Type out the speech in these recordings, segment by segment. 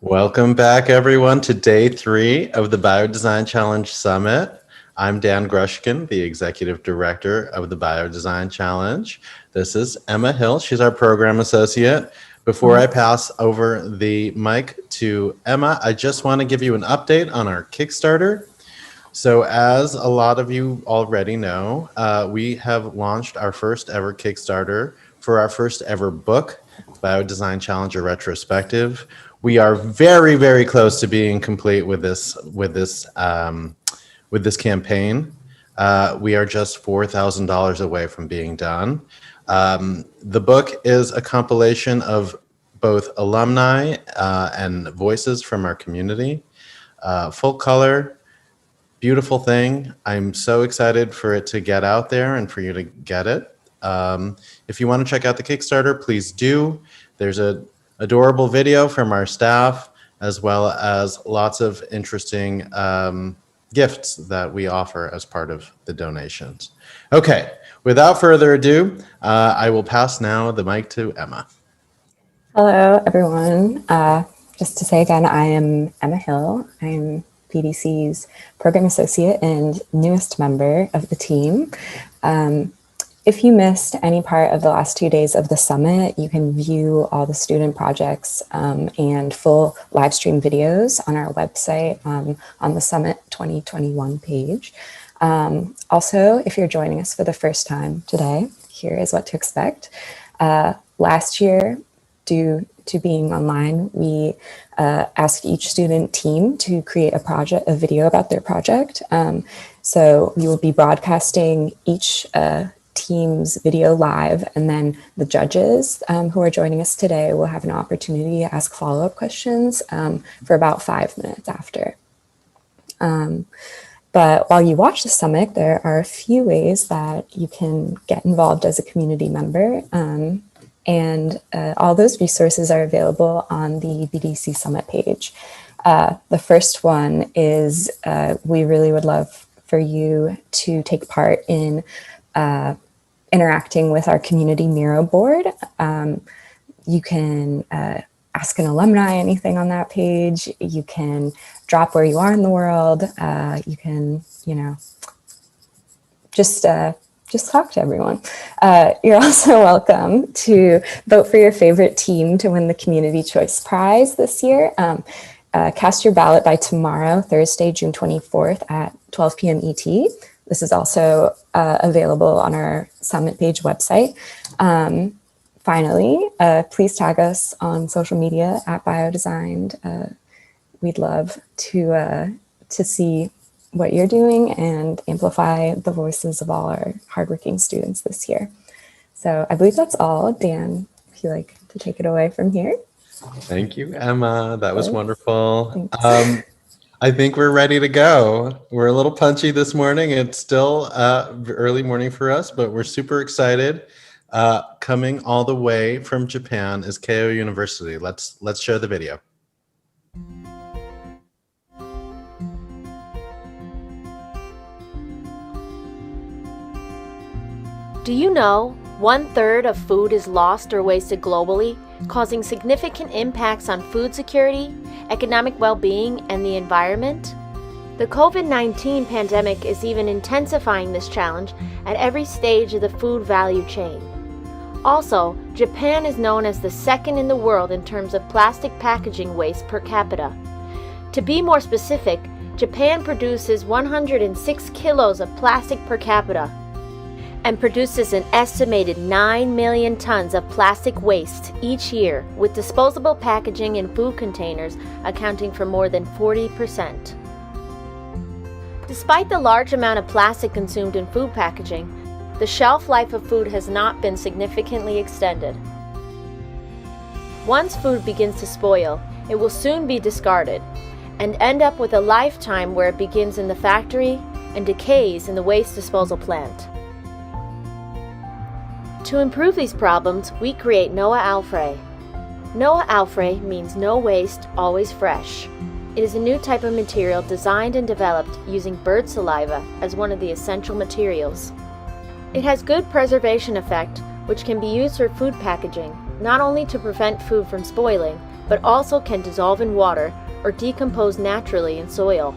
Welcome back, everyone, to day 3 of the Biodesign Challenge Summit. I'm Dan Grushkin, the Executive Director of the Biodesign Challenge. This is Emma Hill. She's our Program Associate. Before I pass over the mic to Emma, I just want to give you an update on our Kickstarter. So as a lot of you already know, we have launched our first ever Kickstarter for our first ever book, Biodesign Challenger Retrospective. We are very, very close to being complete with this campaign. We are just $4,000 away from being done. The book is a compilation of both alumni and voices from our community. Full color, beautiful thing. I'm so excited for it to get out there and for you to get it. If you want to check out the Kickstarter, please do. There's an adorable video from our staff, as well as lots of interesting gifts that we offer as part of the donations. Okay, without further ado, I will pass now the mic to Emma. Hello, everyone. Just to say again, I am Emma Hill. I'm BDC's Program Associate and newest member of the team. If you missed any part of the last 2 days of the summit, you can view all the student projects and full live stream videos on our website on the Summit 2021 page. Also, if you're joining us for the first time today, here is what to expect. Last year, due to being online, we asked each student team to create a video about their project. So we will be broadcasting each team's video live, and then the judges who are joining us today will have an opportunity to ask follow-up questions for about 5 minutes after. But while you watch the summit, there are a few ways that you can get involved as a community member, and all those resources are available on the BDC Summit page. The first one is we really would love for you to take part in interacting with our community Miro board. You can ask an alumni anything on that page. You can drop where you are in the world. You can, just talk to everyone. You're also welcome to vote for your favorite team to win the Community Choice Prize this year. Cast your ballot by tomorrow, Thursday, June 24th at 12 p.m. ET. This is also available on our Summit page website. Finally, please tag us on social media at Biodesigned. We'd love to see what you're doing and amplify the voices of all our hardworking students this year. So I believe that's all. Dan, if you'd like to take it away from here. Thank you, Emma. That was wonderful. I think we're ready to go. We're a little punchy this morning. It's still early morning for us, but we're super excited. Coming all the way from Japan is Keio University. Let's share the video. Do you know 1/3 of food is lost or wasted globally, causing significant impacts on food security, economic well-being, and the environment? The COVID-19 pandemic is even intensifying this challenge at every stage of the food value chain. Also, Japan is known as the second in the world in terms of plastic packaging waste per capita. To be more specific, Japan produces 106 kilos of plastic per capita and produces an estimated 9 million tons of plastic waste each year, with disposable packaging in food containers accounting for more than 40%. Despite the large amount of plastic consumed in food packaging, the shelf life of food has not been significantly extended. Once food begins to spoil, it will soon be discarded and end up with a lifetime where it begins in the factory and decays in the waste disposal plant. To improve these problems, we create Noa Alfre. Noa Alfre means no waste, always fresh. It is a new type of material designed and developed using bird saliva as one of the essential materials. It has good preservation effect, which can be used for food packaging, not only to prevent food from spoiling, but also can dissolve in water or decompose naturally in soil.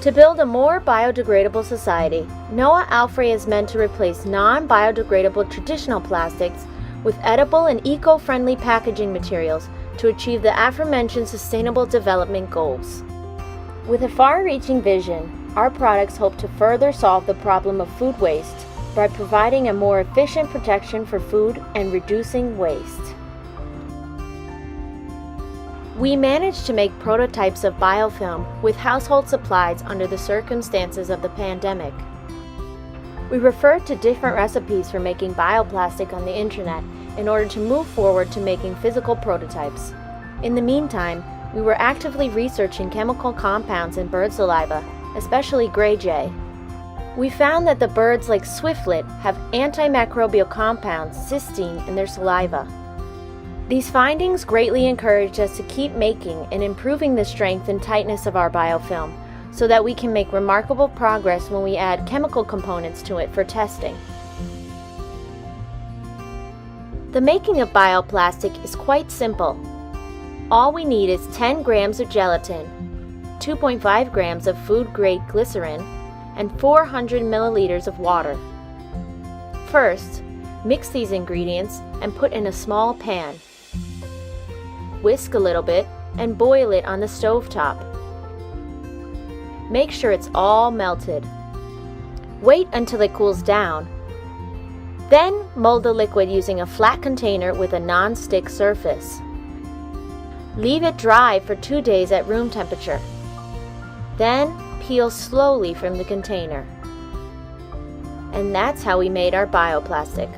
To build a more biodegradable society, Noah Alfrey is meant to replace non-biodegradable traditional plastics with edible and eco-friendly packaging materials to achieve the aforementioned Sustainable Development Goals. With a far-reaching vision, our products hope to further solve the problem of food waste by providing a more efficient protection for food and reducing waste. We managed to make prototypes of biofilm with household supplies under the circumstances of the pandemic. We referred to different recipes for making bioplastic on the internet in order to move forward to making physical prototypes. In the meantime, we were actively researching chemical compounds in bird saliva, especially gray jay. We found that the birds like swiftlet have antimicrobial compounds, cysteine, in their saliva. These findings greatly encouraged us to keep making and improving the strength and tightness of our biofilm so that we can make remarkable progress when we add chemical components to it for testing. The making of bioplastic is quite simple. All we need is 10 grams of gelatin, 2.5 grams of food-grade glycerin, and 400 milliliters of water. First, mix these ingredients and put in a small pan. Whisk a little bit and boil it on the stovetop. Make sure it's all melted. Wait until it cools down. Then mold the liquid using a flat container with a non-stick surface. Leave it dry for 2 days at room temperature. Then peel slowly from the container. And that's how we made our bioplastic.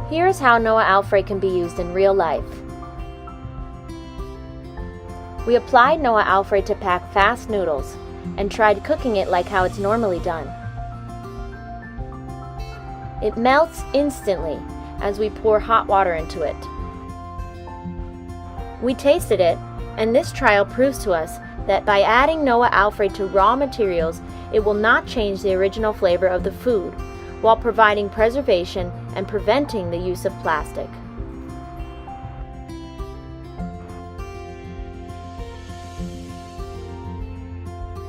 Here's how Noah Alfrey can be used in real life. We applied Noah Alfrey to pack fast noodles and tried cooking it like how it's normally done. It melts instantly as we pour hot water into it. We tasted it, and this trial proves to us that by adding Noah Alfrey to raw materials, it will not change the original flavor of the food, while providing preservation and preventing the use of plastic.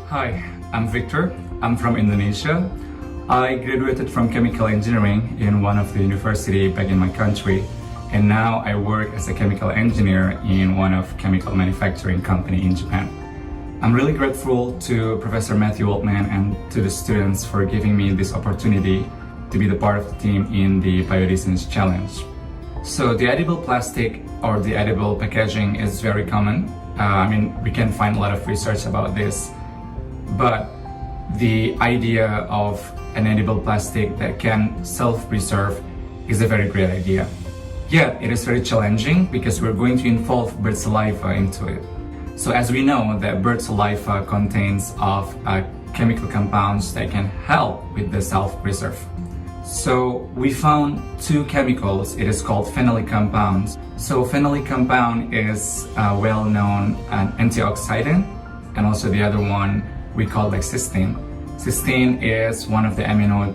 Hi, I'm Victor. I'm from Indonesia. I graduated from chemical engineering in one of the university back in my country, and now I work as a chemical engineer in one of chemical manufacturing company in Japan. I'm really grateful to Professor Matthew Altman and to the students for giving me this opportunity to be the part of the team in the Biodesign Challenge. So the edible plastic or the edible packaging is very common. We can find a lot of research about this, but the idea of an edible plastic that can self-preserve is a very great idea. Yet it is very challenging because we're going to involve bird saliva into it. So as we know that bird saliva contains of chemical compounds that can help with the self-preserve. So we found two chemicals. It is called phenolic compounds. So phenolic compound is a well-known antioxidant, and also the other one we call like cysteine. Cysteine is one of the amino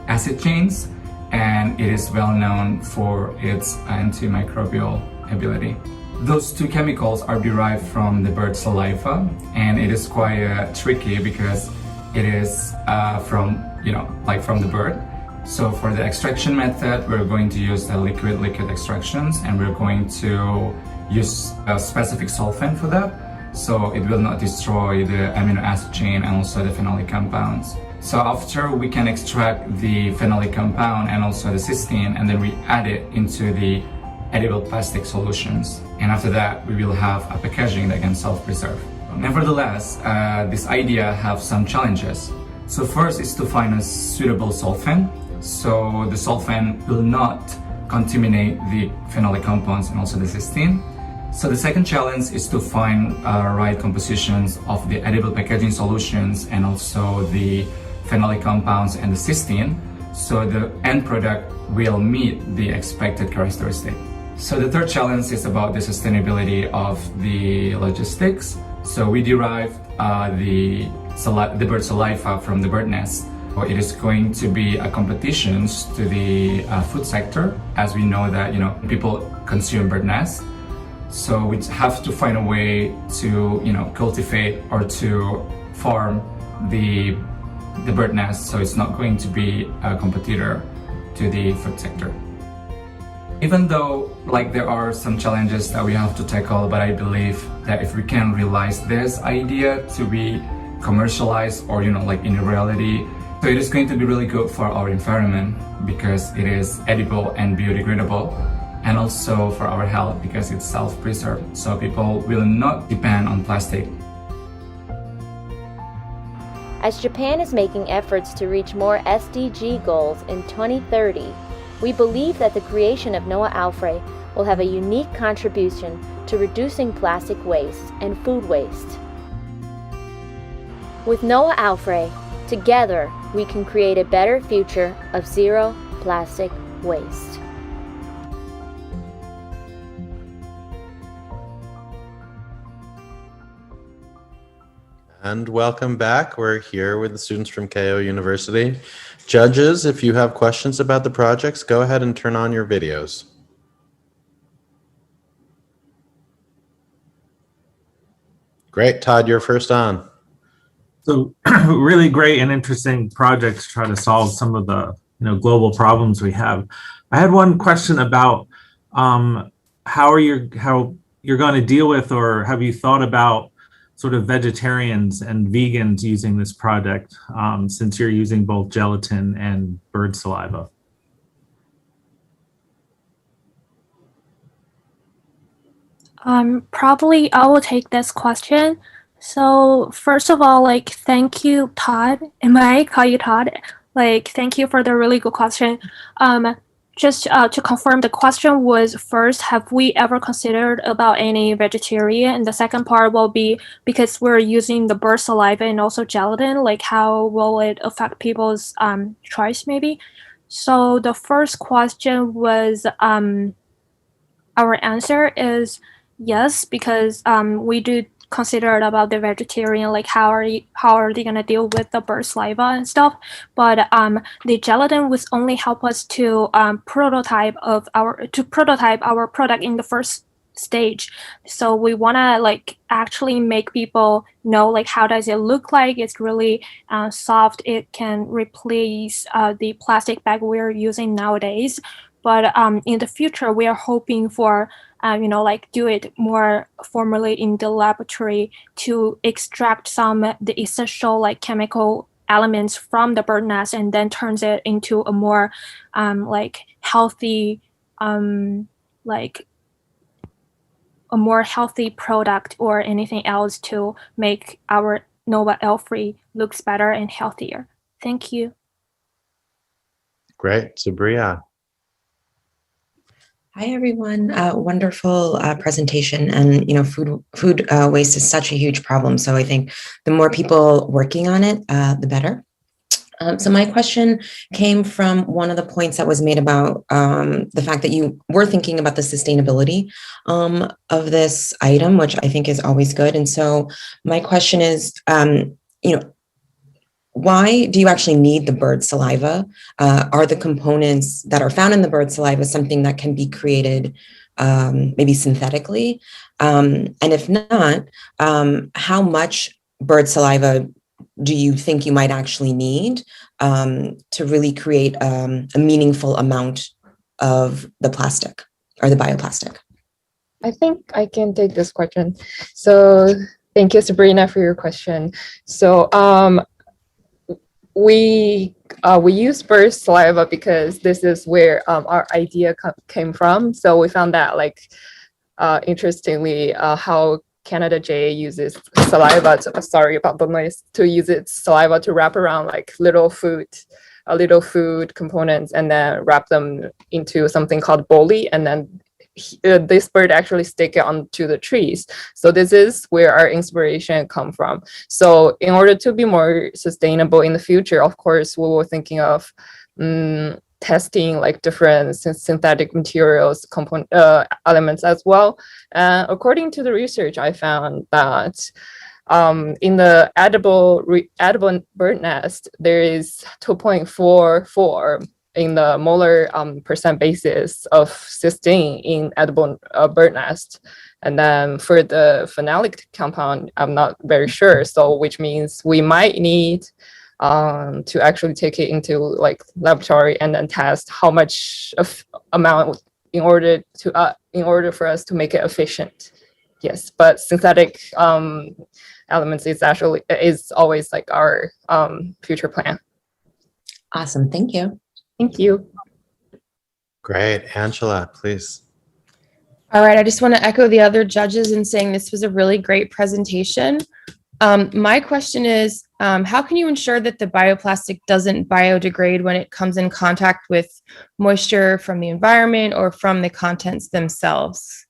acid chains, and it is well known for its antimicrobial ability. Those two chemicals are derived from the bird saliva, and it is quite tricky because it is from the bird. So for the extraction method, we're going to use the liquid extractions, and we're going to use a specific solvent for that, so it will not destroy the amino acid chain and also the phenolic compounds. So after we can extract the phenolic compound and also the cysteine, and then we add it into the edible plastic solutions. And after that, we will have a packaging that can self-preserve. Nevertheless, this idea has some challenges. So first is to find a suitable solvent. So the solvent will not contaminate the phenolic compounds and also the cysteine. So the second challenge is to find right compositions of the edible packaging solutions and also the phenolic compounds and the cysteine, so the end product will meet the expected characteristic. So the third challenge is about the sustainability of the logistics. So we derived the bird saliva from the bird nest. It is going to be a competition to the food sector, as we know that people consume bird nests. So we have to find a way to cultivate or to farm the bird nest, so it's not going to be a competitor to the food sector. Even though there are some challenges that we have to tackle, but I believe that if we can realize this idea to be commercialized or in reality, so it is going to be really good for our environment because it is edible and biodegradable, and also for our health because it's self-preserved, so people will not depend on plastic. As Japan is making efforts to reach more SDG goals in 2030, we believe that the creation of Noah Alfre will have a unique contribution to reducing plastic waste and food waste. With Noah Alfre, together we can create a better future of zero plastic waste. And welcome back. We're here with the students from Keio University. Judges, if you have questions about the projects, go ahead and turn on your videos. Great, Todd, you're first on. So really great and interesting project to try to solve some of the global problems we have. I had one question about how you're going to deal with, or have you thought about sort of vegetarians and vegans using this project, since you're using both gelatin and bird saliva? Probably I will take this question. So first of all, thank you, Todd. Am I call you Todd? Thank you for the really good question. Just to confirm, the question was first, have we ever considered about any vegetarian? And the second part will be, because we're using the bird saliva and also gelatin, how will it affect people's choice maybe? So the first question was, our answer is yes, because we do consider about the vegetarian, how are they gonna deal with the bird saliva and stuff. But the gelatin would only help us to prototype our product in the first stage. So we wanna actually make people know how does it look like. It's really soft. It can replace the plastic bag we're using nowadays. But in the future, we are hoping for do it more formally in the laboratory to extract the essential chemical elements from the bird nest, and then turns it into a more healthy a more healthy product or anything else to make our Noah Alfre looks better and healthier. Thank you. Great, Subriya. Hi, everyone. Wonderful presentation. And, food waste is such a huge problem. So I think the more people working on it, the better. So my question came from one of the points that was made about the fact that you were thinking about the sustainability of this item, which I think is always good. And so my question is, why do you actually need the bird saliva? Are the components that are found in the bird saliva something that can be created maybe synthetically? And if not, how much bird saliva do you think you might actually need to really create a meaningful amount of the plastic or the bioplastic? I think I can take this question. So thank you, Sabrina, for your question. So we use bird saliva because this is where our idea came from. So we found that interestingly, how Canada J uses saliva sorry about the noise, to use its saliva to wrap around little food components, and then wrap them into something called bolli, and then this bird actually stick it onto the trees. So this is where our inspiration come from. So in order to be more sustainable in the future, of course, we were thinking of testing different synthetic materials, elements as well. According to the research, I found that In the edible bird nest, there is 2.44 in the molar percent basis of cysteine in edible bird nest. And then for the phenolic compound, I'm not very sure. So which means we might need to actually take it into like laboratory and then test how much of amount in order for us to make it efficient. Yes, but synthetic elements is always like our future plan. Awesome. Thank you. Thank you. Great. Angela, please. All right, I just want to echo the other judges in saying this was a really great presentation. My question is, how can you ensure that the bioplastic doesn't biodegrade when it comes in contact with moisture from the environment or from the contents themselves?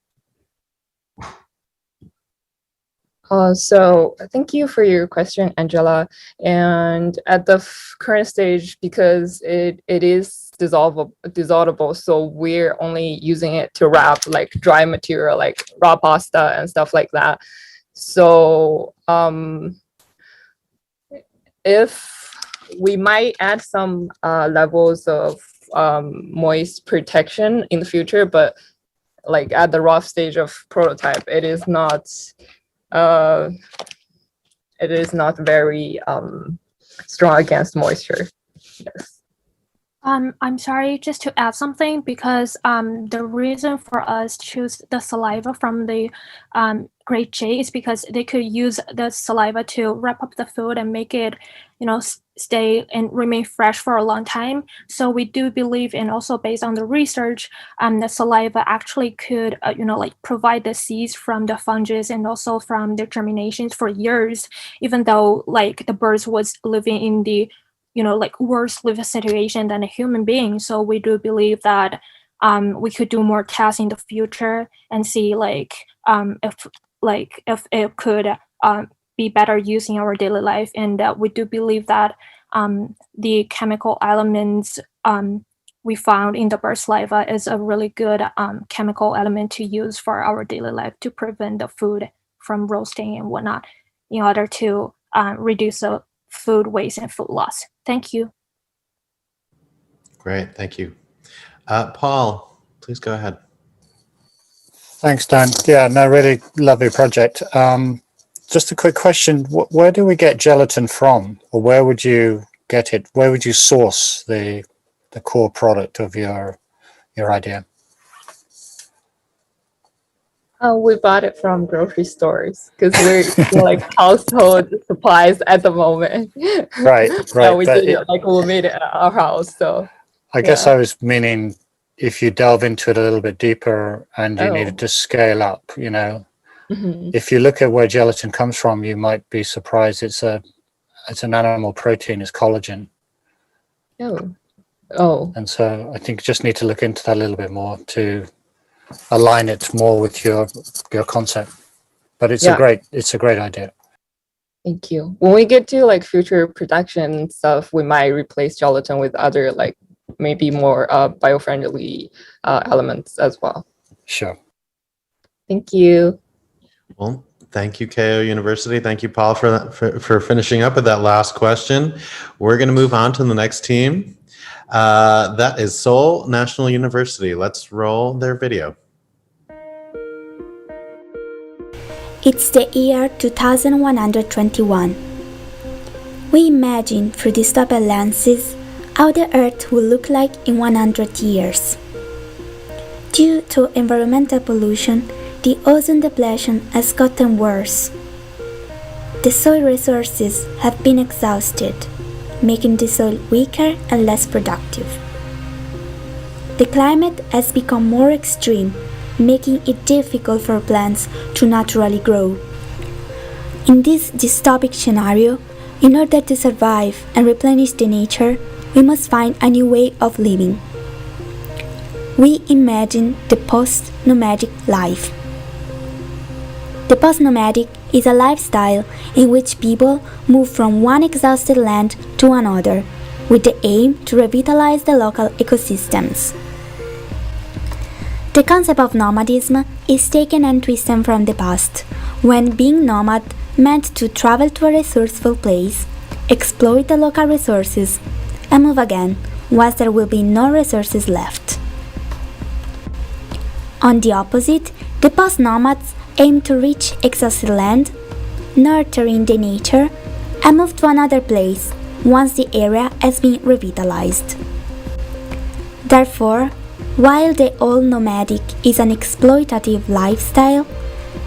So thank you for your question, Angela. And at the current stage, because it is dissolvable, so we're only using it to wrap like dry material, like raw pasta and stuff like that. So if we might add some levels of moist protection in the future, but like at the rough stage of prototype, it is not very strong against moisture. Yes. I'm sorry, just to add something, because the reason for us choose the saliva from the grade J is because they could use the saliva to wrap up the food and make it, stay and remain fresh for a long time. So we do believe, and also based on the research, the saliva actually could, provide the seeds from the fungus and also from the germinations for years, even though like the birds was living in the worse living situation than a human being. So we do believe that we could do more tests in the future and see if it could be better used in our daily life. And we do believe that the chemical elements we found in the bird saliva is a really good chemical element to use for our daily life to prevent the food from roasting and whatnot, in order to reduce the food waste and food loss. Thank you. Great. Thank you. Paul, please go ahead. Thanks, Dan. Yeah, no, really lovely project. Just a quick question. Where do we get gelatin from, or where would you get it? Where would you source the core product of your idea? We bought it from grocery stores because we're like household supplies at the moment. Right. So we made it at our house. So I guess I was meaning if you delve into it a little bit deeper and you needed to scale up, Mm-hmm. If you look at where gelatin comes from, you might be surprised. It's an animal protein, it's collagen. Oh. And so I think you just need to look into that a little bit more to align it more with your concept. But it's a great idea. Thank you. When we get to like future production stuff, we might replace gelatin with other like maybe more bio-friendly elements as well. Sure. Thank you. Well, thank you, Keio University. Thank you, Paul, for finishing up with that last question. We're going to move on to the next team. That is Seoul National University. Let's roll their video. It's the year 2121. We imagine through dystopian lenses how the Earth will look like in 100 years. Due to environmental pollution, the ozone depletion has gotten worse. The soil resources have been exhausted, making the soil weaker and less productive. The climate has become more extreme, making it difficult for plants to naturally grow. In this dystopic scenario, in order to survive and replenish the nature, we must find a new way of living. We imagine the post-nomadic life. The post-nomadic is a lifestyle in which people move from one exhausted land to another, with the aim to revitalize the local ecosystems. The concept of nomadism is taken and twisted from the past, when being nomad meant to travel to a resourceful place, exploit the local resources, and move again once there will be no resources left. On the opposite, the post-nomads aim to reach exhausted land, nurturing the nature, and move to another place once the area has been revitalized. Therefore, while the old nomadic is an exploitative lifestyle,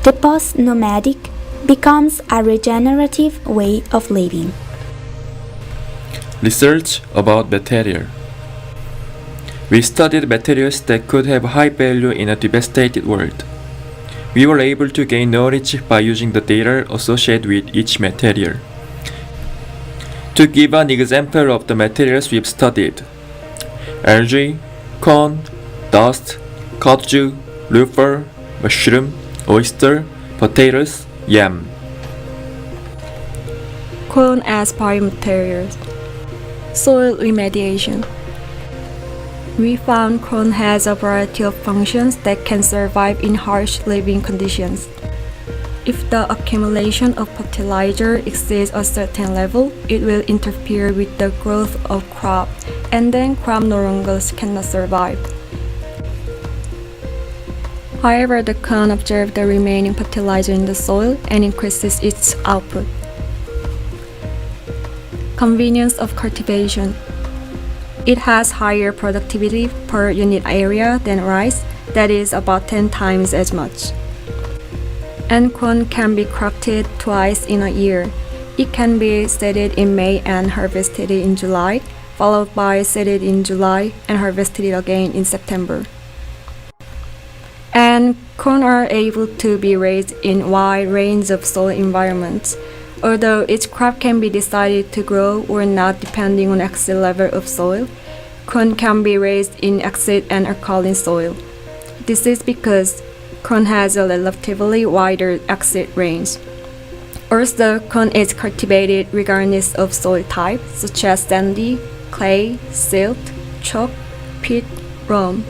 the post-nomadic becomes a regenerative way of living. Research about material. We studied materials that could have high value in a devastated world. We were able to gain knowledge by using the data associated with each material. To give an example of the materials we've studied: algae, corn, dust, kudzu, roofer, mushroom, oyster, potatoes, yam. Corn as biomaterials. Soil remediation. We found corn has a variety of functions that can survive in harsh living conditions. If the accumulation of fertilizer exceeds a certain level, it will interfere with the growth of crop, and then crop no longer cannot survive. However, the corn absorbs the remaining fertilizer in the soil and increases its output. Convenience of cultivation. It has higher productivity per unit area than rice, that is about 10 times as much. And corn can be cropped twice in a year. It can be seeded in May and harvested in July, followed by seeded in July and harvested again in September. And corn are able to be raised in a wide range of soil environments, although each crop can be decided to grow or not depending on acid level of soil. Corn can be raised in acid and alkaline soil. This is because corn has a relatively wider acid range. Also, corn is cultivated regardless of soil type, such as sandy, clay, silt, chalk, peat, loam.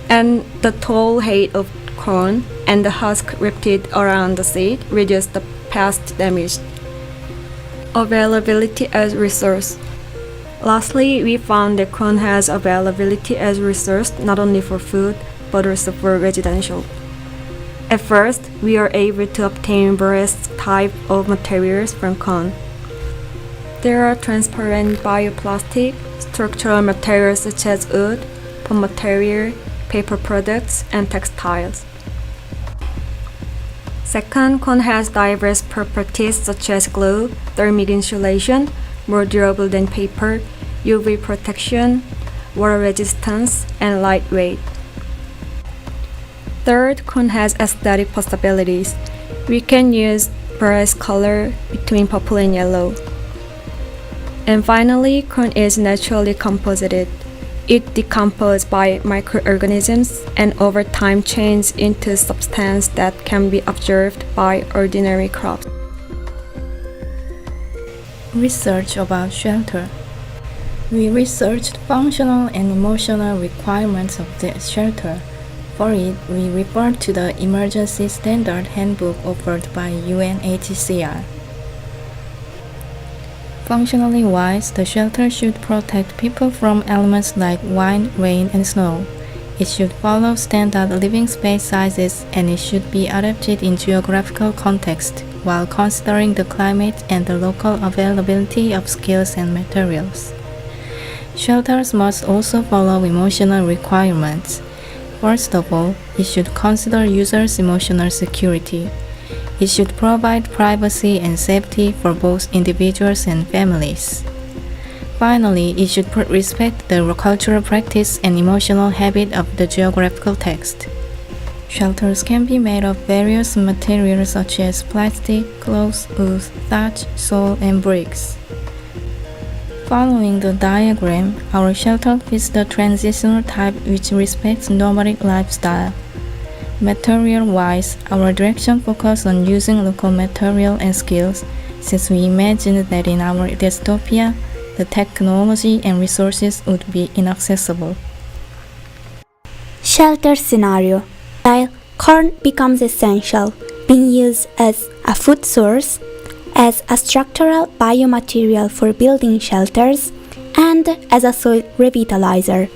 And the tall height of corn and the husk wrapped around the seed reduce the pest damage. Availability as resource. Lastly, we found that corn has availability as resource not only for food, but also for residential. At first, we are able to obtain various types of materials from corn. There are transparent bioplastic, structural materials such as wood, foam material, paper products, and textiles. Second, corn has diverse properties such as glue, thermic insulation, more durable than paper, UV protection, water resistance, and lightweight. Third, corn has aesthetic possibilities. We can use various color between purple and yellow. And finally, corn is naturally composited. It decomposes by microorganisms and over time changes into substance that can be observed by ordinary crops. Research about shelter. We researched functional and emotional requirements of the shelter. For it, we refer to the Emergency Standard Handbook offered by UNHCR. Functionally wise, the shelter should protect people from elements like wind, rain, and snow. It should follow standard living space sizes, and it should be adapted in geographical context while considering the climate and the local availability of skills and materials. Shelters must also follow emotional requirements. First of all, it should consider users' emotional security. It should provide privacy and safety for both individuals and families. Finally, it should respect the cultural practice and emotional habit of the geographical text. Shelters can be made of various materials such as plastic, cloth, wood, thatch, soil, and bricks. Following the diagram, our shelter fits the transitional type which respects nomadic lifestyle. Material-wise, our direction focuses on using local material and skills, since we imagine that in our dystopia, the technology and resources would be inaccessible. Shelter scenario. While corn becomes essential, being used as a food source, as a structural biomaterial for building shelters, and as a soil revitalizer.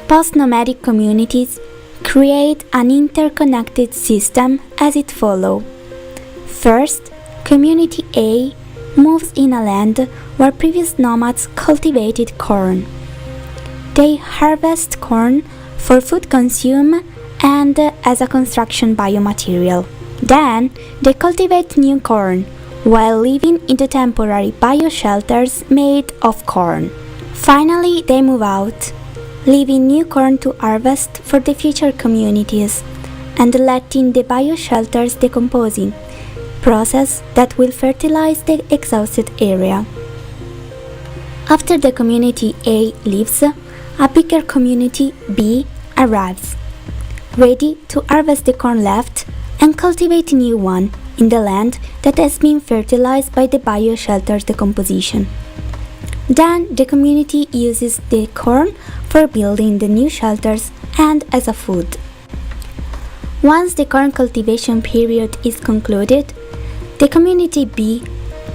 Post-nomadic communities create an interconnected system as it follows. First, Community A moves in a land where previous nomads cultivated corn. They harvest corn for food consumption and as a construction biomaterial. Then, they cultivate new corn while living in the temporary bioshelters made of corn. Finally, they move out, leaving new corn to harvest for the future communities and letting the bioshelters decomposing, process that will fertilize the exhausted area. After the community A leaves, a bigger community B arrives, ready to harvest the corn left and cultivate a new one in the land that has been fertilized by the bioshelter's decomposition. Then the community uses the corn for building the new shelters and as a food. Once the corn cultivation period is concluded, the community B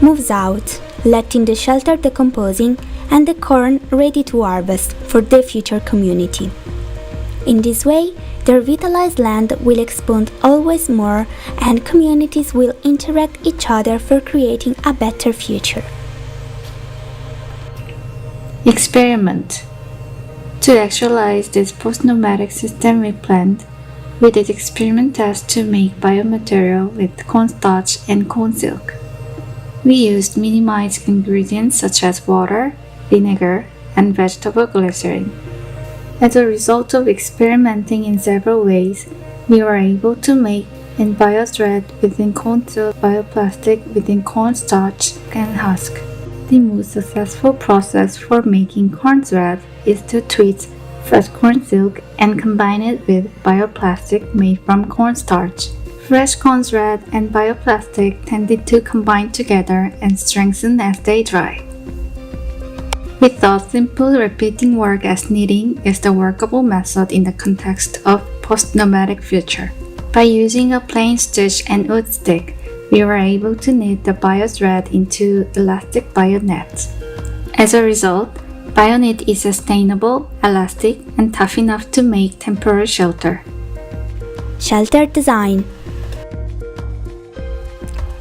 moves out, letting the shelter decomposing and the corn ready to harvest for the future community. In this way, the revitalized land will expand always more and communities will interact each other for creating a better future. Experiment. To actualize this post-nomadic system we planned, we did experiment tests to make biomaterial with cornstarch and corn silk. We used minimized ingredients such as water, vinegar, and vegetable glycerin. As a result of experimenting in several ways, we were able to make in biothread within corn silk, bioplastic within cornstarch and husk. The most successful process for making corn thread is to twist fresh corn silk and combine it with bioplastic made from cornstarch. Fresh corn thread and bioplastic tended to combine together and strengthen as they dry. We thought simple repeating work as knitting is the workable method in the context of post-nomadic future. By using a plain stitch and wood stick, we were able to knit the biothread into elastic bionets. As a result, bionet is sustainable, elastic, and tough enough to make temporary shelter. Shelter design.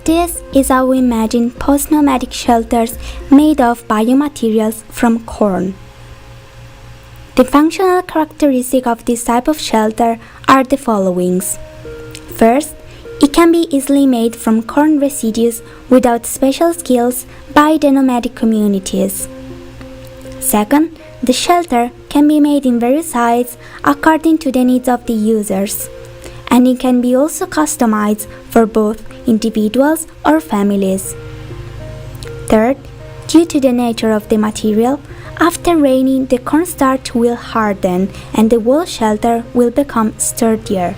This is how we imagine post-nomadic shelters made of biomaterials from corn. The functional characteristics of this type of shelter are the following. First, it can be easily made from corn residues without special skills by the nomadic communities. Second, the shelter can be made in various sizes according to the needs of the users, and it can be also customized for both individuals or families. Third, due to the nature of the material, after raining the cornstarch will harden and the whole shelter will become sturdier.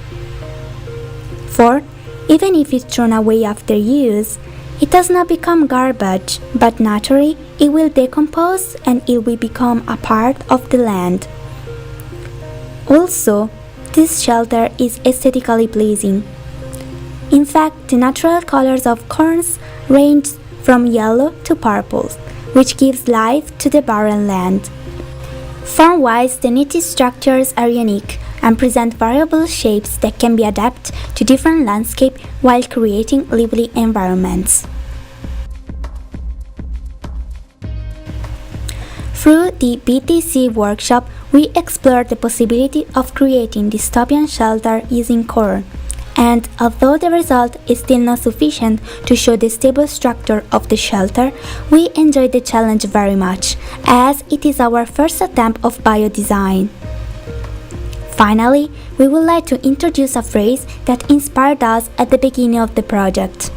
Fourth, even if it's thrown away after use, it does not become garbage, but naturally it will decompose and it will become a part of the land. Also, this shelter is aesthetically pleasing. In fact, the natural colors of corns range from yellow to purple, which gives life to the barren land. Form-wise, the knitted structures are unique and present variable shapes that can be adapted to different landscapes while creating lively environments. Through the BTC workshop, we explored the possibility of creating dystopian shelter using corn. And although the result is still not sufficient to show the stable structure of the shelter, we enjoyed the challenge very much, as it is our first attempt of biodesign. Finally, we would like to introduce a phrase that inspired us at the beginning of the project.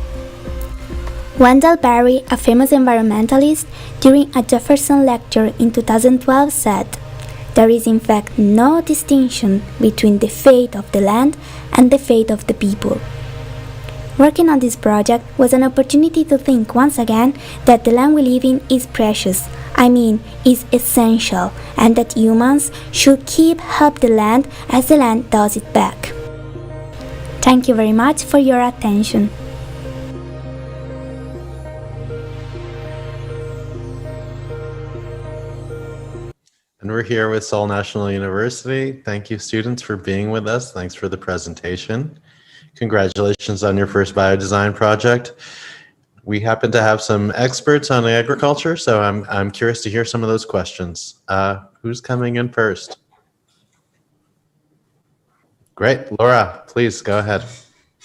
Wendell Berry, a famous environmentalist, during a Jefferson lecture in 2012 said, "There is in fact no distinction between the fate of the land and the fate of the people." Working on this project was an opportunity to think once again that the land we live in is precious, is essential, and that humans should help the land as the land does it back. Thank you very much for your attention. And we're here with Seoul National University. Thank you, students, for being with us. Thanks for the presentation. Congratulations on your first biodesign project. We happen to have some experts on agriculture, so I'm curious to hear some of those questions. Who's coming in first? Great, Laura, please go ahead.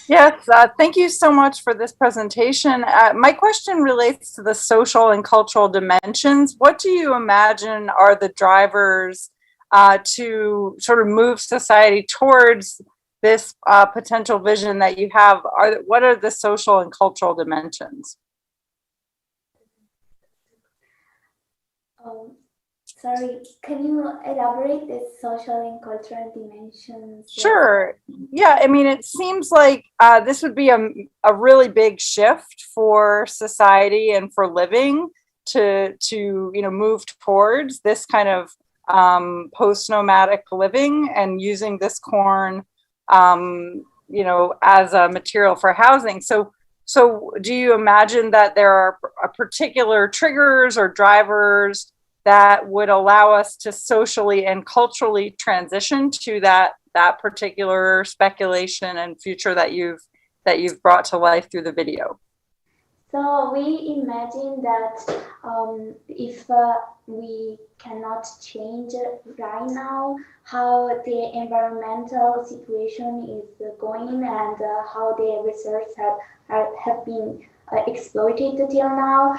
Yes, thank you so much for this presentation. My question relates to the social and cultural dimensions. What do you imagine are the drivers to sort of move society towards this potential vision that you have? What are the social and cultural dimensions? Sorry, can you elaborate the social and cultural dimensions? Sure. Yeah, I mean, it seems like this would be a really big shift for society and for living to move towards this kind of post-nomadic living and using this corn, as a material for housing. So do you imagine that there are particular triggers or drivers that would allow us to socially and culturally transition to that particular speculation and future that you've brought to life through the video? So we imagine that if we cannot change right now how the environmental situation is going and how the research have been exploited till now,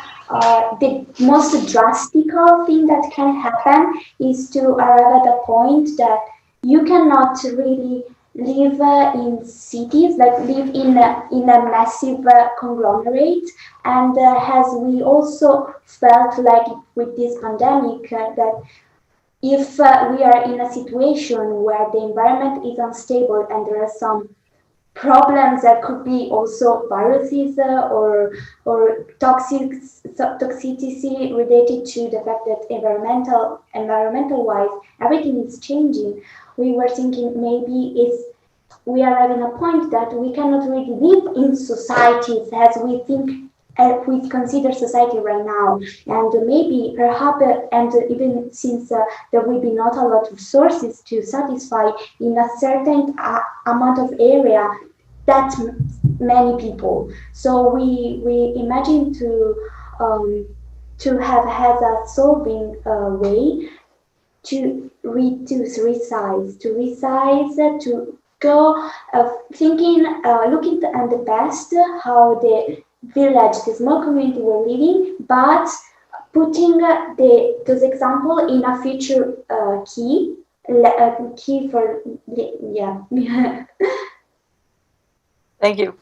the most drastic thing that can happen is to arrive at a point that you cannot really live in cities, like live in a massive conglomerate. And as we also felt like with this pandemic, that if we are in a situation where the environment is unstable and there are some problems that could be also viruses or toxicity related to the fact that environmental wise everything is changing, we were thinking maybe we are having a point that we cannot really live in societies as we think we consider society right now, and maybe perhaps and even since there will be not a lot of resources to satisfy in a certain amount of area that many people. So we imagine to have as a solving way to reduce, resize, to go thinking, looking at the past, how the village, the small community were living, but putting those example in a future key for yeah. Thank you.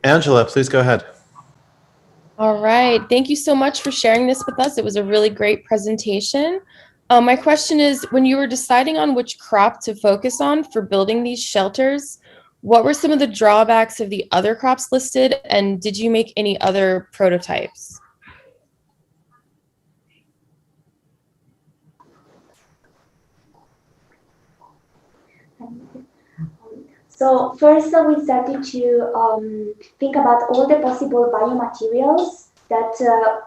Angela, please go ahead. All right. Thank you so much for sharing this with us. It was a really great presentation. My question is, when you were deciding on which crop to focus on for building these shelters, what were some of the drawbacks of the other crops listed, and did you make any other prototypes? So first we started to think about all the possible biomaterials that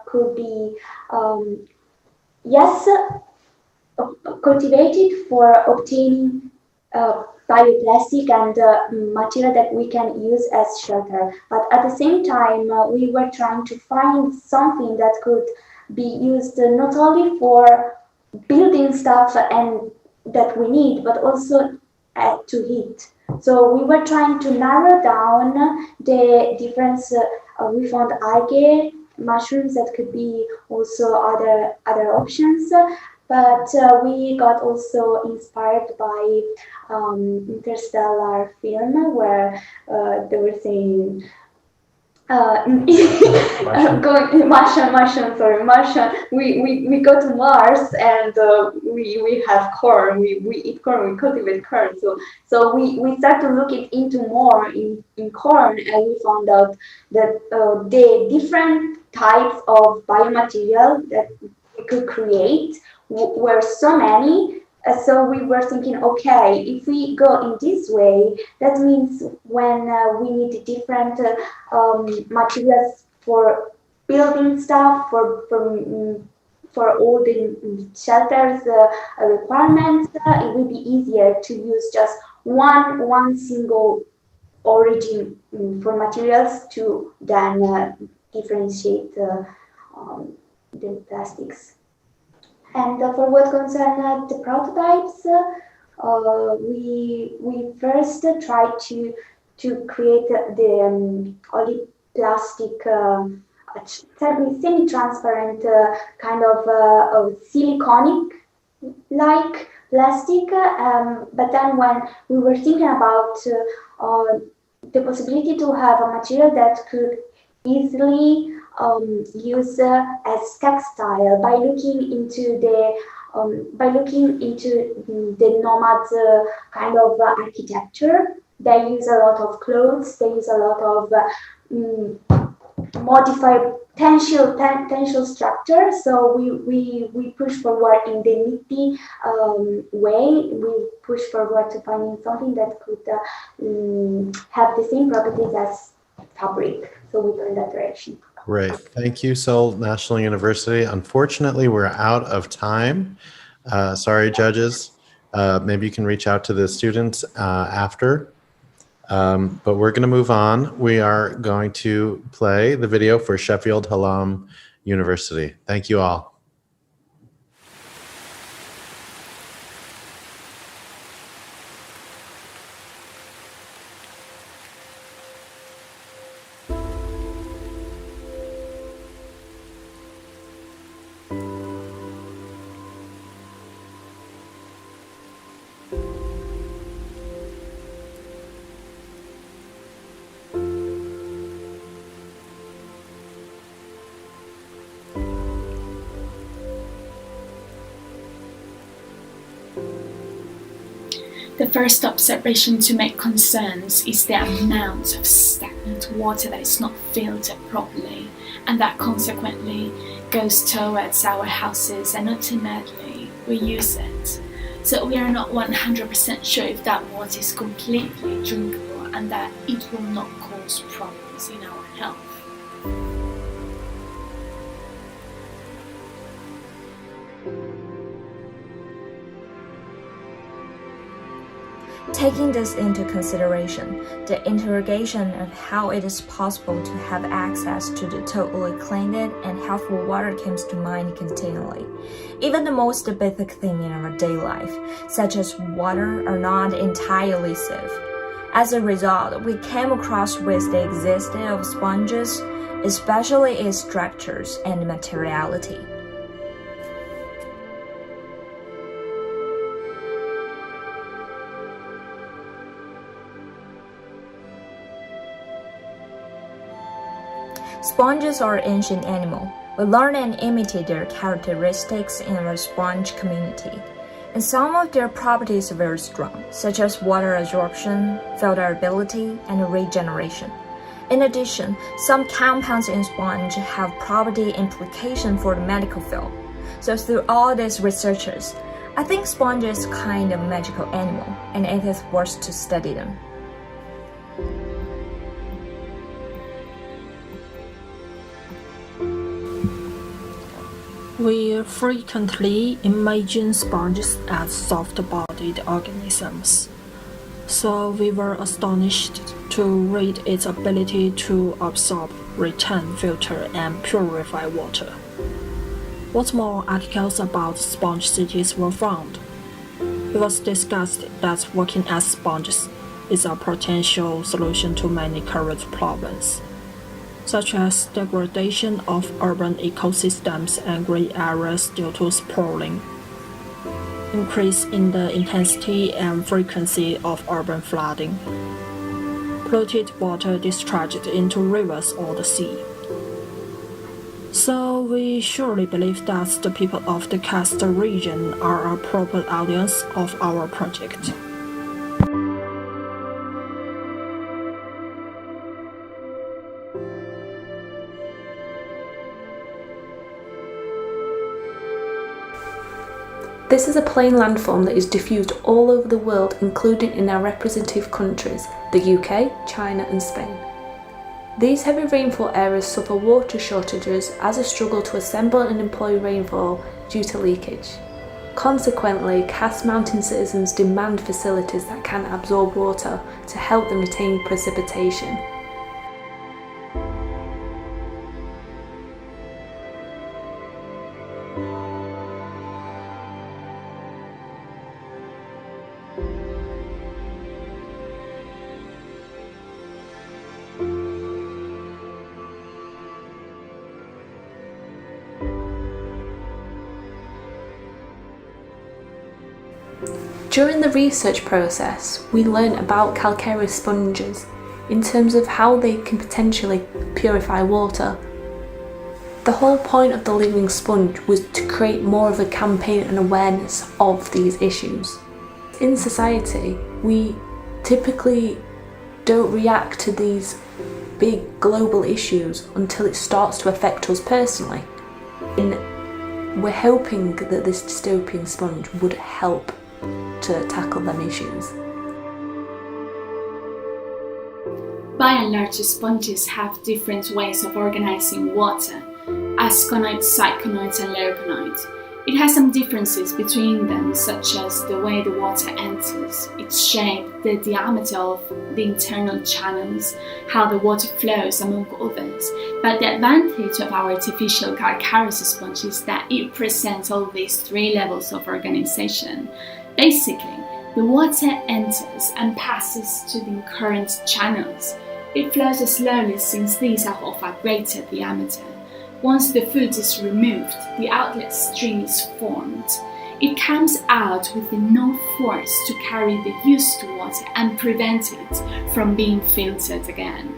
could be, cultivated for obtaining bioplastic and material that we can use as shelter. But at the same time, we were trying to find something that could be used not only for building stuff and that we need, but also to heat. So we were trying to narrow down the difference. We found algae, mushrooms that could be also other options. But we got also inspired by interstellar film where they were saying Martian. We go to Mars and we have corn. We eat corn. We cultivate corn. So we start to look into more in corn, and we found out that the different types of biomaterial that we could create were so many So we were thinking, okay, if we go in this way, that means when we need different materials for building stuff, for all the shelters requirements, it will be easier to use just one single origin for materials to then differentiate the plastics. And for what concerns the prototypes, we first tried to create the only plastic semi-transparent kind of siliconic like plastic, but then when we were thinking about the possibility to have a material that could easily use as textile by looking into the nomads kind of architecture. They use a lot of clothes. They use a lot of modified tensile structure. So we push forward in the nitty way. We push forward to finding something that could have the same properties as fabric. So we go in that direction. Great. Thank you, Seoul National University. Unfortunately, we're out of time. Sorry, judges. Maybe you can reach out to the students after. But we're going to move on. We are going to play the video for Sheffield Hallam University. Thank you all. The first observation to make concerns is the amount of stagnant water that is not filtered properly, and that consequently goes towards our houses and ultimately we use it. So we are not 100% sure if that water is completely drinkable and that it will not cause problems in our health. Taking this into consideration, the interrogation of how it is possible to have access to the totally clean and healthful water comes to mind continually. Even the most basic thing in our daily life, such as water, are not entirely safe. As a result, we came across with the existence of sponges, especially its structures and materiality. Sponges are ancient animals. We learn and imitate their characteristics in our sponge community, and some of their properties are very strong, such as water absorption, filterability, and regeneration. In addition, some compounds in sponge have property implication for the medical field. So through all these researches, I think sponge is kind of magical animal, and it is worth to study them. We frequently imagine sponges as soft-bodied organisms, so we were astonished to read its ability to absorb, retain, filter, and purify water. What's more, articles about sponge cities were found. It was discussed that working as sponges is a potential solution to many current problems, such as degradation of urban ecosystems and green areas due to sprawling, increase in the intensity and frequency of urban flooding, polluted water discharged into rivers or the sea. So we surely believe that the people of the coastal region are a proper audience of our project. This is a plain landform that is diffused all over the world, including in our representative countries, the UK, China and Spain. These heavy rainfall areas suffer water shortages as a struggle to assemble and employ rainfall due to leakage. Consequently, Cass Mountain citizens demand facilities that can absorb water to help them retain precipitation. During the research process, we learned about calcareous sponges in terms of how they can potentially purify water. The whole point of the living sponge was to create more of a campaign and awareness of these issues. In society, we typically don't react to these big global issues until it starts to affect us personally. And we're hoping that this dystopian sponge would help to tackle them issues. By and large, sponges have different ways of organizing water, asconoids, cyclonoids and leuconoids. It has some differences between them, such as the way the water enters, its shape, the diameter of the internal channels, how the water flows, among others. But the advantage of our artificial calcareous sponge is that it presents all these three levels of organization. Basically, the water enters and passes to the current channels. It flows slowly since these are of a greater diameter. Once the food is removed, the outlet stream is formed. It comes out with enough force to carry the used water and prevent it from being filtered again.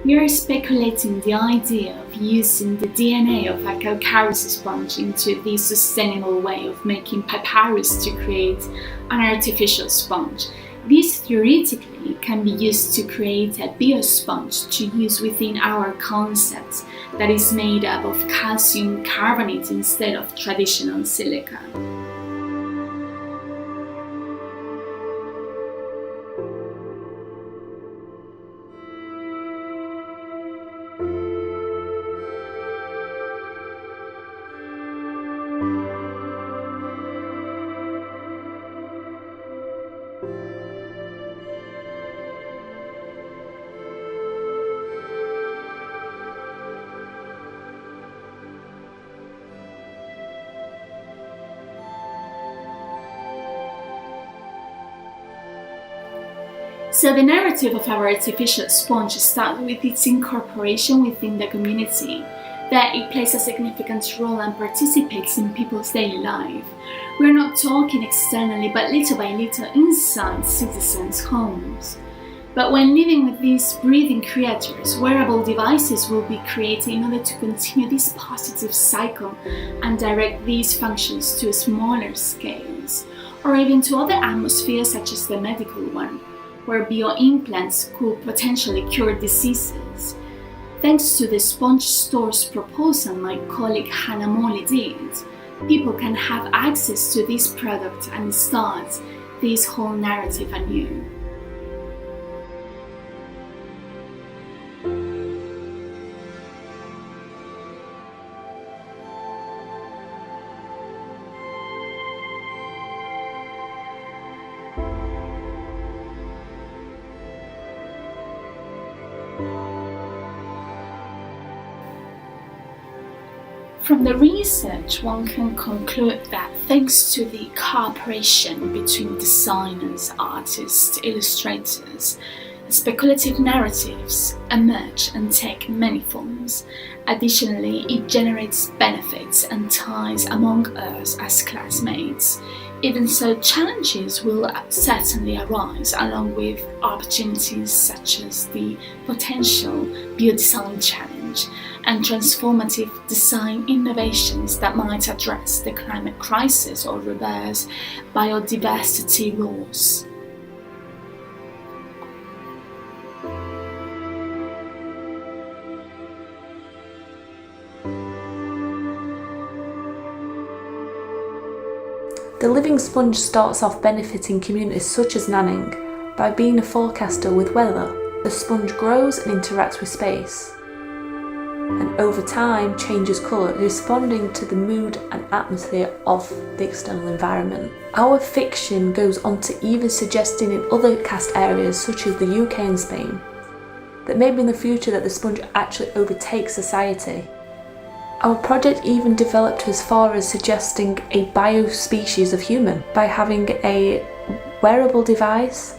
We are speculating the idea of using the DNA of a calcareous sponge into this sustainable way of making papyrus to create an artificial sponge. This theoretically can be used to create a biosponge to use within our concept that is made up of calcium carbonate instead of traditional silica. So the narrative of our artificial sponge starts with its incorporation within the community, that it plays a significant role and participates in people's daily life. We're not talking externally, but little by little inside citizens' homes. But when living with these breathing creatures, wearable devices will be created in order to continue this positive cycle and direct these functions to smaller scales, or even to other atmospheres such as the medical one, where bioimplants could potentially cure diseases. Thanks to the sponge store's proposal my colleague Hannah Molly did, people can have access to this product and start this whole narrative anew. From the research, one can conclude that thanks to the cooperation between designers, artists, illustrators, speculative narratives emerge and take many forms. Additionally, it generates benefits and ties among us as classmates. Even so, challenges will certainly arise, along with opportunities such as the potential Biodesign challenge and transformative design innovations that might address the climate crisis or reverse biodiversity laws. The living sponge starts off benefiting communities such as Nanning by being a forecaster with weather. The sponge grows and interacts with space, and over time changes colour, responding to the mood and atmosphere of the external environment. Our fiction goes on to even suggesting in other cast areas such as the UK and Spain that maybe in the future that the sponge actually overtakes society. Our project even developed as far as suggesting a biospecies of human by having a wearable device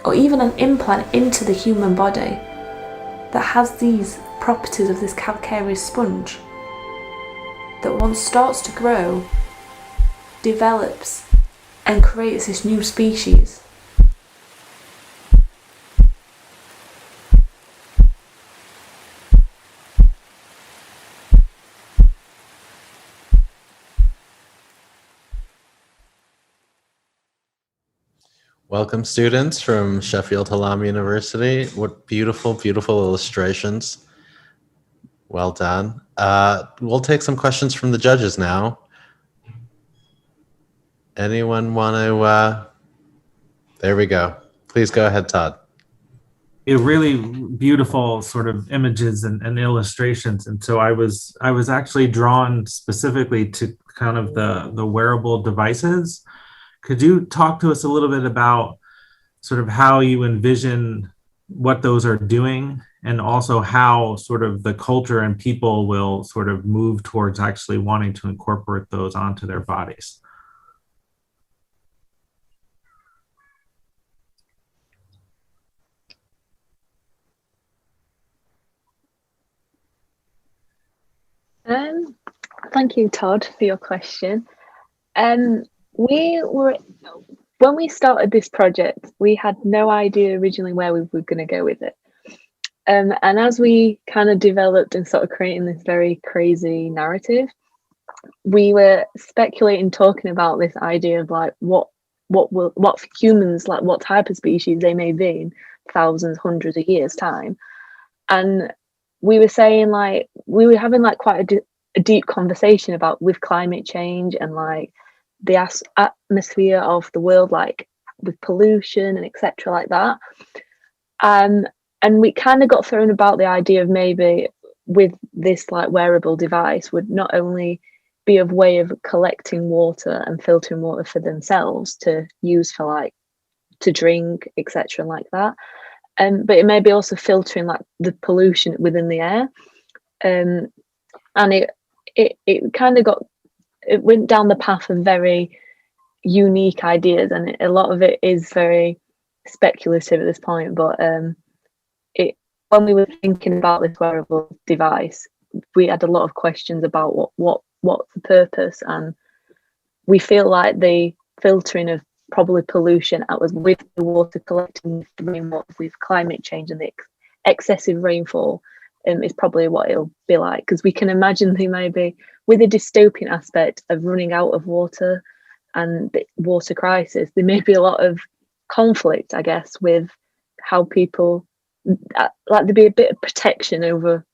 or even an implant into the human body that has these properties of this calcareous sponge that once starts to grow, develops and creates this new species. Welcome, students from Sheffield Hallam University. What beautiful, beautiful illustrations. Well done. We'll take some questions from the judges now. Anyone want to? There we go. Please go ahead, Todd. Really beautiful sort of images and illustrations, and so I was actually drawn specifically to kind of the wearable devices. Could you talk to us a little bit about sort of how you envision what those are doing, and also how sort of the culture and people will sort of move towards actually wanting to incorporate those onto their bodies? Thank you, Todd, for your question. When we started this project, we had no idea originally where we were going to go with it. And as we kind of developed and sort of creating this very crazy narrative, we were speculating, talking about this idea of like what humans, like what type of species they may be in thousands, hundreds of years time. And we were saying, like, we were having like quite a deep conversation about with climate change and like the atmosphere of the world, like with pollution and etc. like that. And we kind of got thrown about the idea of maybe with this like wearable device would not only be a way of collecting water and filtering water for themselves to use for like to drink, etc. like that. But it may be also filtering like the pollution within the air. And it kind of it went down the path of very unique ideas, and a lot of it is very speculative at this point. But when we were thinking about this wearable device, we had a lot of questions about what's the purpose, and we feel like the filtering of probably pollution out was with the water collecting with the rainwater, with climate change and the excessive rainfall is probably what it'll be like, because we can imagine they may be with a dystopian aspect of running out of water and the water crisis. There may be a lot of conflict, I guess, with how people like there'd be a bit of protection over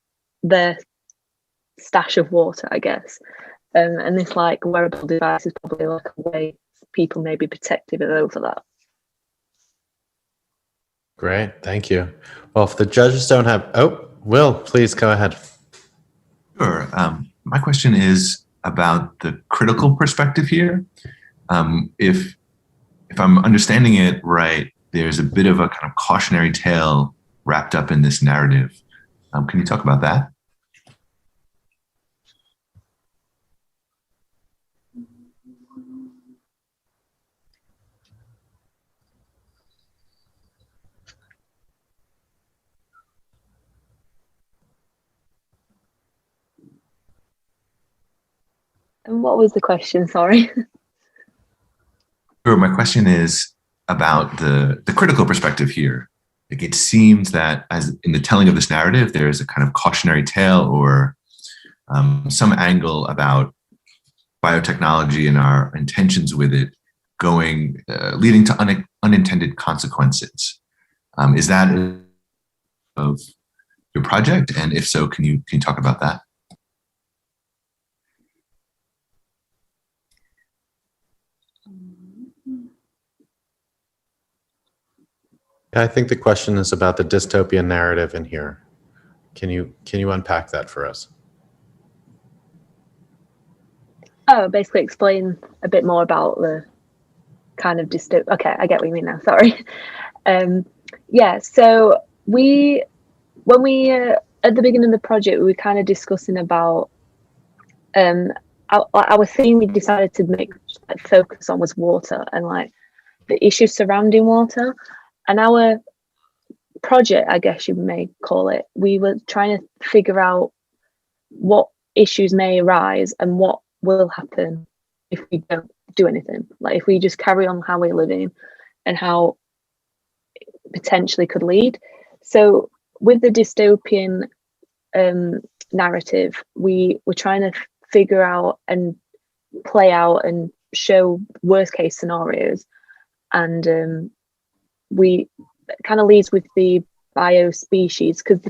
their stash of water, I guess. And this like wearable device is probably like a way people may be protective over that. Great, thank you. Well, if the judges don't have, Will, please go ahead. Sure. My question is about the critical perspective here. If I'm understanding it right, there's a bit of a kind of cautionary tale wrapped up in this narrative. Can you talk about that? And what was the question? Sorry. My question is about the critical perspective here. Like, it seems that as in the telling of this narrative, there is a kind of cautionary tale or some angle about biotechnology and our intentions with it leading to unintended consequences. Is that of your project? And if so, can you talk about that? I think the question is about the dystopian narrative in here. Can you unpack that for us? Oh, basically explain a bit more about the kind of Okay, I get what you mean now. Sorry. Yeah. So when we at the beginning of the project, we were kind of discussing about our theme. We decided to focus on was water and like the issues surrounding water. And our project, I guess you may call it, we were trying to figure out what issues may arise and what will happen if we don't do anything. Like if we just carry on how we're living and how it potentially could lead. So with the dystopian narrative, we were trying to figure out and play out and show worst case scenarios. And we kind of leads with the biospecies, because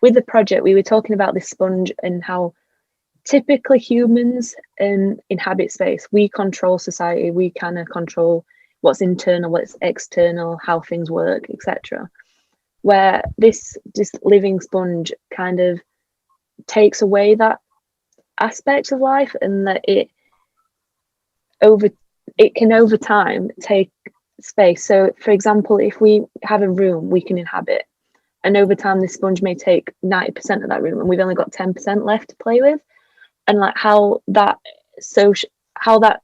with the project we were talking about this sponge and how typically humans inhabit space. We control society, we kind of control what's internal, what's external, how things work, etc. Where this living sponge kind of takes away that aspect of life, and that it can over time take space. So for example, if we have a room we can inhabit, and over time this sponge may take 90% of that room and we've only got 10% left to play with, and like how that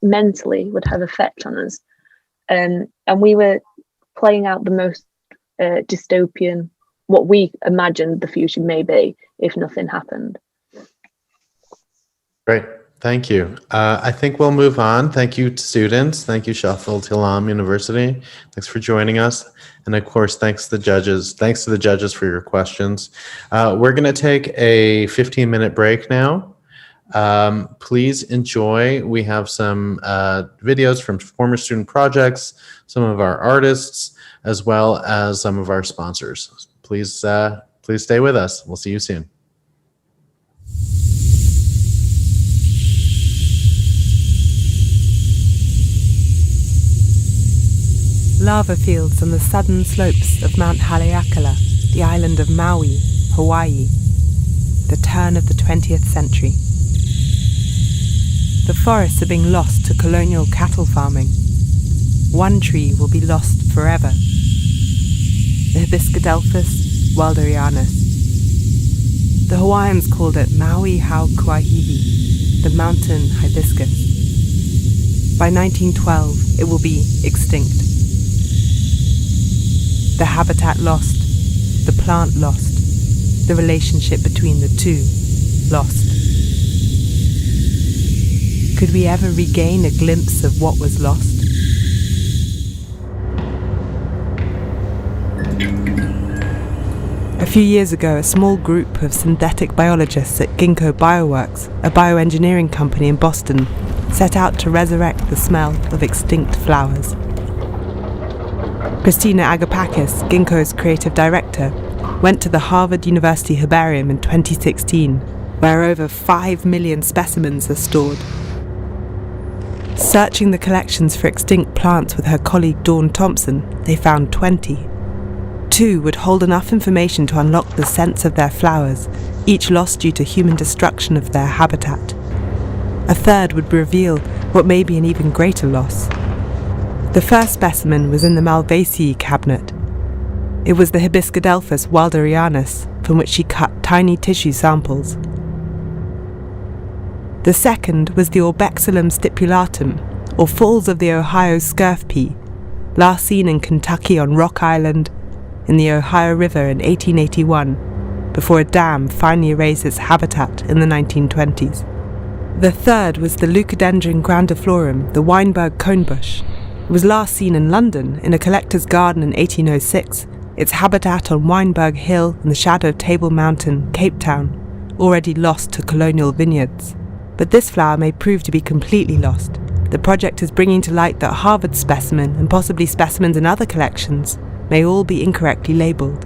mentally would have effect on us. And we were playing out the most dystopian, what we imagined the future may be if nothing happened. Great. Thank you. I think we'll move on. Thank you, students. Thank you, Sheffield, Hallam University. Thanks for joining us. And of course, thanks to the judges. Thanks to the judges for your questions. We're going to take a 15-minute break now. Please enjoy. We have some videos from former student projects, some of our artists, as well as some of our sponsors. Please stay with us. We'll see you soon. Lava fields on the southern slopes of Mount Haleakala, the island of Maui, Hawaii. The turn of the 20th century. The forests are being lost to colonial cattle farming. One tree will be lost forever. The Hibiscadelphus walderianus. The Hawaiians called it Maui Hau Kuahihi, the mountain hibiscus. By 1912, it will be extinct. The habitat lost, the plant lost, the relationship between the two lost. Could we ever regain a glimpse of what was lost? A few years ago, a small group of synthetic biologists at Ginkgo Bioworks, a bioengineering company in Boston, set out to resurrect the smell of extinct flowers. Christina Agapakis, Ginkgo's creative director, went to the Harvard University Herbarium in 2016, where over 5 million specimens are stored. Searching the collections for extinct plants with her colleague Dawn Thompson, they found 20. 2 would hold enough information to unlock the scents of their flowers, each lost due to human destruction of their habitat. A third would reveal what may be an even greater loss. The first specimen was in the Malvaceae cabinet. It was the Hibiscadelphus walderianus, from which she cut tiny tissue samples. The second was the Orbexilum stipulatum, or Falls of the Ohio scurf pea, last seen in Kentucky on Rock Island in the Ohio River in 1881, before a dam finally erased its habitat in the 1920s. The third was the Leucadendron grandiflorum, the Weinberg conebush, It was last seen in London in a collector's garden in 1806, its habitat on Weinberg Hill in the shadow of Table Mountain, Cape Town, already lost to colonial vineyards. But this flower may prove to be completely lost. The project is bringing to light that Harvard specimen and possibly specimens in other collections may all be incorrectly labelled.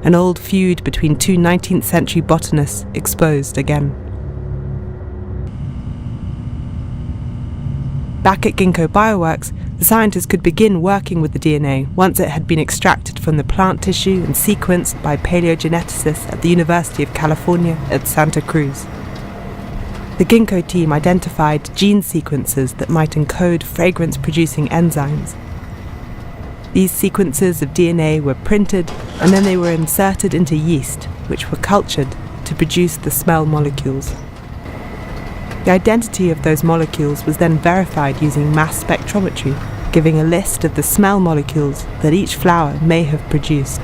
An old feud between two 19th century botanists exposed again. Back at Ginkgo Bioworks, the scientists could begin working with the DNA once it had been extracted from the plant tissue and sequenced by paleogeneticists at the University of California at Santa Cruz. The Ginkgo team identified gene sequences that might encode fragrance-producing enzymes. These sequences of DNA were printed and then they were inserted into yeast, which were cultured to produce the smell molecules. The identity of those molecules was then verified using mass spectrometry, giving a list of the smell molecules that each flower may have produced.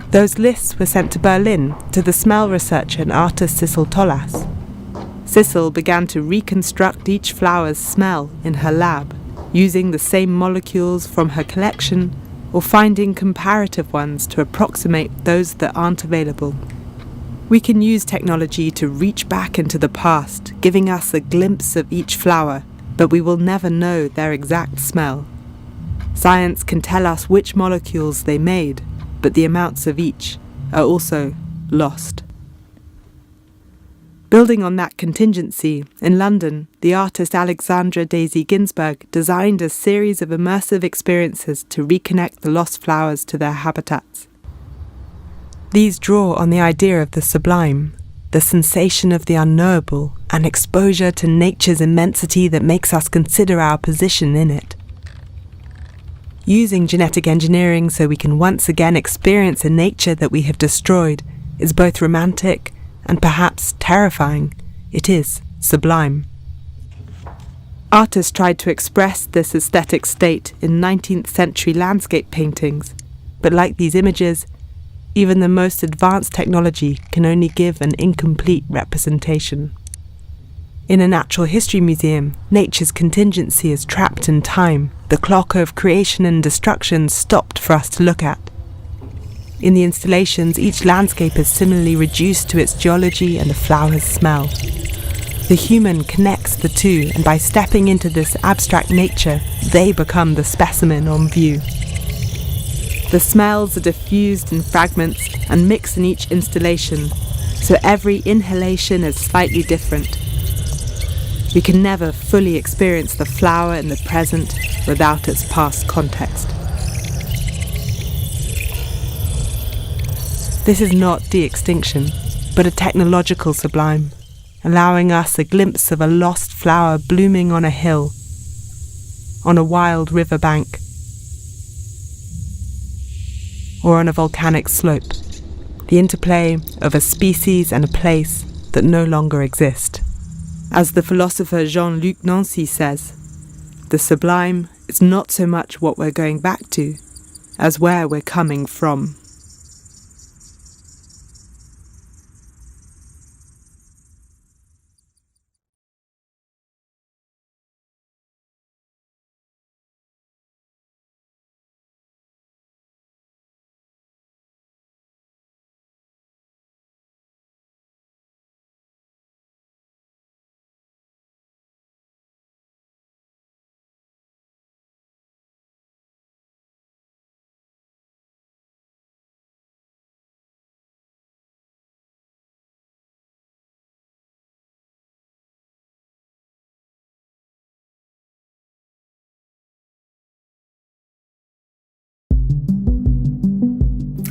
Those lists were sent to Berlin to the smell researcher and artist Sissel Tollas. Sissel began to reconstruct each flower's smell in her lab, using the same molecules from her collection or finding comparative ones to approximate those that aren't available. We can use technology to reach back into the past, giving us a glimpse of each flower, but we will never know their exact smell. Science can tell us which molecules they made, but the amounts of each are also lost. Building on that contingency, in London, the artist Alexandra Daisy Ginsberg designed a series of immersive experiences to reconnect the lost flowers to their habitats. These draw on the idea of the sublime, the sensation of the unknowable, and exposure to nature's immensity that makes us consider our position in it. Using genetic engineering so we can once again experience a nature that we have destroyed is both romantic and perhaps terrifying. It is sublime. Artists tried to express this aesthetic state in 19th century landscape paintings, but like these images, even the most advanced technology can only give an incomplete representation. In a natural history museum, nature's contingency is trapped in time. The clock of creation and destruction stopped for us to look at. In the installations, each landscape is similarly reduced to its geology and the flower's smell. The human connects the two, and by stepping into this abstract nature, they become the specimen on view. The smells are diffused in fragments and mix in each installation, so every inhalation is slightly different. We can never fully experience the flower in the present without its past context. This is not de-extinction, but a technological sublime, allowing us a glimpse of a lost flower blooming on a hill, on a wild riverbank, or on a volcanic slope, the interplay of a species and a place that no longer exist. As the philosopher Jean-Luc Nancy says, the sublime is not so much what we're going back to, as where we're coming from.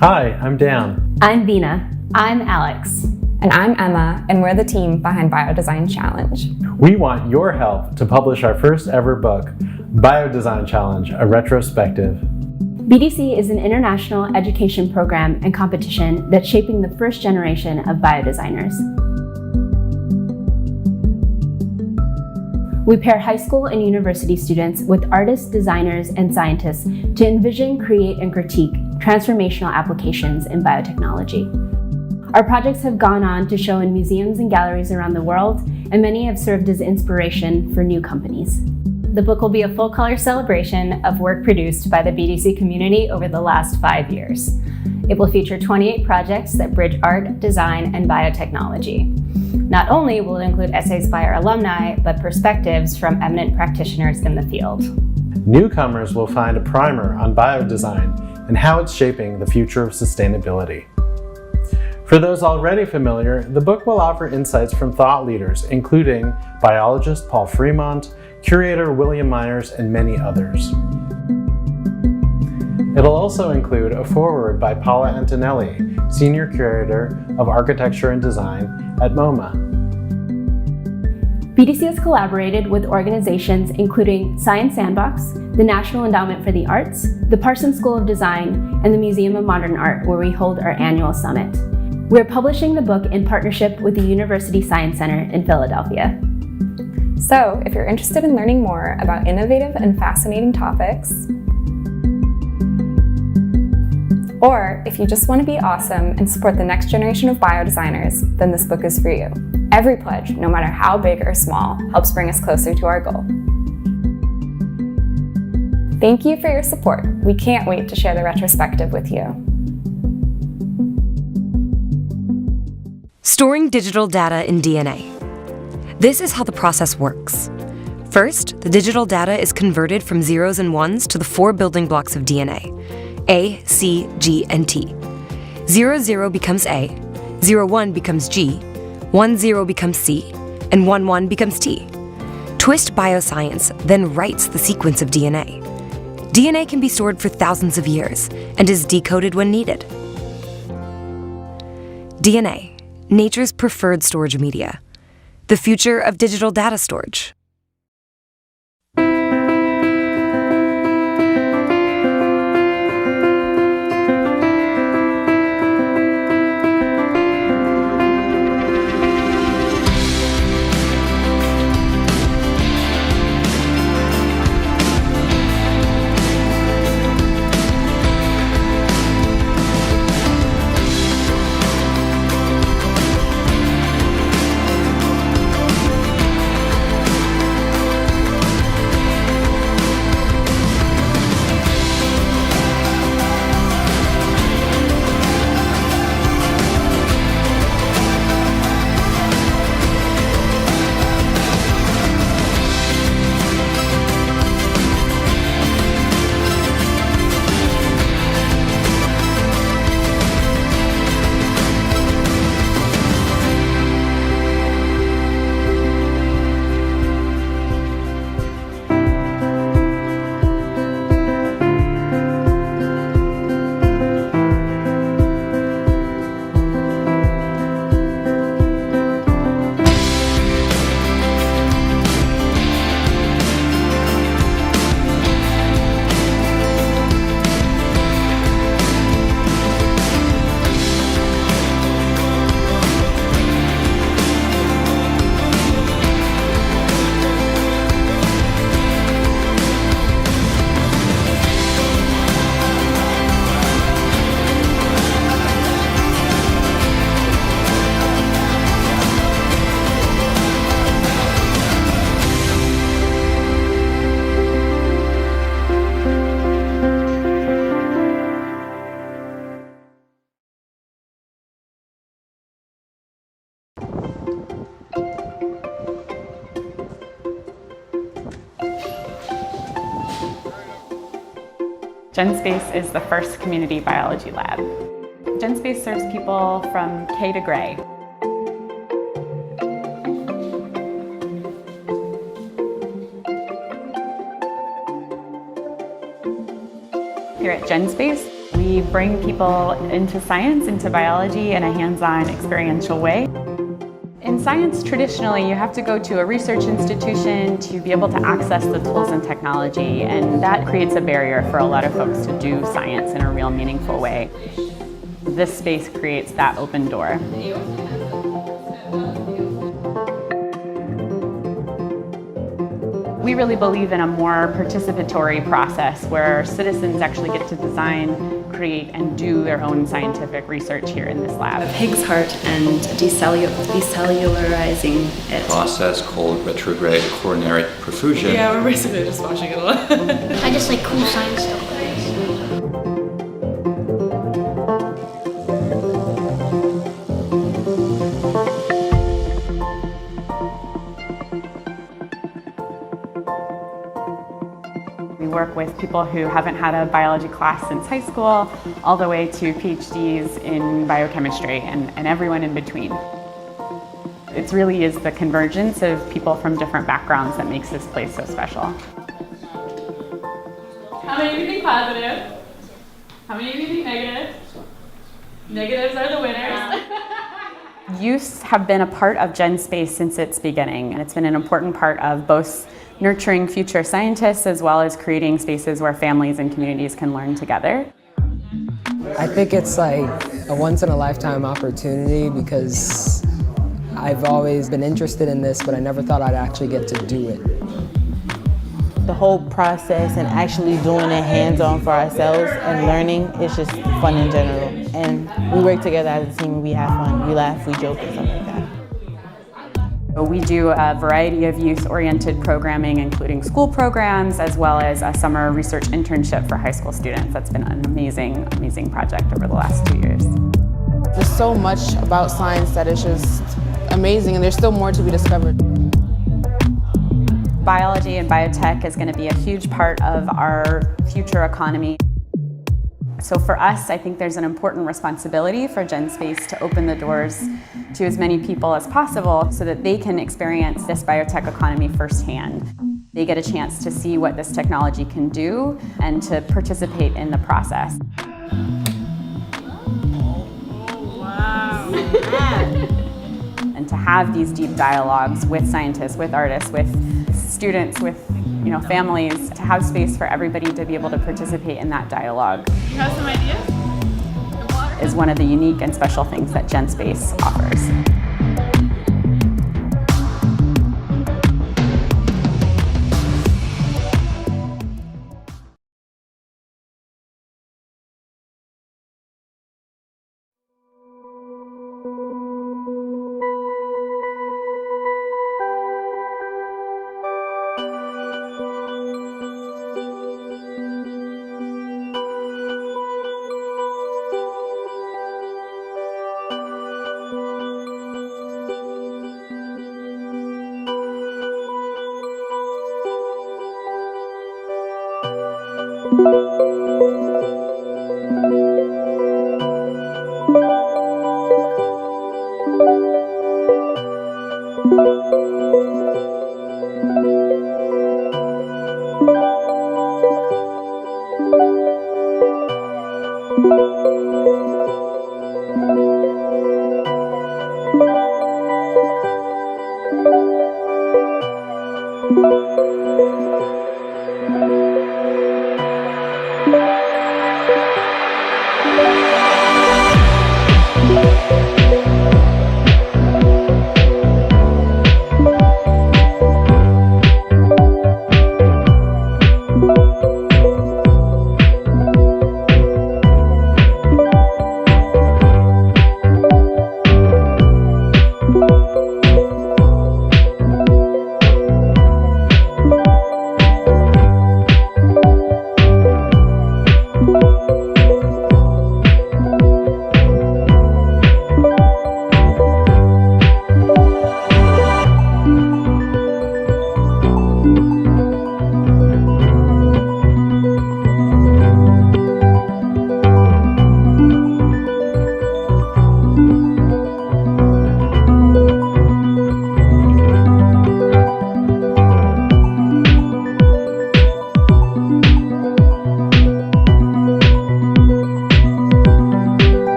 Hi, I'm Dan. I'm Vina. I'm Alex. And I'm Emma, and we're the team behind Biodesign Challenge. We want your help to publish our first ever book, Biodesign Challenge, a retrospective. BDC is an international education program and competition that's shaping the first generation of biodesigners. We pair high school and university students with artists, designers, and scientists to envision, create, and critique transformational applications in biotechnology. Our projects have gone on to show in museums and galleries around the world and many have served as inspiration for new companies. The book will be a full-color celebration of work produced by the BDC community over the last 5 years. It will feature 28 projects that bridge art, design, and biotechnology. Not only will it include essays by our alumni, but perspectives from eminent practitioners in the field. Newcomers will find a primer on biodesign and how it's shaping the future of sustainability. For those already familiar, the book will offer insights from thought leaders, including biologist Paul Fremont, curator William Myers, and many others. It'll also include a foreword by Paula Antonelli, Senior Curator of Architecture and Design at MoMA. BDC has collaborated with organizations including Science Sandbox, the National Endowment for the Arts, the Parsons School of Design, and the Museum of Modern Art, where we hold our annual summit. We're publishing the book in partnership with the University Science Center in Philadelphia. So, if you're interested in learning more about innovative and fascinating topics, or if you just want to be awesome and support the next generation of biodesigners, then this book is for you. Every pledge, no matter how big or small, helps bring us closer to our goal. Thank you for your support. We can't wait to share the retrospective with you. Storing digital data in DNA. This is how the process works. First, the digital data is converted from zeros and ones to the 4 building blocks of DNA: A, C, G, and T. 00 becomes A, 01 becomes G, 10 becomes C, and 11 becomes T. Twist Bioscience then writes the sequence of DNA. DNA can be stored for thousands of years and is decoded when needed. DNA, nature's preferred storage media. The future of digital data storage. GenSpace is the first community biology lab. GenSpace serves people from K to Gray. Here at GenSpace, we bring people into science, into biology in a hands-on, experiential way. In science, traditionally, you have to go to a research institution to be able to access the tools and technology, and that creates a barrier for a lot of folks to do science in a real meaningful way. This space creates that open door. We really believe in a more participatory process where citizens actually get to design create and do their own scientific research here in this lab. A pig's heart and decellularizing it. Process called retrograde coronary perfusion. Yeah, we're basically just watching it all. I just like cool science stuff like this. We work with people who haven't had a biology class since high school, all the way to PhDs in biochemistry and everyone in between. It really is the convergence of people from different backgrounds that makes this place so special. How many of you think positive? How many of you think negative? Negatives are the winners. Youth have been a part of GenSpace since its beginning, and it's been an important part of both nurturing future scientists as well as creating spaces where families and communities can learn together. I think it's like a once-in-a-lifetime opportunity because I've always been interested in this, but I never thought I'd actually get to do it. The whole process and actually doing it hands-on for ourselves and learning is just fun in general. And we work together as a team, we have fun, we laugh, we joke and stuff like that. We do a variety of youth-oriented programming, including school programs, as well as a summer research internship for high school students. That's been an amazing, amazing project over the last 2 years. There's so much about science that is just amazing, and there's still more to be discovered. Biology and biotech is going to be a huge part of our future economy. So for us, I think there's an important responsibility for GenSpace to open the doors to as many people as possible so that they can experience this biotech economy firsthand. They get a chance to see what this technology can do and to participate in the process. And to have these deep dialogues with scientists, with artists, with students, with families, to have space for everybody to be able to participate in that dialogue. You have some ideas? Is one of the unique and special things that GenSpace offers.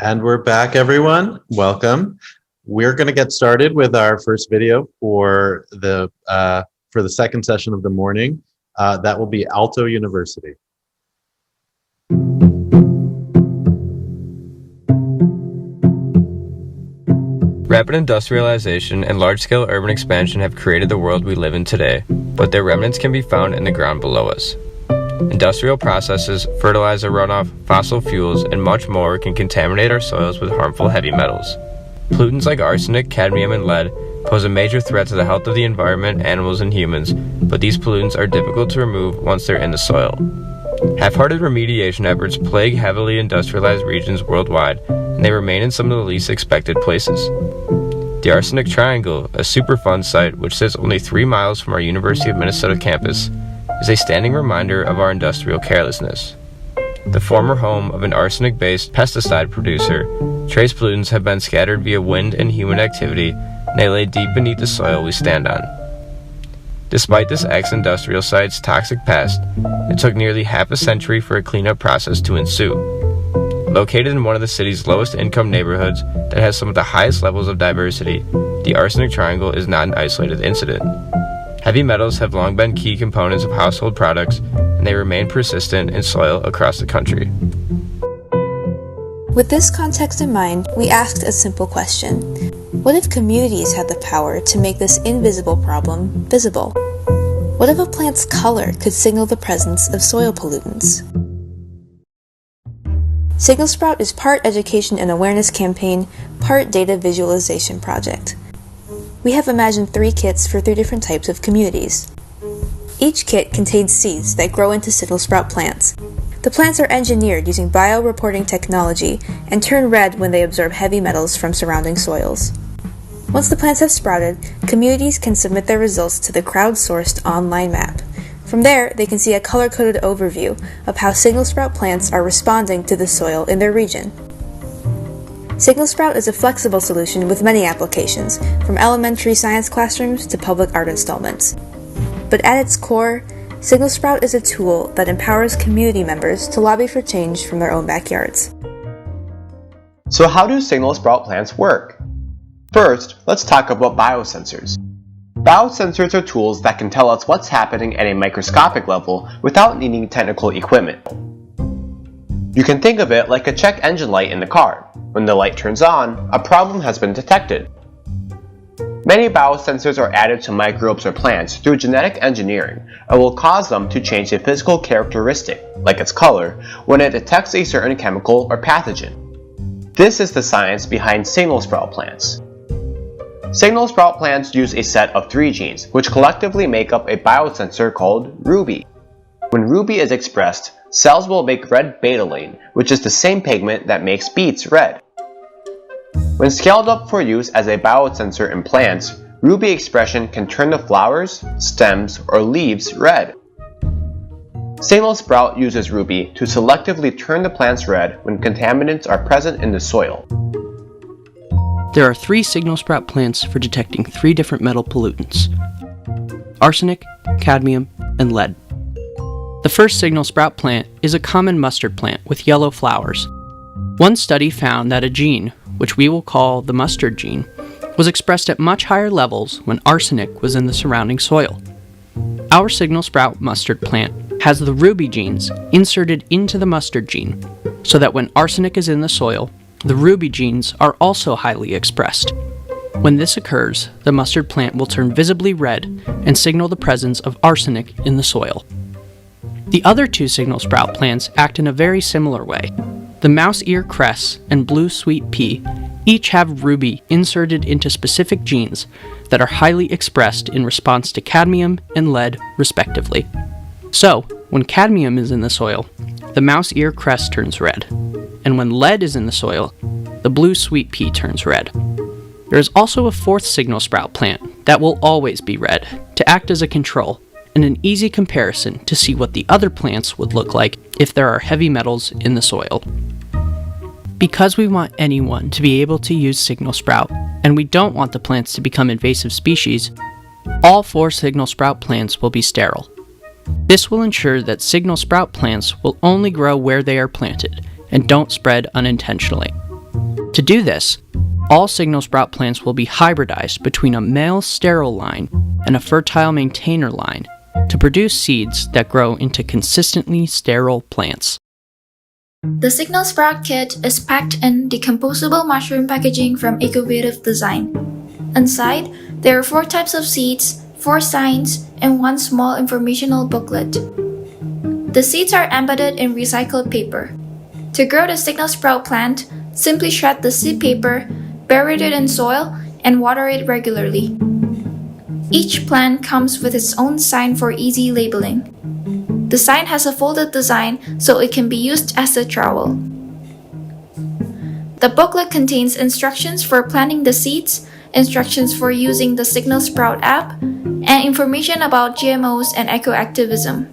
And we're back, everyone. Welcome. We're going to get started with our first video for the second session of the morning. That will be Aalto University. Rapid industrialization and large-scale urban expansion have created the world we live in today, but their remnants can be found in the ground below us. Industrial processes, fertilizer runoff, fossil fuels, and much more can contaminate our soils with harmful heavy metals. Pollutants like arsenic, cadmium, and lead pose a major threat to the health of the environment, animals, and humans, but these pollutants are difficult to remove once they're in the soil. Half-hearted remediation efforts plague heavily industrialized regions worldwide, and they remain in some of the least expected places. The Arsenic Triangle, a Superfund site which sits only 3 miles from our University of Minnesota campus, is a standing reminder of our industrial carelessness. The former home of an arsenic-based pesticide producer, trace pollutants have been scattered via wind and human activity, and they lay deep beneath the soil we stand on. Despite this ex-industrial site's toxic past, it took nearly half a century for a cleanup process to ensue. Located in one of the city's lowest income neighborhoods that has some of the highest levels of diversity, the Arsenic Triangle is not an isolated incident. Heavy metals have long been key components of household products, and they remain persistent in soil across the country. With this context in mind, we asked a simple question. What if communities had the power to make this invisible problem visible? What if a plant's color could signal the presence of soil pollutants? Signal Sprout is part education and awareness campaign, part data visualization project. We have imagined 3 kits for 3 different types of communities. Each kit contains seeds that grow into signal sprout plants. The plants are engineered using bioreporting technology and turn red when they absorb heavy metals from surrounding soils. Once the plants have sprouted, communities can submit their results to the crowdsourced online map. From there, they can see a color-coded overview of how signal sprout plants are responding to the soil in their region. Signal Sprout is a flexible solution with many applications, from elementary science classrooms to public art installments. But at its core, Signal Sprout is a tool that empowers community members to lobby for change from their own backyards. So how do signal sprout plants work? First, let's talk about biosensors. Biosensors are tools that can tell us what's happening at a microscopic level without needing technical equipment. You can think of it like a check engine light in the car. When the light turns on, a problem has been detected. Many biosensors are added to microbes or plants through genetic engineering and will cause them to change a physical characteristic, like its color, when it detects a certain chemical or pathogen. This is the science behind signal sprout plants. Signal sprout plants use a set of 3 genes, which collectively make up a biosensor called Ruby. When Ruby is expressed, cells will make red betalain, which is the same pigment that makes beets red. When scaled up for use as a biosensor in plants, Ruby expression can turn the flowers, stems, or leaves red. Signal Sprout uses Ruby to selectively turn the plants red when contaminants are present in the soil. There are 3 signal sprout plants for detecting 3 different metal pollutants: arsenic, cadmium, and lead. The first signal sprout plant is a common mustard plant with yellow flowers. One study found that a gene, which we will call the mustard gene, was expressed at much higher levels when arsenic was in the surrounding soil. Our signal sprout mustard plant has the ruby genes inserted into the mustard gene, so that when arsenic is in the soil, the ruby genes are also highly expressed. When this occurs, the mustard plant will turn visibly red and signal the presence of arsenic in the soil. The other 2 signal sprout plants act in a very similar way. The mouse ear cress and blue sweet pea each have ruby inserted into specific genes that are highly expressed in response to cadmium and lead, respectively. So, when cadmium is in the soil, the mouse ear cress turns red, and when lead is in the soil, the blue sweet pea turns red. There is also a 4th signal sprout plant that will always be red, to act as a control, and an easy comparison to see what the other plants would look like if there are heavy metals in the soil. Because we want anyone to be able to use signal sprout, and we don't want the plants to become invasive species, all 4 signal sprout plants will be sterile. This will ensure that signal sprout plants will only grow where they are planted and don't spread unintentionally. To do this, all signal sprout plants will be hybridized between a male sterile line and a fertile maintainer line to produce seeds that grow into consistently sterile plants. The Signal Sprout Kit is packed in decomposable mushroom packaging from Ecovative Design. Inside, there are 4 types of seeds, 4 signs, and 1 small informational booklet. The seeds are embedded in recycled paper. To grow the Signal Sprout plant, simply shred the seed paper, bury it in soil, and water it regularly. Each plant comes with its own sign for easy labeling. The sign has a folded design so it can be used as a trowel. The booklet contains instructions for planting the seeds, instructions for using the Signal Sprout app, and information about GMOs and ecoactivism.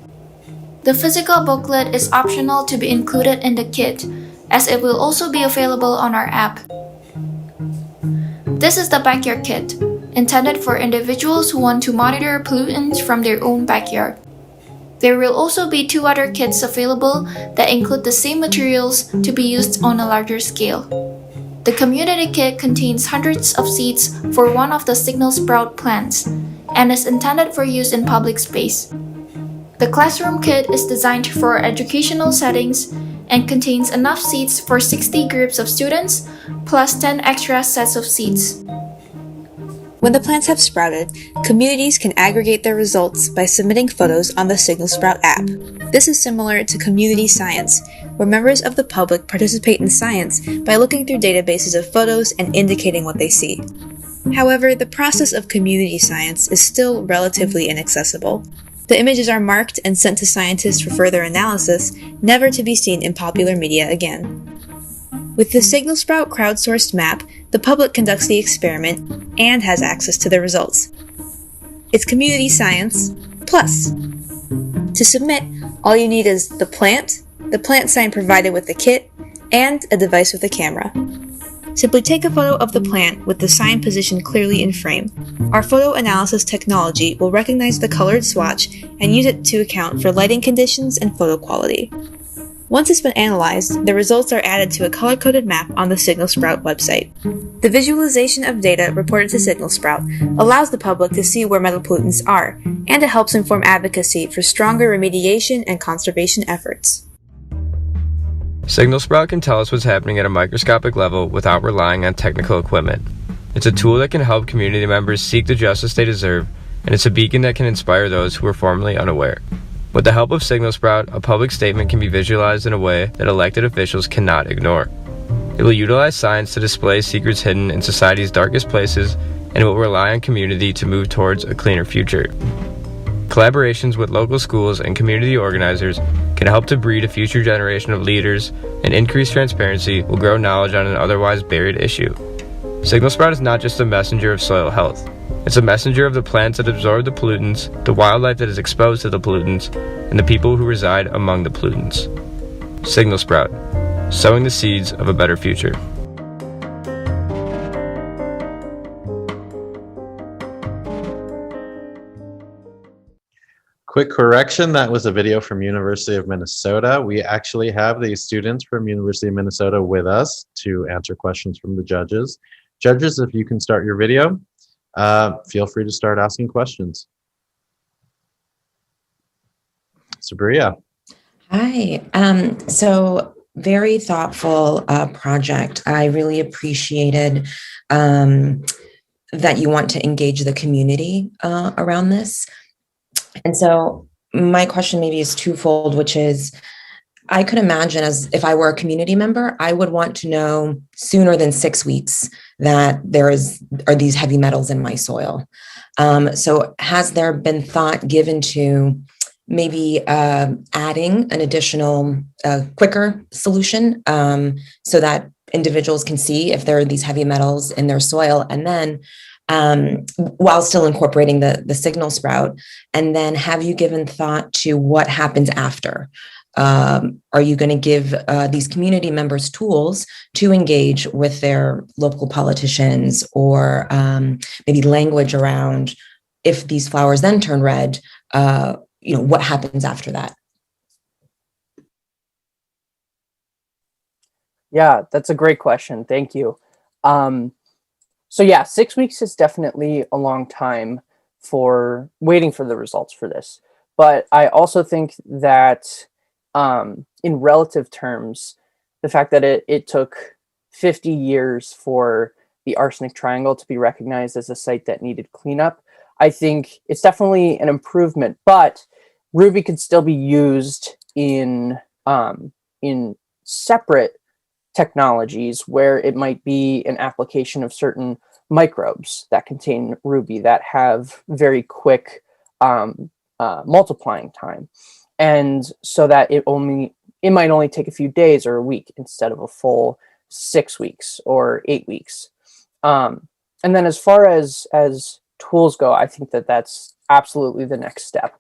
The physical booklet is optional to be included in the kit, as it will also be available on our app. This is the Backyard Kit, intended for individuals who want to monitor pollutants from their own backyard. There will also be 2 other kits available that include the same materials to be used on a larger scale. The Community Kit contains hundreds of seeds for one of the Signal Sprout plants and is intended for use in public space. The Classroom Kit is designed for educational settings and contains enough seeds for 60 groups of students, plus 10 extra sets of seeds. When the plants have sprouted, communities can aggregate their results by submitting photos on the Signal Sprout app. This is similar to community science, where members of the public participate in science by looking through databases of photos and indicating what they see. However, the process of community science is still relatively inaccessible. The images are marked and sent to scientists for further analysis, never to be seen in popular media again. With the Signal Sprout crowdsourced map, the public conducts the experiment and has access to the results. It's community science plus. To submit, all you need is the plant sign provided with the kit, and a device with a camera. Simply take a photo of the plant with the sign positioned clearly in frame. Our photo analysis technology will recognize the colored swatch and use it to account for lighting conditions and photo quality. Once it's been analyzed, the results are added to a color-coded map on the Signal Sprout website. The visualization of data reported to Signal Sprout allows the public to see where metal pollutants are, and it helps inform advocacy for stronger remediation and conservation efforts. Signal Sprout can tell us what's happening at a microscopic level without relying on technical equipment. It's a tool that can help community members seek the justice they deserve, and it's a beacon that can inspire those who are formerly unaware. With the help of Signal Sprout, a public statement can be visualized in a way that elected officials cannot ignore. It will utilize science to display secrets hidden in society's darkest places, and it will rely on community to move towards a cleaner future. Collaborations with local schools and community organizers can help to breed a future generation of leaders, and increased transparency will grow knowledge on an otherwise buried issue. Signal Sprout is not just a messenger of soil health. It's a messenger of the plants that absorb the pollutants, the wildlife that is exposed to the pollutants, and the people who reside among the pollutants. Signal Sprout, sowing the seeds of a better future. Quick correction, that was a video from University of Minnesota. We actually have the students from University of Minnesota with us to answer questions from the judges. Judges, if you can start your video, feel free to start asking questions. Sabria. Hi. So very thoughtful project. I really appreciated that you want to engage the community around this. And so my question maybe is twofold, which is, I could imagine as if I were a community member, I would want to know sooner than 6 weeks that are these heavy metals in my soil. So has there been thought given to maybe adding an additional quicker solution so that individuals can see if there are these heavy metals in their soil, and then while still incorporating the Signal Sprout? And then have you given thought to what happens after? Are you going to give these community members tools to engage with their local politicians, or maybe language around if these flowers then turn red, what happens after that? Yeah, that's a great question. Thank you. So yeah, 6 weeks is definitely a long time for waiting for the results for this. But I also think that in relative terms, the fact that it took 50 years for the arsenic triangle to be recognized as a site that needed cleanup, I think it's definitely an improvement. But Ruby could still be used in separate technologies where it might be an application of certain microbes that contain Ruby that have very quick multiplying time, and so that it might only take a few days or a week instead of a full 6 weeks or 8 weeks. And then as far as tools go, I think that that's absolutely the next step.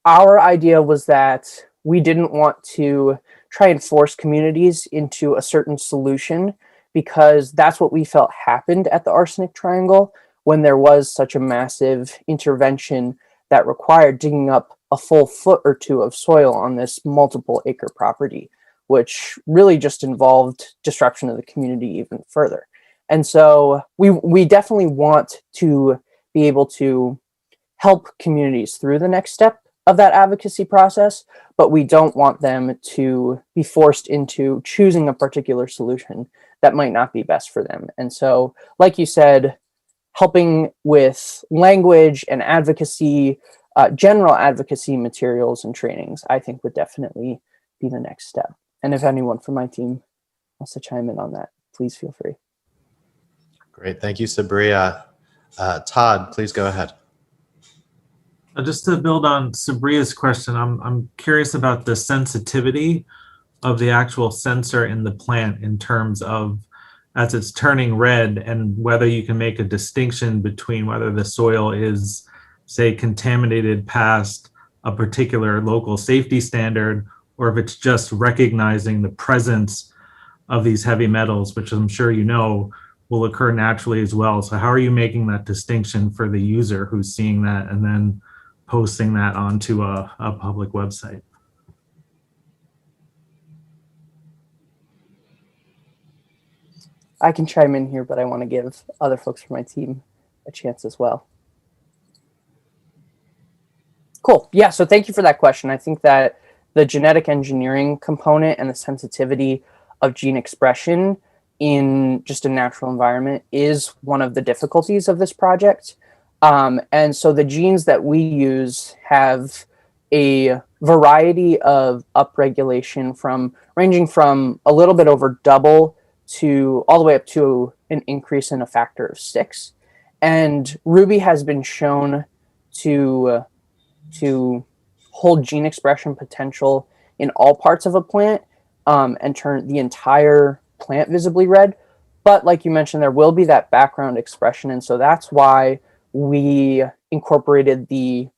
Our idea was that we didn't want to try and force communities into a certain solution, because that's what we felt happened at the arsenic triangle when there was such a massive intervention that required digging up a full foot or two of soil on this multiple acre property, which really just involved disruption of the community even further. And so we definitely want to be able to help communities through the next step of that advocacy process, but we don't want them to be forced into choosing a particular solution that might not be best for them. And so, like you said, helping with language and advocacy, general advocacy materials and trainings, I think would definitely be the next step. And if anyone from my team wants to chime in on that, please feel free. Great, thank you, Sabria. Todd, please go ahead. Just to build on Sabria's question, I'm curious about the sensitivity of the actual sensor in the plant in terms of as it's turning red, and whether you can make a distinction between whether the soil is, say, contaminated past a particular local safety standard, or if it's just recognizing the presence of these heavy metals, which I'm sure you know will occur naturally as well. So how are you making that distinction for the user who's seeing that and then posting that onto a public website? I can chime in here, but I want to give other folks from my team a chance as well. Cool. Yeah, so thank you for that question. I think that the genetic engineering component and the sensitivity of gene expression in just a natural environment is one of the difficulties of this project. And so the genes that we use have a variety of upregulation ranging from a little bit over double to all the way up to an increase in a factor of 6. And Ruby has been shown to hold gene expression potential in all parts of a plant and turn the entire plant visibly red. But like you mentioned, there will be that background expression. And so that's why we incorporated the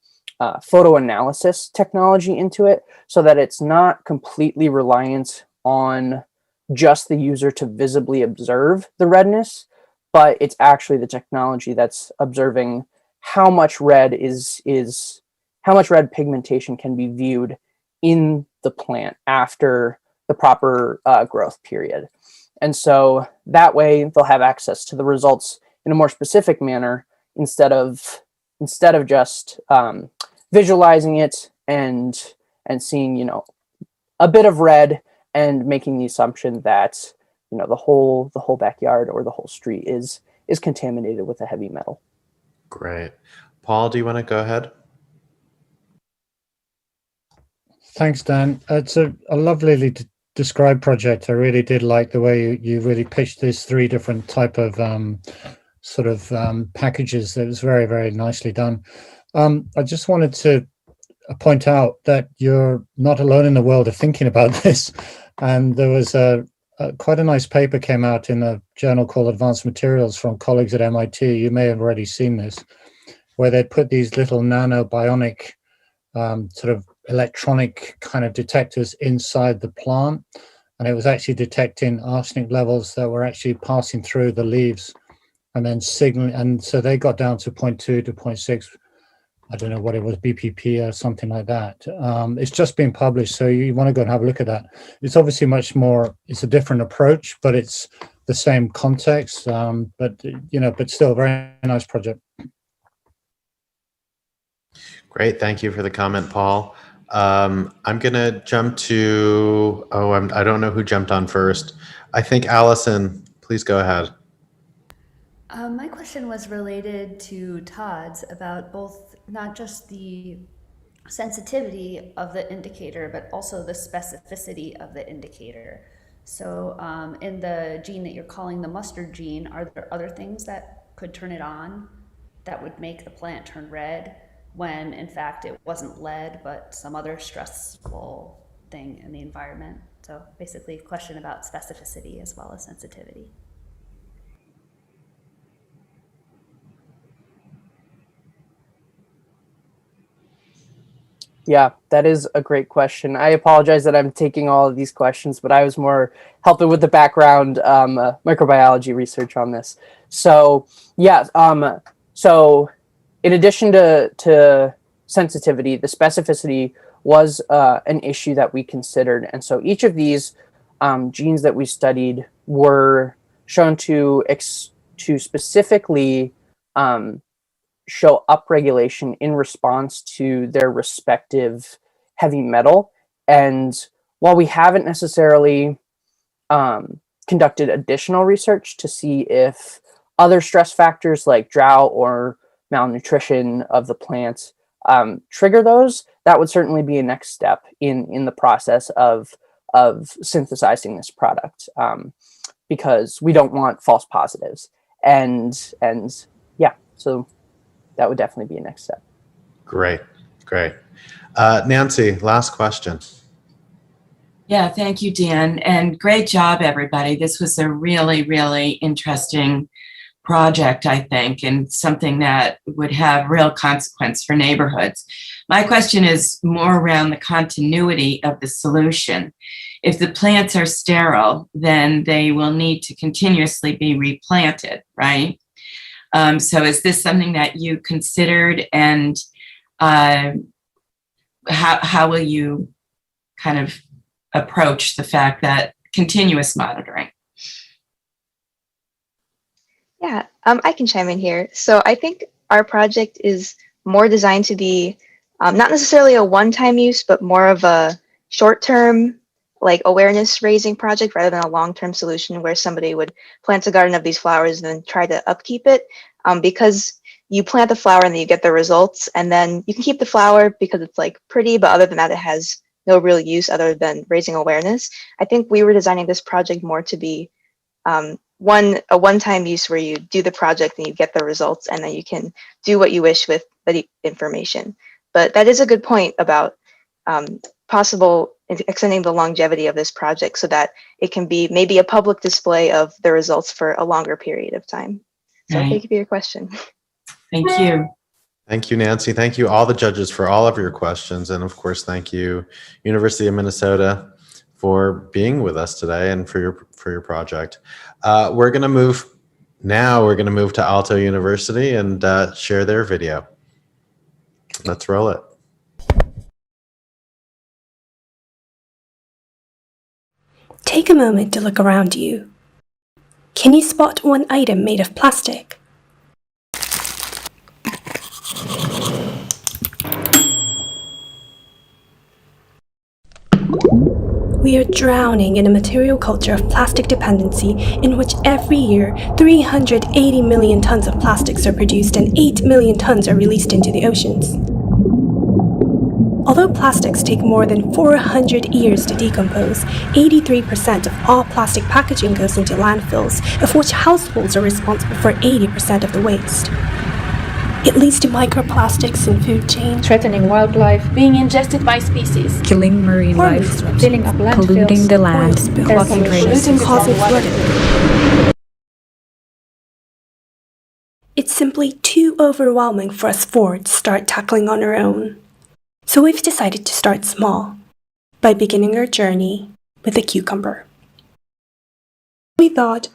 photo analysis technology into it, so that it's not completely reliant on just the user to visibly observe the redness, but it's actually the technology that's observing how much red how much red pigmentation can be viewed in the plant after the proper growth period. And so that way they'll have access to the results in a more specific manner, instead of just visualizing it and seeing, a bit of red and making the assumption that, the whole backyard or the whole street is contaminated with a heavy metal. Great. Paul, do you want to go ahead? Thanks, Dan. It's a lovely described project. I really did like the way you really pitched these 3 different type of packages. It was very, very nicely done. I just wanted to point out that you're not alone in the world of thinking about this. And there was quite a nice paper came out in a journal called Advanced Materials from colleagues at MIT. You may have already seen this, where they put these little nanobionic electronic kind of detectors inside the plant. And it was actually detecting arsenic levels that were actually passing through the leaves and then signaling. And so they got down to 0.2 to 0.6 I don't know what it was, BPP or something like that. It's just been published, so you want to go and have a look at that. It's obviously much more, it's a different approach, but it's the same context, but still a very nice project. Great, thank you for the comment, Paul. I'm gonna jump to, I don't know who jumped on first. I think Allison, please go ahead. My question was related to Todd's about both not just the sensitivity of the indicator, but also the specificity of the indicator. So in the gene that you're calling the mustard gene, are there other things that could turn it on that would make the plant turn red when in fact it wasn't lead, but some other stressful thing in the environment? So basically a question about specificity as well as sensitivity. Yeah, that is a great question. I apologize that I'm taking all of these questions, but I was more helping with the background microbiology research on this. So yeah, so in addition to sensitivity, the specificity was an issue that we considered. And so each of these genes that we studied were shown to specifically show upregulation in response to their respective heavy metal. And while we haven't necessarily conducted additional research to see if other stress factors like drought or malnutrition of the plants trigger those, that would certainly be a next step in the process of synthesizing this product, because we don't want false positives. And yeah, so that would definitely be a next step. Great. Nancy, last question. Yeah, thank you, Dan. And great job, everybody. This was a really, really interesting project, I think, and something that would have real consequence for neighborhoods. My question is more around the continuity of the solution. If the plants are sterile, then they will need to continuously be replanted, right? So is this something that you considered, and how will you kind of approach the fact that continuous monitoring? Yeah, I can chime in here. So I think our project is more designed to be not necessarily a one-time use, but more of a short-term, like awareness raising project rather than a long-term solution where somebody would plant a garden of these flowers and then try to upkeep it, because you plant the flower and then you get the results, and then you can keep the flower because it's like pretty, but other than that, it has no real use other than raising awareness. I think we were designing this project more to be a one-time use where you do the project and you get the results, and then you can do what you wish with the information. But that is a good point about possible extending the longevity of this project so that it can be maybe a public display of the results for a longer period of time. So Right. thank you for your question. Thank you. Thank you, Nancy. Thank you, all the judges, for all of your questions. And of course, thank you, University of Minnesota, for being with us today and for your project. We're going to move to Aalto University and share their video. Let's roll it. Take a moment to look around you. Can you spot one item made of plastic? We are drowning in a material culture of plastic dependency in which every year 380 million tons of plastics are produced and 8 million tons are released into the oceans. Although plastics take more than 400 years to decompose, 83% of all plastic packaging goes into landfills, of which households are responsible for 80% of the waste. It leads to microplastics in food chain, Threatening wildlife, being ingested by species, killing marine life, filling up landfills, polluting the land, blocking drainage, causing flooding. It's simply too overwhelming for us four to start tackling on our own. So we've decided to start small, by beginning our journey with a cucumber. We thought,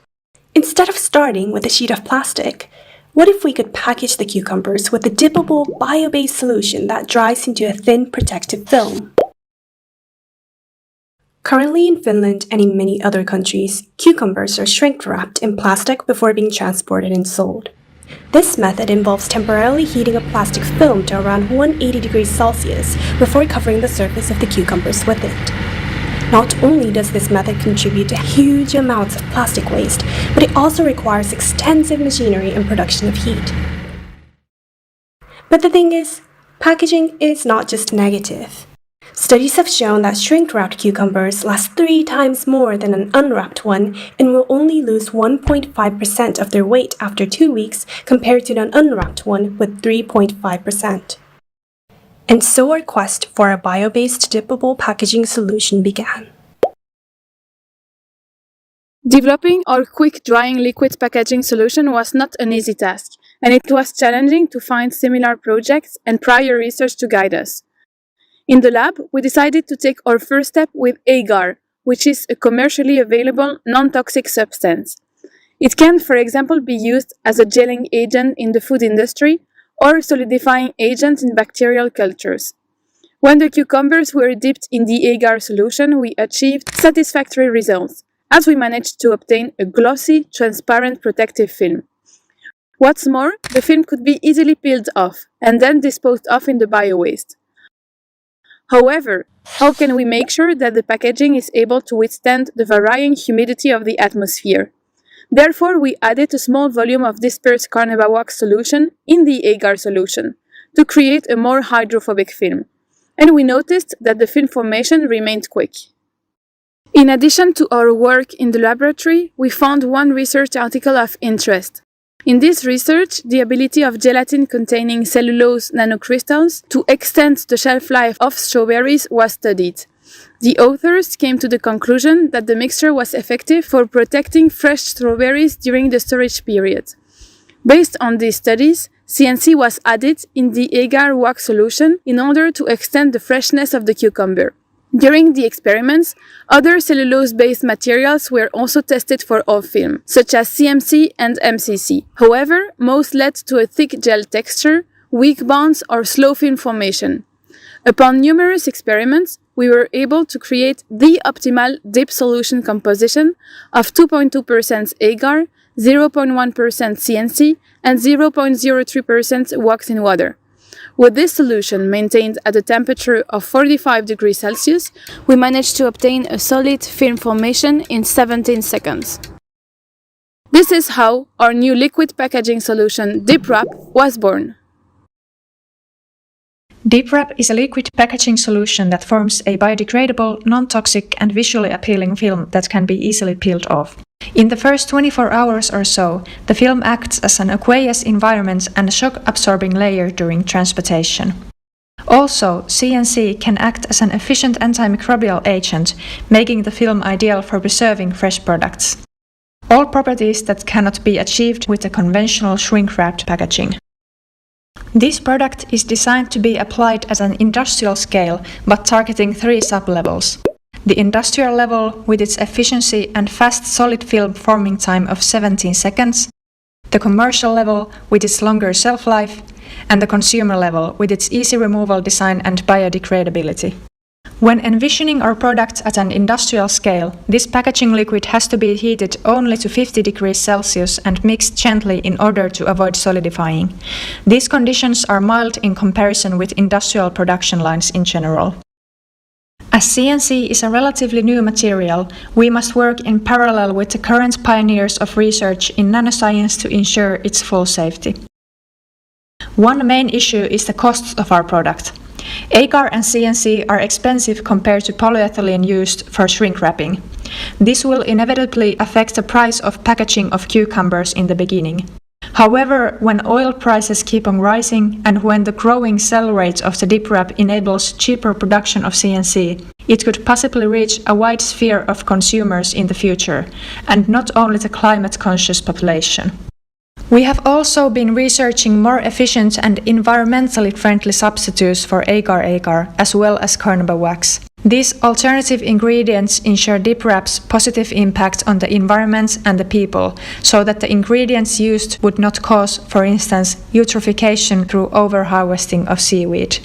instead of starting with a sheet of plastic, What if we could package the cucumbers with a dippable, bio-based solution that dries into a thin, protective film? Currently in Finland and in many other countries, cucumbers are shrink-wrapped in plastic before being transported and sold. This method involves temporarily heating a plastic film to around 180 degrees Celsius before covering the surface of the cucumbers with it. Not only does this method contribute to huge amounts of plastic waste, but it also requires extensive machinery and production of heat. But the thing is, packaging is not just negative. Studies have shown that shrink-wrapped cucumbers last 3 times more than an unwrapped one and will only lose 1.5% of their weight after 2 weeks compared to an unwrapped one with 3.5%. And so our quest for a bio-based dippable packaging solution began. Developing our quick-drying liquid packaging solution was not an easy task, and it was challenging to find similar projects and prior research to guide us. In the lab, we decided to take our first step with agar, which is a commercially available non-toxic substance. It can, for example, be used as a gelling agent in the food industry or solidifying agent in bacterial cultures. When the cucumbers were dipped in the agar solution, we achieved satisfactory results, as we managed to obtain a glossy, transparent protective film. What's more, the film could be easily peeled off and then disposed of in the bio-waste. However, how can we make sure that the packaging is able to withstand the varying humidity of the atmosphere? Therefore, we added a small volume of dispersed carnauba wax solution in the agar solution to create a more hydrophobic film, and we noticed that the film formation remained quick. In addition to our work in the laboratory, we found one research article of interest. In this research, the ability of gelatin-containing cellulose nanocrystals to extend the shelf life of strawberries was studied. The authors came to the conclusion that the mixture was effective for protecting fresh strawberries during the storage period. Based on these studies, CNC was added in the agar wax solution in order to extend the freshness of the cucumber. During the experiments, other cellulose-based materials were also tested for off film, such as CMC and MCC. However, most led to a thick gel texture, weak bonds, or slow film formation. Upon numerous experiments, we were able to create the optimal dip solution composition of 2.2% agar, 0.1% CNC, and 0.03% wax in water. With this solution maintained at a temperature of 45 degrees Celsius, we managed to obtain a solid film formation in 17 seconds. This is how our new liquid packaging solution, Dip Wrap, was born. Dip Wrap is a liquid packaging solution that forms a biodegradable, non-toxic and visually appealing film that can be easily peeled off. In the first 24 hours or so, the film acts as an aqueous environment and a shock-absorbing layer during transportation. Also, CNC can act as an efficient antimicrobial agent, making the film ideal for preserving fresh products. All properties that cannot be achieved with a conventional shrink-wrapped packaging. This product is designed to be applied at an industrial scale, but targeting 3 sub-levels. The industrial level with its efficiency and fast solid film forming time of 17 seconds, the commercial level with its longer shelf life, and the consumer level with its easy removal design and biodegradability. When envisioning our product at an industrial scale, this packaging liquid has to be heated only to 50 degrees Celsius and mixed gently in order to avoid solidifying. These conditions are mild in comparison with industrial production lines in general. As CNC is a relatively new material, we must work in parallel with the current pioneers of research in nanoscience to ensure its full safety. One main issue is the costs of our product. Agar and CNC are expensive compared to polyethylene used for shrink wrapping. This will inevitably affect the price of packaging of cucumbers in the beginning. However, when oil prices keep on rising and when the growing sell rate of the dip wrap enables cheaper production of CNC, it could possibly reach a wide sphere of consumers in the future, and not only the climate-conscious population. We have also been researching more efficient and environmentally friendly substitutes for agar-agar as well as carnauba wax. These alternative ingredients ensure dip wrap's positive impact on the environment and the people, so that the ingredients used would not cause, for instance, eutrophication through overharvesting of seaweed.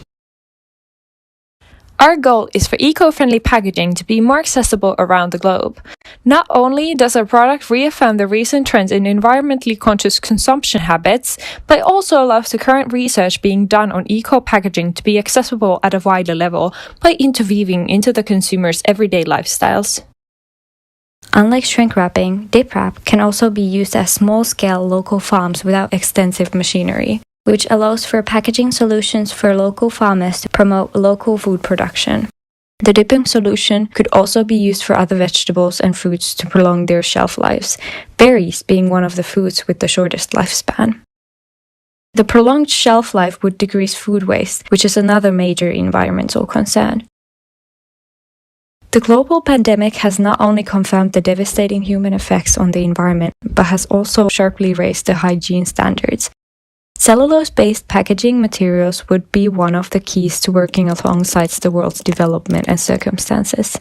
Our goal is for eco-friendly packaging to be more accessible around the globe. Not only does our product reaffirm the recent trends in environmentally conscious consumption habits, but it also allows the current research being done on eco-packaging to be accessible at a wider level by interweaving into the consumer's everyday lifestyles. Unlike shrink wrapping, dip wrap can also be used at small-scale local farms without extensive machinery, which allows for packaging solutions for local farmers to promote local food production. The dipping solution could also be used for other vegetables and fruits to prolong their shelf lives, berries being one of the foods with the shortest lifespan. The prolonged shelf life would decrease food waste, which is another major environmental concern. The global pandemic has not only confirmed the devastating human effects on the environment, but has also sharply raised the hygiene standards. Cellulose-based packaging materials would be one of the keys to working alongside the world's development and circumstances.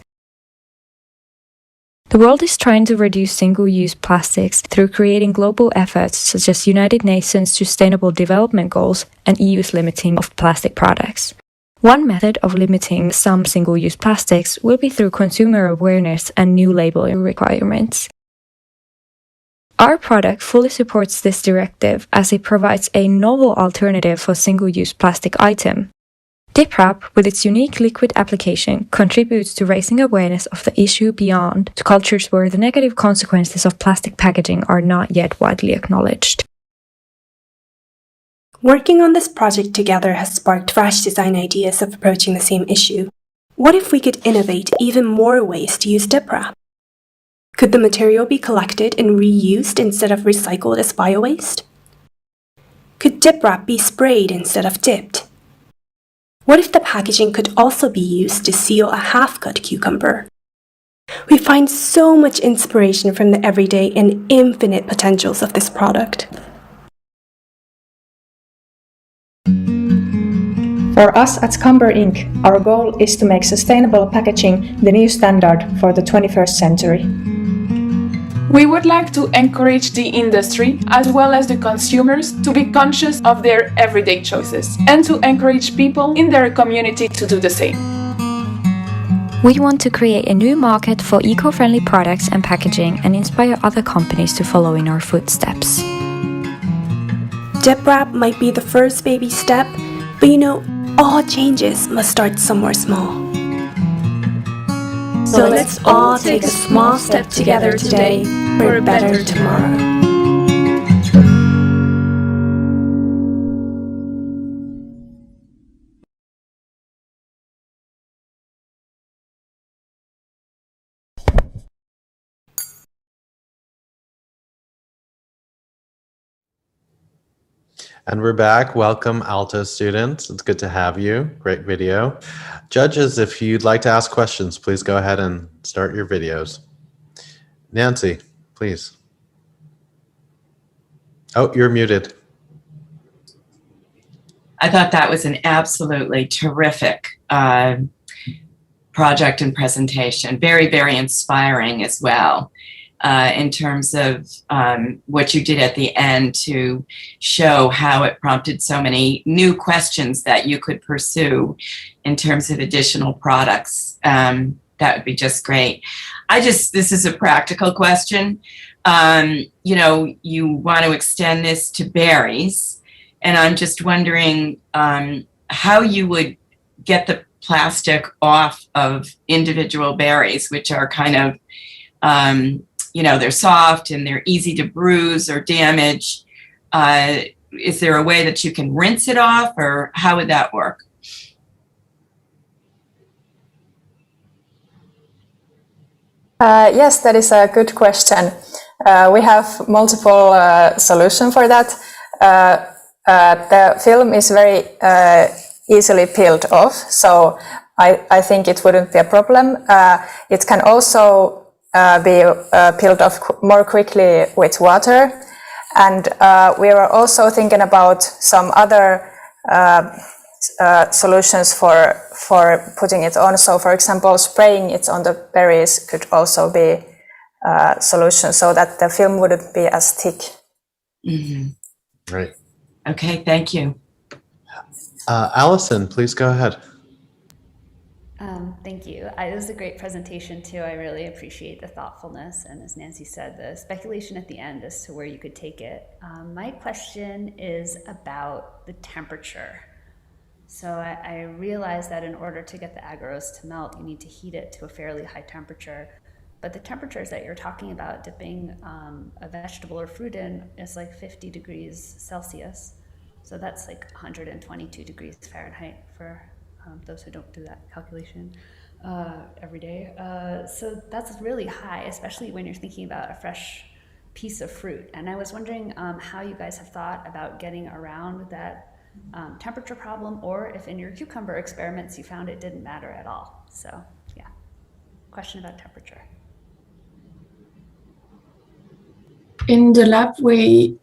The world is trying to reduce single-use plastics through creating global efforts such as United Nations Sustainable Development Goals and EU's limiting of plastic products. One method of limiting some single-use plastics will be through consumer awareness and new labeling requirements. Our product fully supports this directive as it provides a novel alternative for single-use plastic item. Dip wrap, with its unique liquid application, contributes to raising awareness of the issue beyond to cultures where the negative consequences of plastic packaging are not yet widely acknowledged. Working on this project together has sparked fresh design ideas of approaching the same issue. What if we could innovate even more ways to use dip wrap? Could the material be collected and reused instead of recycled as biowaste? Could dip wrap be sprayed instead of dipped? What if the packaging could also be used to seal a half-cut cucumber? We find so much inspiration from the everyday and infinite potentials of this product. For us at Scumber Inc., our goal is to make sustainable packaging the new standard for the 21st century. We would like to encourage the industry as well as the consumers to be conscious of their everyday choices and to encourage people in their community to do the same. We want to create a new market for eco-friendly products and packaging and inspire other companies to follow in our footsteps. Dip wrap might be the first baby step, but all changes must start somewhere small. So let's all take a small step together today for a better tomorrow. And we're back. Welcome, Aalto students. It's good to have you. Great video. Judges, if you'd like to ask questions, please go ahead and start your videos. Nancy, please. Oh, you're muted. I thought that was an absolutely terrific project and presentation. Very, very inspiring as well. In terms of what you did at the end to show how it prompted so many new questions that you could pursue in terms of additional products. That would be just great. This is a practical question. You want to extend this to berries, and I'm just wondering how you would get the plastic off of individual berries, which are kind of they're soft and they're easy to bruise or damage. Is there a way that you can rinse it off, or how would that work? Yes, that is a good question. We have multiple solutions for that. The film is very easily peeled off, so I think it wouldn't be a problem. It can also be peeled off more quickly with water. And we were also thinking about some other solutions for putting it on. So, for example, spraying it on the berries could also be a solution, so that the film wouldn't be as thick. Right. Okay, thank you. Allison, please go ahead. Thank you. It was a great presentation too. I really appreciate the thoughtfulness, and as Nancy said, the speculation at the end as to where you could take it. My question is about the temperature. So I realize that in order to get the agarose to melt, you need to heat it to a fairly high temperature. But the temperatures that you're talking about dipping a vegetable or fruit in is like 50 degrees Celsius. So that's like 122 degrees Fahrenheit for those who don't do that calculation every day. So that's really high, especially when you're thinking about a fresh piece of fruit. And I was wondering how you guys have thought about getting around that temperature problem, or if in your cucumber experiments you found it didn't matter at all. So yeah, question about temperature. In the lab, we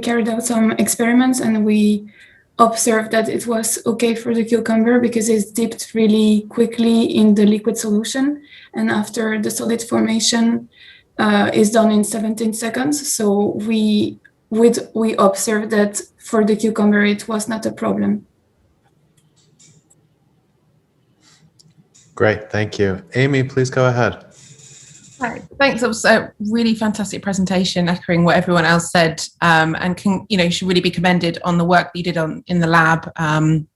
carried out some experiments, and we observed that it was okay for the cucumber because it's dipped really quickly in the liquid solution, and after the solid formation is done in 17 seconds. So we observed that for the cucumber it was not a problem. Great, thank you. Amy, please go ahead. Hi, thanks. It was a really fantastic presentation, echoing what everyone else said, and you should really be commended on the work that you did in the lab and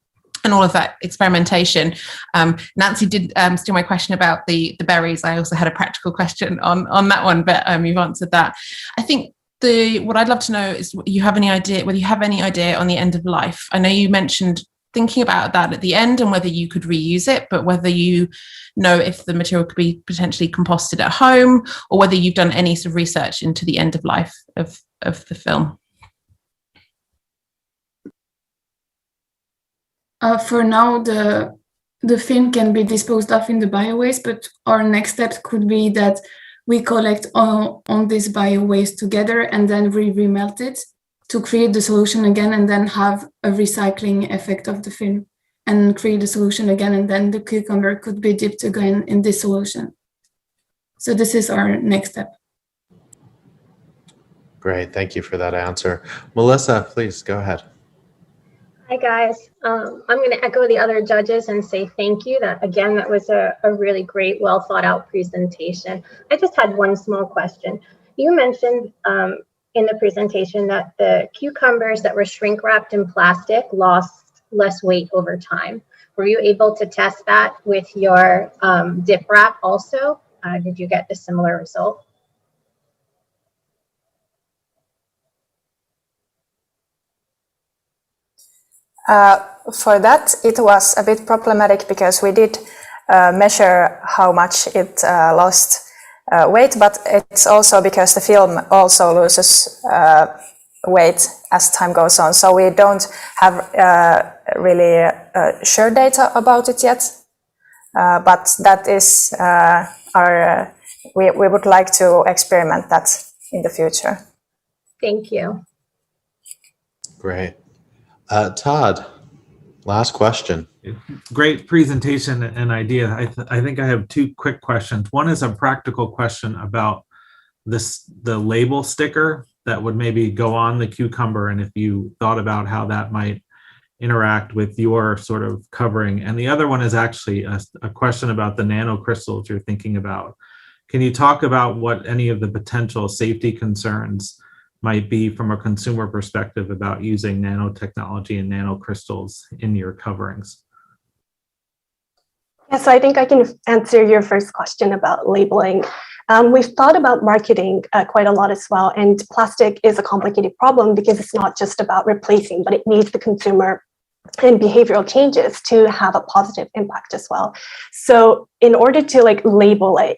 all of that experimentation. Nancy did steal my question about the berries. I also had a practical question on that one, but you've answered that. I think what I'd love to know is whether you have any idea on the end of life. I know you mentioned thinking about that at the end and whether you could reuse it, but whether you know if the material could be potentially composted at home, or whether you've done any sort of research into the end of life of the film. For now, the film can be disposed of in the biowaste, but our next step could be that we collect on this biowaste together and then we remelt it to create the solution again, and then have a recycling effect of the film and create the solution again, and then the cucumber could be dipped again in this solution. So this is our next step. Great, thank you for that answer. Melissa, please go ahead. Hi guys, I'm going to echo the other judges and say thank you. That was a really great, well thought out presentation. I just had one small question. You mentioned in the presentation that the cucumbers that were shrink wrapped in plastic lost less weight over time. Were you able to test that with your dip wrap also? Did you get a similar result? For that, it was a bit problematic because we did measure how much it lost weight, but it's also because the film also loses weight as time goes on. So we don't have really sure data about it yet, but that is we would like to experiment that in the future. Thank you. Great. Todd, last question. Great presentation and idea. I think I have two quick questions. One is a practical question about the label sticker that would maybe go on the cucumber, and if you thought about how that might interact with your sort of covering. And the other one is actually a question about the nanocrystals you're thinking about. Can you talk about what any of the potential safety concerns might be from a consumer perspective about using nanotechnology and nanocrystals in your coverings? Yeah, so I think I can answer your first question about labeling. We've thought about marketing quite a lot as well, and plastic is a complicated problem because it's not just about replacing, but it needs the consumer and behavioral changes to have a positive impact as well. So in order to label it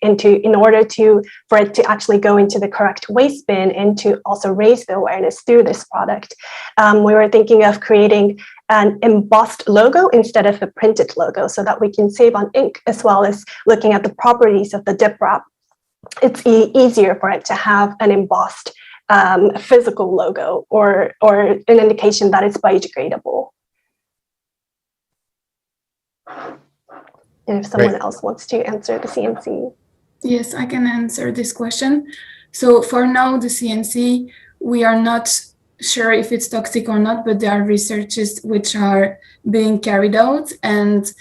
for it to actually go into the correct waste bin and to also raise the awareness through this product, we were thinking of creating an embossed logo instead of a printed logo so that we can save on ink, as well as looking at the properties of the dip wrap. It's easier for it to have an embossed physical logo or an indication that it's biodegradable. And if someone else wants to answer the CNC. Yes, I can answer this question. So for now, the CNC, we are not sure if it's toxic or not, but there are researches which are being carried out, and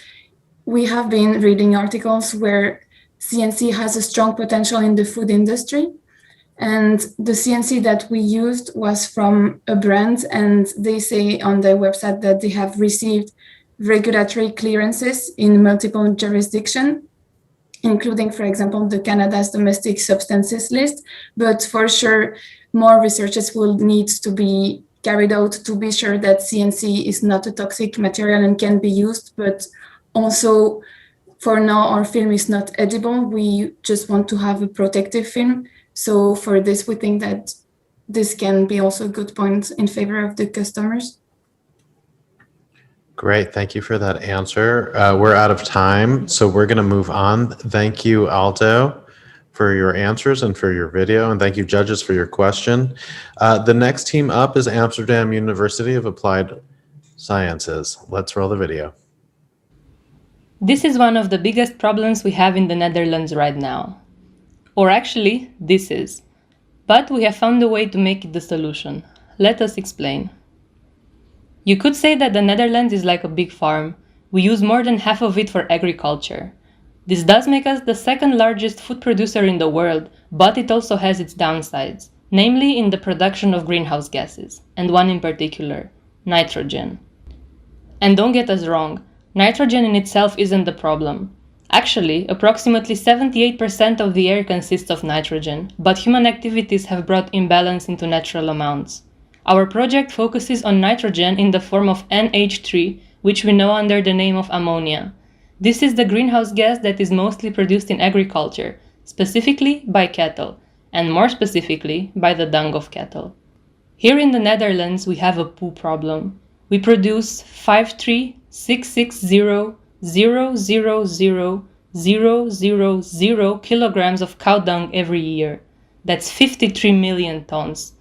we have been reading articles where CNC has a strong potential in the food industry. And the CNC that we used was from a brand, and they say on their website that they have received regulatory clearances in multiple jurisdictions, including, for example, the Canada's domestic substances list. But for sure, more researches will need to be carried out to be sure that CNC is not a toxic material and can be used. But also, for now, our film is not edible. We just want to have a protective film. So for this, we think that this can be also a good point in favor of the customers. Great, thank you for that answer. We're out of time, so we're going to move on. Thank you, Aalto, for your answers and for your video, and thank you, judges, for your question. The next team up is Amsterdam University of Applied Sciences. Let's roll the video. This is one of the biggest problems we have in the Netherlands right now. Or actually, this is. But we have found a way to make it the solution. Let us explain. You could say that the Netherlands is like a big farm. We use more than half of it for agriculture. This does make us the second largest food producer in the world, but it also has its downsides, namely in the production of greenhouse gases, and one in particular, nitrogen. And don't get us wrong, nitrogen in itself isn't the problem. Actually, approximately 78% of the air consists of nitrogen, but human activities have brought imbalance into natural amounts. Our project focuses on nitrogen in the form of NH3, which we know under the name of ammonia. This is the greenhouse gas that is mostly produced in agriculture, specifically by cattle, and more specifically by the dung of cattle. Here in the Netherlands, we have a poo problem. We produce 53,660,000,000 kilograms of cow dung every year. That's 53 million tons.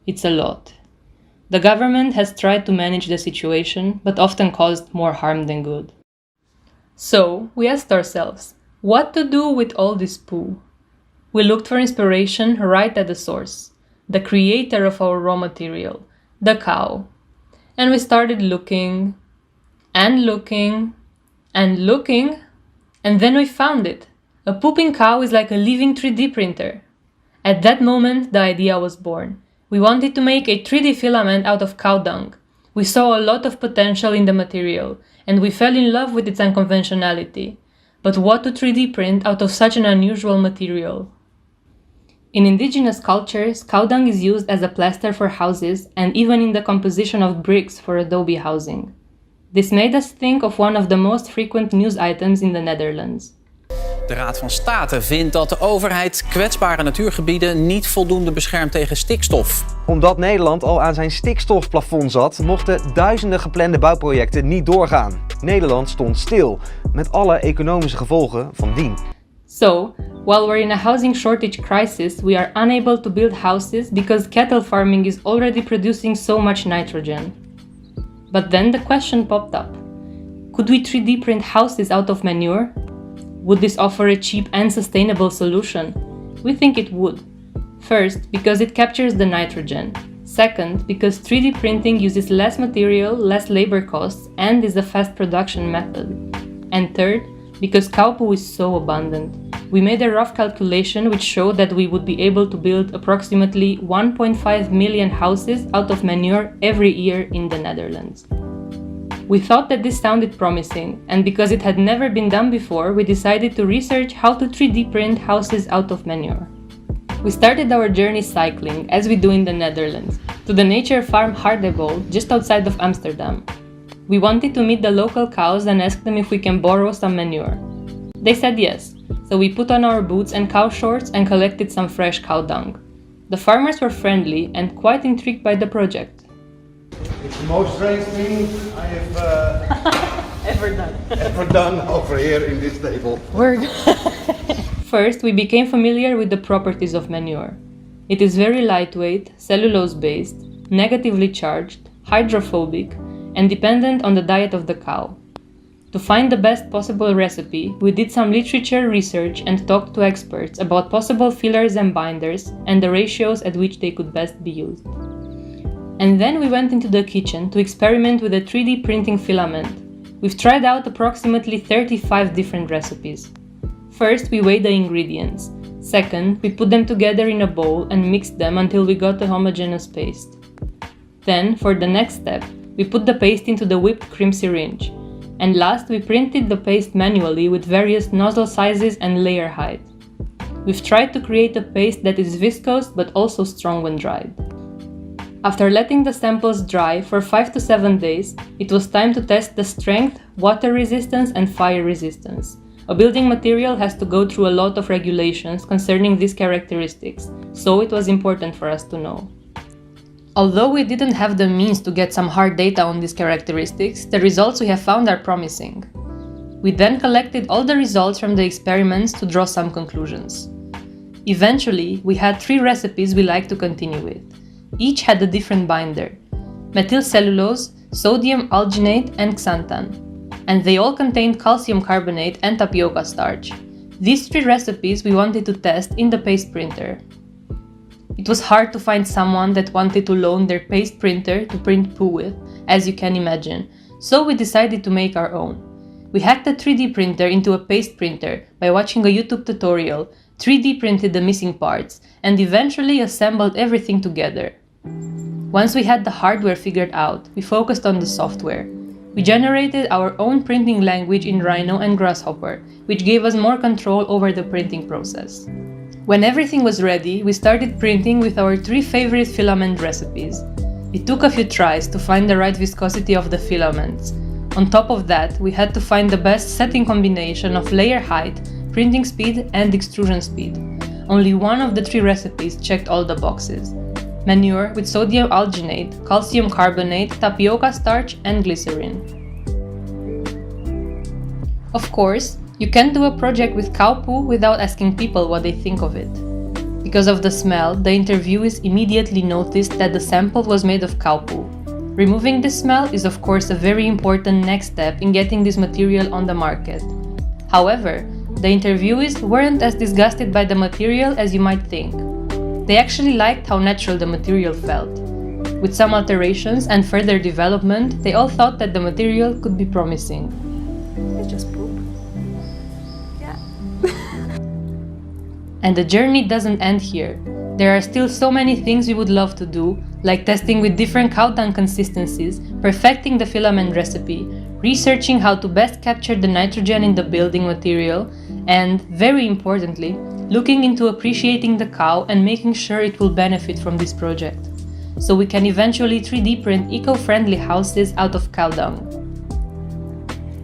It's a lot. The government has tried to manage the situation, but often caused more harm than good. So, we asked ourselves, what to do with all this poo? We looked for inspiration right at the source, the creator of our raw material, the cow. And we started looking, and looking, and looking, and then we found it. A pooping cow is like a living 3D printer. At that moment, the idea was born. We wanted to make a 3D filament out of cow dung. We saw a lot of potential in the material, and we fell in love with its unconventionality. But what to 3D print out of such an unusual material? In indigenous cultures, cow dung is used as a plaster for houses and even in the composition of bricks for adobe housing. This made us think of one of the most frequent news items in the Netherlands. De Raad van State vindt dat de overheid kwetsbare natuurgebieden niet voldoende beschermt tegen stikstof. Omdat Nederland al aan zijn stikstofplafond zat, mochten duizenden geplande bouwprojecten niet doorgaan. Nederland stond stil, met alle economische gevolgen van dien. So, while we're in a housing shortage crisis, we are unable to build houses because cattle farming is already producing so much nitrogen. But then the question popped up. Could we 3D print houses out of manure? Would this offer a cheap and sustainable solution? We think it would. First, because it captures the nitrogen. Second, because 3D printing uses less material, less labor costs, and is a fast production method. And third, because cow poo is so abundant. We made a rough calculation which showed that we would be able to build approximately 1.5 million houses out of manure every year in the Netherlands. We thought that this sounded promising, and because it had never been done before, we decided to research how to 3D print houses out of manure. We started our journey cycling, as we do in the Netherlands, to the nature farm Hardebol, just outside of Amsterdam. We wanted to meet the local cows and ask them if we can borrow some manure. They said yes, so we put on our boots and cow shorts and collected some fresh cow dung. The farmers were friendly and quite intrigued by the project. It's the most strange thing I have ever done over here in this table. First, we became familiar with the properties of manure. It is very lightweight, cellulose-based, negatively charged, hydrophobic, and dependent on the diet of the cow. To find the best possible recipe, we did some literature research and talked to experts about possible fillers and binders and the ratios at which they could best be used. And then we went into the kitchen to experiment with a 3D printing filament. We've tried out approximately 35 different recipes. First, we weighed the ingredients. Second, we put them together in a bowl and mixed them until we got a homogeneous paste. Then, for the next step, we put the paste into the whipped cream syringe. And last, we printed the paste manually with various nozzle sizes and layer height. We've tried to create a paste that is viscous but also strong when dried. After letting the samples dry for 5 to 7 days, it was time to test the strength, water resistance, and fire resistance. A building material has to go through a lot of regulations concerning these characteristics, so it was important for us to know. Although we didn't have the means to get some hard data on these characteristics, the results we have found are promising. We then collected all the results from the experiments to draw some conclusions. Eventually, we had 3 recipes we like to continue with. Each had a different binder: methyl cellulose, sodium alginate, and xanthan. And they all contained calcium carbonate and tapioca starch. These 3 recipes we wanted to test in the paste printer. It was hard to find someone that wanted to loan their paste printer to print poo with, as you can imagine, so we decided to make our own. We hacked the 3D printer into a paste printer by watching a YouTube tutorial, 3D printed the missing parts, and eventually assembled everything together. Once we had the hardware figured out, we focused on the software. We generated our own printing language in Rhino and Grasshopper, which gave us more control over the printing process. When everything was ready, we started printing with our 3 favorite filament recipes. It took a few tries to find the right viscosity of the filaments. On top of that, we had to find the best setting combination of layer height, printing speed, and extrusion speed. Only one of the 3 recipes checked all the boxes: manure with sodium alginate, calcium carbonate, tapioca starch, and glycerin. Of course, you can't do a project with cow poo without asking people what they think of it. Because of the smell, the interviewees immediately noticed that the sample was made of cow poo. Removing this smell is of course a very important next step in getting this material on the market. However, the interviewees weren't as disgusted by the material as you might think. They actually liked how natural the material felt. With some alterations and further development, they all thought that the material could be promising. It's just poop. And the journey doesn't end here. There are still so many things we would love to do, like testing with different cow dung consistencies, perfecting the filament recipe, researching how to best capture the nitrogen in the building material, and, very importantly, looking into appreciating the cow and making sure it will benefit from this project, so we can eventually 3D print eco-friendly houses out of cow dung.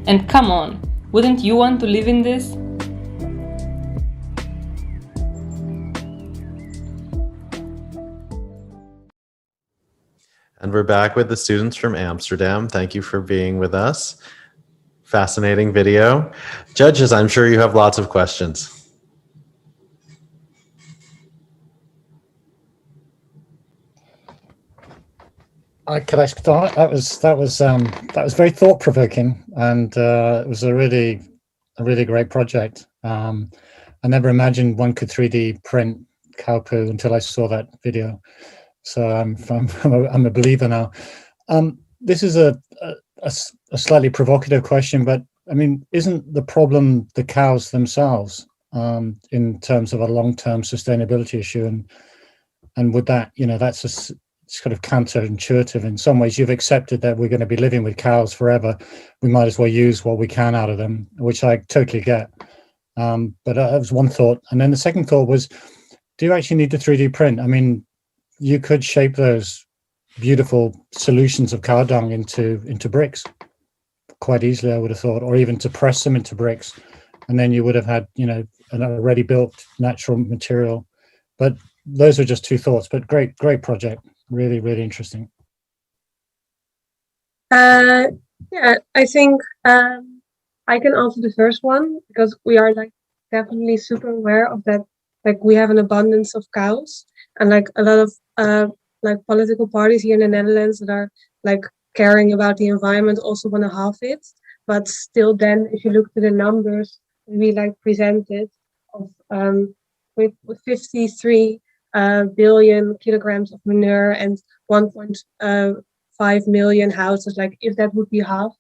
And come on, wouldn't you want to live in this? And we're back with the students from Amsterdam. Thank you for being with us. Fascinating video. Judges, I'm sure you have lots of questions. Could I start? That was very thought provoking, and it was a really great project. I never imagined one could 3D print cow poo until I saw that video. So I'm a believer now. This is a slightly provocative question, but I mean, isn't the problem the cows themselves in terms of a long-term sustainability issue? And would that, that's it's kind of counterintuitive in some ways. You've accepted that we're going to be living with cows forever. We might as well use what we can out of them, which I totally get. But that was one thought. And then the second thought was, do you actually need to 3D print? I mean, you could shape those beautiful solutions of cow dung into bricks quite easily, I would have thought, or even to press them into bricks. And then you would have had, an already built natural material. But those are just two thoughts, but great project. Really, really interesting. Yeah, I think I can answer the first one because we are definitely super aware of that. We have an abundance of cows, and a lot of political parties here in the Netherlands that are caring about the environment also want to halve it. but still then if you look to the numbers we like presented of with 53 billion kilograms of manure and 1.5 million houses, like if that would be half,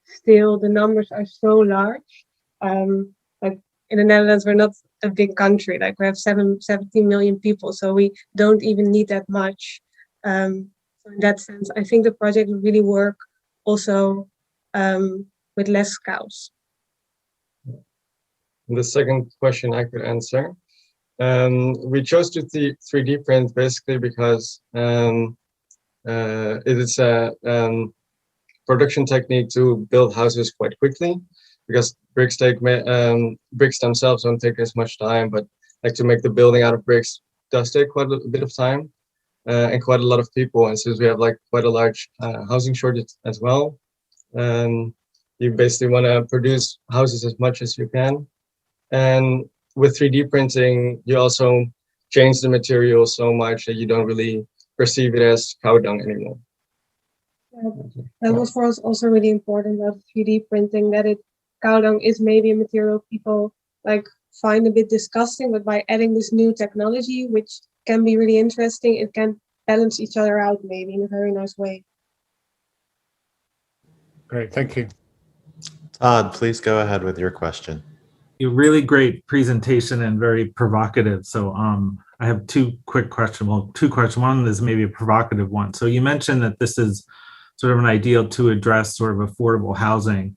still the numbers are so large. Like in the Netherlands, we're not a big country, like we have 17 million people, so we don't even need that much. So in that sense, I think the project would really work also with less cows. The second question I could answer. We chose to 3D print basically because it is a production technique to build houses quite quickly, because bricks themselves don't take as much time, but like to make the building out of bricks does take quite a bit of time and quite a lot of people. And since we have like quite a large housing shortage as well, you basically want to produce houses as much as you can. And with 3D printing, you also change the material so much that you don't really perceive it as cow dung anymore. That was for us also really important about 3D printing, that cow dung is maybe a material people like find a bit disgusting, but by adding this new technology, which can be really interesting, it can balance each other out maybe in a very nice way. Great, thank you. Todd, please go ahead with your question. A really great presentation and very provocative. So I have two questions. One is maybe a provocative one. So you mentioned that this is sort of an ideal to address sort of affordable housing.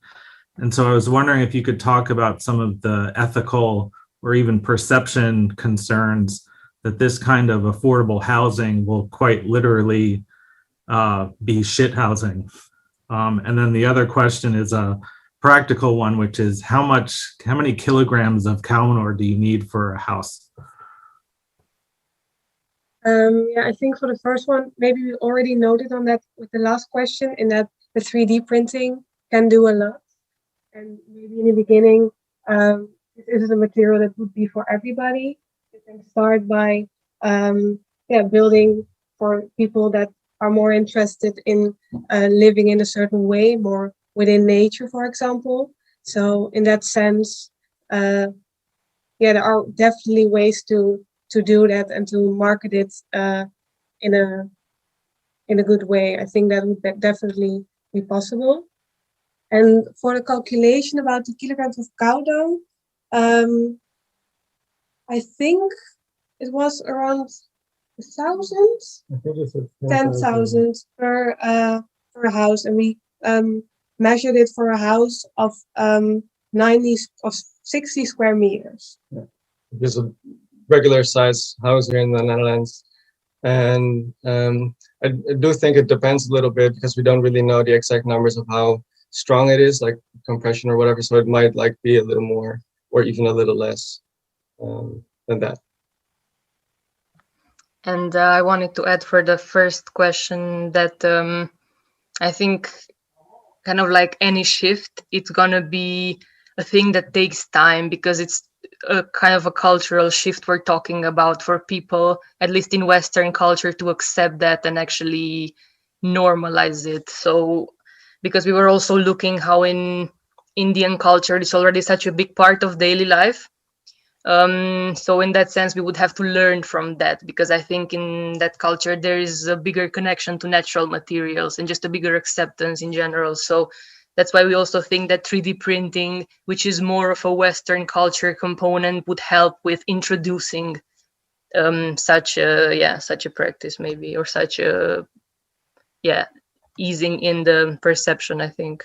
And so I was wondering if you could talk about some of the ethical or even perception concerns that this kind of affordable housing will quite literally be shit housing. And then the other question is a practical one, which is how many kilograms of cow manure do you need for a house? Yeah, I think for the first one, maybe we already noted on that with the last question, in that the 3D printing can do a lot. And maybe in the beginning, this is a material that would be for everybody. You can start by building for people that are more interested in living in a certain way, more within nature, for example. So in that sense, there are definitely ways to do that and to market it in a good way. I think that would definitely be possible. And for the calculation about the kilograms of cow dung, I think it was around 1,000, 10,000 per house, and we measured it for a house of 60 square meters. Yeah. Just a regular size house here in the Netherlands. And I do think it depends a little bit, because we don't really know the exact numbers of how strong it is, like compression or whatever. So it might like be a little more or even a little less than that. And I wanted to add for the first question that I think kind of like any shift, it's gonna be a thing that takes time, because it's a kind of a cultural shift we're talking about for people, at least in Western culture, to accept that and actually normalize it. So, because we were also looking how in Indian culture, it's already such a big part of daily life. So in that sense, we would have to learn from that, because I think in that culture, there is a bigger connection to natural materials and just a bigger acceptance in general. So that's why we also think that 3D printing, which is more of a Western culture component, would help with introducing such a practice maybe, or such a, easing in the perception, I think.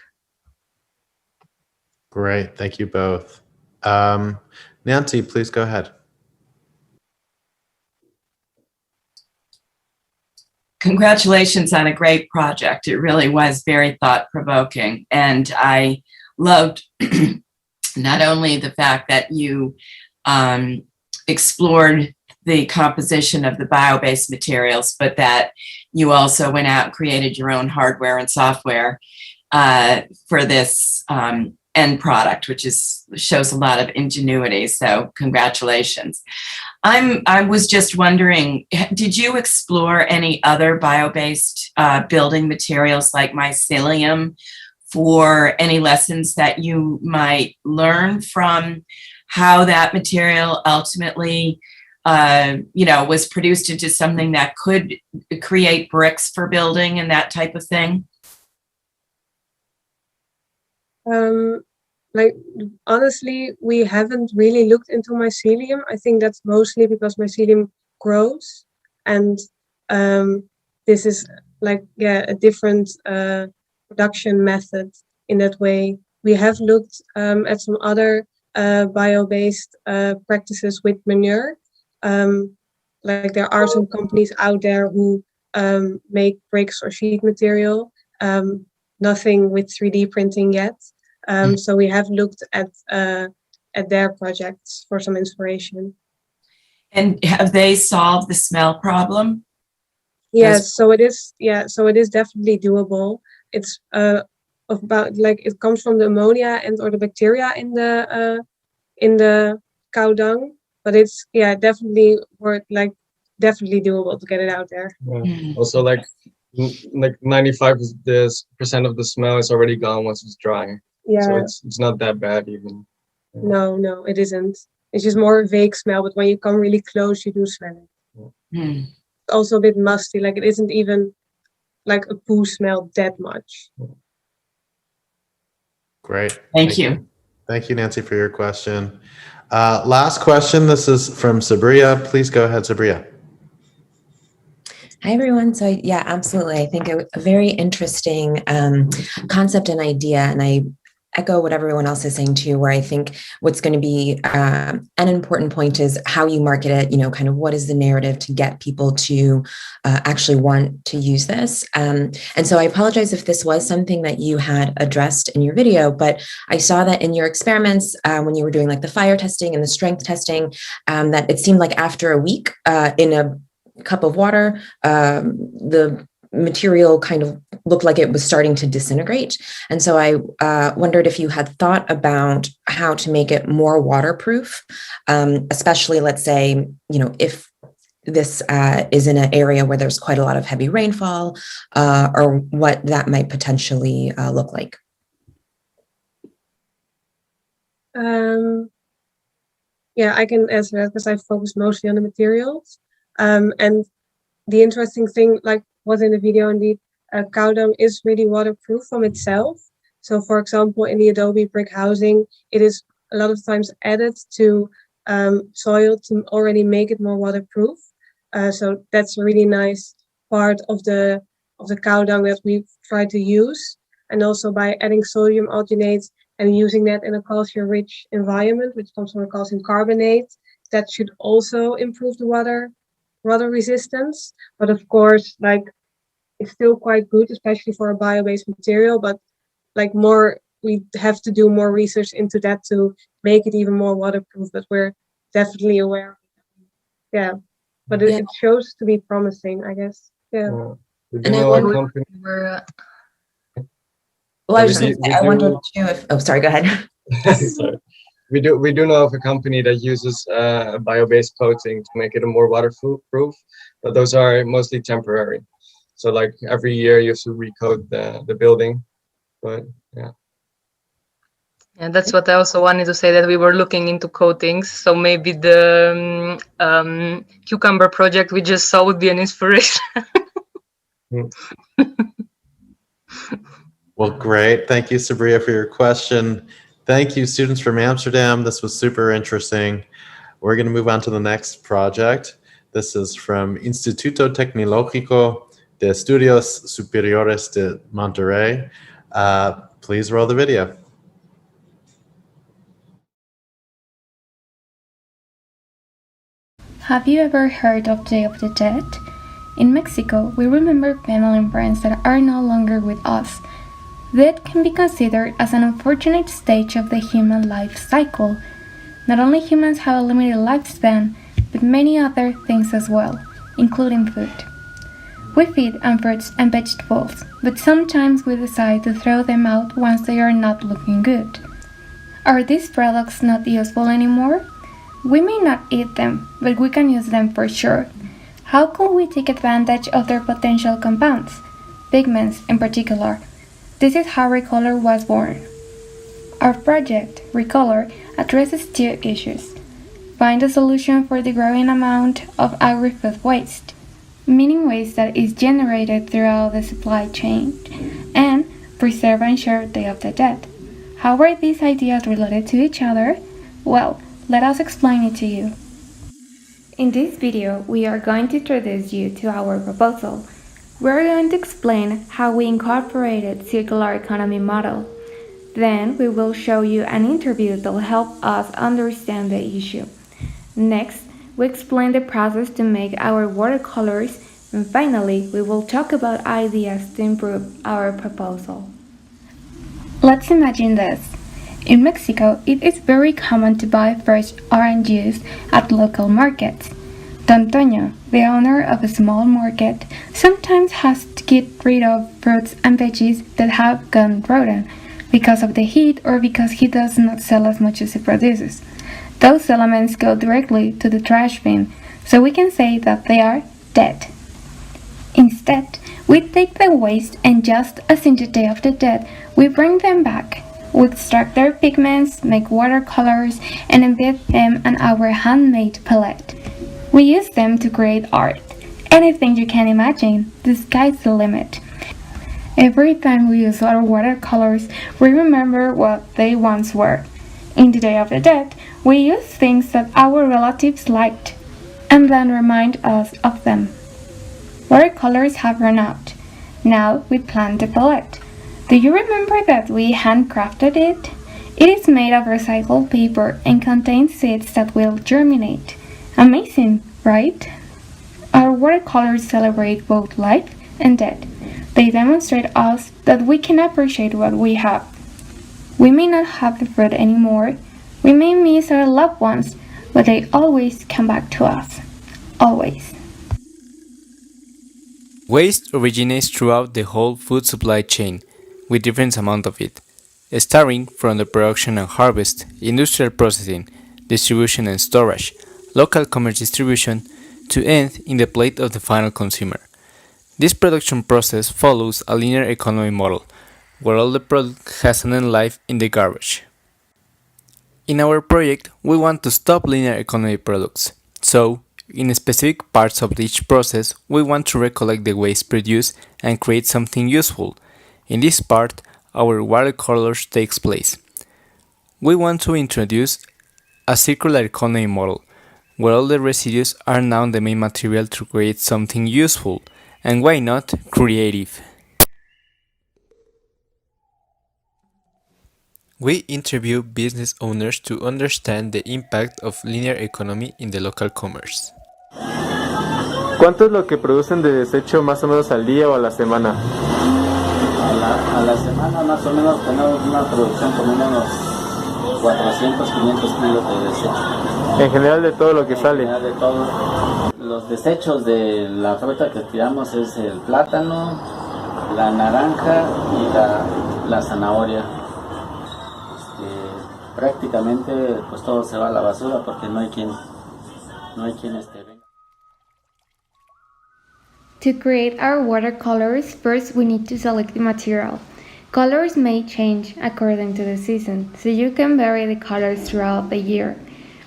Great, thank you both. Nancy, please go ahead. Congratulations on a great project. It really was very thought-provoking. And I loved not only the fact that you explored the composition of the bio-based materials, but that you also went out and created your own hardware and software for this end product, which shows a lot of ingenuity. So congratulations. I was just wondering, did you explore any other bio-based building materials like mycelium for any lessons that you might learn from how that material ultimately, was produced into something that could create bricks for building and that type of thing? Honestly, we haven't really looked into mycelium. I think that's mostly because mycelium grows, and this is a different production method in that way. We have looked at some other bio-based practices with manure. There are some companies out there who make bricks or sheet material. Nothing with 3D printing yet. So we have looked at their projects for some inspiration. And have they solved the smell problem? Yes, so it is. Yeah, so it is definitely doable. It's about it comes from the ammonia and or the bacteria in the cow dung, but it's definitely definitely doable to get it out there. Yeah. Also, 95% of the smell is already gone once it's dry. Yeah. So it's not that bad even. Yeah. No, it isn't. It's just more vague smell, but when you come really close, you do smell it. Mm. It's also a bit musty. It isn't even a poo smell that much. Great. Thank you. Thank you, Nancy, for your question. Last question. This is from Sabria. Please go ahead, Sabria. Hi, everyone. So yeah, absolutely. I think a very interesting concept and idea, and I echo what everyone else is saying too, where I think what's going to be an important point is how you market it, kind of what is the narrative to get people to actually want to use this. And so I apologize if this was something that you had addressed in your video, but I saw that in your experiments, when you were doing the fire testing and the strength testing, that it seemed like after a week in a cup of water, the material kind of looked like it was starting to disintegrate. And so I wondered if you had thought about how to make it more waterproof, especially, let's say, if this is in an area where there's quite a lot of heavy rainfall, or what that might potentially look like. Yeah, I can answer that because I focus mostly on the materials. And the interesting thing, was in the video indeed, cow dung is really waterproof from itself. So for example, in the adobe brick housing, it is a lot of times added to soil to already make it more waterproof. So that's a really nice part of the cow dung that we've tried to use. And also by adding sodium alginate and using that in a calcium-rich environment, which comes from a calcium carbonate, that should also improve the water resistance. But of course, it's still quite good, especially for a bio-based material, but we have to do more research into that to make it even more waterproof, but we're definitely aware. Yeah, but it shows to be promising, I guess. Yeah. And I wonder, I was just going to say, I wondered too if, sorry, go ahead. Sorry. We do know of a company that uses a bio-based coating to make it a more waterproof, but those are mostly temporary. So every year you have to recoat the building, but yeah. Yeah, that's what I also wanted to say, that we were looking into coatings. So maybe the cucumber project we just saw would be an inspiration. Well, great. Thank you, Sabria, for your question. Thank you, students from Amsterdam. This was super interesting. We're going to move on to the next project. This is from Instituto Tecnológico de Estudios Superiores de Monterrey. Please roll the video. Have you ever heard of Day of the Dead? In Mexico, we remember family and friends that are no longer with us. Death can be considered as an unfortunate stage of the human life cycle. Not only humans have a limited lifespan, but many other things as well, including food. We feed on fruits and vegetables, but sometimes we decide to throw them out once they are not looking good. Are these products not useful anymore? We may not eat them, but we can use them for sure. How could we take advantage of their potential compounds, pigments in particular? This is how Recolor was born. Our project, Recolor, addresses two issues. Find a solution for the growing amount of agri-food waste, meaning waste that is generated throughout the supply chain, and preserve and share Day of the Dead. How are these ideas related to each other? Well, let us explain it to you. In this video, we are going to introduce you to our proposal. We're going to explain how we incorporated circular economy model. Then we will show you an interview that will help us understand the issue. Next, we explain the process to make our watercolors, and finally, we will talk about ideas to improve our proposal. Let's imagine this. In Mexico, it is very common to buy fresh orange juice at local markets. Don Toño, the owner of a small market, sometimes has to get rid of fruits and veggies that have gone rotten because of the heat or because he does not sell as much as he produces. Those elements go directly to the trash bin, so we can say that they are dead. Instead, we take the waste and just as in the Day of the Dead, we bring them back. We extract their pigments, make watercolors, and embed them in our handmade palette. We use them to create art. Anything you can imagine, the sky's the limit. Every time we use our watercolors, we remember what they once were. In the Day of the Dead, we use things that our relatives liked, and then remind us of them. Watercolors have run out. Now we plan the palette. Do you remember that we handcrafted it? It is made of recycled paper and contains seeds that will germinate. Amazing, right? Our watercolors celebrate both life and death. They demonstrate us that we can appreciate what we have. We may not have the fruit anymore. We may miss our loved ones, but they always come back to us. Always. Waste originates throughout the whole food supply chain, with different amount of it, starting from the production and harvest, industrial processing, distribution and storage, local commerce distribution, to end in the plate of the final consumer. This production process follows a linear economy model, where all the product has an end life in the garbage. In our project, we want to stop linear economy products, so in specific parts of each process, we want to recollect the waste produced and create something useful. In this part, our watercolors takes place. We want to introduce a circular economy model, where all the residues are now the main material to create something useful, and why not creative? We interview business owners to understand the impact of linear economy in the local commerce. ¿Cuánto es lo que producen de desecho más o menos al día o a la semana? A la semana más o menos tenemos una producción como unos 400, 500 kilos de desecho. En general de todo lo que sale. En general de todo. Los desechos de la fruta que tiramos es el plátano, la naranja y la zanahoria. Prácticamente pues todo se va a la basura porque no hay quien venga. To create our watercolors, first we need to select the material. Colors may change according to the season, so you can vary the colors throughout the year.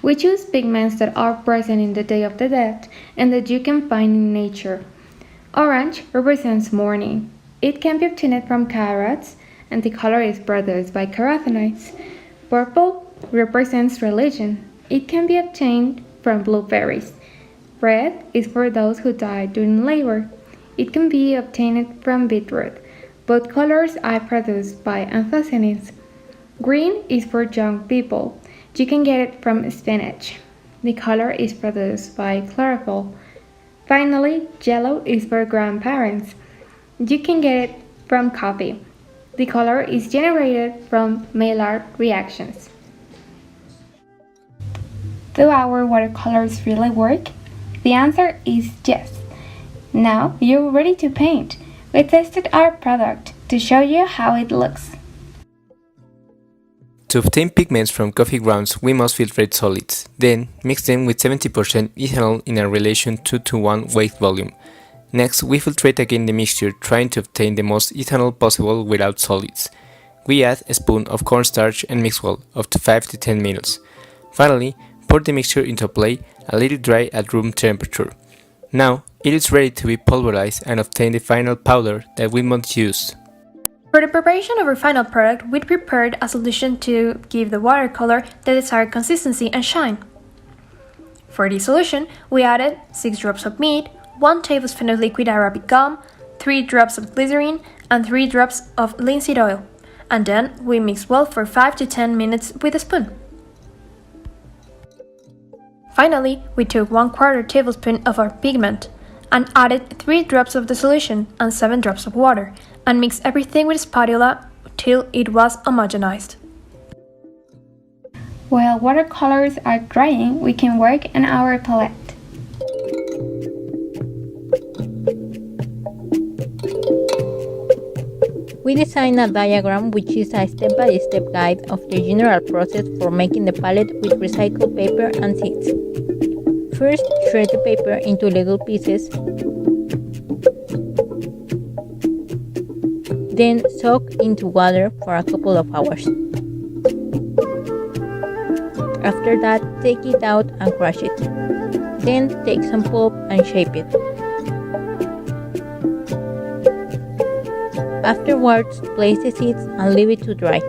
We choose pigments that are present in the Day of the Dead and that you can find in nature. Orange represents mourning. It can be obtained from carrots, and the color is produced by carotenoids. Purple represents religion. It can be obtained from blueberries. Red is for those who died during labor. It can be obtained from beetroot. Both colors are produced by anthocyanins. Green is for young people. You can get it from spinach. The color is produced by chlorophyll. Finally, yellow is for grandparents. You can get it from coffee. The color is generated from Maillard reactions. Do our watercolors really work? The answer is yes. Now you're ready to paint. We tested our product to show you how it looks. To obtain pigments from coffee grounds, we must filtrate solids, then mix them with 70% ethanol in a relation 2:1 weight volume. Next, we filtrate again the mixture, trying to obtain the most ethanol possible without solids. We add a spoon of cornstarch and mix well, up to 5 to 10 minutes. Finally, pour the mixture into a plate and let it dry at room temperature. Now, it is ready to be pulverized and obtain the final powder that we must use. For the preparation of our final product, we prepared a solution to give the watercolor the desired consistency and shine. For this solution, we added 6 drops of meat, 1 tablespoon of liquid Arabic gum, 3 drops of glycerin, and 3 drops of linseed oil, and then we mix well for 5 to 10 minutes with a spoon. Finally, we took 1/4 tablespoon of our pigment and added 3 drops of the solution and 7 drops of water, and mixed everything with a spatula till it was homogenized. While watercolors are drying, we can work on our palette. We designed a diagram which is a step-by-step guide of the general process for making the palette with recycled paper and seeds. First, shred the paper into little pieces. Then soak into water for a couple of hours. After that, take it out and crush it. Then take some pulp and shape it. Afterwards, place the seeds and leave it to dry.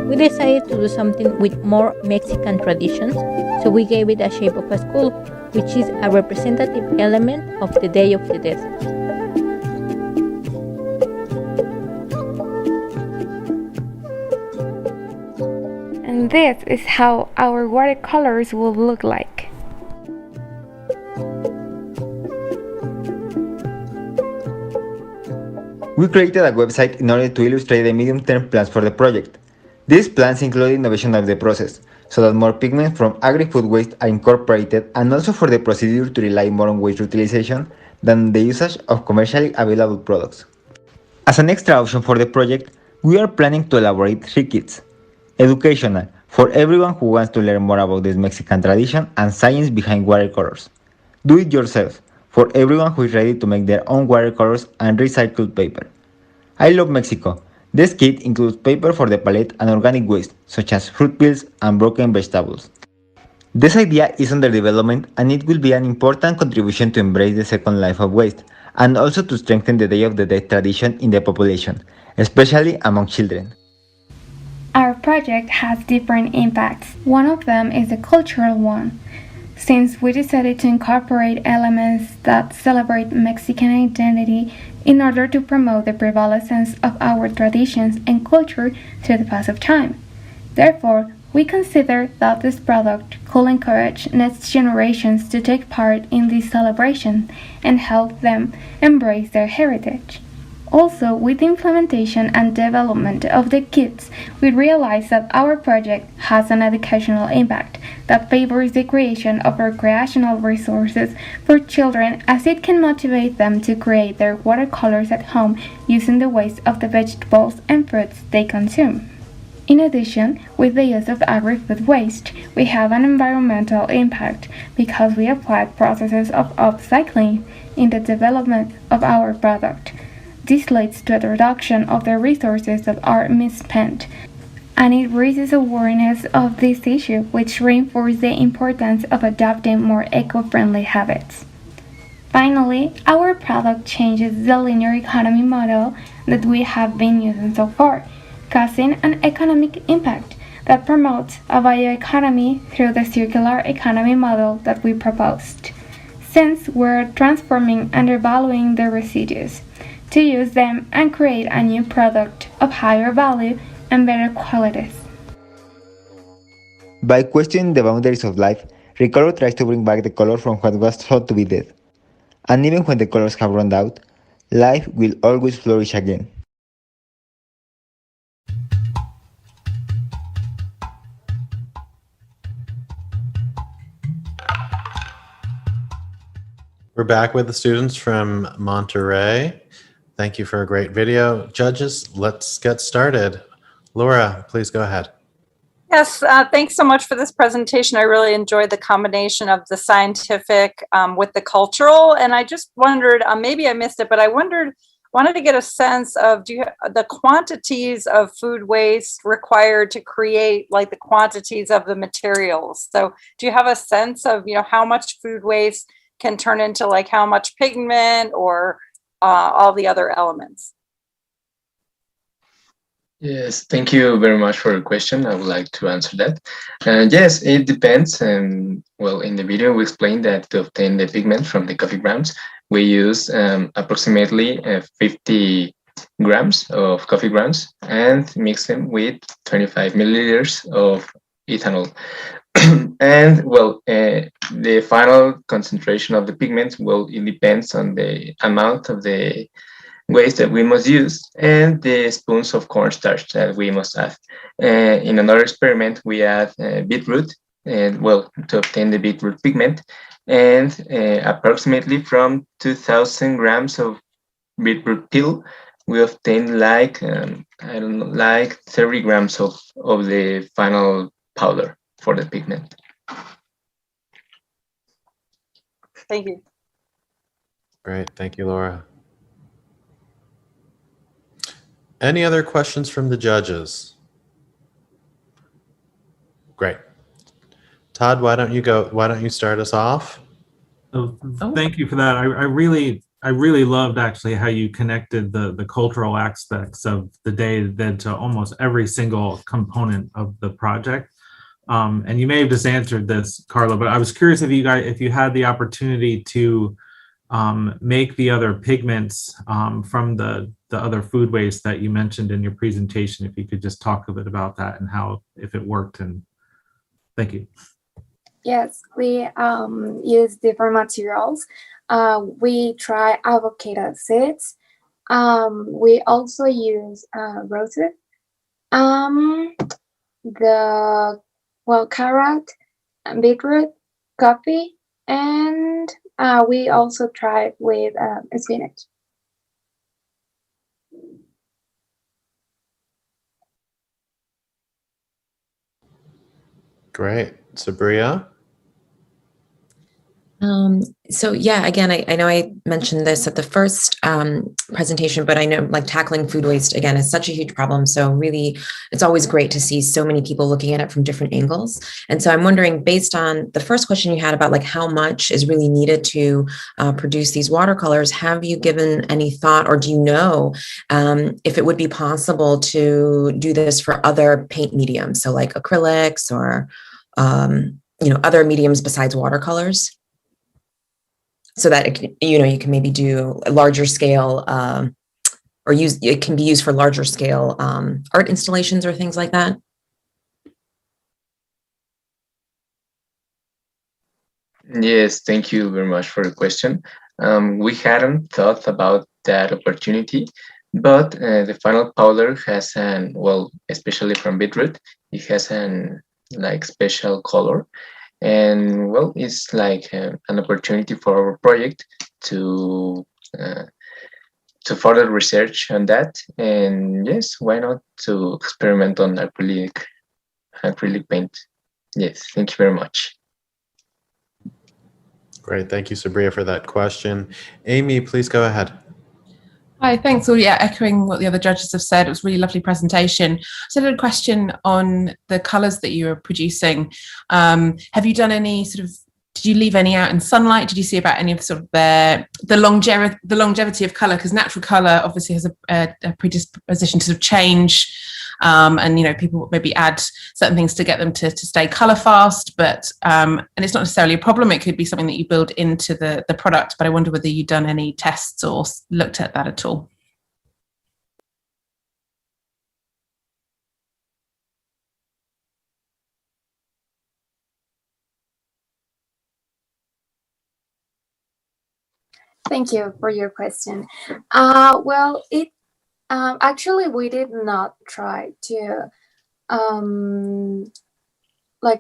We decided to do something with more Mexican traditions, so we gave it a shape of a skull, which is a representative element of the Day of the Dead. And this is how our watercolors will look like. We created a website in order to illustrate the medium-term plans for the project. These plans include innovation of the process, so that more pigments from agri-food waste are incorporated, and also for the procedure to rely more on waste utilization than the usage of commercially available products. As an extra option for the project, we are planning to elaborate 3 kits. Educational, for everyone who wants to learn more about this Mexican tradition and science behind watercolors. Do it yourself, for everyone who is ready to make their own watercolors and recycled paper. I love Mexico. This kit includes paper for the palette and organic waste, such as fruit peels and broken vegetables. This idea is under development, and it will be an important contribution to embrace the second life of waste, and also to strengthen the Day of the Dead tradition in the population, especially among children. Our project has different impacts. One of them is the cultural one, since we decided to incorporate elements that celebrate Mexican identity in order to promote the prevalence of our traditions and culture through the pass of time. Therefore, we consider that this product could encourage next generations to take part in this celebration and help them embrace their heritage. Also, with the implementation and development of the kits, we realized that our project has an educational impact that favors the creation of recreational resources for children, as it can motivate them to create their watercolors at home using the waste of the vegetables and fruits they consume. In addition, with the use of agri-food waste, we have an environmental impact because we applied processes of upcycling in the development of our product. This leads to a reduction of the resources that are misspent, and it raises awareness of this issue, which reinforces the importance of adopting more eco-friendly habits. Finally, our product changes the linear economy model that we have been using so far, causing an economic impact that promotes a bioeconomy through the circular economy model that we proposed, since we're transforming and revaluing the residues to use them and create a new product of higher value and better qualities. By questioning the boundaries of life, Ricardo tries to bring back the color from what was thought to be dead. And even when the colors have run out, life will always flourish again. We're back with the students from Monterrey. Thank you for a great video. Judges, let's get started. Laura, please go ahead. Yes, thanks so much for this presentation. I really enjoyed the combination of the scientific with the cultural. And I just wondered, maybe I missed it, but I wanted to get a sense of the quantities of food waste required to create like the quantities of the materials. So do you have a sense of, how much food waste can turn into like how much pigment or all the other elements? Yes, thank you very much for your question. I would like to answer that. Yes, it depends. Well, in the video, we explained that to obtain the pigment from the coffee grounds, we use approximately 50 grams of coffee grounds and mix them with 25 milliliters of ethanol. And well, the final concentration of the pigment, well, it depends on the amount of the waste that we must use and the spoons of cornstarch that we must add. In another experiment, we add beetroot, and well, to obtain the beetroot pigment, and approximately from 2,000 grams of beetroot peel, we obtain like, I don't know, like 30 grams of the final powder for the pigment. Thank you. Great, thank you, Laura. Any other questions from the judges? Great. Todd, why don't you start us off? Thank you for that. I really loved actually how you connected the cultural aspects of the day then to almost every single component of the project. And you may have just answered this, Carla, but I was curious if you had the opportunity to make the other pigments from the other food waste that you mentioned in your presentation, if you could just talk a bit about that and how, if it worked. And thank you. Yes, we use different materials. We try avocado seeds. We also use roses, carrot, beetroot, coffee, and we also try with spinach. Great. Sabria? So yeah, again, I know I mentioned this at the first presentation, but I know like tackling food waste, again, is such a huge problem. So really, it's always great to see so many people looking at it from different angles. And so I'm wondering, based on the first question you had about like how much is really needed to produce these watercolors, have you given any thought, or do you know if it would be possible to do this for other paint mediums? So like acrylics or, other mediums besides watercolors? So that, you can maybe do a larger scale or it can be used for larger scale art installations or things like that. Yes, thank you very much for the question. We hadn't thought about that opportunity, but the final powder has especially from beetroot, it has an special color. And well, it's like an opportunity for our project to further research on that. And yes, why not to experiment on acrylic paint? Yes, thank you very much. Great, thank you, Sabria, for that question. Amy, please go ahead. Hi, thanks. Well, yeah, echoing what the other judges have said, it was a really lovely presentation. So I had a question on the colours that you were producing. Have you done any did you leave any out in sunlight? Did you see about any of the longevity of colour? Because natural colour obviously has a predisposition to change. And people maybe add certain things to get them to stay color fast, but and it's not necessarily a problem. It could be something that you build into the product, but I wonder whether you've done any tests or looked at that at all. Thank you for your question. Actually, we did not try to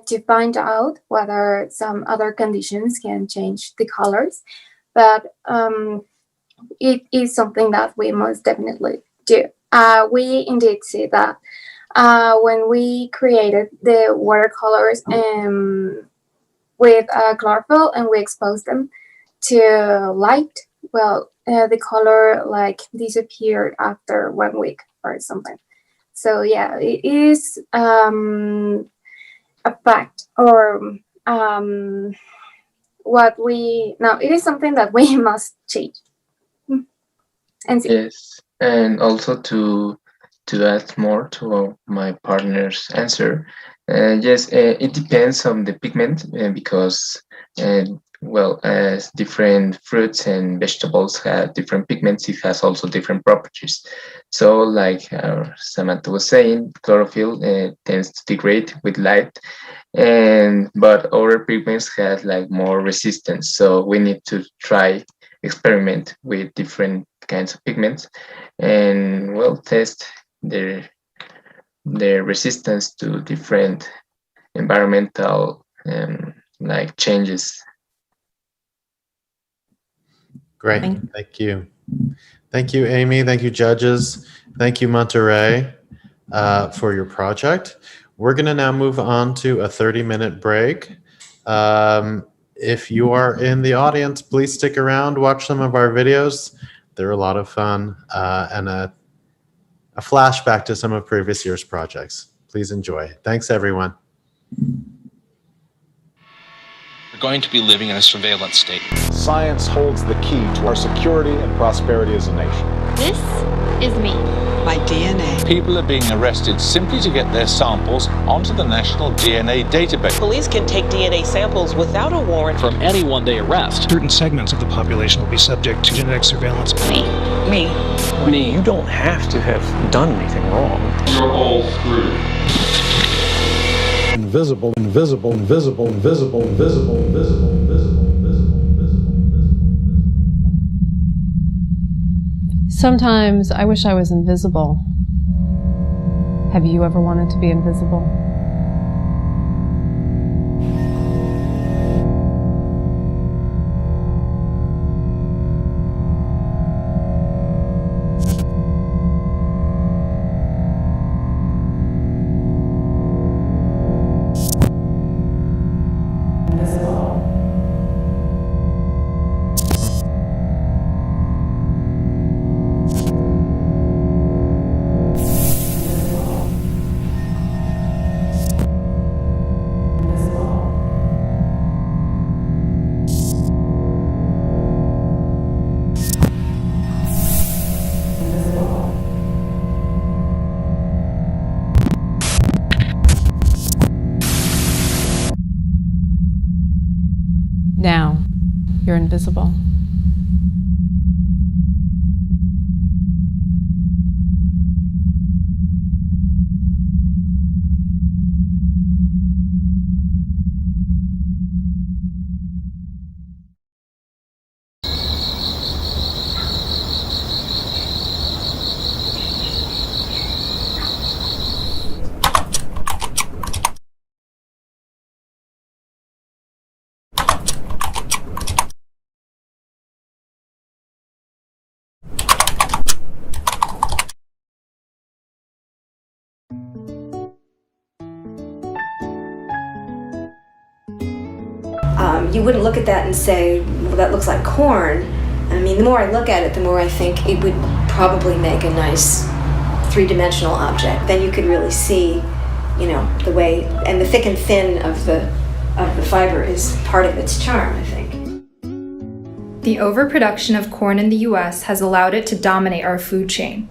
to find out whether some other conditions can change the colors, but it is something that we most definitely do. We indeed see that when we created the watercolors with chlorophyll and we exposed them to light, well, the color like disappeared after 1 week or something. So yeah, it is a fact, or it is something that we must change and see. Yes, and also to add more to my partner's answer, yes, it depends on the pigment because as different fruits and vegetables have different pigments, it has also different properties. So like Samantha was saying, chlorophyll tends to degrade with light, but other pigments have like more resistance. So we need to experiment with different kinds of pigments and test their resistance to different environmental changes. Great. Thank you. Thank you, Amy. Thank you, judges. Thank you, Monterrey, for your project. We're going to now move on to a 30-minute break. If you are in the audience, please stick around, watch some of our videos. They're a lot of fun and a flashback to some of previous year's projects. Please enjoy. Thanks, everyone. We're going to be living in a surveillance state. Science holds the key to our security and prosperity as a nation. This is me. My DNA. People are being arrested simply to get their samples onto the National DNA Database. Police can take DNA samples without a warrant from anyone they arrest. Certain segments of the population will be subject to genetic surveillance. Me. You don't have to have done anything wrong. You're all screwed. Invisible, invisible, invisible, invisible, invisible, invisible, invisible, invisible, invisible, invisible. Sometimes I wish I was invisible. Have you ever wanted to be invisible? Now, you're invisible. You wouldn't look at that and say, well, that looks like corn. I mean, the more I look at it, the more I think it would probably make a nice three-dimensional object. Then you could really see, the way, and the thick and thin of the fiber is part of its charm, I think. The overproduction of corn in the US has allowed it to dominate our food chain.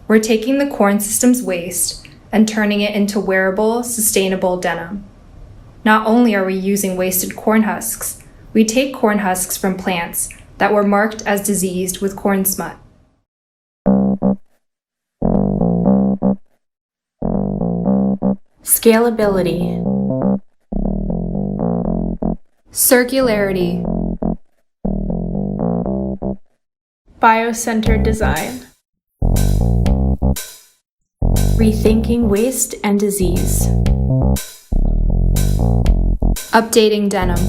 We're taking the corn system's waste and turning it into wearable, sustainable denim. Not only are we using wasted corn husks, we take corn husks from plants that were marked as diseased with corn smut. Scalability, circularity, Bio-centered design, rethinking waste and disease, updating denim,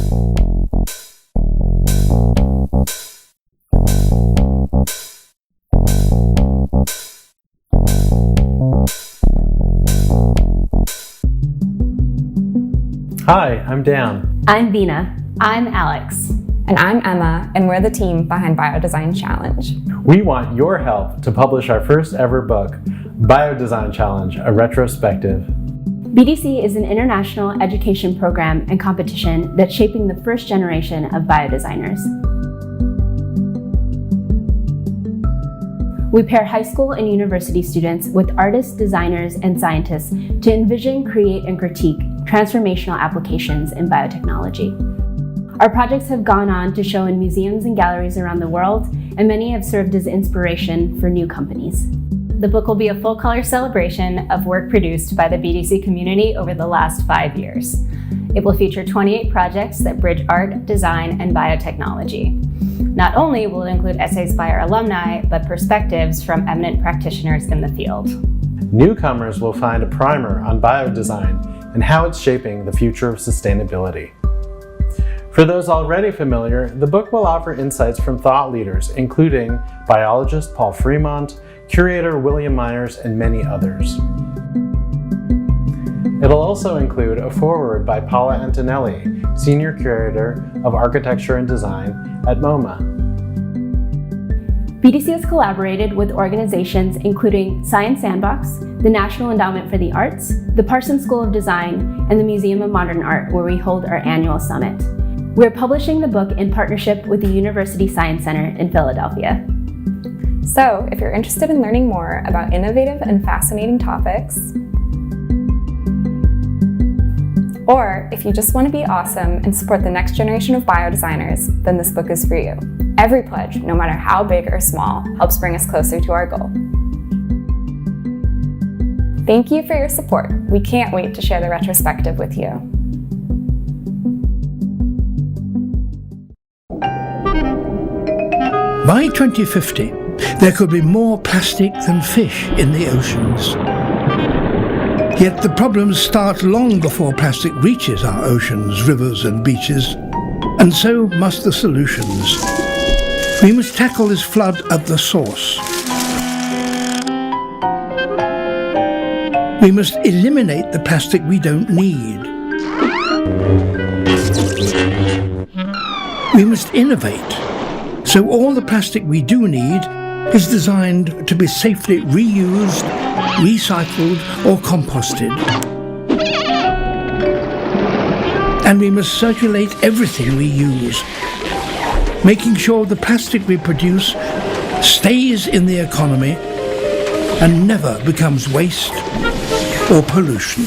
Hi, I'm Dan. I'm Bina. I'm Alex. And I'm Emma, and we're the team behind Biodesign Challenge. We want your help to publish our first ever book, Biodesign Challenge, a retrospective. BDC is an international education program and competition that's shaping the first generation of biodesigners. We pair high school and university students with artists, designers, and scientists to envision, create, and critique transformational applications in biotechnology. Our projects have gone on to show in museums and galleries around the world, and many have served as inspiration for new companies. The book will be a full-color celebration of work produced by the BDC community over the last 5 years. It will feature 28 projects that bridge art, design, and biotechnology. Not only will it include essays by our alumni, but perspectives from eminent practitioners in the field. Newcomers will find a primer on biodesign and how it's shaping the future of sustainability. For those already familiar, the book will offer insights from thought leaders, including biologist Paul Fremont, curator William Myers, and many others. It'll also include a foreword by Paula Antonelli, Senior Curator of Architecture and Design at MoMA. BDC has collaborated with organizations including Science Sandbox, the National Endowment for the Arts, the Parsons School of Design, and the Museum of Modern Art, where we hold our annual summit. We're publishing the book in partnership with the University Science Center in Philadelphia. So, if you're interested in learning more about innovative and fascinating topics, or if you just want to be awesome and support the next generation of biodesigners, then this book is for you. Every pledge, no matter how big or small, helps bring us closer to our goal. Thank you for your support. We can't wait to share the retrospective with you. By 2050, there could be more plastic than fish in the oceans. Yet the problems start long before plastic reaches our oceans, rivers and beaches, and so must the solutions. We must tackle this flood at the source. We must eliminate the plastic we don't need. We must innovate, so all the plastic we do need is designed to be safely reused, recycled or composted. And we must circulate everything we use, making sure the plastic we produce stays in the economy and never becomes waste or pollution.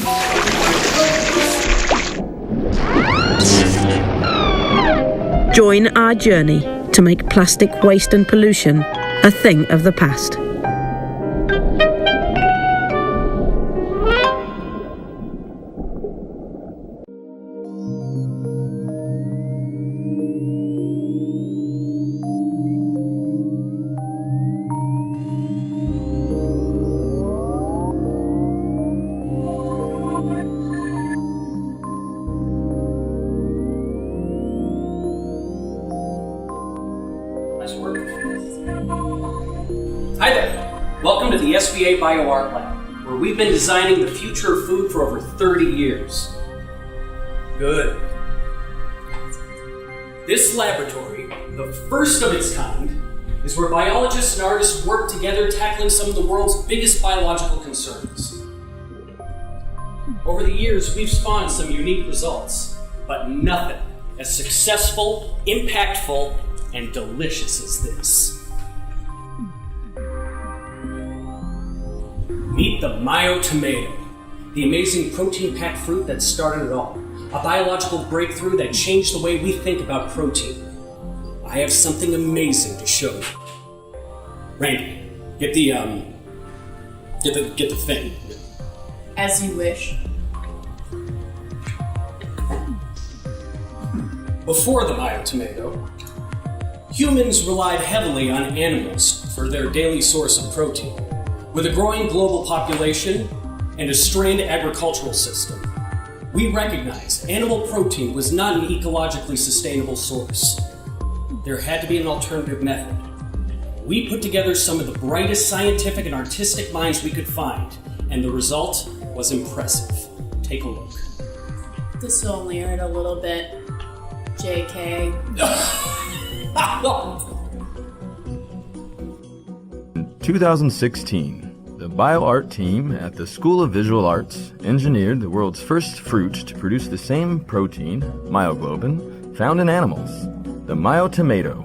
Join our journey to make plastic waste and pollution a thing of the past. Hi there. Welcome to the SVA BioArt Lab, where we've been designing the future of food for over 30 years. Good. This laboratory, the first of its kind, is where biologists and artists work together tackling some of the world's biggest biological concerns. Over the years, we've spawned some unique results, but nothing as successful, impactful, and delicious as this. Meet the Mayo tomato, the amazing protein-packed fruit that started it all, a biological breakthrough that changed the way we think about protein. I have something amazing to show you. Randy, get the thing. As you wish. Before the Mayo tomato, humans relied heavily on animals for their daily source of protein. With a growing global population and a strained agricultural system, we recognized animal protein was not an ecologically sustainable source. There had to be an alternative method. We put together some of the brightest scientific and artistic minds we could find, and the result was impressive. Take a look. This only hurt a little bit. JK. In 2016, the BioArt team at the School of Visual Arts engineered the world's first fruit to produce the same protein, myoglobin, found in animals, the myotomato.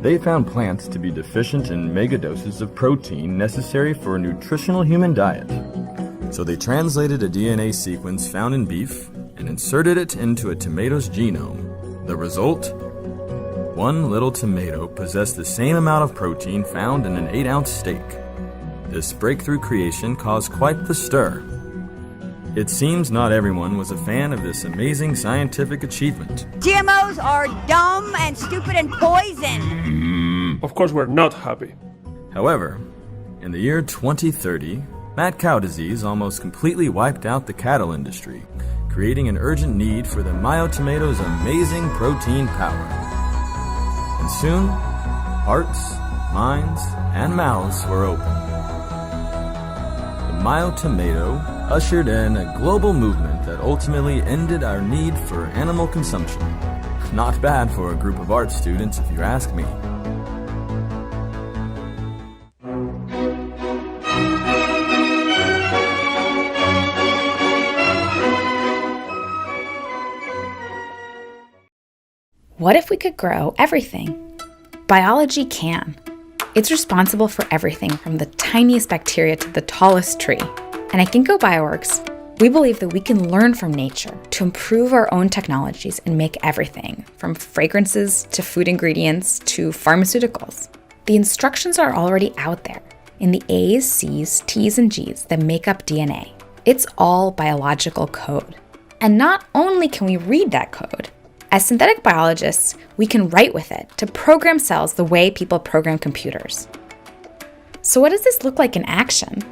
They found plants to be deficient in megadoses of protein necessary for a nutritional human diet. So they translated a DNA sequence found in beef and inserted it into a tomato's genome. The result? One little tomato possessed the same amount of protein found in an 8-ounce steak. This breakthrough creation caused quite the stir. It seems not everyone was a fan of this amazing scientific achievement. GMOs are dumb and stupid and poison. Of course we're not happy. However, in the year 2030, mad cow disease almost completely wiped out the cattle industry, creating an urgent need for the myotomato's amazing protein power. And soon, hearts, minds, and mouths were open. The myotomato ushered in a global movement that ultimately ended our need for animal consumption. Not bad for a group of art students, if you ask me. What if we could grow everything? Biology can. It's responsible for everything from the tiniest bacteria to the tallest tree. And at Ginkgo Bioworks, we believe that we can learn from nature to improve our own technologies and make everything, from fragrances to food ingredients to pharmaceuticals. The instructions are already out there in the A's, C's, T's, and G's that make up DNA. It's all biological code. And not only can we read that code, as synthetic biologists, we can write with it to program cells the way people program computers. So what does this look like in action?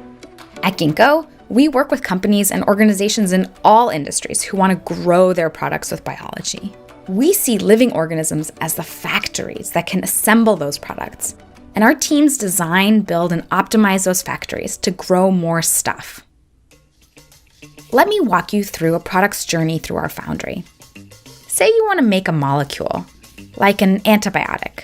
At Ginkgo, we work with companies and organizations in all industries who want to grow their products with biology. We see living organisms as the factories that can assemble those products, and our teams design, build, and optimize those factories to grow more stuff. Let me walk you through a product's journey through our foundry. Say you want to make a molecule, like an antibiotic.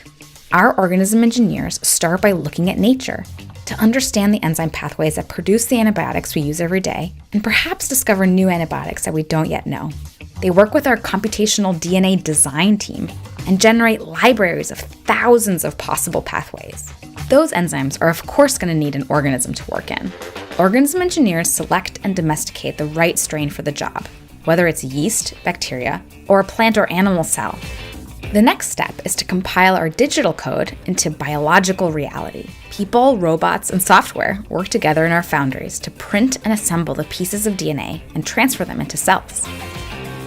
Our organism engineers start by looking at nature to understand the enzyme pathways that produce the antibiotics we use every day, and perhaps discover new antibiotics that we don't yet know. They work with our computational DNA design team and generate libraries of thousands of possible pathways. Those enzymes are of course going to need an organism to work in. Organism engineers select and domesticate the right strain for the job, whether it's yeast, bacteria, or a plant or animal cell. The next step is to compile our digital code into biological reality. People, robots, and software work together in our foundries to print and assemble the pieces of DNA and transfer them into cells.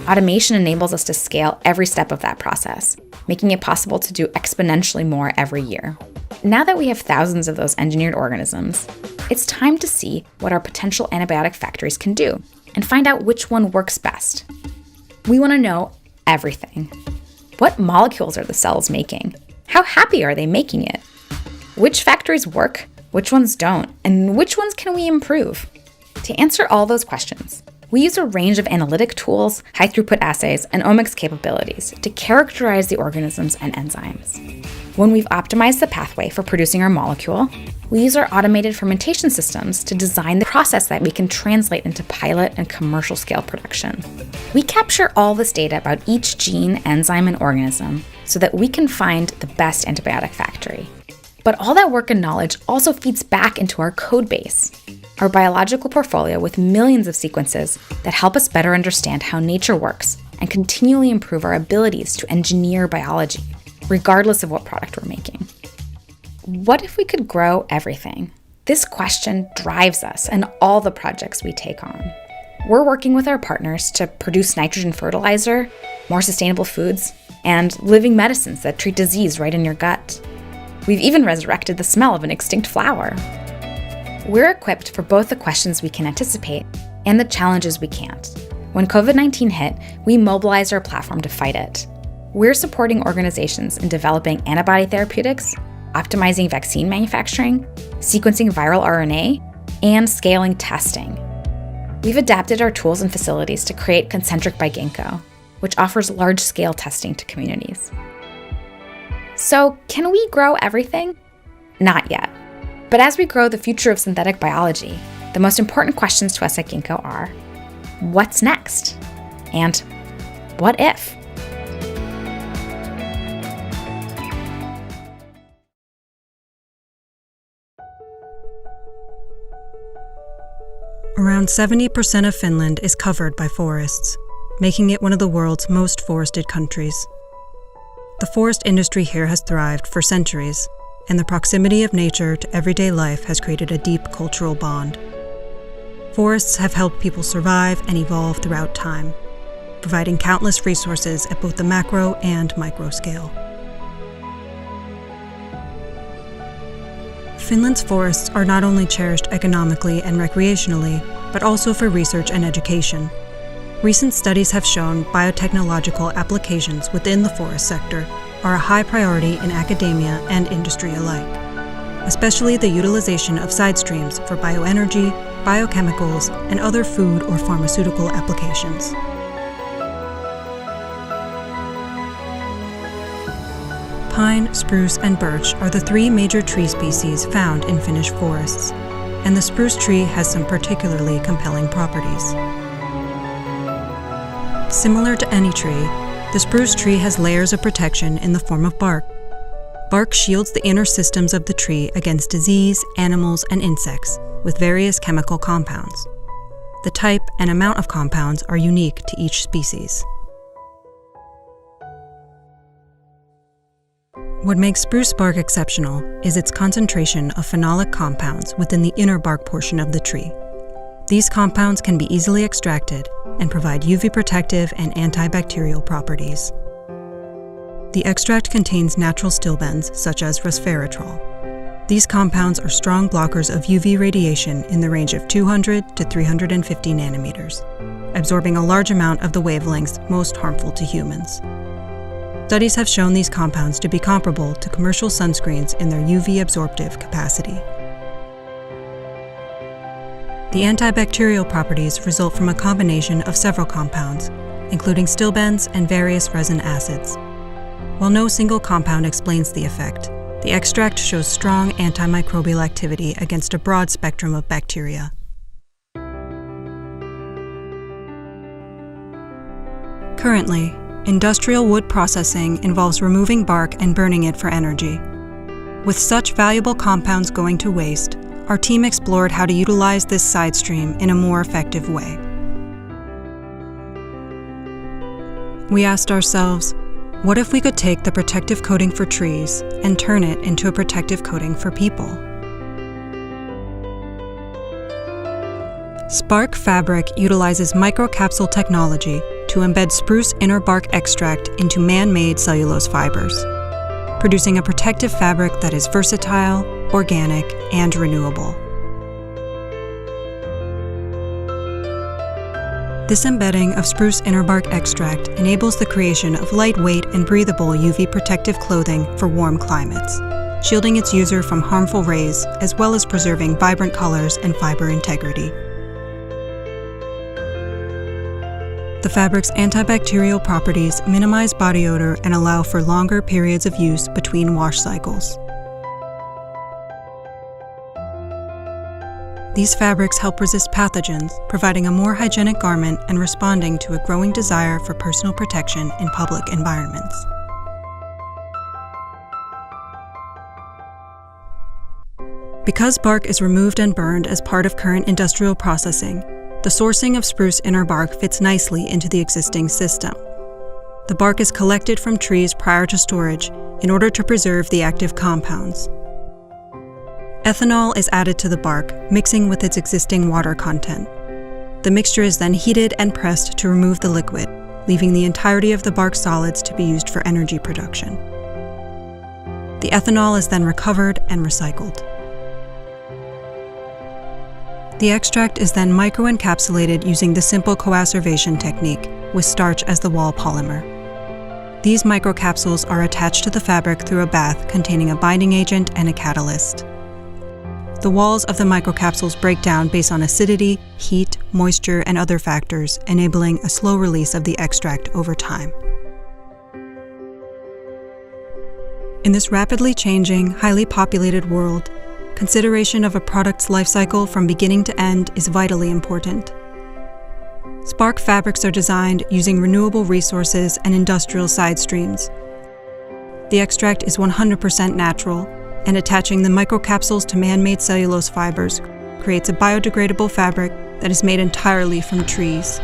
Automation enables us to scale every step of that process, making it possible to do exponentially more every year. Now that we have thousands of those engineered organisms, it's time to see what our potential antibiotic factories can do and find out which one works best. We want to know everything. What molecules are the cells making? How happy are they making it? Which factories work? Which ones don't? And which ones can we improve? To answer all those questions, we use a range of analytic tools, high-throughput assays, and omics capabilities to characterize the organisms and enzymes. When we've optimized the pathway for producing our molecule, we use our automated fermentation systems to design the process that we can translate into pilot and commercial scale production. We capture all this data about each gene, enzyme, and organism so that we can find the best antibiotic factory. But all that work and knowledge also feeds back into our code base, our biological portfolio with millions of sequences that help us better understand how nature works and continually improve our abilities to engineer biology, regardless of what product we're making. What if we could grow everything? This question drives us in all the projects we take on. We're working with our partners to produce nitrogen fertilizer, more sustainable foods, and living medicines that treat disease right in your gut. We've even resurrected the smell of an extinct flower. We're equipped for both the questions we can anticipate and the challenges we can't. When COVID-19 hit, we mobilized our platform to fight it. We're supporting organizations in developing antibody therapeutics, optimizing vaccine manufacturing, sequencing viral RNA, and scaling testing. We've adapted our tools and facilities to create Concentric by Ginkgo, which offers large-scale testing to communities. So, can we grow everything? Not yet. But as we grow the future of synthetic biology, the most important questions to us at Ginkgo are, what's next? And what if? Around 70% of Finland is covered by forests, making it one of the world's most forested countries. The forest industry here has thrived for centuries, and the proximity of nature to everyday life has created a deep cultural bond. Forests have helped people survive and evolve throughout time, providing countless resources at both the macro and micro scale. Finland's forests are not only cherished economically and recreationally, but also for research and education. Recent studies have shown biotechnological applications within the forest sector are a high priority in academia and industry alike, especially the utilization of side streams for bioenergy, biochemicals, and other food or pharmaceutical applications. Pine, spruce, and birch are the three major tree species found in Finnish forests, and the spruce tree has some particularly compelling properties. Similar to any tree, the spruce tree has layers of protection in the form of bark. Bark shields the inner systems of the tree against disease, animals, and insects with various chemical compounds. The type and amount of compounds are unique to each species. What makes spruce bark exceptional is its concentration of phenolic compounds within the inner bark portion of the tree. These compounds can be easily extracted and provide UV protective and antibacterial properties. The extract contains natural stilbens such as resveratrol. These compounds are strong blockers of UV radiation in the range of 200 to 350 nanometers, absorbing a large amount of the wavelengths most harmful to humans. Studies have shown these compounds to be comparable to commercial sunscreens in their UV absorptive capacity. The antibacterial properties result from a combination of several compounds, including stilbens and various resin acids. While no single compound explains the effect, the extract shows strong antimicrobial activity against a broad spectrum of bacteria. Currently, industrial wood processing involves removing bark and burning it for energy. With such valuable compounds going to waste, our team explored how to utilize this side stream in a more effective way. We asked ourselves, what if we could take the protective coating for trees and turn it into a protective coating for people? Spark Fabric utilizes microcapsule technology to embed spruce inner bark extract into man-made cellulose fibers, producing a protective fabric that is versatile, organic, and renewable. This embedding of spruce inner bark extract enables the creation of lightweight and breathable UV protective clothing for warm climates, shielding its user from harmful rays as well as preserving vibrant colors and fiber integrity. The fabric's antibacterial properties minimize body odor and allow for longer periods of use between wash cycles. These fabrics help resist pathogens, providing a more hygienic garment and responding to a growing desire for personal protection in public environments. Because bark is removed and burned as part of current industrial processing, the sourcing of spruce inner bark fits nicely into the existing system. The bark is collected from trees prior to storage in order to preserve the active compounds. Ethanol is added to the bark, mixing with its existing water content. The mixture is then heated and pressed to remove the liquid, leaving the entirety of the bark solids to be used for energy production. The ethanol is then recovered and recycled. The extract is then microencapsulated using the simple coacervation technique, with starch as the wall polymer. These microcapsules are attached to the fabric through a bath containing a binding agent and a catalyst. the walls of the microcapsules break down based on acidity, heat, moisture, and other factors, enabling a slow release of the extract over time. In this rapidly changing, highly populated world, consideration of a product's life cycle from beginning to end is vitally important. Spark fabrics are designed using renewable resources and industrial side streams. The extract is 100% natural, and attaching the microcapsules to man-made cellulose fibers creates a biodegradable fabric that is made entirely from trees.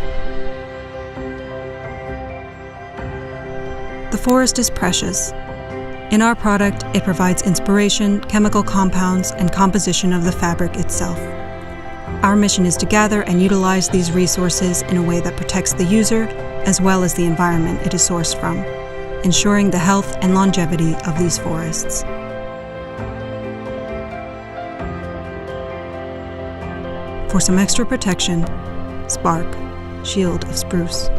The forest is precious. In our product, it provides inspiration, chemical compounds, and composition of the fabric itself. Our mission is to gather and utilize these resources in a way that protects the user as well as the environment it is sourced from, ensuring the health and longevity of these forests. For some extra protection, Spark, Shield of Spruce.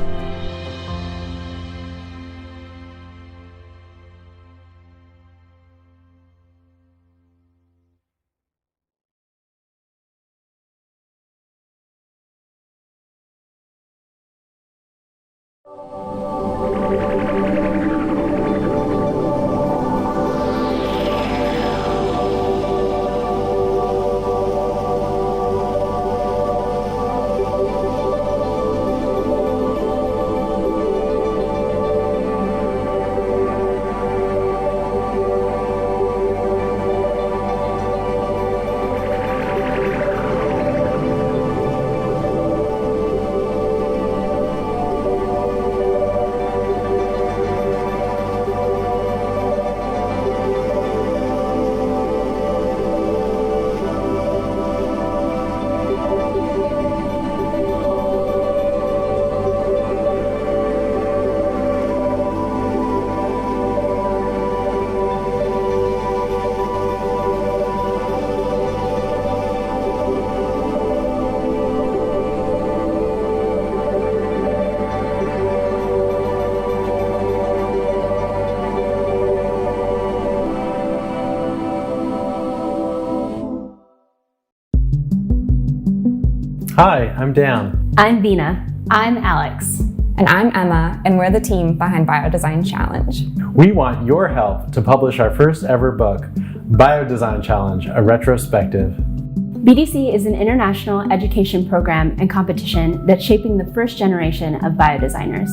Hi, I'm Dan. I'm Vina. I'm Alex. And I'm Emma, and we're the team behind Biodesign Challenge. We want your help to publish our first ever book, Biodesign Challenge, a retrospective. BDC is an international education program and competition that's shaping the first generation of biodesigners.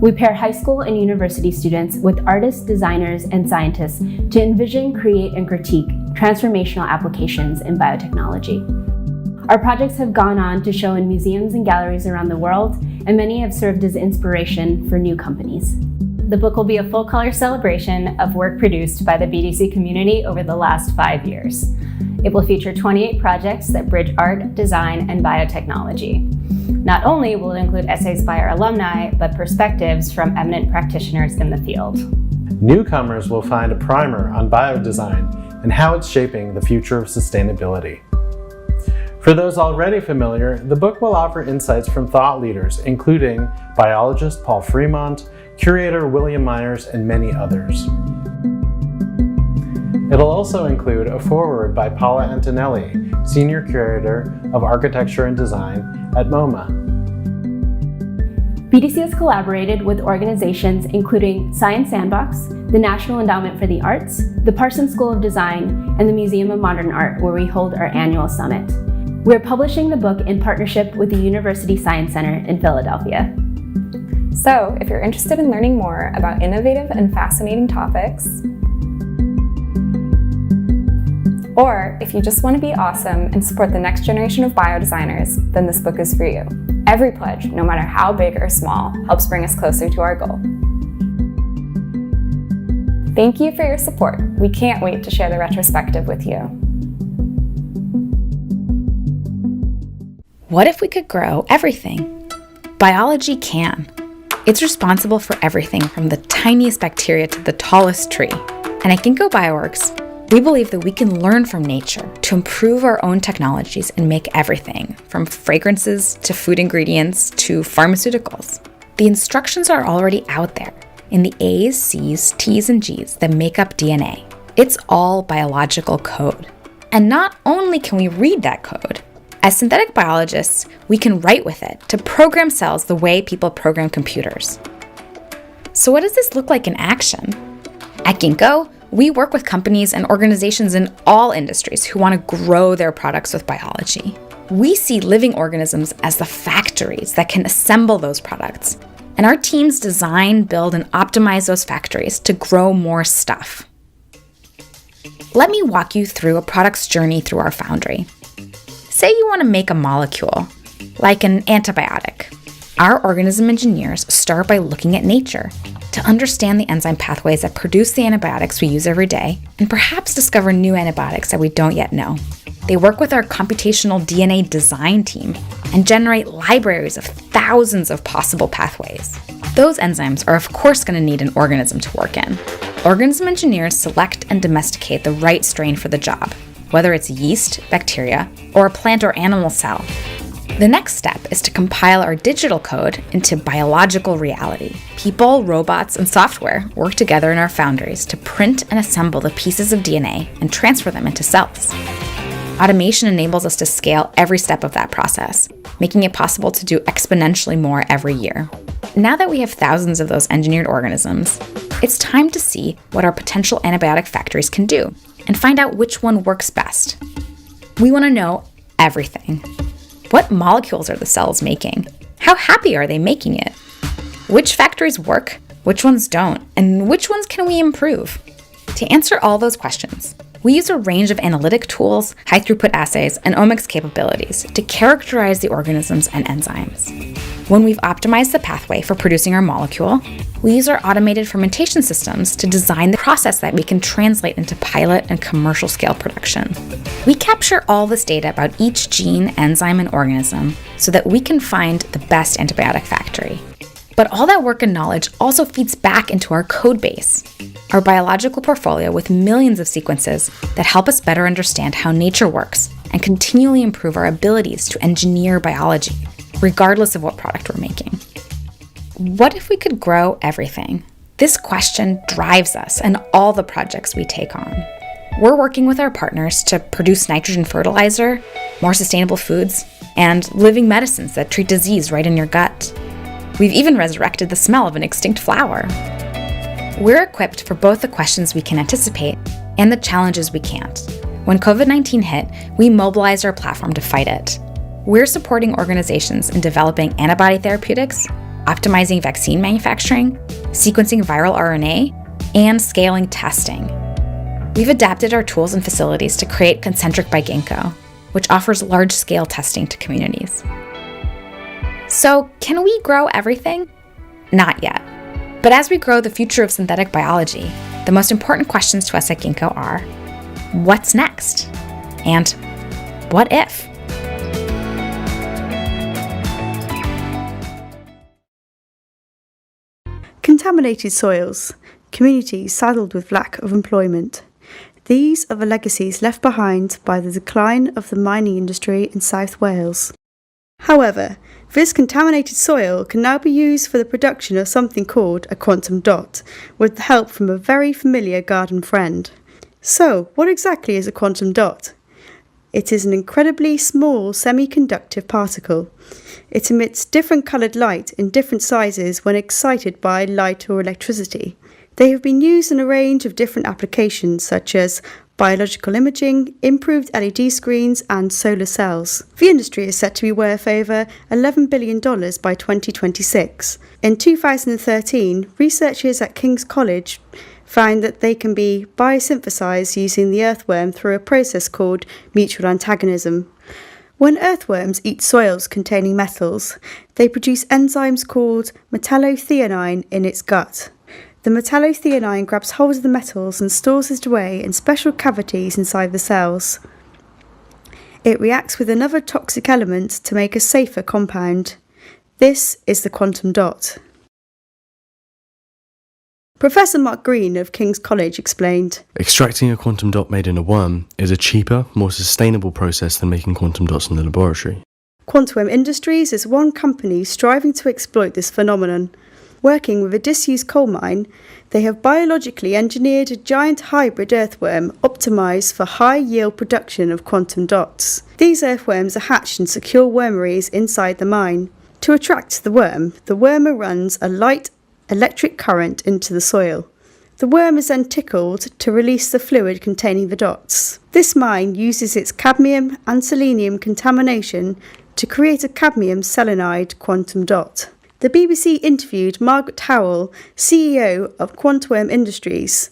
We pair high school and university students with artists, designers, and scientists to envision, create, and critique transformational applications in biotechnology. Our projects have gone on to show in museums and galleries around the world, and many have served as inspiration for new companies. The book will be a full-color celebration of work produced by the BDC community over the last 5 years. It will feature 28 projects that bridge art, design, and biotechnology. Not only will it include essays by our alumni, but perspectives from eminent practitioners in the field. Newcomers will find a primer on biodesign and how it's shaping the future of sustainability. For those already familiar, the book will offer insights from thought leaders, including biologist Paul Fremont, curator William Myers, and many others. It'll also include a foreword by Paula Antonelli, Senior Curator of Architecture and Design at MoMA. BDC has collaborated with organizations including Science Sandbox, the National Endowment for the Arts, the Parsons School of Design, and the Museum of Modern Art, where we hold our annual summit. We're publishing the book in partnership with the University Science Center in Philadelphia. So, if you're interested in learning more about innovative and fascinating topics, or if you just want to be awesome and support the next generation of biodesigners, then this book is for you. Every pledge, no matter how big or small, helps bring us closer to our goal. Thank you for your support. We can't wait to share the retrospective with you. What if we could grow everything? Biology can. It's responsible for everything from the tiniest bacteria to the tallest tree. And at Ginkgo Bioworks, we believe that we can learn from nature to improve our own technologies and make everything from fragrances to food ingredients to pharmaceuticals. The instructions are already out there. in the A's, C's, T's, and G's that make up DNA. It's all biological code. And not only can we read that code, as synthetic biologists, we can write with it to program cells the way people program computers. So what does this look like in action? At Ginkgo, we work with companies and organizations in all industries who want to grow their products with biology. We see living organisms as the factories that can assemble those products, and our teams design, build, and optimize those factories to grow more stuff. Let me walk you through a product's journey through our foundry. Say you want to make a molecule, like an antibiotic. Our organism engineers start by looking at nature to understand the enzyme pathways that produce the antibiotics we use every day, and perhaps discover new antibiotics that we don't yet know. They work with our computational DNA design team and generate libraries of thousands of possible pathways. Those enzymes are of course going to need an organism to work in. Organism engineers select and domesticate the right strain for the job, whether it's yeast, bacteria, or a plant or animal cell. The next step is to compile our digital code into biological reality. People, robots, and software work together in our foundries to print and assemble the pieces of DNA and transfer them into cells. Automation enables us to scale every step of that process, making it possible to do exponentially more every year. Now that we have thousands of those engineered organisms, it's time to see what our potential antibiotic factories can do and find out which one works best. We want to know everything. What molecules are the cells making? How happy are they making it? Which factories work, which ones don't, and which ones can we improve? To answer all those questions, we use a range of analytic tools, high-throughput assays, and omics capabilities to characterize the organisms and enzymes. When we've optimized the pathway for producing our molecule, we use our automated fermentation systems to design the process that we can translate into pilot and commercial scale production. We capture all this data about each gene, enzyme, and organism so that we can find the best antibiotic factory. But all that work and knowledge also feeds back into our code base, our biological portfolio with millions of sequences that help us better understand how nature works and continually improve our abilities to engineer biology, regardless of what product we're making. What if we could grow everything? This question drives us in all the projects we take on. We're working with our partners to produce nitrogen fertilizer, more sustainable foods, and living medicines that treat disease right in your gut. We've even resurrected the smell of an extinct flower. We're equipped for both the questions we can anticipate and the challenges we can't. When COVID-19 hit, we mobilized our platform to fight it. We're supporting organizations in developing antibody therapeutics, optimizing vaccine manufacturing, sequencing viral RNA, and scaling testing. We've adapted our tools and facilities to create Concentric by Ginkgo, which offers large-scale testing to communities. So, can we grow everything? Not yet. But as we grow the future of synthetic biology, the most important questions to us at Ginkgo are, what's next? And what if? Contaminated soils, communities saddled with lack of employment. These are the legacies left behind by the decline of the mining industry in South Wales. However, this contaminated soil can now be used for the production of something called a quantum dot, with the help from a very familiar garden friend. So, what exactly is a quantum dot? It is an incredibly small semiconductive particle. It emits different coloured light in different sizes when excited by light or electricity. They have been used in a range of different applications such as biological imaging, improved LED screens and solar cells. The industry is set to be worth over $11 billion by 2026. In 2013, researchers at King's College found that they can be biosynthesized using the earthworm through a process called mutual antagonism. When earthworms eat soils containing metals, they produce enzymes called metallothionein in its gut. The metallothionein grabs hold of the metals and stores it away in special cavities inside the cells. It reacts with another toxic element to make a safer compound. This is the quantum dot. Professor Mark Green of King's College explained, "Extracting a quantum dot made in a worm is a cheaper, more sustainable process than making quantum dots in the laboratory." Quantum Industries is one company striving to exploit this phenomenon. Working with a disused coal mine, they have biologically engineered a giant hybrid earthworm optimised for high-yield production of quantum dots. These earthworms are hatched in secure wormeries inside the mine. To attract the wormer runs a light electric current into the soil. The worm is then tickled to release the fluid containing the dots. This mine uses its cadmium and selenium contamination to create a cadmium selenide quantum dot. The BBC interviewed Margaret Howell, CEO of Quantum Industries.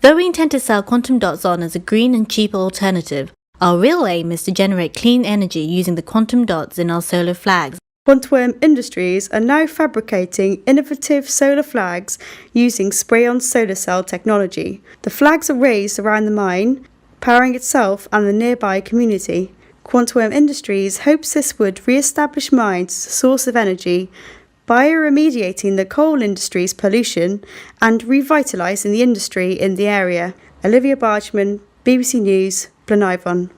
Though we intend to sell quantum dots on as a green and cheaper alternative, our real aim is to generate clean energy using the quantum dots in our solar flags. Quantum Industries are now fabricating innovative solar flags using spray-on solar cell technology. The flags are raised around the mine, powering itself and the nearby community. Quantum Industries hopes this would re-establish mines as a source of energy, bioremediating the coal industry's pollution and revitalising the industry in the area. Olivia Bargeman, BBC News, Blenheim.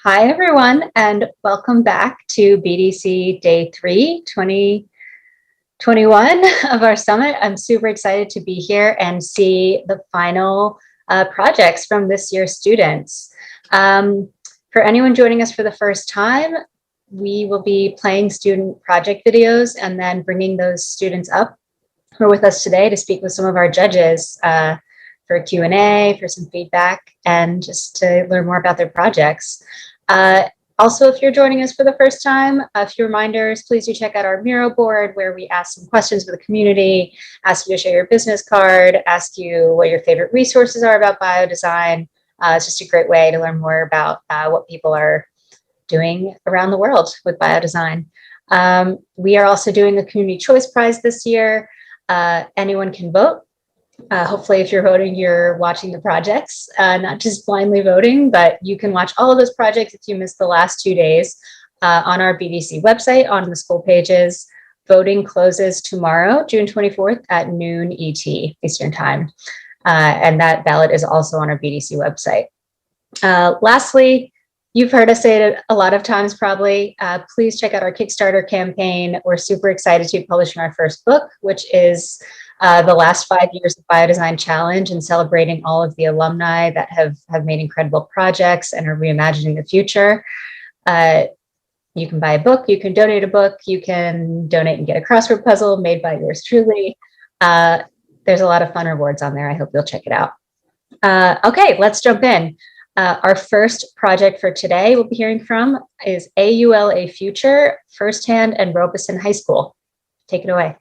Hi, everyone, and welcome back to BDC Day 3, 2021 of our summit. I'm super excited to be here and see the final projects from this year's students. For anyone joining us for the first time, we will be playing student project videos and then bringing those students up who are with us today to speak with some of our judges for a Q&A, for some feedback, and just to learn more about their projects. Also, if you're joining us for the first time, a few reminders, please do check out our Miro board where we ask some questions for the community, ask you to share your business card, ask you what your favorite resources are about biodesign. It's just a great way to learn more about what people are doing around the world with biodesign. We are also doing the Community Choice Prize this year. Anyone can vote. Hopefully, if you're voting, you're watching the projects, not just blindly voting, but you can watch all of those projects if you missed the last 2 days on our BDC website, on the school pages. Voting closes tomorrow, June 24th at noon ET, Eastern Time. And that ballot is also on our BDC website. Lastly, you've heard us say it a lot of times probably, please check out our Kickstarter campaign. We're super excited to be publishing our first book, which is the last 5 years of Biodesign Challenge, and celebrating all of the alumni that have made incredible projects and are reimagining the future. You can buy a book, you can donate a book, you can donate and get a crossword puzzle made by yours truly. There's a lot of fun rewards on there. I hope you'll check it out. Okay, let's jump in. Our first project for today we'll be hearing from is AULA Future, Firsthand and Robeson High School. Take it away.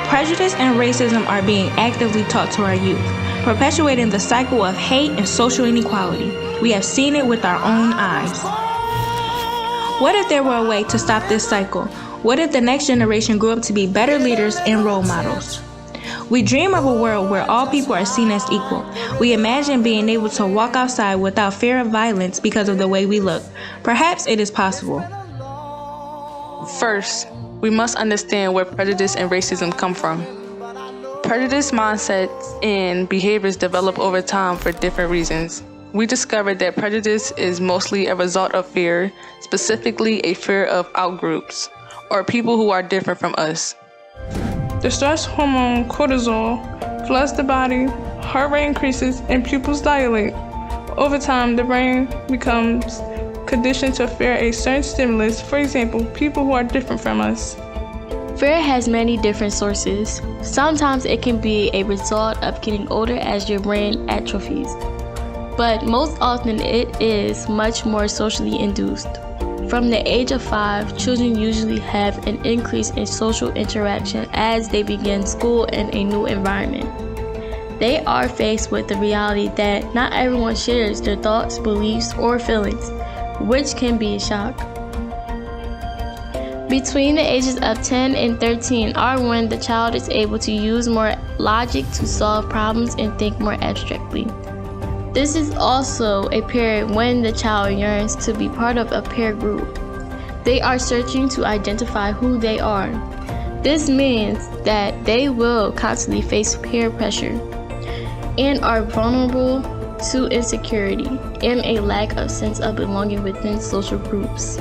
Prejudice and racism are being actively taught to our youth, perpetuating the cycle of hate and social inequality. We have seen it with our own eyes. What if there were a way to stop this cycle? What if the next generation grew up to be better leaders and role models? We dream of a world where all people are seen as equal. We imagine being able to walk outside without fear of violence because of the way we look. Perhaps it is possible. First, we must understand where prejudice and racism come from. Prejudice mindsets and behaviors develop over time for different reasons. We discovered that prejudice is mostly a result of fear, specifically a fear of outgroups, or people who are different from us. The stress hormone cortisol floods the body, heart rate increases, and pupils dilate. Over time, the brain becomes conditioned to fear a certain stimulus, for example, people who are different from us. Fear has many different sources. Sometimes it can be a result of getting older as your brain atrophies, but most often it is much more socially induced. From the age of 5, children usually have an increase in social interaction as they begin school in a new environment. They are faced with the reality that not everyone shares their thoughts, beliefs, or feelings, which can be a shock. Between the ages of 10 and 13 are when the child is able to use more logic to solve problems and think more abstractly. This is also a period when the child yearns to be part of a peer group. They are searching to identify who they are. This means that they will constantly face peer pressure and are vulnerable to insecurity and a lack of sense of belonging within social groups.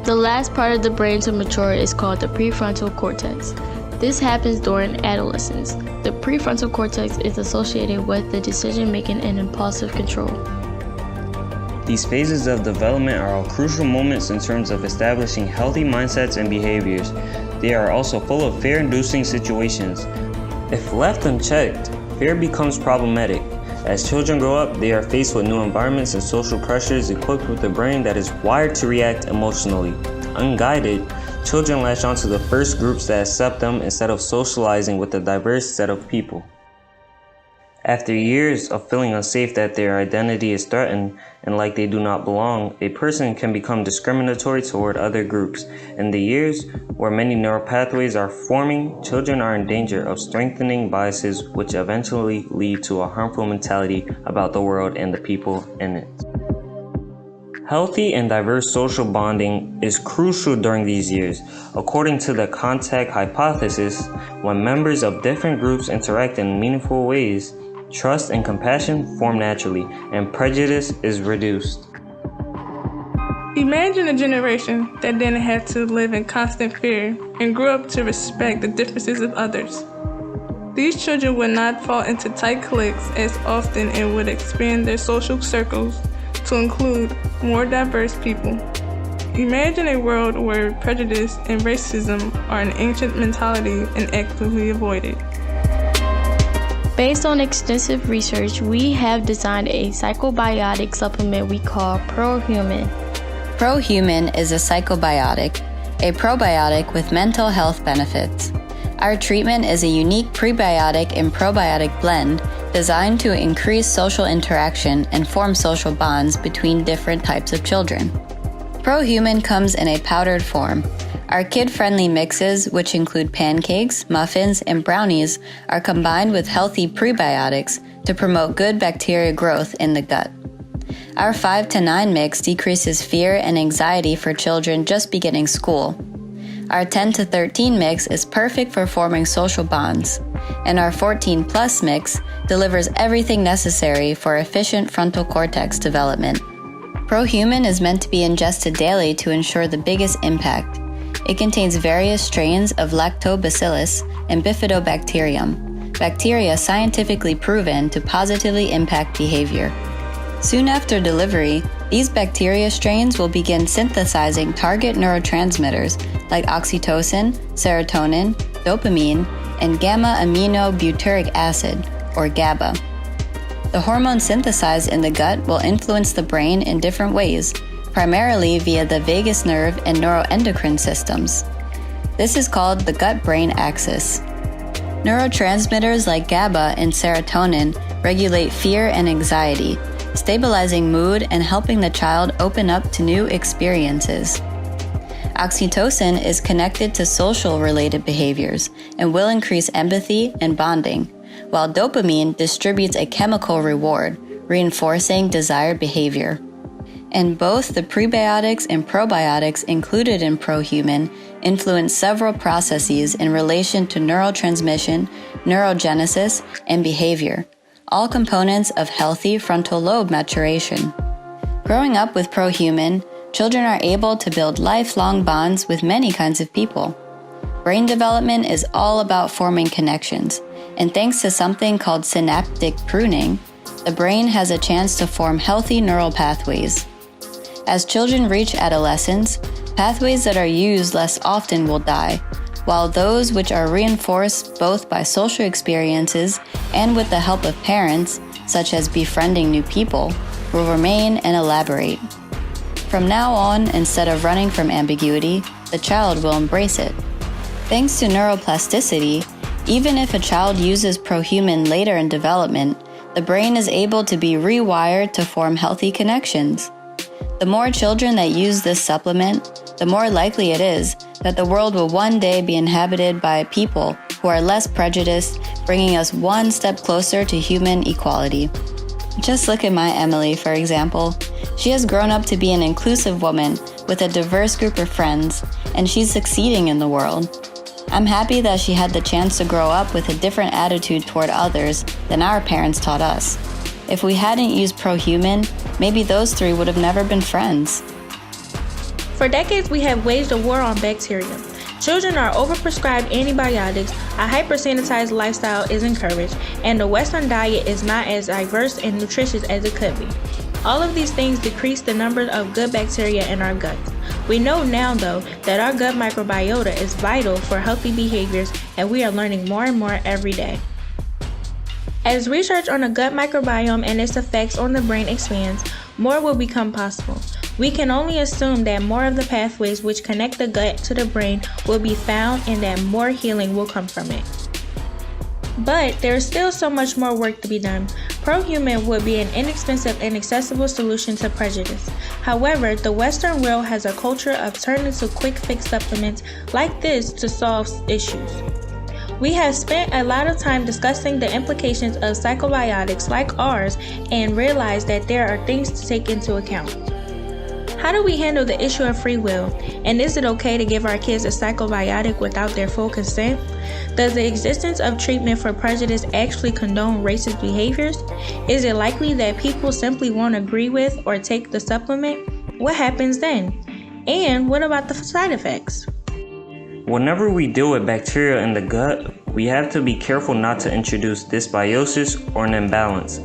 The last part of the brain to mature is called the prefrontal cortex. This happens during adolescence. The prefrontal cortex is associated with the decision-making and impulsive control. These phases of development are all crucial moments in terms of establishing healthy mindsets and behaviors. They are also full of fear-inducing situations. If left unchecked, fear becomes problematic. As children grow up, they are faced with new environments and social pressures equipped with a brain that is wired to react emotionally. Unguided, children latch onto the first groups that accept them instead of socializing with a diverse set of people. After years of feeling unsafe that their identity is threatened and like they do not belong, a person can become discriminatory toward other groups. In the years where many neural pathways are forming, children are in danger of strengthening biases which eventually lead to a harmful mentality about the world and the people in it. Healthy and diverse social bonding is crucial during these years. According to the contact hypothesis, when members of different groups interact in meaningful ways, trust and compassion form naturally, and prejudice is reduced. Imagine a generation that didn't have to live in constant fear and grew up to respect the differences of others. These children would not fall into tight cliques as often and would expand their social circles to include more diverse people. Imagine a world where prejudice and racism are an ancient mentality and actively avoided. Based on extensive research, we have designed a psychobiotic supplement we call ProHuman. ProHuman is a psychobiotic, a probiotic with mental health benefits. Our treatment is a unique prebiotic and probiotic blend designed to increase social interaction and form social bonds between different types of children. ProHuman comes in a powdered form. Our kid-friendly mixes, which include pancakes, muffins, and brownies, are combined with healthy prebiotics to promote good bacteria growth in the gut. Our 5 to 9 mix decreases fear and anxiety for children just beginning school. Our 10 to 13 mix is perfect for forming social bonds, and our 14 plus mix delivers everything necessary for efficient frontal cortex development. ProHuman is meant to be ingested daily to ensure the biggest impact. It contains various strains of lactobacillus and bifidobacterium, bacteria scientifically proven to positively impact behavior. Soon after delivery, these bacteria strains will begin synthesizing target neurotransmitters like oxytocin, serotonin, dopamine, and gamma-aminobutyric acid, or GABA. The hormones synthesized in the gut will influence the brain in different ways, primarily via the vagus nerve and neuroendocrine systems. This is called the gut-brain axis. Neurotransmitters like GABA and serotonin regulate fear and anxiety, stabilizing mood and helping the child open up to new experiences. Oxytocin is connected to social-related behaviors and will increase empathy and bonding, while dopamine distributes a chemical reward, reinforcing desired behavior. And both the prebiotics and probiotics included in ProHuman influence several processes in relation to neurotransmission, neurogenesis, and behavior, all components of healthy frontal lobe maturation. Growing up with ProHuman, children are able to build lifelong bonds with many kinds of people. Brain development is all about forming connections, and thanks to something called synaptic pruning, the brain has a chance to form healthy neural pathways. As children reach adolescence, pathways that are used less often will die, while those which are reinforced both by social experiences and with the help of parents, such as befriending new people, will remain and elaborate. From now on, instead of running from ambiguity, the child will embrace it. Thanks to neuroplasticity, even if a child uses prohuman later in development, the brain is able to be rewired to form healthy connections. The more children that use this supplement, the more likely it is that the world will one day be inhabited by people who are less prejudiced, bringing us one step closer to human equality. Just look at my Emily, for example. She has grown up to be an inclusive woman with a diverse group of friends, and she's succeeding in the world. I'm happy that she had the chance to grow up with a different attitude toward others than our parents taught us. If we hadn't used prohuman, maybe those three would have never been friends. For decades, we have waged a war on bacteria. Children are overprescribed antibiotics, a hyper-sanitized lifestyle is encouraged, and the Western diet is not as diverse and nutritious as it could be. All of these things decrease the number of good bacteria in our guts. We know now, though, that our gut microbiota is vital for healthy behaviors, and we are learning more and more every day. As research on the gut microbiome and its effects on the brain expands, more will become possible. We can only assume that more of the pathways which connect the gut to the brain will be found and that more healing will come from it. But there is still so much more work to be done. Prohuman would be an inexpensive and accessible solution to prejudice. However, the Western world has a culture of turning to quick fix supplements like this to solve issues. We have spent a lot of time discussing the implications of psychobiotics like ours and realized that there are things to take into account. How do we handle the issue of free will? And is it okay to give our kids a psychobiotic without their full consent? Does the existence of treatment for prejudice actually condone racist behaviors? Is it likely that people simply won't agree with or take the supplement? What happens then? And what about the side effects? Whenever we deal with bacteria in the gut, we have to be careful not to introduce dysbiosis or an imbalance.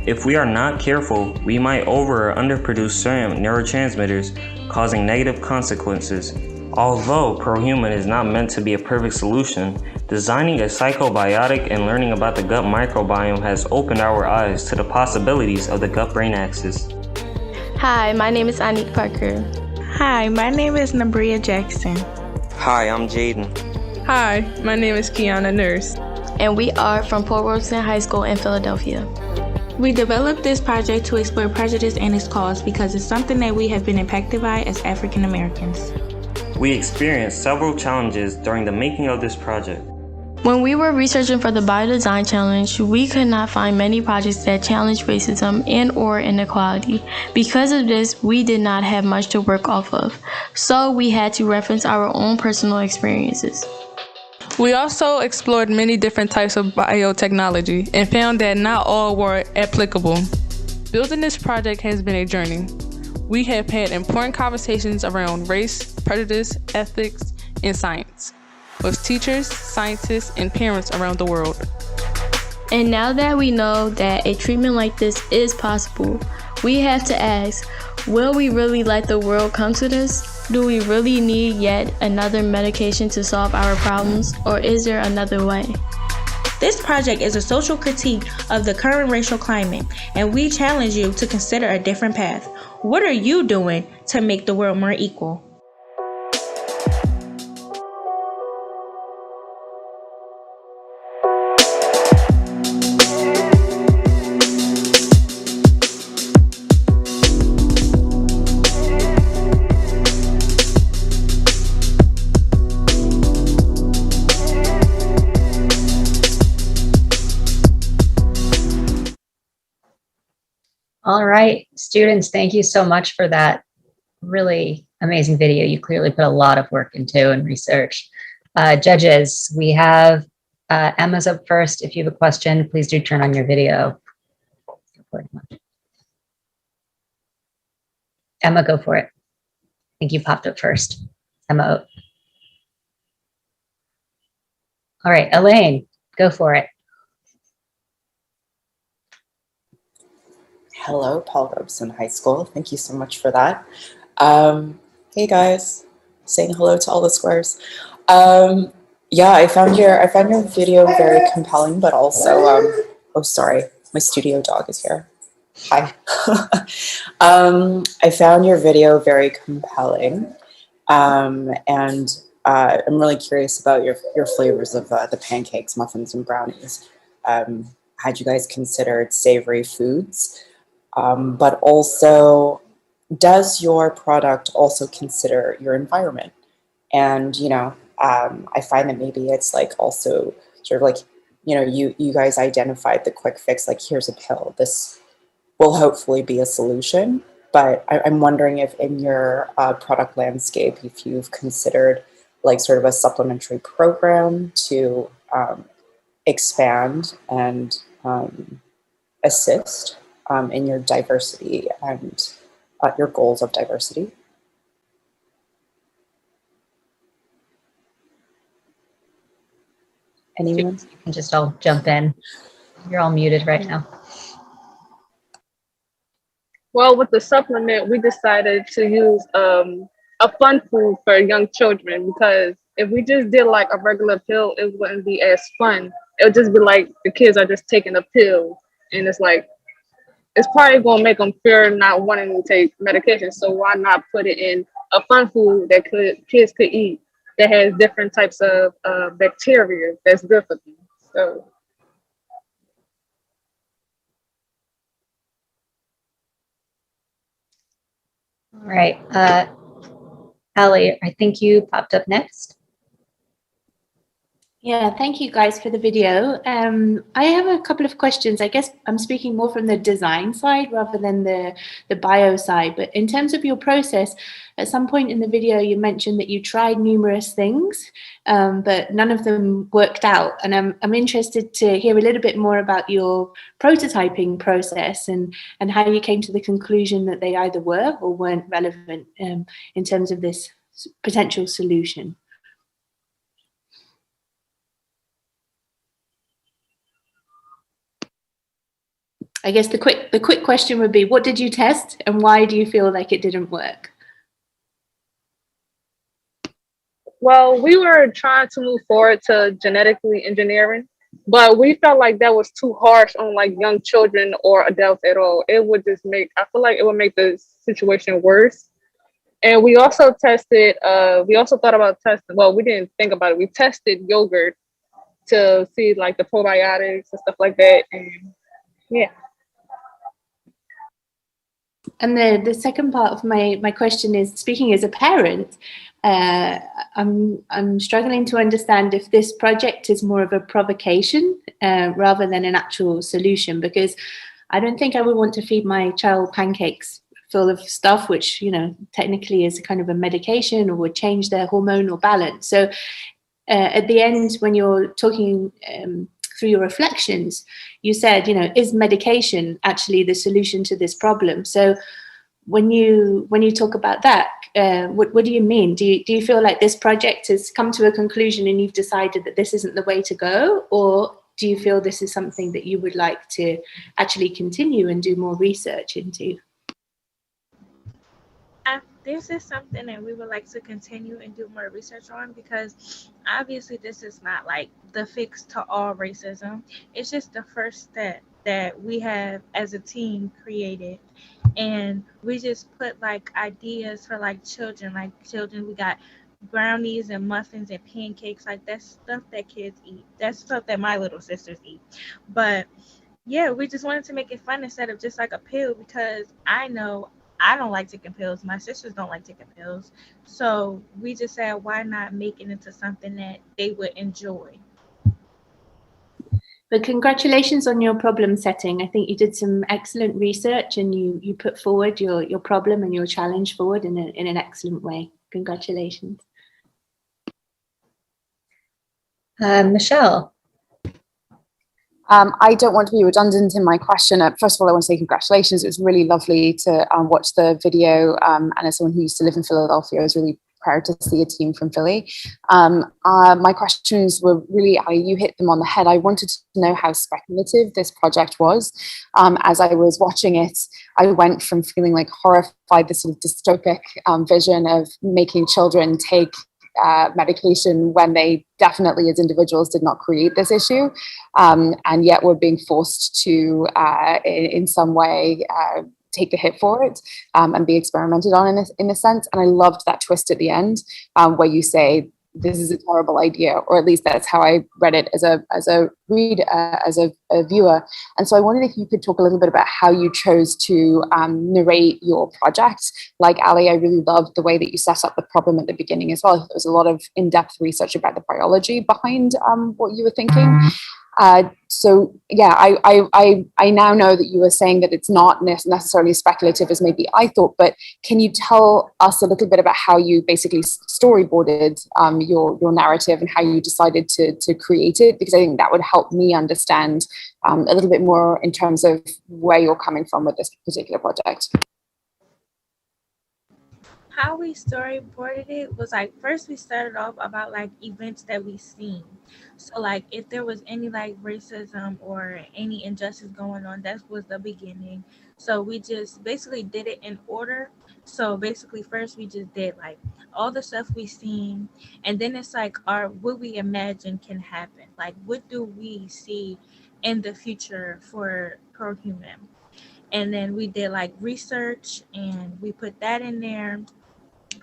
If we are not careful, we might over or underproduce certain neurotransmitters, causing negative consequences. Although prohuman is not meant to be a perfect solution, designing a psychobiotic and learning about the gut microbiome has opened our eyes to the possibilities of the gut-brain axis. Hi, my name is Anique Parker. Hi, my name is Nabria Jackson. Hi, I'm Jaden. Hi, my name is Kiana Nurse. And we are from Port Robeson High School in Philadelphia. We developed this project to explore prejudice and its cause because it's something that we have been impacted by as African Americans. We experienced several challenges during the making of this project. When we were researching for the Biodesign Challenge, we could not find many projects that challenged racism and/or inequality. Because of this, we did not have much to work off of, so we had to reference our own personal experiences. We also explored many different types of biotechnology and found that not all were applicable. Building this project has been a journey. We have had important conversations around race, prejudice, ethics, and science with teachers, scientists, and parents around the world. And now that we know that a treatment like this is possible, we have to ask, will we really let the world come to this? Do we really need yet another medication to solve our problems, or is there another way? This project is a social critique of the current racial climate, and we challenge you to consider a different path. What are you doing to make the world more equal? All right, students, thank you so much for that really amazing video. You clearly put a lot of work into and research. Judges, we have Emma's up first. If you have a question, please do turn on your video. Emma, go for it. I think you popped up first. Emma. All right, Elaine, go for it. Hello, Paul Robeson High School. Thank you so much for that. Hey guys, saying hello to all the squares. Yeah, I found your video very compelling, but also, oh sorry, my studio dog is here. Hi. I found your video very compelling, and I'm really curious about your flavors of the pancakes, muffins, and brownies. Had you guys considered savory foods? But also, does your product also consider your environment? And, I find that maybe it's like also sort of like, you guys identified the quick fix, like here's a pill. This will hopefully be a solution. But I'm wondering if in your product landscape, if you've considered like sort of a supplementary program to expand and assist in your diversity and your goals of diversity. Anyone? You can just all jump in. You're all muted right now. Well, with the supplement, we decided to use a fun food for young children, because if we just did like a regular pill, it wouldn't be as fun. It would just be like the kids are just taking a pill, and it's like, it's probably going to make them fear not wanting to take medication. So why not put it in a fun food that kids could eat that has different types of bacteria that's good for them. So. All right. Allie, I think you popped up next. Yeah, thank you guys for the video. I have a couple of questions. I guess I'm speaking more from the design side rather than the bio side. But in terms of your process, at some point in the video, you mentioned that you tried numerous things, but none of them worked out. And I'm interested to hear a little bit more about your prototyping process and how you came to the conclusion that they either were or weren't relevant in terms of this potential solution. I guess the quick question would be, what did you test and why do you feel like it didn't work? Well, we were trying to move forward to genetically engineering, but we felt like that was too harsh on like young children or adults at all. It would just I feel like it would make the situation worse. And we also tested, we also thought about testing, well, we didn't think about it. We tested yogurt to see like the probiotics and stuff like that. And yeah. And the second part of my question is, speaking as a parent, I'm struggling to understand if this project is more of a provocation rather than an actual solution, because I don't think I would want to feed my child pancakes full of stuff which, technically is kind of a medication or would change their hormonal balance. So at the end, when you're talking through your reflections, you said, is medication actually the solution to this problem? So when you talk about that, what do you mean? Do you feel like this project has come to a conclusion and you've decided that this isn't the way to go? Or do you feel this is something that you would like to actually continue and do more research into? This is something that we would like to continue and do more research on, because obviously this is not like the fix to all racism. It's just the first step that we have as a team created. And we just put like ideas for like children. We got brownies and muffins and pancakes. Like that's stuff that kids eat. That's stuff that my little sisters eat. But yeah, we just wanted to make it fun instead of just like a pill, because I know I don't like taking pills. My sisters don't like taking pills. So we just said, why not make it into something that they would enjoy? But congratulations on your problem setting. I think you did some excellent research and you put forward your problem and your challenge forward in an excellent way. Congratulations. Michelle. I don't want to be redundant in my question. First of all, I want to say congratulations. It was really lovely to watch the video. And as someone who used to live in Philadelphia, I was really proud to see a team from Philly. My questions were really, you hit them on the head. I wanted to know how speculative this project was. As I was watching it, I went from feeling like horrified, this sort of dystopic vision of making children take medication when they definitely as individuals did not create this issue, and yet we're being forced to in some way take the hit for it, and be experimented on in a sense. And I loved that twist at the end, where you say this is a terrible idea, or at least that's how I read it as a viewer. And so I wondered if you could talk a little bit about how you chose to narrate your project. Like Ali, I really loved the way that you set up the problem at the beginning as well. There was a lot of in-depth research about the biology behind what you were thinking. So yeah, I now know that you were saying that it's not necessarily speculative as maybe I thought, but can you tell us a little bit about how you basically storyboarded your narrative and how you decided to create it? Because I think that would help me understand a little bit more in terms of where you're coming from with this particular project. How we storyboarded it was like, first we started off about like events that we seen. So like if there was any like racism or any injustice going on, that was the beginning. So we just basically did it in order. So basically first we just did like all the stuff we seen, and then it's like what we imagine can happen. Like what do we see in the future for pro-human? And then we did like research and we put that in there.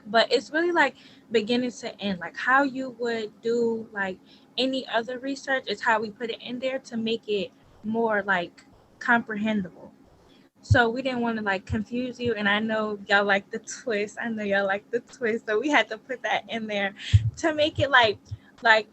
But it's really like beginning to end, like how you would do like any other research is how we put it in there to make it more like comprehensible. So we didn't want to like confuse you, and I know y'all like the twist. So we had to put that in there to make it like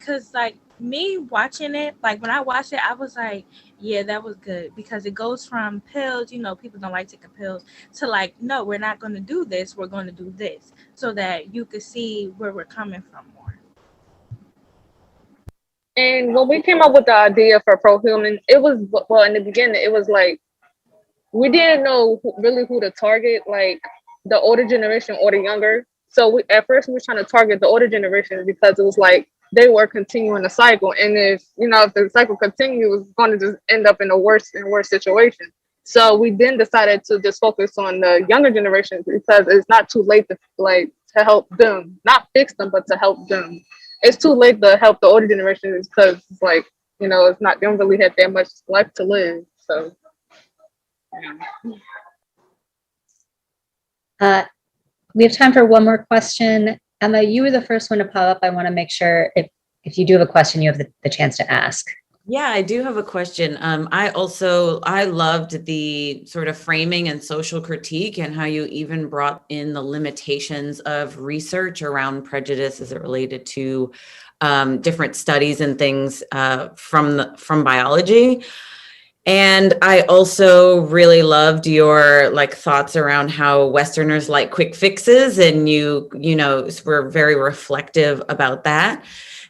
cause like me watching it, like when I watched it, I was like, yeah, that was good, because it goes from pills, people don't like taking pills, to like, no, we're not going to do this, we're going to do this, so that you could see where we're coming from more. And when we came up with the idea for pro-human, it was, well, in the beginning, it was like, we didn't know really who to target, like the older generation or the younger. So at first we were trying to target the older generation because it was like they were continuing the cycle. And if the cycle continued, it was going to just end up in a worse and worse situation. So we then decided to just focus on the younger generation because it's not too late to help them, not fix them, but to help them. It's too late to help the older generation because it's like, it's not, they don't really have that much life to live. So. We have time for one more question. Emma, you were the first one to pop up. I want to make sure if you do have a question, you have the chance to ask. Yeah, I do have a question. I loved the sort of framing and social critique and how you even brought in the limitations of research around prejudice as it related to different studies and things from biology. And I also really loved your thoughts around how Westerners like quick fixes, and you were very reflective about that.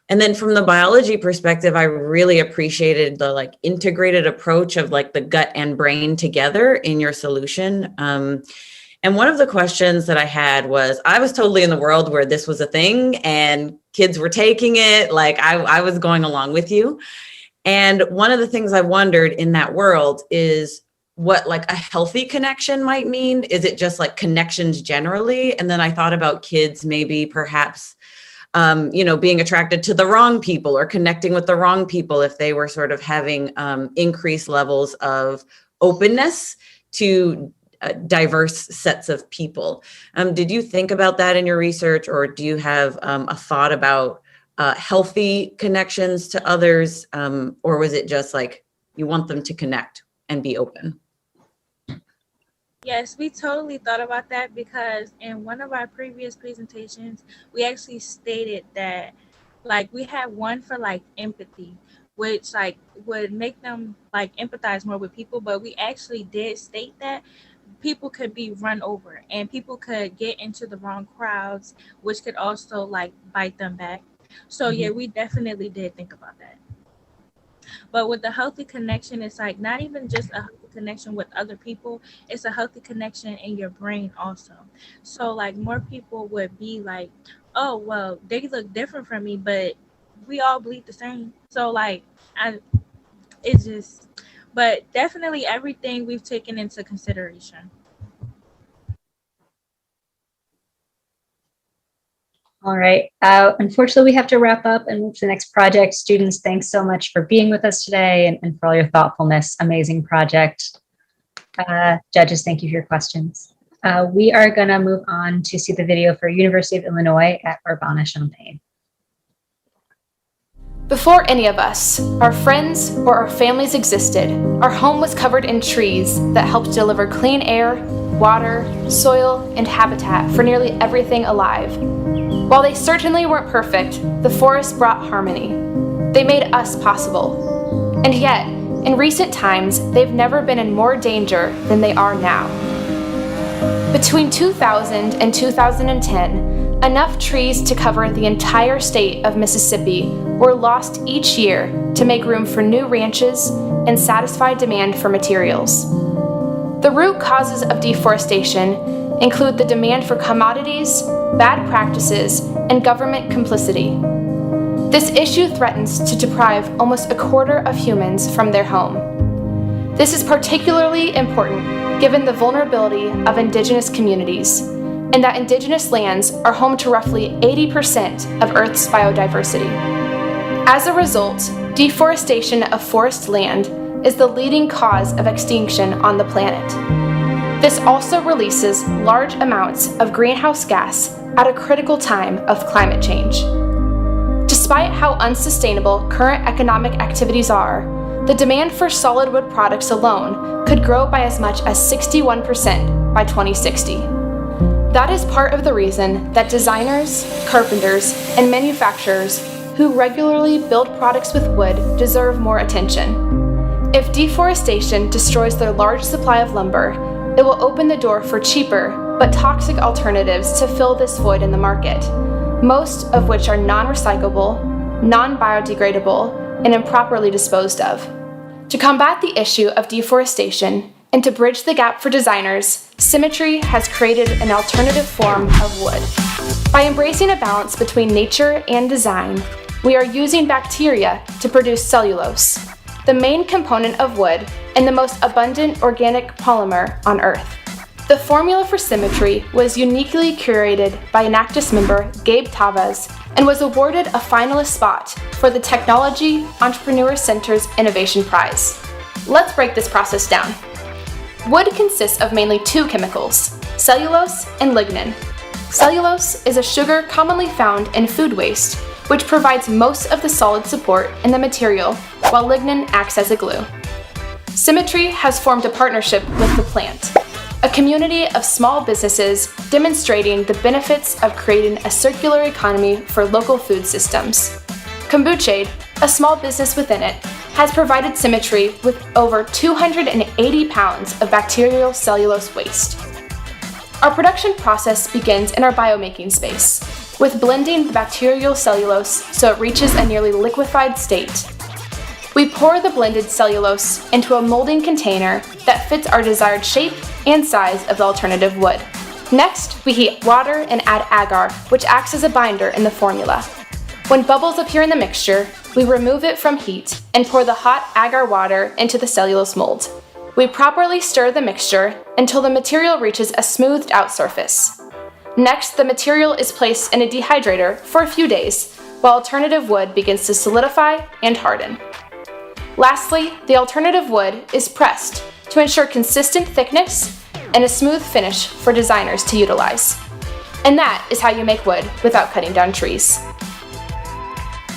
And then from the biology perspective, I really appreciated the integrated approach of the gut and brain together in your solution. And one of the questions that I had was, I was totally in the world where this was a thing and kids were taking it. I was going along with you. And one of the things I wondered in that world is what a healthy connection might mean. Is it just connections generally? And then I thought about kids maybe perhaps, being attracted to the wrong people or connecting with the wrong people if they were sort of having increased levels of openness to diverse sets of people. Did you think about that in your research, or do you have a thought about healthy connections to others, or was it just you want them to connect and be open? Yes, we totally thought about that, because in one of our previous presentations, we actually stated that we had one for empathy, which would make them empathize more with people, but we actually did state that people could be run over and people could get into the wrong crowds, which could also bite them back. So yeah, we definitely did think about that. But with the healthy connection, it's not even just a healthy connection with other people, it's a healthy connection in your brain also. So more people would be oh, well, they look different from me, but we all bleed the same. So but definitely everything we've taken into consideration. All right. Unfortunately, we have to wrap up and move to the next project. Students, thanks so much for being with us today and for all your thoughtfulness. Amazing project. Judges, thank you for your questions. We are going to move on to see the video for University of Illinois at Urbana-Champaign. Before any of us, our friends, or our families existed, our home was covered in trees that helped deliver clean air, water, soil, and habitat for nearly everything alive. While they certainly weren't perfect, the forest brought harmony. They made us possible. And yet, in recent times, they've never been in more danger than they are now. Between 2000 and 2010, enough trees to cover the entire state of Mississippi were lost each year to make room for new ranches and satisfy demand for materials. The root causes of deforestation include the demand for commodities, bad practices, and government complicity. This issue threatens to deprive almost a quarter of humans from their home. This is particularly important given the vulnerability of indigenous communities, and that indigenous lands are home to roughly 80% of Earth's biodiversity. As a result, deforestation of forest land is the leading cause of extinction on the planet. This also releases large amounts of greenhouse gas at a critical time of climate change. Despite how unsustainable current economic activities are, the demand for solid wood products alone could grow by as much as 61% by 2060. That is part of the reason that designers, carpenters, and manufacturers who regularly build products with wood deserve more attention. If deforestation destroys their large supply of lumber, it will open the door for cheaper but toxic alternatives to fill this void in the market, most of which are non-recyclable, non-biodegradable, and improperly disposed of. To combat the issue of deforestation and to bridge the gap for designers, Symmetry has created an alternative form of wood. By embracing a balance between nature and design, we are using bacteria to produce cellulose, the main component of wood and the most abundant organic polymer on Earth. The formula for Symmetry was uniquely curated by Enactus member Gabe Tavas and was awarded a finalist spot for the Technology Entrepreneur Center's Innovation Prize. Let's break this process down. Wood consists of mainly two chemicals, cellulose and lignin. Cellulose is a sugar commonly found in food waste, which provides most of the solid support in the material, while lignin acts as a glue. Symmetry has formed a partnership with The Plant, a community of small businesses demonstrating the benefits of creating a circular economy for local food systems. Kombucha, a small business within it, has provided Symmetry with over 280 pounds of bacterial cellulose waste. Our production process begins in our biomaking space, with blending the bacterial cellulose so it reaches a nearly liquefied state. We pour the blended cellulose into a molding container that fits our desired shape and size of the alternative wood. Next, we heat water and add agar, which acts as a binder in the formula. When bubbles appear in the mixture, we remove it from heat and pour the hot agar water into the cellulose mold. We properly stir the mixture until the material reaches a smoothed out surface. Next, the material is placed in a dehydrator for a few days, while alternative wood begins to solidify and harden. Lastly, the alternative wood is pressed to ensure consistent thickness and a smooth finish for designers to utilize. And that is how you make wood without cutting down trees.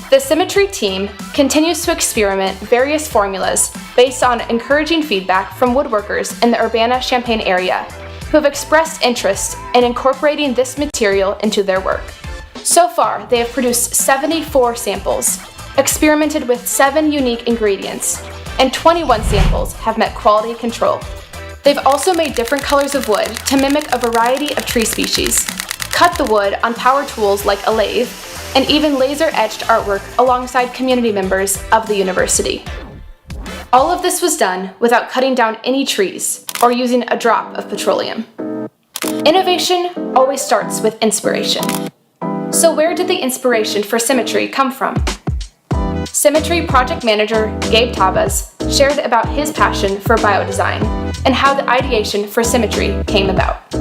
The Symmetry team continues to experiment various formulas based on encouraging feedback from woodworkers in the Urbana-Champaign area who have expressed interest in incorporating this material into their work. So far, they have produced 74 samples, experimented with 7 unique ingredients, and 21 samples have met quality control. They've also made different colors of wood to mimic a variety of tree species, cut the wood on power tools like a lathe, and even laser-etched artwork alongside community members of the university. All of this was done without cutting down any trees or using a drop of petroleum. Innovation always starts with inspiration. So where did the inspiration for Symmetry come from? Symmetry project manager Gabe Tavas shared about his passion for biodesign and how the ideation for Symmetry came about.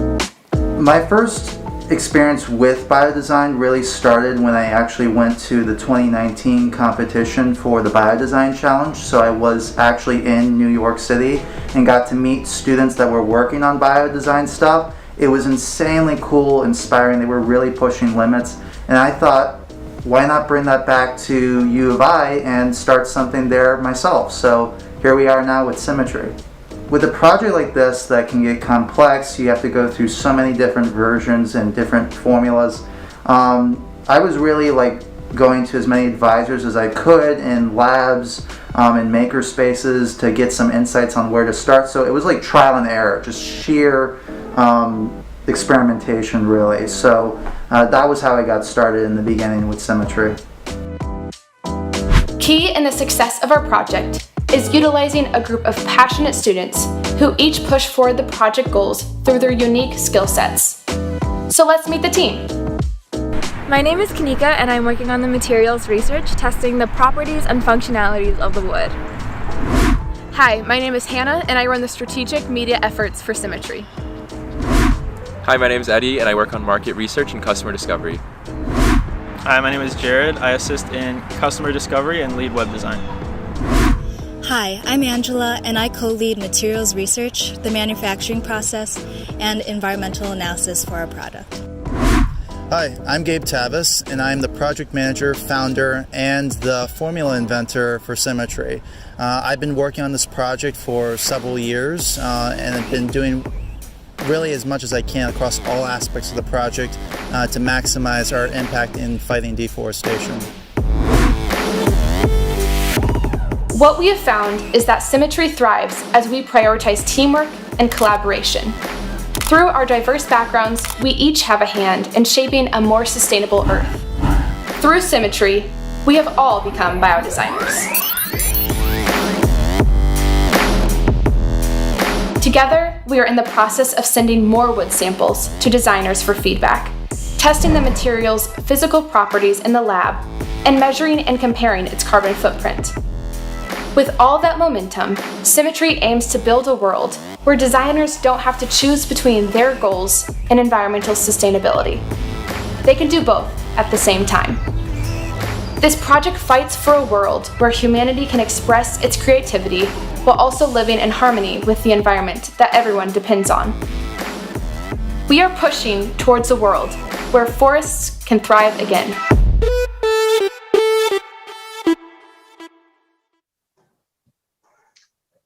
My first experience with biodesign really started when I actually went to the 2019 competition for the Biodesign Challenge. So I was actually in New York City and got to meet students that were working on biodesign stuff. It was insanely cool, inspiring. They were really pushing limits. And I thought, why not bring that back to U of I and start something there myself? So here we are now with Symmetry. With a project like this that can get complex, you have to go through so many different versions and different formulas. I was really like going to as many advisors as I could in labs and maker spaces to get some insights on where to start. So it was like trial and error, just sheer experimentation really. So that was how I got started in the beginning with Symmetry. Key in the success of our project is utilizing a group of passionate students who each push forward the project goals through their unique skill sets. So let's meet the team. My name is Kanika and I'm working on the materials research, testing the properties and functionalities of the wood. Hi, my name is Hannah and I run the strategic media efforts for Symmetry. Hi, my name is Eddie and I work on market research and customer discovery. Hi, my name is Jared. I assist in customer discovery and lead web design. Hi, I'm Angela and I co-lead materials research, the manufacturing process, and environmental analysis for our product. Hi, I'm Gabe Tavis and I'm the project manager, founder, and the formula inventor for Symmetry. I've been working on this project for several years and I've been doing really as much as I can across all aspects of the project to maximize our impact in fighting deforestation. What we have found is that Symmetry thrives as we prioritize teamwork and collaboration. Through our diverse backgrounds, we each have a hand in shaping a more sustainable Earth. Through Symmetry, we have all become biodesigners. Together, we are in the process of sending more wood samples to designers for feedback, testing the material's physical properties in the lab, and measuring and comparing its carbon footprint. With all that momentum, Symmetry aims to build a world where designers don't have to choose between their goals and environmental sustainability. They can do both at the same time. This project fights for a world where humanity can express its creativity while also living in harmony with the environment that everyone depends on. We are pushing towards a world where forests can thrive again.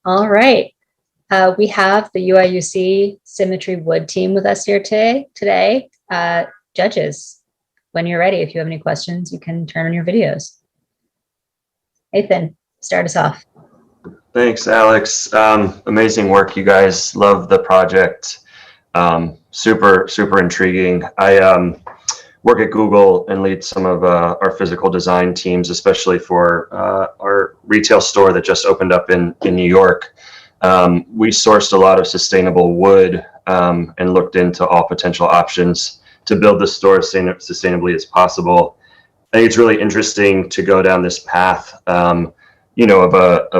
All right. We have the UIUC Symmetry Wood team with us here today. Judges, when you're ready, if you have any questions, you can turn on your videos. Ethan, start us off. Thanks, Alex. Amazing work, you guys. Love the project. Super intriguing. I work at Google and lead some of our physical design teams, especially for our retail store that just opened up in New York. We sourced a lot of sustainable wood and looked into all potential options to build the store as sustainably as possible. I think it's really interesting to go down this path, of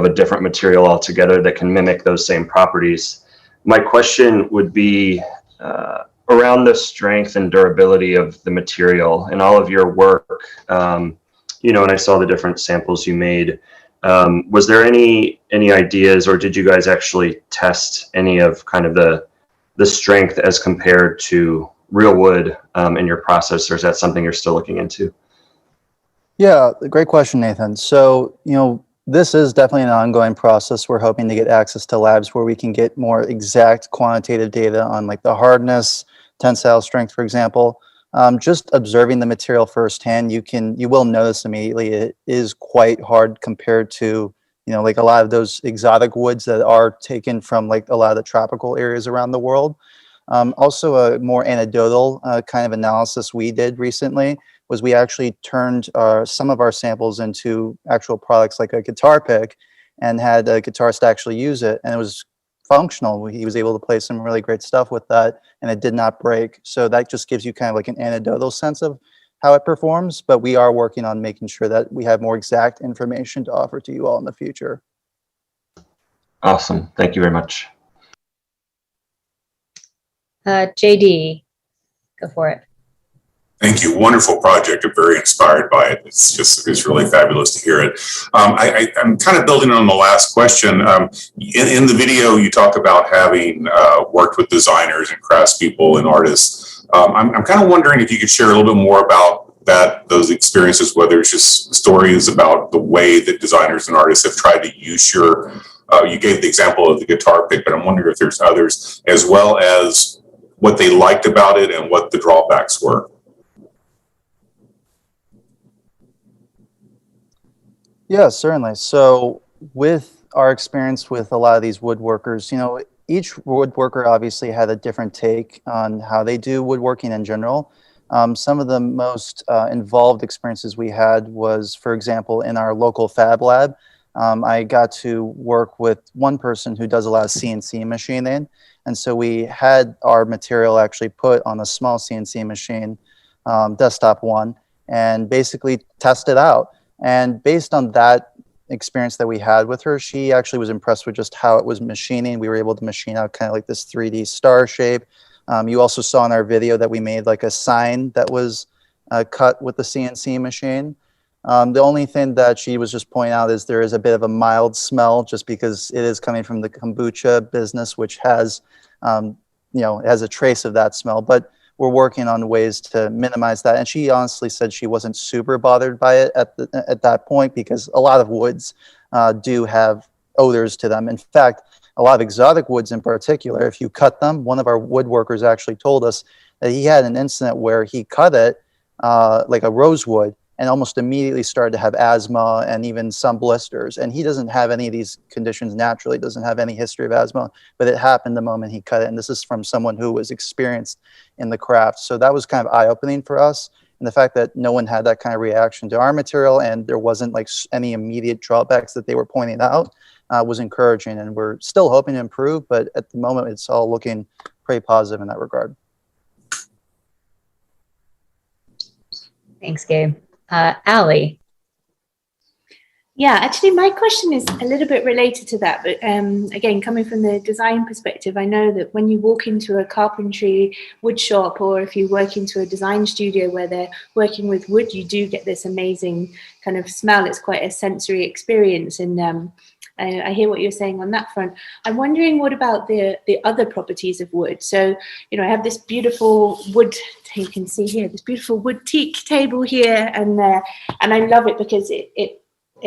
a different material altogether that can mimic those same properties. My question would be around the strength and durability of the material and all of your work. And I saw the different samples you made. Was there any ideas, or did you guys actually test any of kind of the strength as compared to real wood in your process, or is that something you're still looking into? Yeah, great question, Nathan. So, this is definitely an ongoing process. We're hoping to get access to labs where we can get more exact quantitative data on like the hardness, tensile strength, for example. Just observing the material firsthand, you will notice immediately it is quite hard compared to, like a lot of those exotic woods that are taken from like a lot of the tropical areas around the world. Also, a more anecdotal kind of analysis we did recently was we actually turned some of our samples into actual products like a guitar pick and had a guitarist actually use it, and it was functional. He was able to play some really great stuff with that, and it did not break. So that just gives you kind of like an anecdotal sense of how it performs, but we are working on making sure that we have more exact information to offer to you all in the future. Awesome. Thank you very much. JD, go for it. Thank you. Wonderful project. I'm very inspired by it. It's really fabulous to hear it. I'm kind of building on the last question. In the video, you talk about having worked with designers and craftspeople and artists. I'm kind of wondering if you could share a little bit more about those experiences, whether it's just stories about the way that designers and artists have tried to use your, you gave the example of the guitar pick, but I'm wondering if there's others, as well as what they liked about it and what the drawbacks were. Yeah, certainly. So with our experience with a lot of these woodworkers, each woodworker obviously had a different take on how they do woodworking in general. Some of the most involved experiences we had was, for example, in our local fab lab. I got to work with one person who does a lot of CNC machining. And so we had our material actually put on a small CNC machine, desktop one, and basically test it out. And based on that experience that we had with her, she actually was impressed with just how it was machining. We were able to machine out kind of like this 3D star shape. You also saw in our video that we made like a sign that was cut with the CNC machine. The only thing that she was just pointing out is there is a bit of a mild smell just because it is coming from the kombucha business, which has, it has a trace of that smell. But we're working on ways to minimize that. And she honestly said she wasn't super bothered by it at that point because a lot of woods do have odors to them. In fact, a lot of exotic woods in particular, if you cut them, one of our woodworkers actually told us that he had an incident where he cut it like a rosewood and almost immediately started to have asthma and even some blisters. And he doesn't have any of these conditions naturally, doesn't have any history of asthma, but it happened the moment he cut it. And this is from someone who was experienced in the craft. So that was kind of eye-opening for us. And the fact that no one had that kind of reaction to our material and there wasn't like any immediate drawbacks that they were pointing out was encouraging. And we're still hoping to improve, but at the moment it's all looking pretty positive in that regard. Thanks, Gabe. Allie. Yeah, actually, my question is a little bit related to that. But again, coming from the design perspective, I know that when you walk into a carpentry wood shop or if you work into a design studio where they're working with wood, you do get this amazing kind of smell. It's quite a sensory experience. And I hear what you're saying on that front. I'm wondering what about the other properties of wood? So, I have this beautiful wood, you can see here, this beautiful wood teak table here. And I love it because it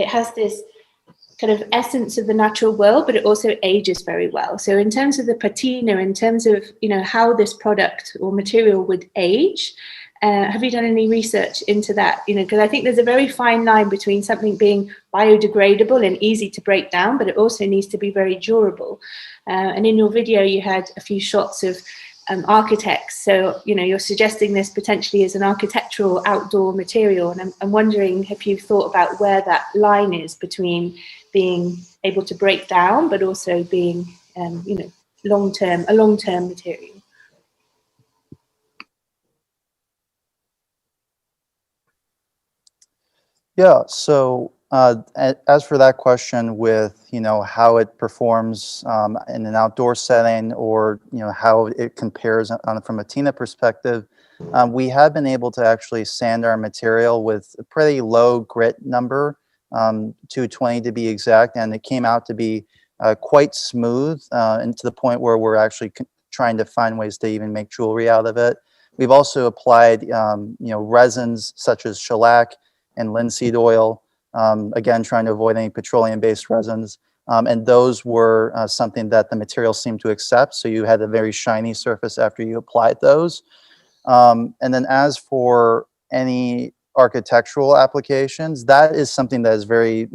has this kind of essence of the natural world, but it also ages very well. So in terms of the patina, in terms of, how this product or material would age, have you done any research into that? Because I think there's a very fine line between something being biodegradable and easy to break down, but it also needs to be very durable. And in your video, you had a few shots of architects. So, you're suggesting this potentially as an architectural outdoor material. And I'm wondering if you've thought about where that line is between being able to break down, but also being, a long-term material. Yeah, so as for that question with, how it performs in an outdoor setting or, how it compares from a TINA perspective, we have been able to actually sand our material with a pretty low grit number, 220 to be exact, and it came out to be quite smooth and to the point where we're actually trying to find ways to even make jewelry out of it. We've also applied, resins such as shellac and linseed oil, again, trying to avoid any petroleum-based resins. And those were something that the material seemed to accept. So you had a very shiny surface after you applied those. And then as for any architectural applications, that is something that is very,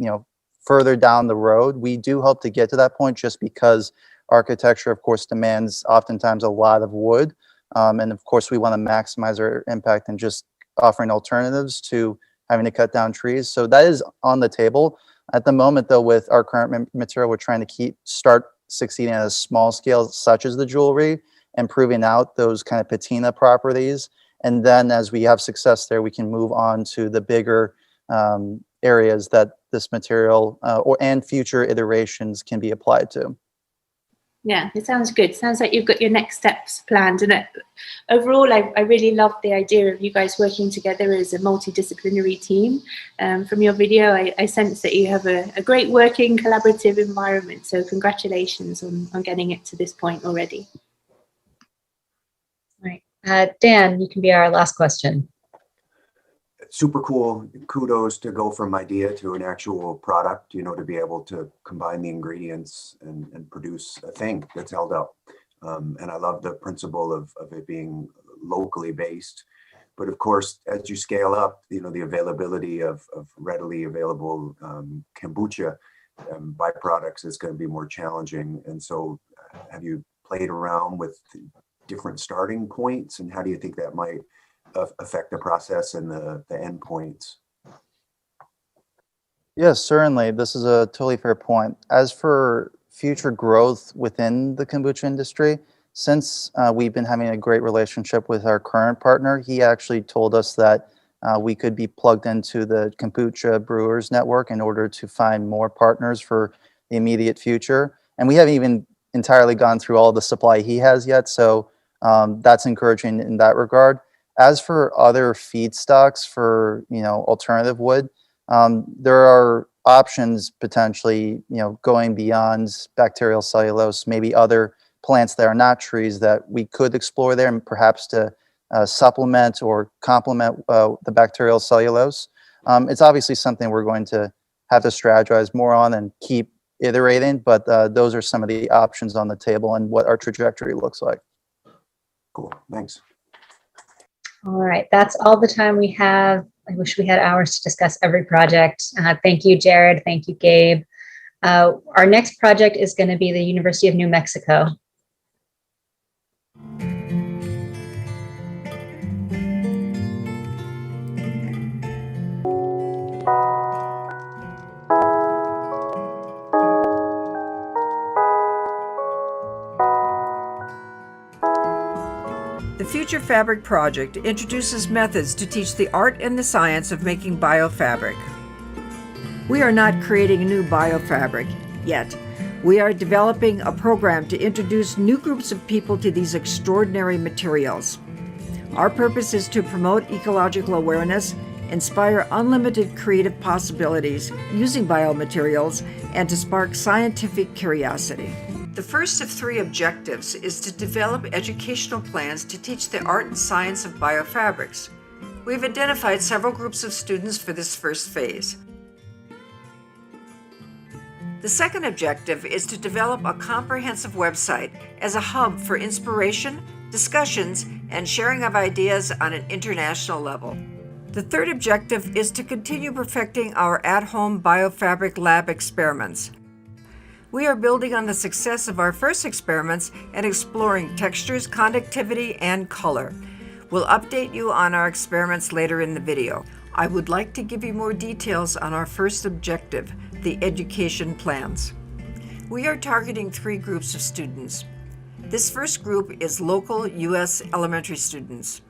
further down the road. We do hope to get to that point just because architecture, of course, demands oftentimes a lot of wood. And of course, we want to maximize our impact and just offering alternatives to having to cut down trees. So that is on the table. At the moment, though, with our current material, we're trying to start succeeding at a small scale, such as the jewelry, and proving out those kind of patina properties. And then as we have success there, we can move on to the bigger areas that this material and future iterations can be applied to. Yeah, it sounds good. Sounds like you've got your next steps planned. And overall, I really love the idea of you guys working together as a multidisciplinary team. From your video, I sense that you have a great working collaborative environment. So congratulations on getting it to this point already. All right. Dan, you can be our last question. Super cool. Kudos to go from idea to an actual product, you know, to be able to combine the ingredients and produce a thing that's held up. And I love the principle of it being locally based. But of course, as you scale up, you know, the availability of readily available kombucha byproducts is going to be more challenging. And so have you played around with different starting points, and how do you think that might affect the process and the endpoints? Yes, certainly. This is a totally fair point. As for future growth within the kombucha industry, since we've been having a great relationship with our current partner, he actually told us that we could be plugged into the Kombucha Brewers Network in order to find more partners for the immediate future. And we haven't even entirely gone through all the supply he has yet, so that's encouraging in that regard. As for other feedstocks for, you know, alternative wood, there are options potentially, you know, going beyond bacterial cellulose, maybe other plants that are not trees that we could explore there, and perhaps to supplement or complement the bacterial cellulose. It's obviously something we're going to have to strategize more on and keep iterating, but those are some of the options on the table and what our trajectory looks like. Cool, thanks. All right, that's all the time we have. I wish we had hours to discuss every project. Thank you, Jared. Thank you, Gabe. Our next project is going to be the University of New Mexico. The Future Fabric Project introduces methods to teach the art and the science of making biofabric. We are not creating a new biofabric yet. We are developing a program to introduce new groups of people to these extraordinary materials. Our purpose is to promote ecological awareness, inspire unlimited creative possibilities using biomaterials, and to spark scientific curiosity. The first of 3 objectives is to develop educational plans to teach the art and science of biofabrics. We've identified several groups of students for this first phase. The second objective is to develop a comprehensive website as a hub for inspiration, discussions, and sharing of ideas on an international level. The third objective is to continue perfecting our at-home biofabric lab experiments. We are building on the success of our first experiments and exploring textures, conductivity, and color. We'll update you on our experiments later in the video. I would like to give you more details on our first objective, the education plans. We are targeting 3 groups of students. This first group is local U.S. elementary students.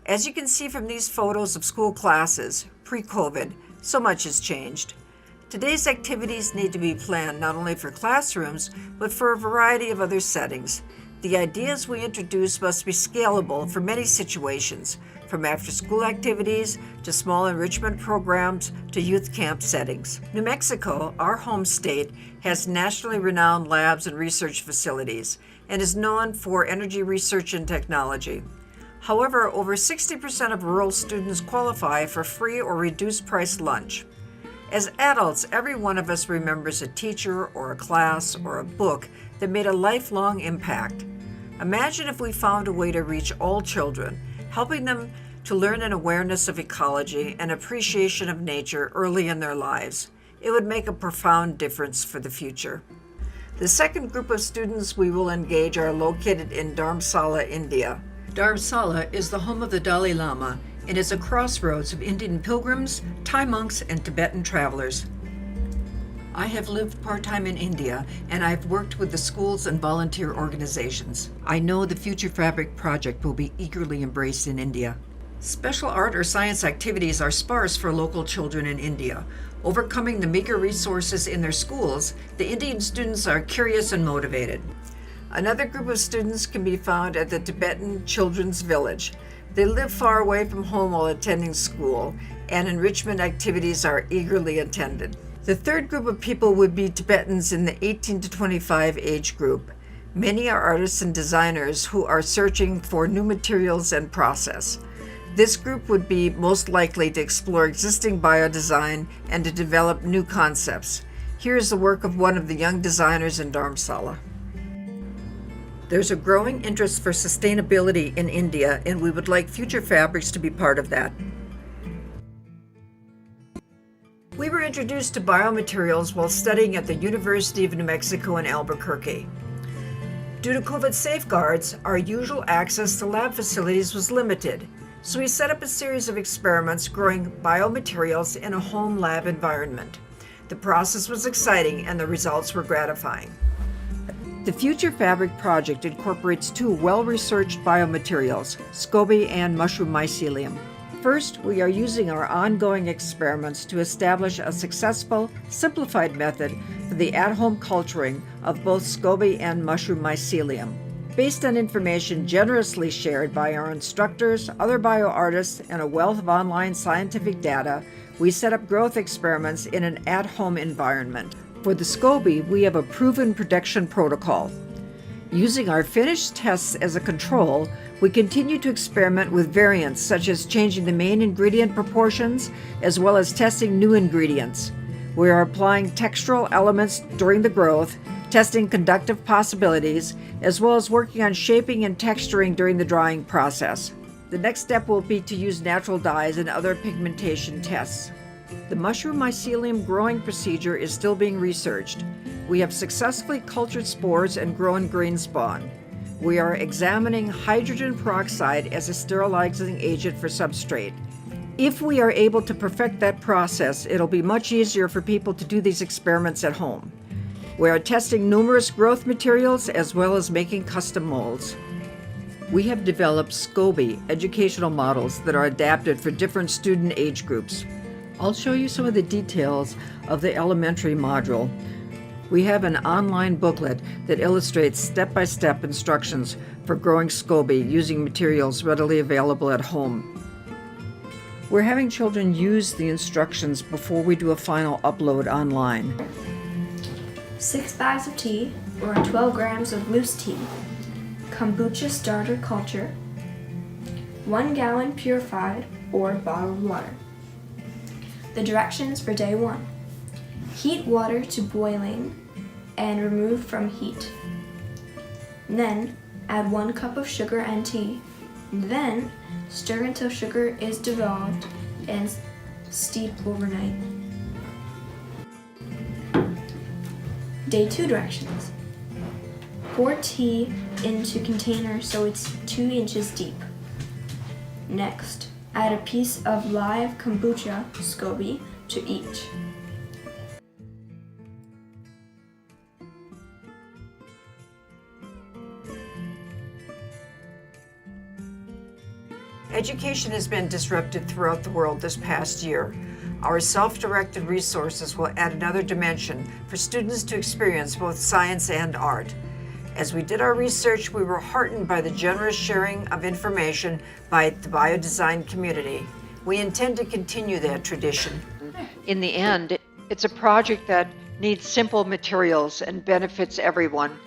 As you can see from these photos of school classes, pre-COVID, so much has changed. Today's activities need to be planned not only for classrooms, but for a variety of other settings. The ideas we introduce must be scalable for many situations, from after-school activities to small enrichment programs to youth camp settings. New Mexico, our home state, has nationally renowned labs and research facilities and is known for energy research and technology. However, over 60% of rural students qualify for free or reduced price lunch. As adults, every one of us remembers a teacher or a class or a book that made a lifelong impact. Imagine if we found a way to reach all children, helping them to learn an awareness of ecology and appreciation of nature early in their lives. It would make a profound difference for the future. The second group of students we will engage are located in Dharamsala, India. Dharamsala is the home of the Dalai Lama and is a crossroads of Indian pilgrims, Thai monks, and Tibetan travelers. I have lived part-time in India, and I've worked with the schools and volunteer organizations. I know the Future Fabric project will be eagerly embraced in India. Special art or science activities are sparse for local children in India. Overcoming the meager resources in their schools, the Indian students are curious and motivated. Another group of students can be found at the Tibetan Children's Village. They live far away from home while attending school, and enrichment activities are eagerly attended. The third group of people would be Tibetans in the 18 to 25 age group. Many are artists and designers who are searching for new materials and process. This group would be most likely to explore existing biodesign and to develop new concepts. Here is the work of one of the young designers in Dharamsala. There's a growing interest for sustainability in India, and we would like future fabrics to be part of that. We were introduced to biomaterials while studying at the University of New Mexico in Albuquerque. Due to COVID safeguards, our usual access to lab facilities was limited, so we set up a series of experiments growing biomaterials in a home lab environment. The process was exciting and the results were gratifying. The Future Fabric project incorporates two well-researched biomaterials, SCOBY and mushroom mycelium. First, we are using our ongoing experiments to establish a successful, simplified method for the at-home culturing of both SCOBY and mushroom mycelium. Based on information generously shared by our instructors, other bioartists, and a wealth of online scientific data, we set up growth experiments in an at-home environment. For the SCOBY, we have a proven production protocol. Using our finished tests as a control, we continue to experiment with variants such as changing the main ingredient proportions as well as testing new ingredients. We are applying textural elements during the growth, testing conductive possibilities, as well as working on shaping and texturing during the drying process. The next step will be to use natural dyes and other pigmentation tests. The mushroom mycelium growing procedure is still being researched. We have successfully cultured spores and grown grain spawn. We are examining hydrogen peroxide as a sterilizing agent for substrate. If we are able to perfect that process, it'll be much easier for people to do these experiments at home. We are testing numerous growth materials as well as making custom molds. We have developed SCOBY educational models that are adapted for different student age groups. I'll show you some of the details of the elementary module. We have an online booklet that illustrates step-by-step instructions for growing SCOBY using materials readily available at home. We're having children use the instructions before we do a final upload online. 6 bags of tea, or 12 grams of loose tea. Kombucha starter culture. 1 gallon purified or bottled water. The directions for day 1. Heat water to boiling and remove from heat. Then add 1 cup of sugar and tea. Then stir until sugar is dissolved and steep overnight. Day 2 directions. Pour tea into container so it's 2 inches deep. Next, add a piece of live kombucha SCOBY to each. Education has been disrupted throughout the world this past year. Our self-directed resources will add another dimension for students to experience both science and art. As we did our research, we were heartened by the generous sharing of information by the biodesign community. We intend to continue that tradition. In the end, it's a project that needs simple materials and benefits everyone.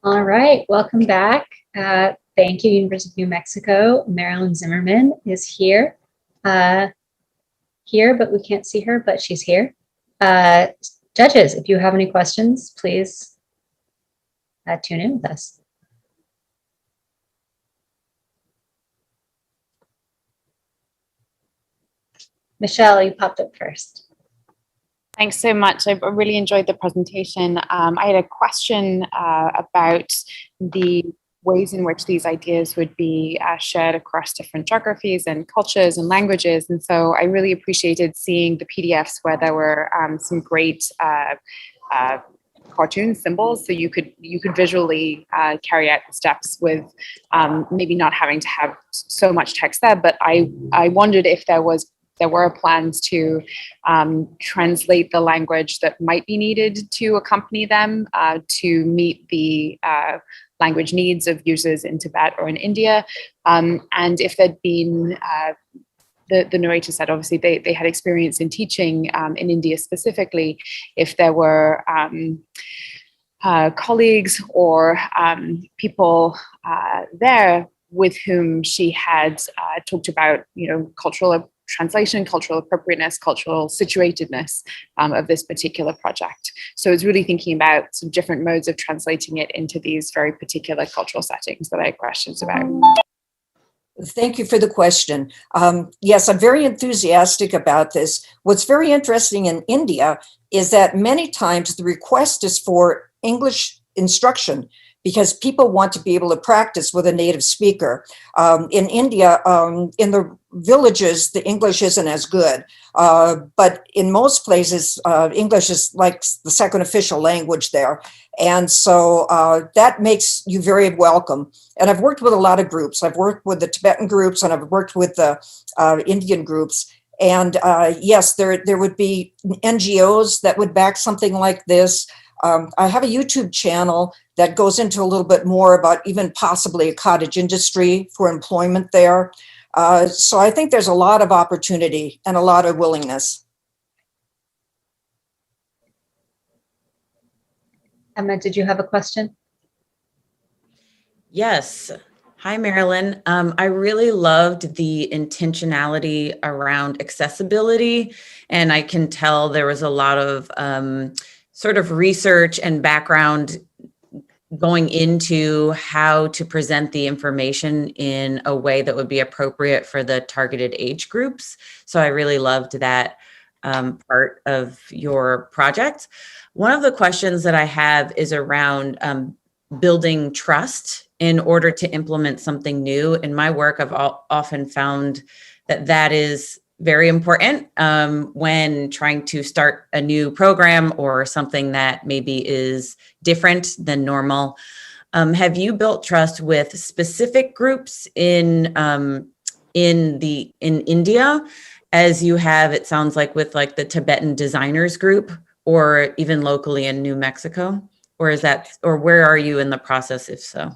All right, welcome back. Thank you, University of New Mexico. Marilyn Zimmerman is here, but we can't see her, but she's here. Judges, if you have any questions, please tune in with us. Michelle, you popped up first. Thanks so much. I really enjoyed the presentation. I had a question about the ways in which these ideas would be shared across different geographies and cultures and languages. And so I really appreciated seeing the PDFs where there were some great cartoon symbols, so you could visually carry out the steps with maybe not having to have so much text there. But I wondered if there were plans to translate the language that might be needed to accompany them to meet the language needs of users in Tibet or in India, and if there'd been the narrator said obviously they had experience in teaching in India specifically, if there were colleagues or people there with whom she had talked about, cultural translation, cultural appropriateness, cultural situatedness of this particular project. So I was really thinking about some different modes of translating it into these very particular cultural settings that I had questions about. Thank you for the question. Yes, I'm very enthusiastic about this. What's very interesting in India is that many times the request is for English instruction because people want to be able to practice with a native speaker. In India, in the villages, the English isn't as good. But in most places, English is like the second official language there. And so that makes you very welcome. And I've worked with a lot of groups. I've worked with the Tibetan groups and I've worked with the Indian groups. And yes, there would be NGOs that would back something like this. I have a YouTube channel that goes into a little bit more about even possibly a cottage industry for employment there. So I think there's a lot of opportunity and a lot of willingness. Emma, did you have a question? Yes. Hi, Marilyn. I really loved the intentionality around accessibility, and I can tell there was a lot of sort of research and background going into how to present the information in a way that would be appropriate for the targeted age groups. So I really loved that part of your project. One of the questions that I have is around building trust in order to implement something new. In my work, I've often found that is very important when trying to start a new program or something that maybe is different than normal. Have you built trust with specific groups in India, as you have, it sounds like, with like the Tibetan designers group, or even locally in New Mexico? Or where are you in the process, if so?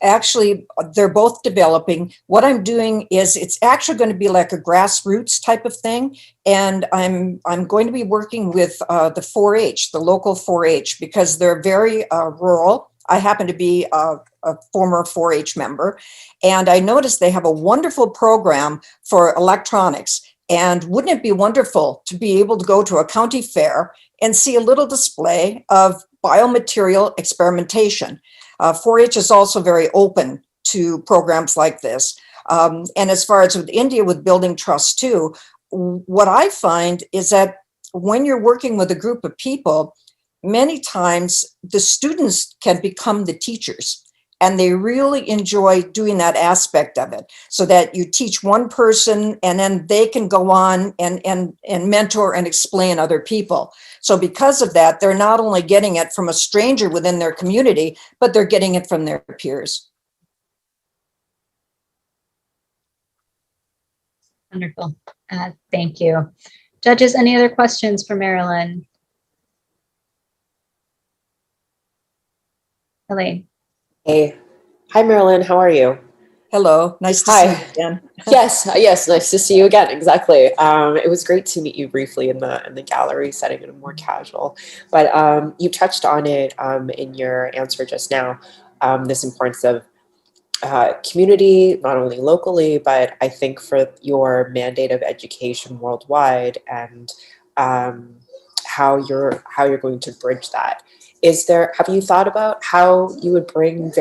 Actually, they're both developing. What I'm doing is it's actually going to be like a grassroots type of thing. And I'm going to be working with the 4-H, the local 4-H, because they're very rural. I happen to be a former 4-H member. And I noticed they have a wonderful program for electronics. And wouldn't it be wonderful to be able to go to a county fair and see a little display of biomaterial experimentation? 4-H is also very open to programs like this. And as far as with India, with building trust too, what I find is that when you're working with a group of people, many times the students can become the teachers. And they really enjoy doing that aspect of it, so that you teach one person and then they can go on and mentor and explain other people. So because of that, they're not only getting it from a stranger within their community, but they're getting it from their peers. Wonderful. Thank you. Judges, any other questions for Marilyn? Elaine. Hey. Hi, Marilyn. How are you? Hello. Nice to see you again. Yes, nice to see you again. Exactly. It was great to meet you briefly in the gallery setting in a more casual. But you touched on it in your answer just now, this importance of community, not only locally, but I think for your mandate of education worldwide, and how you're going to bridge that. Have you thought about how you would bring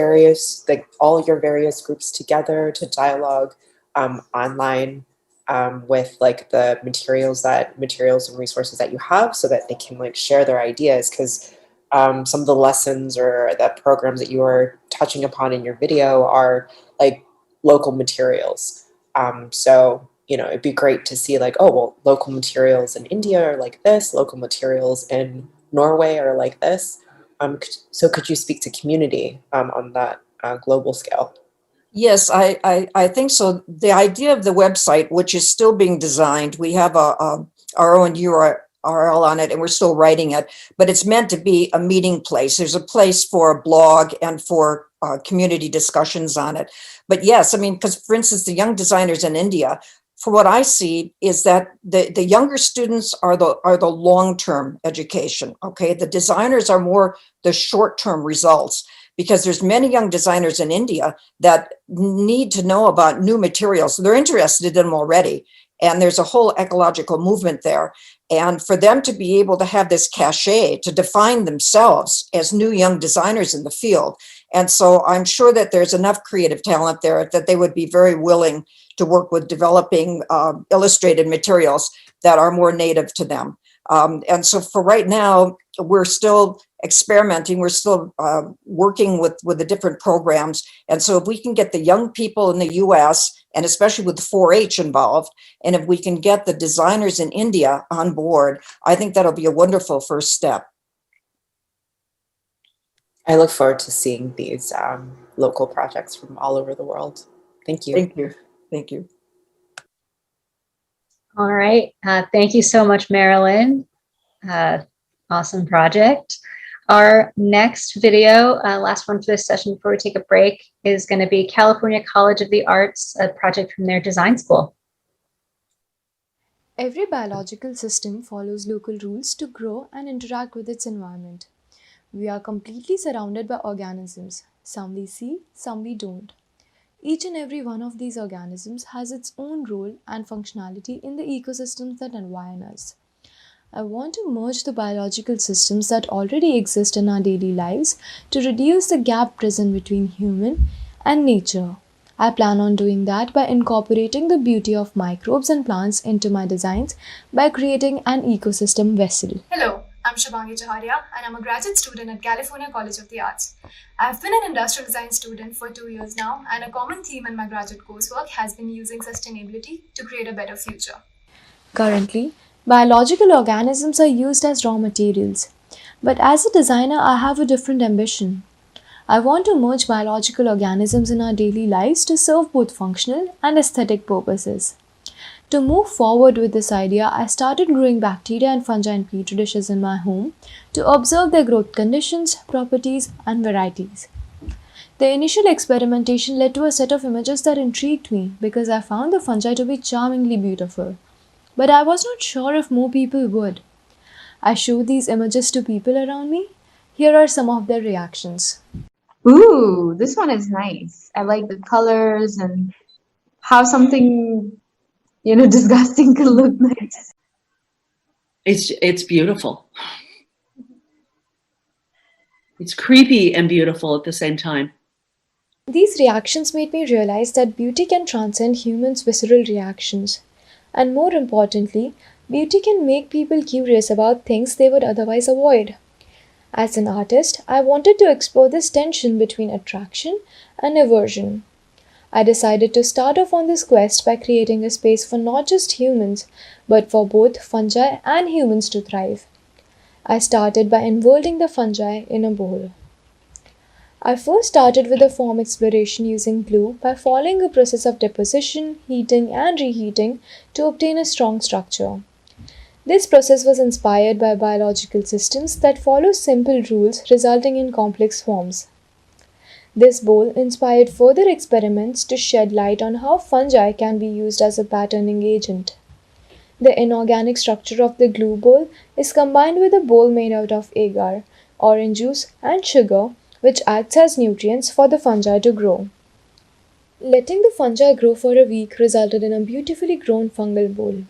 all your various groups together to dialogue online with like the materials and resources that you have, so that they can like share their ideas. Because some of the lessons or the programs that you are touching upon in your video are like local materials. So, you know, it'd be great to see like, oh, well, local materials in India are like this, local materials in Norway are like this. So could you speak to community on that global scale? Yes, I think so. The idea of the website, which is still being designed, we have our own URL on it, and we're still writing it, but it's meant to be a meeting place. There's a place for a blog and for community discussions on it. But yes, I mean, because for instance, the young designers in India, for what I see is that the younger students are the long-term education. Okay, the designers are more the short-term results, because there's many young designers in India that need to know about new materials. They're interested in them already, and there's a whole ecological movement there. And for them to be able to have this cachet to define themselves as new young designers in the field. And so I'm sure that there's enough creative talent there that they would be very willing to work with developing illustrated materials that are more native to them. And so for right now, we're still experimenting. We're still working with the different programs. And so if we can get the young people in the US, and especially with the 4-H involved, and if we can get the designers in India on board, I think that'll be a wonderful first step. I look forward to seeing these local projects from all over the world. Thank you. Thank you. Thank you. All right. Thank you so much, Marilyn. Awesome project. Our next video, last one for this session before we take a break, is going to be California College of the Arts, a project from their design school. Every biological system follows local rules to grow and interact with its environment. We are completely surrounded by organisms. Some we see, some we don't. Each and every one of these organisms has its own role and functionality in the ecosystems that environ us. I want to merge the biological systems that already exist in our daily lives to reduce the gap present between human and nature. I plan on doing that by incorporating the beauty of microbes and plants into my designs by creating an ecosystem vessel. Hello, I'm Shubhangi Chaharia and I'm a graduate student at California College of the Arts. I've been an industrial design student for 2 years now, and a common theme in my graduate coursework has been using sustainability to create a better future. Currently, biological organisms are used as raw materials, but as a designer I have a different ambition. I want to merge biological organisms in our daily lives to serve both functional and aesthetic purposes. To move forward with this idea, I started growing bacteria and fungi in petri dishes in my home to observe their growth conditions, properties, and varieties. The initial experimentation led to a set of images that intrigued me because I found the fungi to be charmingly beautiful. But I was not sure if more people would. I showed these images to people around me. Here are some of their reactions. Ooh, this one is nice. I like the colors and how something, disgusting can look nice. It's beautiful. It's creepy and beautiful at the same time. These reactions made me realize that beauty can transcend humans' visceral reactions. And more importantly, beauty can make people curious about things they would otherwise avoid. As an artist, I wanted to explore this tension between attraction and aversion. I decided to start off on this quest by creating a space for not just humans, but for both fungi and humans to thrive. I started by enfolding the fungi in a bowl. I first started with the form exploration using glue by following a process of deposition, heating, and reheating to obtain a strong structure. This process was inspired by biological systems that follow simple rules resulting in complex forms. This bowl inspired further experiments to shed light on how fungi can be used as a patterning agent. The inorganic structure of the glue bowl is combined with a bowl made out of agar, orange juice, and sugar, which acts as nutrients for the fungi to grow. Letting the fungi grow for a week resulted in a beautifully grown fungal bowl,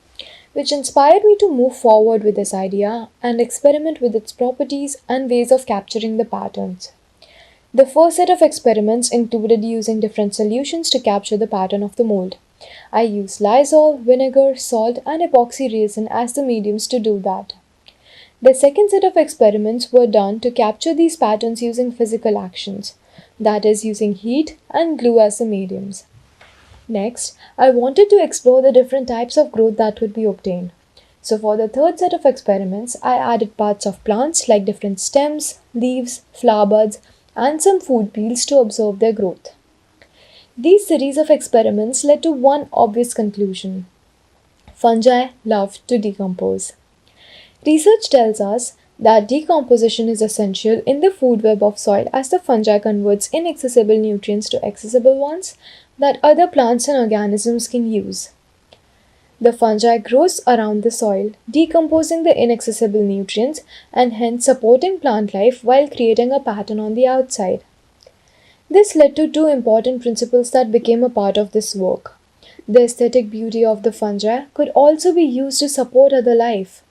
which inspired me to move forward with this idea and experiment with its properties and ways of capturing the patterns. The first set of experiments included using different solutions to capture the pattern of the mold. I used Lysol, vinegar, salt, and epoxy resin as the mediums to do that. The second set of experiments were done to capture these patterns using physical actions, that is, using heat and glue as the mediums. Next, I wanted to explore the different types of growth that could be obtained. So for the third set of experiments, I added parts of plants like different stems, leaves, flower buds, and some food peels to observe their growth. These series of experiments led to one obvious conclusion. Fungi love to decompose. Research tells us that decomposition is essential in the food web of soil as the fungi converts inaccessible nutrients to accessible ones that other plants and organisms can use. The fungi grows around the soil, decomposing the inaccessible nutrients and hence supporting plant life while creating a pattern on the outside. This led to two important principles that became a part of this work. The aesthetic beauty of the fungi could also be used to support other life.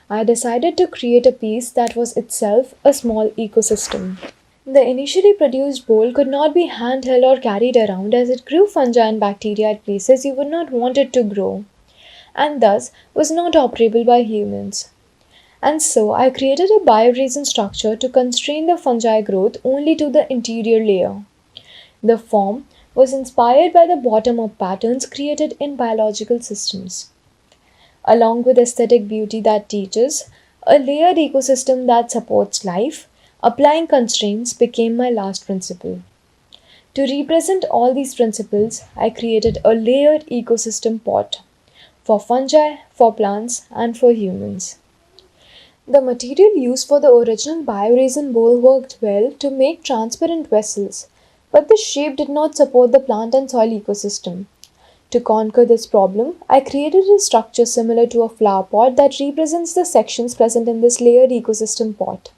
I decided to create a piece that was itself a small ecosystem. The initially produced bowl could not be handheld or carried around as it grew fungi and bacteria at places you would not want it to grow, and thus was not operable by humans. And so I created a bioresin structure to constrain the fungi growth only to the interior layer. The form was inspired by the bottom-up patterns created in biological systems. Along with aesthetic beauty that teaches, a layered ecosystem that supports life, applying constraints became my last principle. To represent all these principles, I created a layered ecosystem pot for fungi, for plants, and for humans. The material used for the original bioresin bowl worked well to make transparent vessels, but the shape did not support the plant and soil ecosystem. To conquer this problem, I created a structure similar to a flower pot that represents the sections present in this layered ecosystem pot.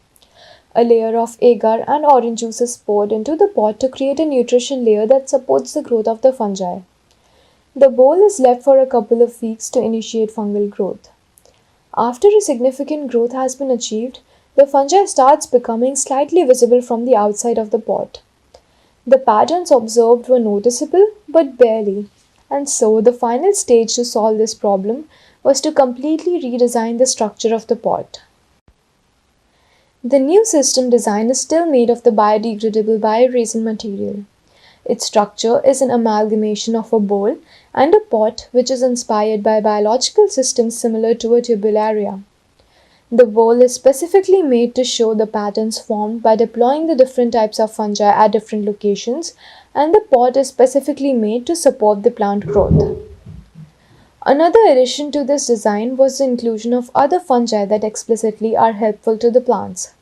A layer of agar and orange juice is poured into the pot to create a nutrition layer that supports the growth of the fungi. The bowl is left for a couple of weeks to initiate fungal growth. After a significant growth has been achieved, the fungi starts becoming slightly visible from the outside of the pot. The patterns observed were noticeable, but barely. And so the final stage to solve this problem was to completely redesign the structure of the pot. The new system design is still made of the biodegradable bioresin material. Its structure is an amalgamation of a bowl and a pot which is inspired by biological systems similar to a tubularia. The bowl is specifically made to show the patterns formed by deploying the different types of fungi at different locations, and the pot is specifically made to support the plant growth. Another addition to this design was the inclusion of other fungi that explicitly are helpful to the plants.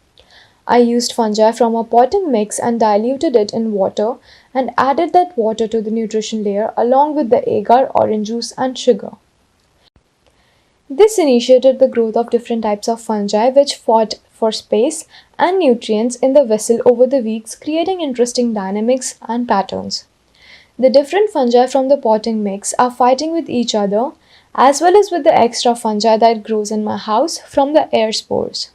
I used fungi from a potting mix and diluted it in water and added that water to the nutrition layer along with the agar, orange juice, and sugar. This initiated the growth of different types of fungi which fought for space and nutrients in the vessel over the weeks, creating interesting dynamics and patterns. The different fungi from the potting mix are fighting with each other, as well as with the extra fungi that grows in my house from the air spores.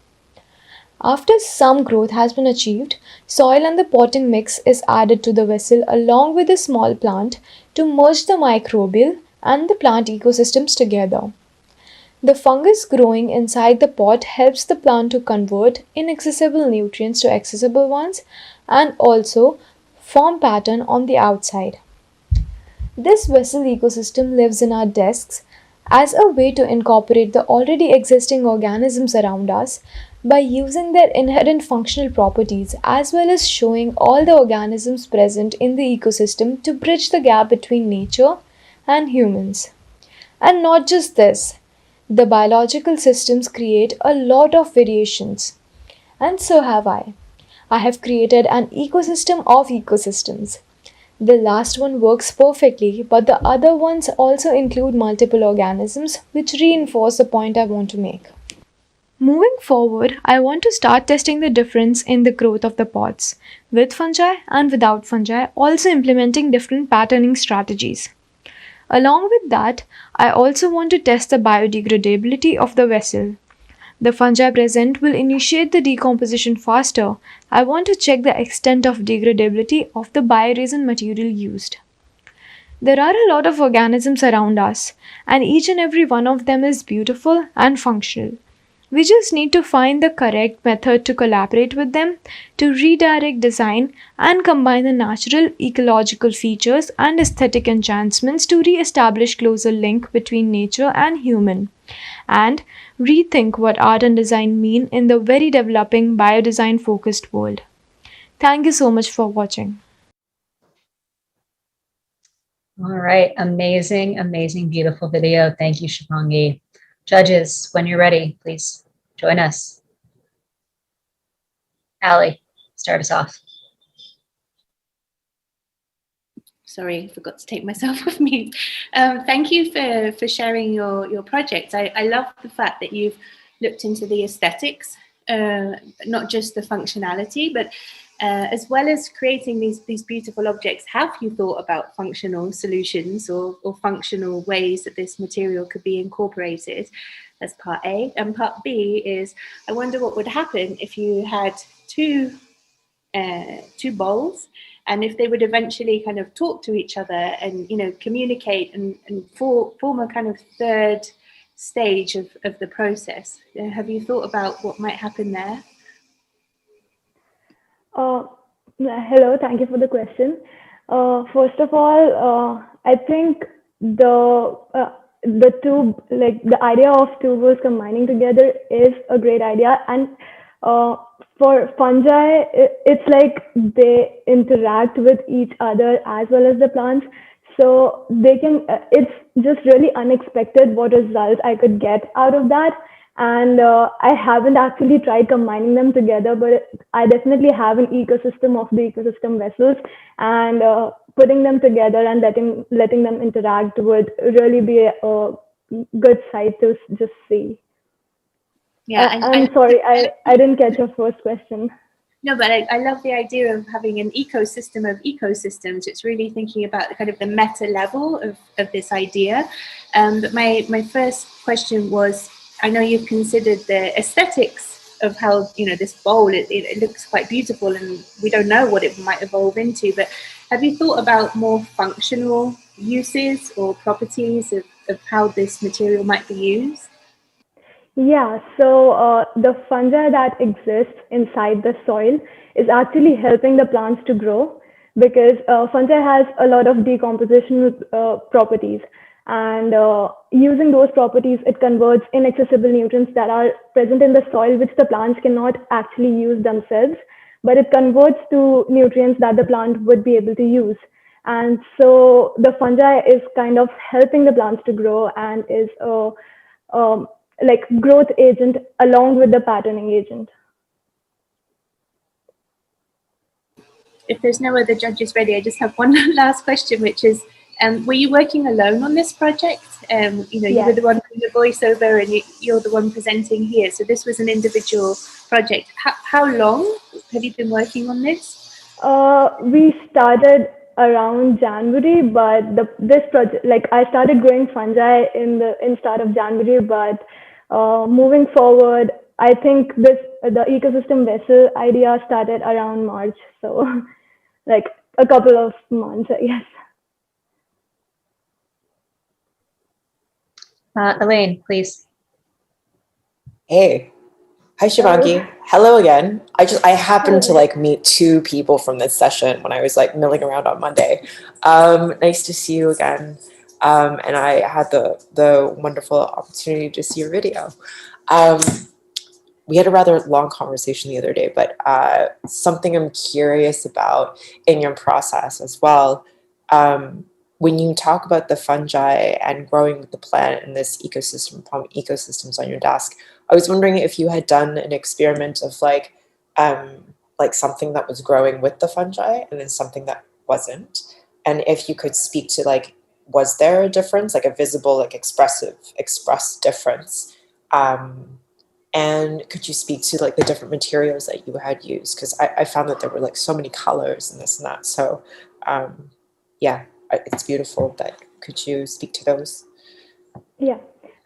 After some growth has been achieved, soil and the potting mix is added to the vessel along with a small plant to merge the microbial and the plant ecosystems together. The fungus growing inside the pot helps the plant to convert inaccessible nutrients to accessible ones and also form pattern on the outside. This vessel ecosystem lives in our desks as a way to incorporate the already existing organisms around us by using their inherent functional properties as well as showing all the organisms present in the ecosystem to bridge the gap between nature and humans. And not just this, the biological systems create a lot of variations. And so have I. I have created an ecosystem of ecosystems. The last one works perfectly, but the other ones also include multiple organisms, which reinforce the point I want to make. Moving forward, I want to start testing the difference in the growth of the pots, with fungi and without fungi, also implementing different patterning strategies. Along with that, I also want to test the biodegradability of the vessel. The fungi present will initiate the decomposition faster. I want to check the extent of degradability of the bioresin material used. There are a lot of organisms around us, and each and every one of them is beautiful and functional. We just need to find the correct method to collaborate with them, to redirect design and combine the natural ecological features and aesthetic enhancements to re-establish closer link between nature and human, and rethink what art and design mean in the very developing biodesign focused world. Thank you so much for watching. All right, amazing, amazing, beautiful video. Thank you, Shivangi. Judges, when you're ready, please join us. Allie, start us off. Sorry, I forgot to take myself off mute. Thank you for sharing your project. I love the fact that you've looked into the aesthetics, not just the functionality, but as well as creating these beautiful objects, have you thought about functional solutions or functional ways that this material could be incorporated? That's part A. And part B is, I wonder what would happen if you had two bowls, and if they would eventually kind of talk to each other and, you know, communicate and form a kind of third stage of the process. Have you thought about what might happen there? Hello, thank you for the question. First of all, I think the two, like the idea of two bowls combining together is a great idea. And for fungi, it's like they interact with each other as well as the plants. So they can, it's just really unexpected what results I could get out of that. And I haven't actually tried combining them together, but I definitely have an ecosystem of the ecosystem vessels, and putting them together and letting them interact would really be a good sight to just see. Yeah, I'm sorry, I didn't catch your first question. No, but I love the idea of having an ecosystem of ecosystems. It's really thinking about the kind of the meta level of this idea. But my first question was, I know you've considered the aesthetics of how, you know, this bowl, it looks quite beautiful and we don't know what it might evolve into, but have you thought about more functional uses or properties of how this material might be used? Yeah, so the fungi that exists inside the soil is actually helping the plants to grow, because fungi has a lot of decomposition properties, and using those properties, it converts inaccessible nutrients that are present in the soil, which the plants cannot actually use themselves, but it converts to nutrients that the plant would be able to use. And so the fungi is kind of helping the plants to grow and is like growth agent along with the patterning agent. If there's no other judges ready, I just have one last question, which is, were you working alone on this project? You know, you were the one doing the voiceover and you're the one presenting here. So this was an individual project. How long have you been working on this? We started around January, but this project, like I started growing fungi in start of January, but moving forward, I think the ecosystem vessel idea started around March. So like a couple of months, I guess. Elaine, please. Hey. Hi, Shivangi. Hello again. I happened to like meet two people from this session when I was like milling around on Monday. Nice to see you again. And I had the wonderful opportunity to see your video. We had a rather long conversation the other day, but something I'm curious about in your process as well. When you talk about the fungi and growing with the plant in this ecosystem, ecosystems on your desk, I was wondering if you had done an experiment of like something that was growing with the fungi and then something that wasn't, and if you could speak to like, was there a difference, like a visible, like expressed difference? And could you speak to like the different materials that you had used? Because I found that there were like so many colors and this and that. So yeah, it's beautiful. But could you speak to those? Yeah.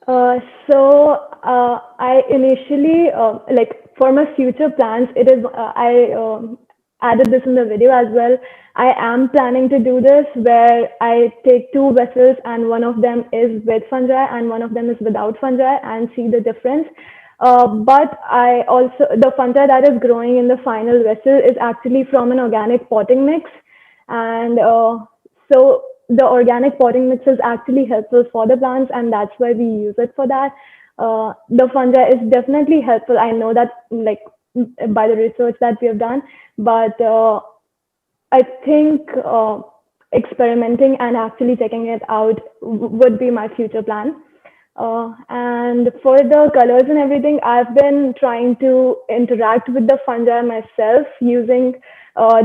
So I initially, like for my future plans, it is I added this in the video as well. I am planning to do this where I take 2 vessels and one of them is with fungi and one of them is without fungi and see the difference. But the fungi that is growing in the final vessel is actually from an organic potting mix. And so the organic potting mix is actually helpful for the plants, and that's why we use it for that. The fungi is definitely helpful. I know that, like, by the research that we have done, but I think experimenting and actually checking it out would be my future plan. And for the colors and everything, I've been trying to interact with the fungi myself using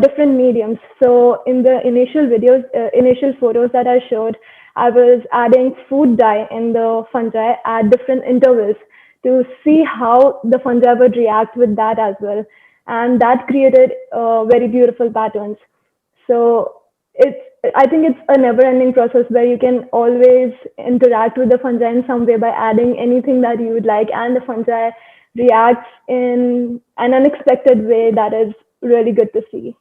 different mediums. So in the initial videos, initial photos that I showed, I was adding food dye in the fungi at different intervals to see how the fungi would react with that as well. And that created very beautiful patterns. So I think it's a never-ending process where you can always interact with the fungi in some way by adding anything that you would like, and the fungi reacts in an unexpected way that is really good to see.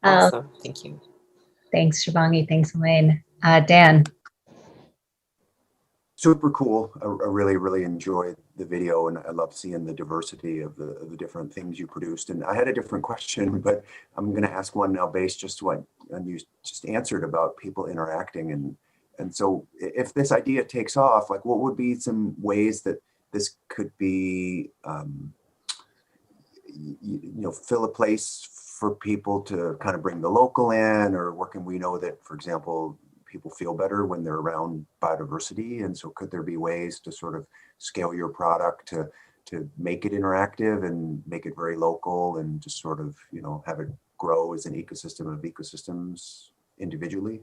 Awesome. Thank you. Thanks, Shubhangi. Thanks, Elaine. Dan. Super cool. I really, really enjoyed the video, and I love seeing the diversity of the different things you produced. And I had a different question, but I'm going to ask one now based just what you just answered about people interacting. And so if this idea takes off, like, what would be some ways that this could be, fill a place for people to kind of bring the local in, or where can we know that, for example, people feel better when they're around biodiversity? And so could there be ways to sort of scale your product to make it interactive and make it very local, and just sort of, have it grow as an ecosystem of ecosystems individually?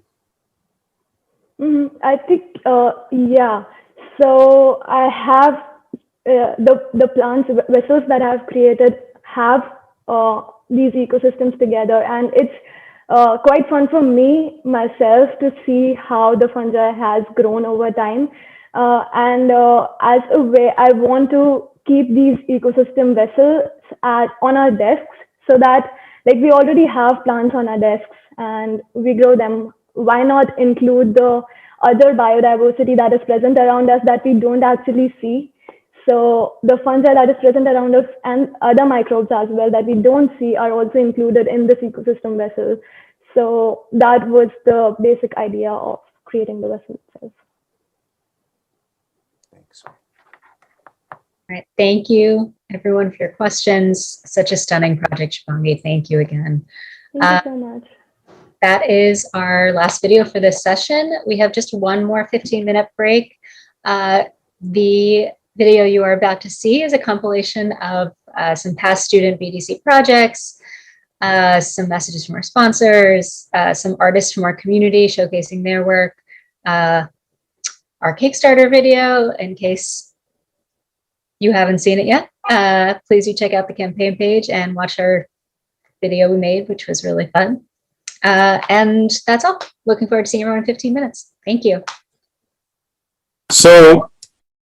I think, yeah. So I have the plants vessels that I've created have these ecosystems together, and it's quite fun for me myself to see how the fungi has grown over time. And as a way, I want to keep these ecosystem vessels on our desks, so that, like, we already have plants on our desks and we grow them. Why not include the other biodiversity that is present around us that we don't actually see? So the fungi that is present around us and other microbes as well that we don't see are also included in this ecosystem vessel. So that was the basic idea of creating the vessel itself. Thanks. All right. Thank you, everyone, for your questions. Such a stunning project, Shubhangi. Thank you again. Thank you so much. That is our last video for this session. We have just one more 15-minute break. The video you are about to see is a compilation of some past student BDC projects, some messages from our sponsors, some artists from our community showcasing their work, our Kickstarter video. In case you haven't seen it yet, please do check out the campaign page and watch our video we made, which was really fun. And that's all. Looking forward to seeing everyone in 15 minutes. Thank you. So,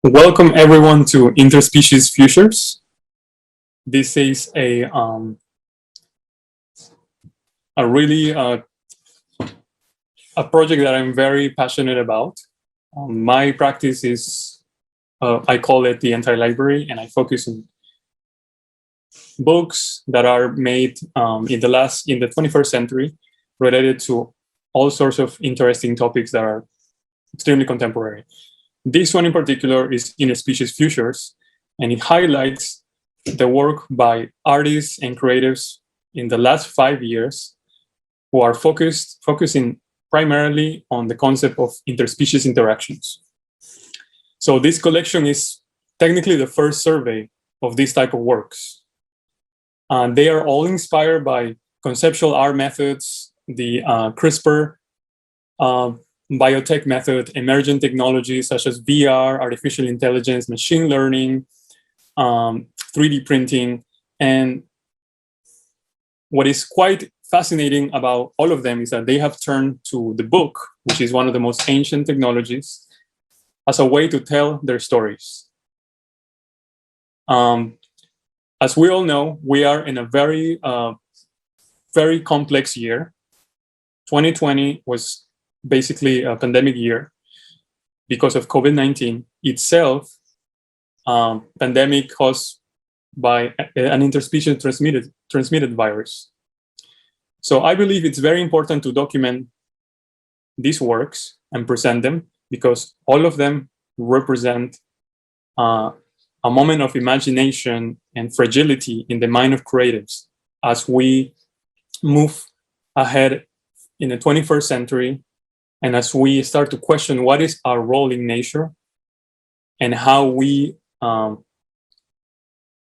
welcome everyone to Interspecies Futures. This is a really a project that I'm very passionate about. My practice is, I call it the anti-library, and I focus on books that are made in the 21st century, related to all sorts of interesting topics that are extremely contemporary. This one in particular is Interspecies Futures, and it highlights the work by artists and creatives in the last 5 years who are focusing primarily on the concept of interspecies interactions. So this collection is technically the first survey of this type of works. They are all inspired by conceptual art methods, the CRISPR biotech method, emergent technologies such as VR, artificial intelligence, machine learning, 3D printing. And what is quite fascinating about all of them is that they have turned to the book, which is one of the most ancient technologies, as a way to tell their stories. As we all know, we are in a very, very complex year. 2020 was basically a pandemic year because of COVID-19 itself, pandemic caused by an interspecies transmitted virus. So I believe it's very important to document these works and present them because all of them represent a moment of imagination and fragility in the mind of creatives as we move ahead in the 21st century and as we start to question what is our role in nature and how we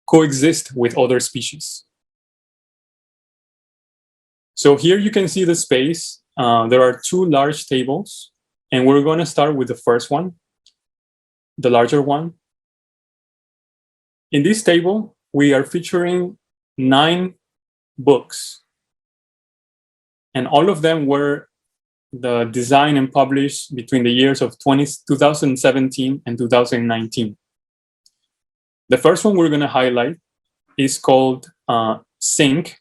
coexist with other species. So here you can see the space. There are two large tables, and we're going to start with the first one, the larger one. In this table, we are featuring 9 books, and all of them were designed and published between the years of 2017 and 2019. The first one we're going to highlight is called Sink,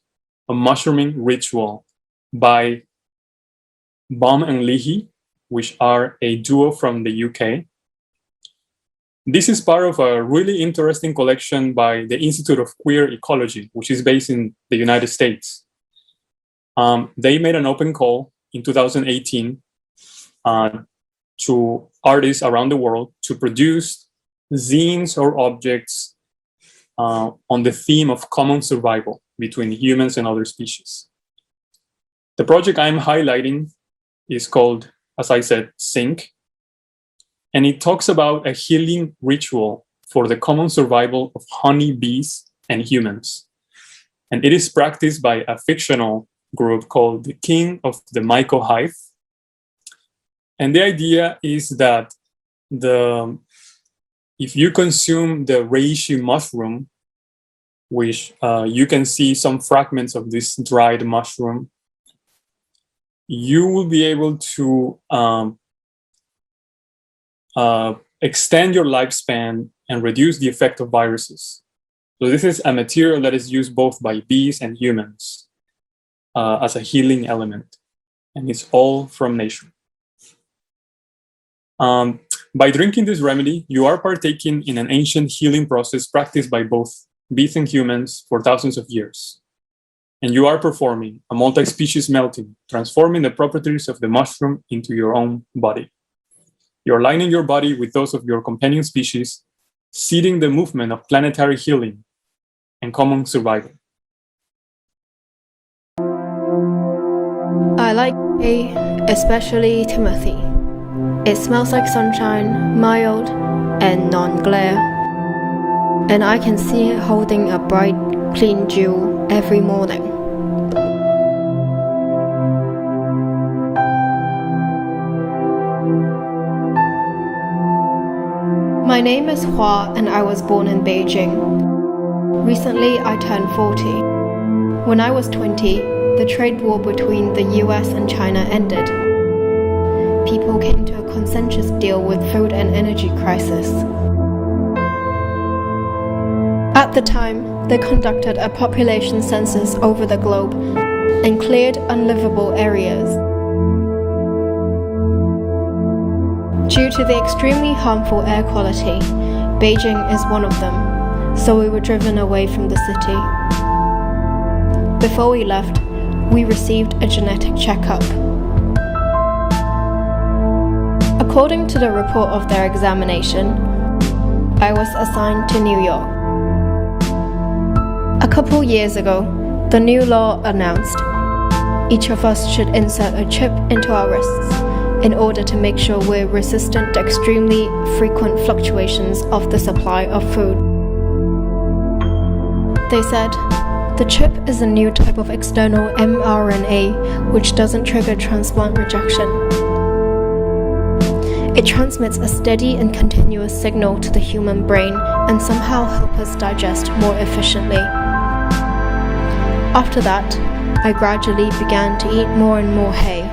a Mushrooming Ritual by Baum and Leahy, which are a duo from the UK. This is part of a really interesting collection by the Institute of Queer Ecology, which is based in the United States. They made an open call in 2018 to artists around the world to produce zines or objects on the theme of common survival between humans and other species. The project I'm highlighting is called, as I said, Sink, and it talks about a healing ritual for the common survival of honeybees and humans. And it is practiced by a fictional group called the King of the Myco Hive. And the idea is that if you consume the reishi mushroom, which you can see some fragments of this dried mushroom, you will be able to extend your lifespan and reduce the effect of viruses. So this is a material that is used both by bees and humans as a healing element, and it's all from nature. By drinking this remedy, you are partaking in an ancient healing process practiced by both bees and humans for thousands of years. And you are performing a multi-species melting, transforming the properties of the mushroom into your own body. You're aligning your body with those of your companion species, seeding the movement of planetary healing and common survival. I like tea, especially Timothy. It smells like sunshine, mild and non-glare. And I can see it holding a bright, clean jewel every morning. My name is Hua and I was born in Beijing. Recently I turned 40. When I was 20, the trade war between the US and China ended. People came to a consensus deal with food and energy crisis. At the time, they conducted a population census over the globe and cleared unlivable areas. Due to the extremely harmful air quality, Beijing is one of them, so we were driven away from the city. Before we left, we received a genetic checkup. According to the report of their examination, I was assigned to New York. A couple years ago, the new law announced each of us should insert a chip into our wrists in order to make sure we're resistant to extremely frequent fluctuations of the supply of food. They said, the chip is a new type of external mRNA which doesn't trigger transplant rejection. It transmits a steady and continuous signal to the human brain and somehow helps us digest more efficiently. After that, I gradually began to eat more and more hay.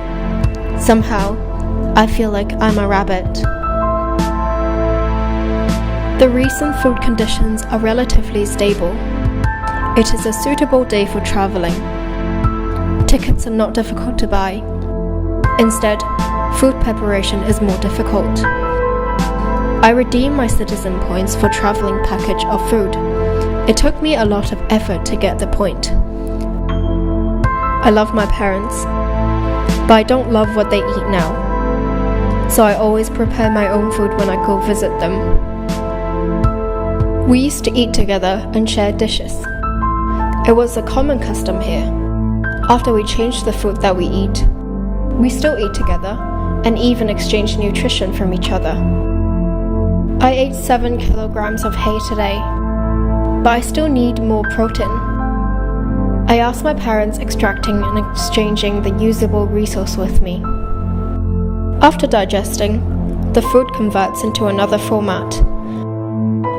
Somehow, I feel like I'm a rabbit. The recent food conditions are relatively stable. It is a suitable day for traveling. Tickets are not difficult to buy. Instead, food preparation is more difficult. I redeemed my citizen points for traveling package of food. It took me a lot of effort to get the point. I love my parents, but I don't love what they eat now. So I always prepare my own food when I go visit them. We used to eat together and share dishes. It was a common custom here. After we changed the food that we eat, we still eat together and even exchange nutrition from each other. I ate 7 kilograms of hay today, but I still need more protein. I asked my parents extracting and exchanging the usable resource with me. After digesting, the food converts into another format.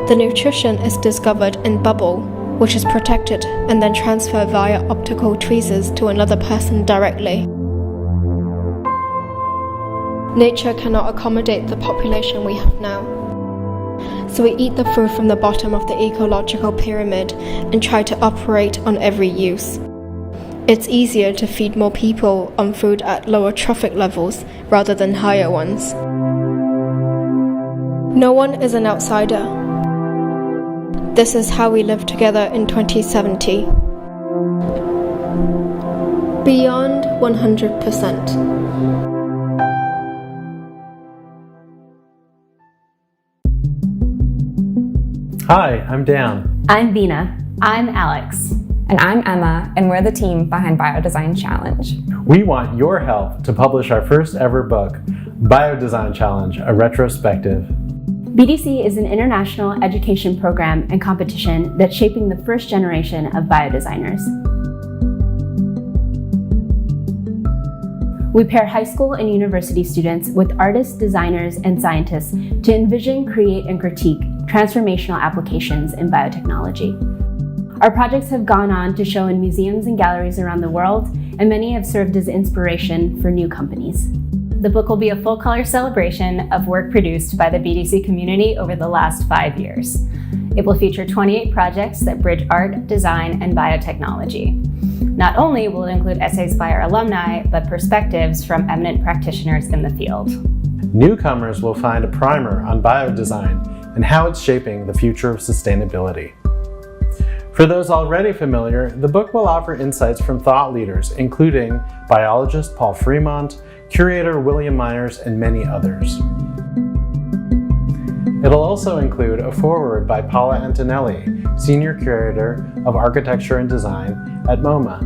The nutrition is discovered in bubble, which is protected and then transferred via optical tweezers to another person directly. Nature cannot accommodate the population we have now. So we eat the food from the bottom of the ecological pyramid and try to operate on every use. It's easier to feed more people on food at lower trophic levels rather than higher ones. No one is an outsider. This is how we live together in 2070. Beyond 100%. Hi, I'm Dan. I'm Vina. I'm Alex. And I'm Emma, and we're the team behind Biodesign Challenge. We want your help to publish our first ever book, Biodesign Challenge, a retrospective. BDC is an international education program and competition that's shaping the first generation of biodesigners. We pair high school and university students with artists, designers, and scientists to envision, create, and critique transformational applications in biotechnology. Our projects have gone on to show in museums and galleries around the world, and many have served as inspiration for new companies. The book will be a full-color celebration of work produced by the BDC community over the last 5 years. It will feature 28 projects that bridge art, design, and biotechnology. Not only will it include essays by our alumni, but perspectives from eminent practitioners in the field. Newcomers will find a primer on biodesign and how it's shaping the future of sustainability. For those already familiar, the book will offer insights from thought leaders, including biologist Paul Fremont, curator William Myers, and many others. It'll also include a foreword by Paula Antonelli, Senior Curator of Architecture and Design at MoMA.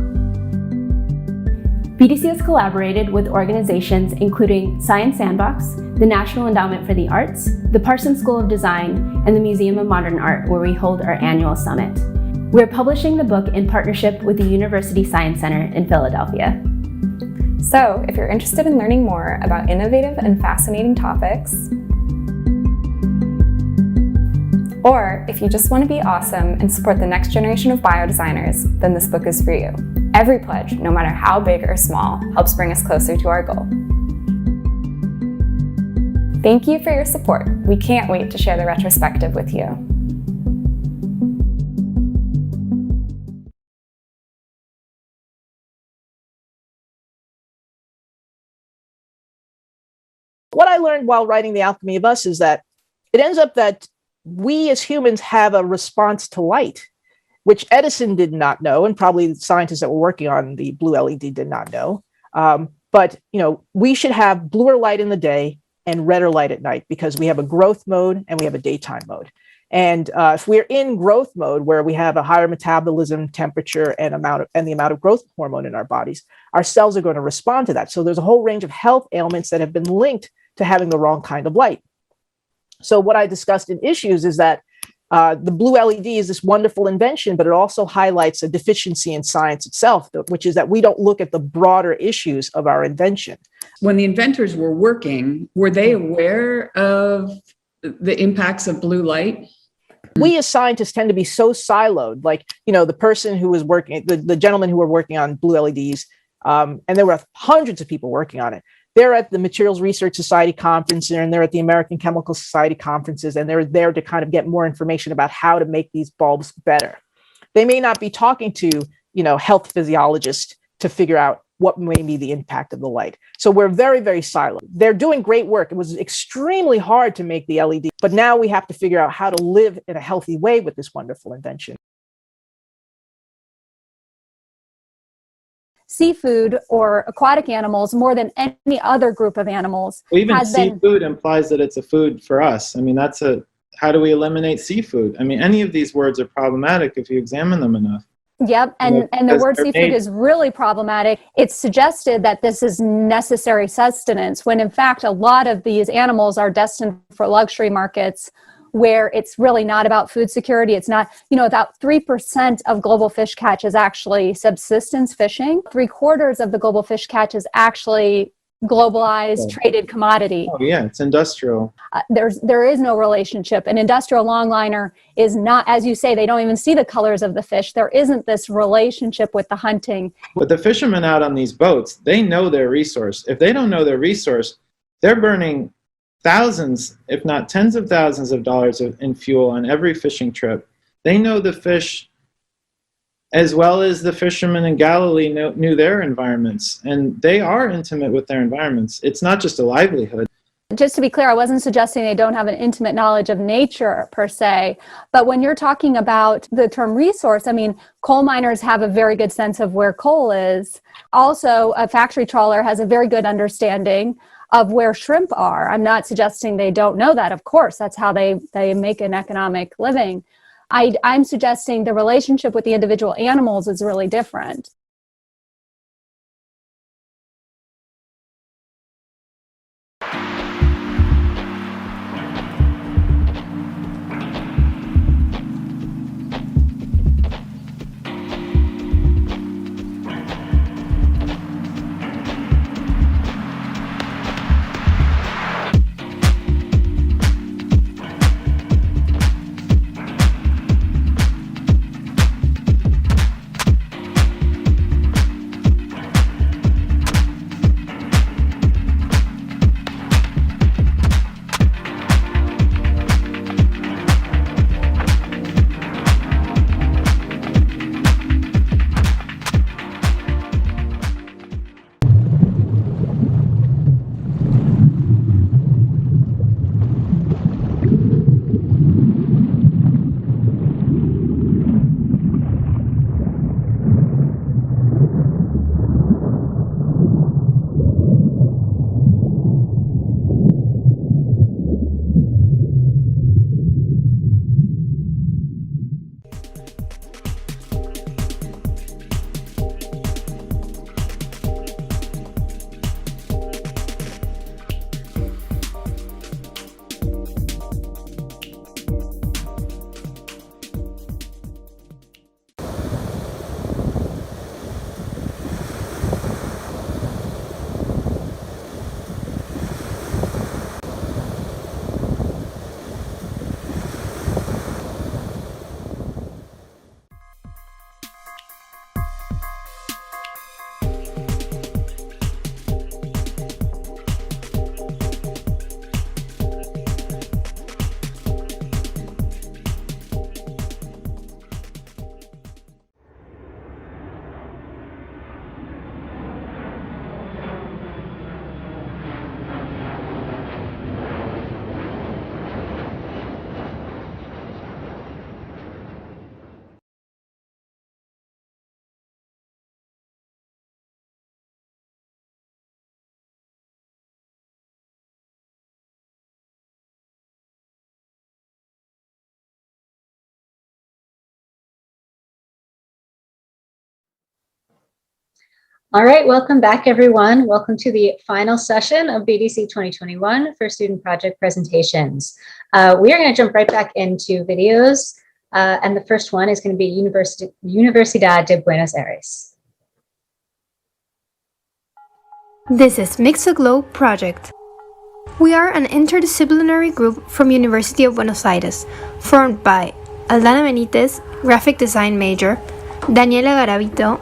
BDC has collaborated with organizations including Science Sandbox, the National Endowment for the Arts, the Parsons School of Design, and the Museum of Modern Art, where we hold our annual summit. We're publishing the book in partnership with the University Science Center in Philadelphia. So, if you're interested in learning more about innovative and fascinating topics, or if you just want to be awesome and support the next generation of biodesigners, then this book is for you. Every pledge, no matter how big or small, helps bring us closer to our goal. Thank you for your support. We can't wait to share the retrospective with you. What I learned while writing The Alchemy of Us is that it ends up that we as humans have a response to light, which Edison did not know, and probably the scientists that were working on the blue LED did not know. But we should have bluer light in the day and redder light at night because we have a growth mode and we have a daytime mode. And if we're in growth mode, where we have a higher metabolism, temperature, and the amount of growth hormone in our bodies, our cells are going to respond to that. So there's a whole range of health ailments that have been linked to having the wrong kind of light. So what I discussed in Issues is that the blue LED is this wonderful invention, but it also highlights a deficiency in science itself, which is that we don't look at the broader issues of our invention. When the inventors were working, were they aware of the impacts of blue light? We as scientists tend to be so siloed, like, the person who was working, the gentlemen who were working on blue LEDs, and there were hundreds of people working on it. They're at the Materials Research Society conference, and they're at the American Chemical Society conferences, and they're there to kind of get more information about how to make these bulbs better. They may not be talking to, health physiologists to figure out what may be the impact of the light. So we're very, very silent. They're doing great work. It was extremely hard to make the LED, but now we have to figure out how to live in a healthy way with this wonderful invention. Seafood or aquatic animals, more than any other group of animals. Well, even seafood implies that it's a food for us. I mean, how do we eliminate seafood? I mean, any of these words are problematic if you examine them enough. Yep, and the word seafood is really problematic. It's suggested that this is necessary sustenance, when in fact a lot of these animals are destined for luxury markets where it's really not about food security. It's not, about 3% of global fish catch is actually subsistence fishing. 3/4 of the global fish catch is actually globalized traded commodity. Oh yeah, it's industrial. There is no relationship. An industrial longliner is not, as you say, they don't even see the colors of the fish. There isn't this relationship with the hunting. But the fishermen out on these boats, they know their resource. If they don't know their resource, they're burning thousands, if not tens of thousands of dollars in fuel on every fishing trip. They know the fish as well as the fishermen in Galilee knew their environments, and they are intimate with their environments. It's not just a livelihood. Just to be clear, I wasn't suggesting they don't have an intimate knowledge of nature per se, but when you're talking about the term resource, I mean, coal miners have a very good sense of where coal is. Also, a factory trawler has a very good understanding of where shrimp are. I'm not suggesting they don't know that. Of course, that's how they make an economic living. I'm suggesting the relationship with the individual animals is really different. All right, welcome back, everyone. Welcome to the final session of BDC 2021 for student project presentations. We are going to jump right back into videos, and the first one is going to be Universidad de Buenos Aires. This is Mix a Globe project. We are an interdisciplinary group from University of Buenos Aires, formed by Aldana Benitez, graphic design major, Daniela Garavito,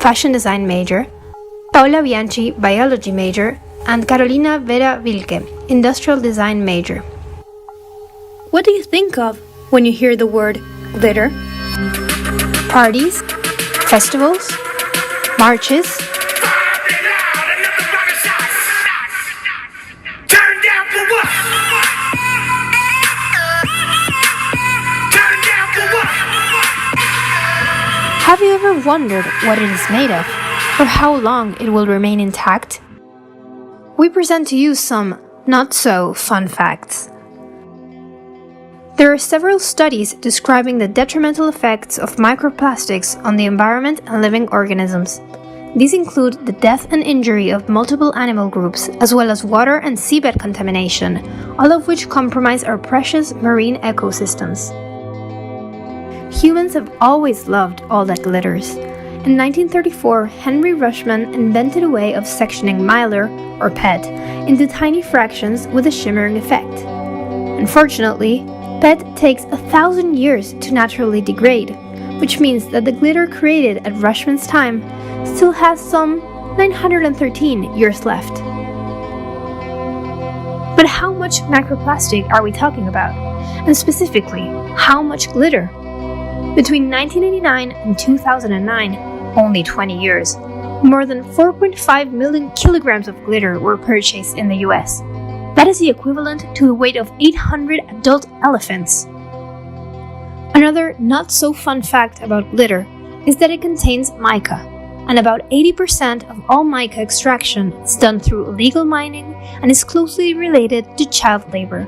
fashion design major, Paula Bianchi, biology major, and Carolina Vera Vilke, industrial design major. What do you think of when you hear the word glitter? parties, festivals, marches, Have you ever wondered what it is made of, or how long it will remain intact? We present to you some not-so-fun facts. There are several studies describing the detrimental effects of microplastics on the environment and living organisms. These include the death and injury of multiple animal groups, as well as water and seabed contamination, all of which compromise our precious marine ecosystems. Humans have always loved all that glitters. In 1934, Henry Rushman invented a way of sectioning mylar, or PET, into tiny fractions with a shimmering effect. Unfortunately, PET takes 1,000 years to naturally degrade, which means that the glitter created at Rushman's time still has some 913 years left. But how much microplastic are we talking about? And specifically, how much glitter? Between 1989 and 2009, only 20 years, more than 4.5 million kilograms of glitter were purchased in the US. That is the equivalent to the weight of 800 adult elephants. Another not-so-fun fact about glitter is that it contains mica, and about 80% of all mica extraction is done through illegal mining and is closely related to child labor.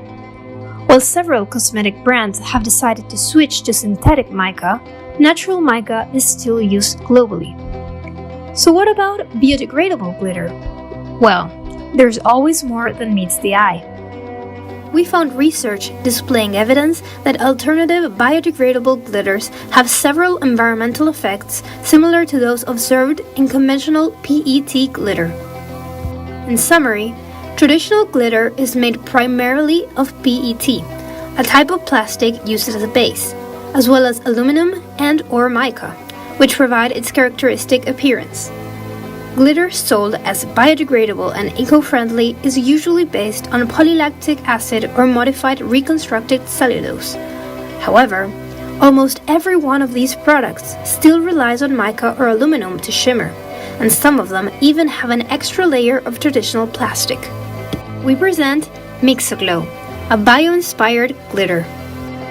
While several cosmetic brands have decided to switch to synthetic mica, natural mica is still used globally. So what about biodegradable glitter? Well, there's always more than meets the eye. We found research displaying evidence that alternative biodegradable glitters have several environmental effects similar to those observed in conventional PET glitter. In summary, traditional glitter is made primarily of PET, a type of plastic used as a base, as well as aluminum and/or mica, which provide its characteristic appearance. Glitter sold as biodegradable and eco-friendly is usually based on polylactic acid or modified reconstructed cellulose. However, almost every one of these products still relies on mica or aluminum to shimmer, and some of them even have an extra layer of traditional plastic. We present Mixoglow, a bio-inspired glitter.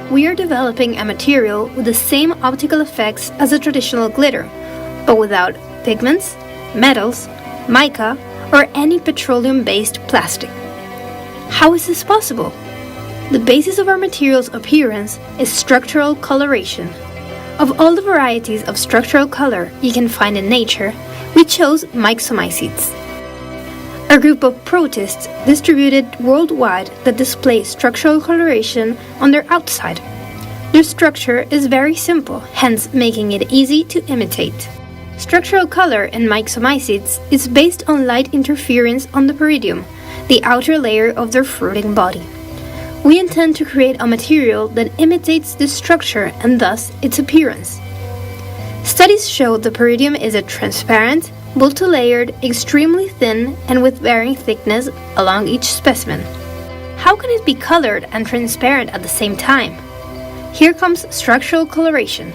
We are developing a material with the same optical effects as a traditional glitter, but without pigments, metals, mica, or any petroleum-based plastic. How is this possible? The basis of our material's appearance is structural coloration. Of all the varieties of structural color you can find in nature, we chose myxomycetes, a group of protists distributed worldwide that display structural coloration on their outside. Their structure is very simple, hence making it easy to imitate. Structural color in myxomycetes is based on light interference on the peridium, the outer layer of their fruiting body. We intend to create a material that imitates this structure and thus its appearance. Studies show the peridium is a transparent, multi-layered, extremely thin, and with varying thickness along each specimen. How can it be colored and transparent at the same time? Here comes structural coloration.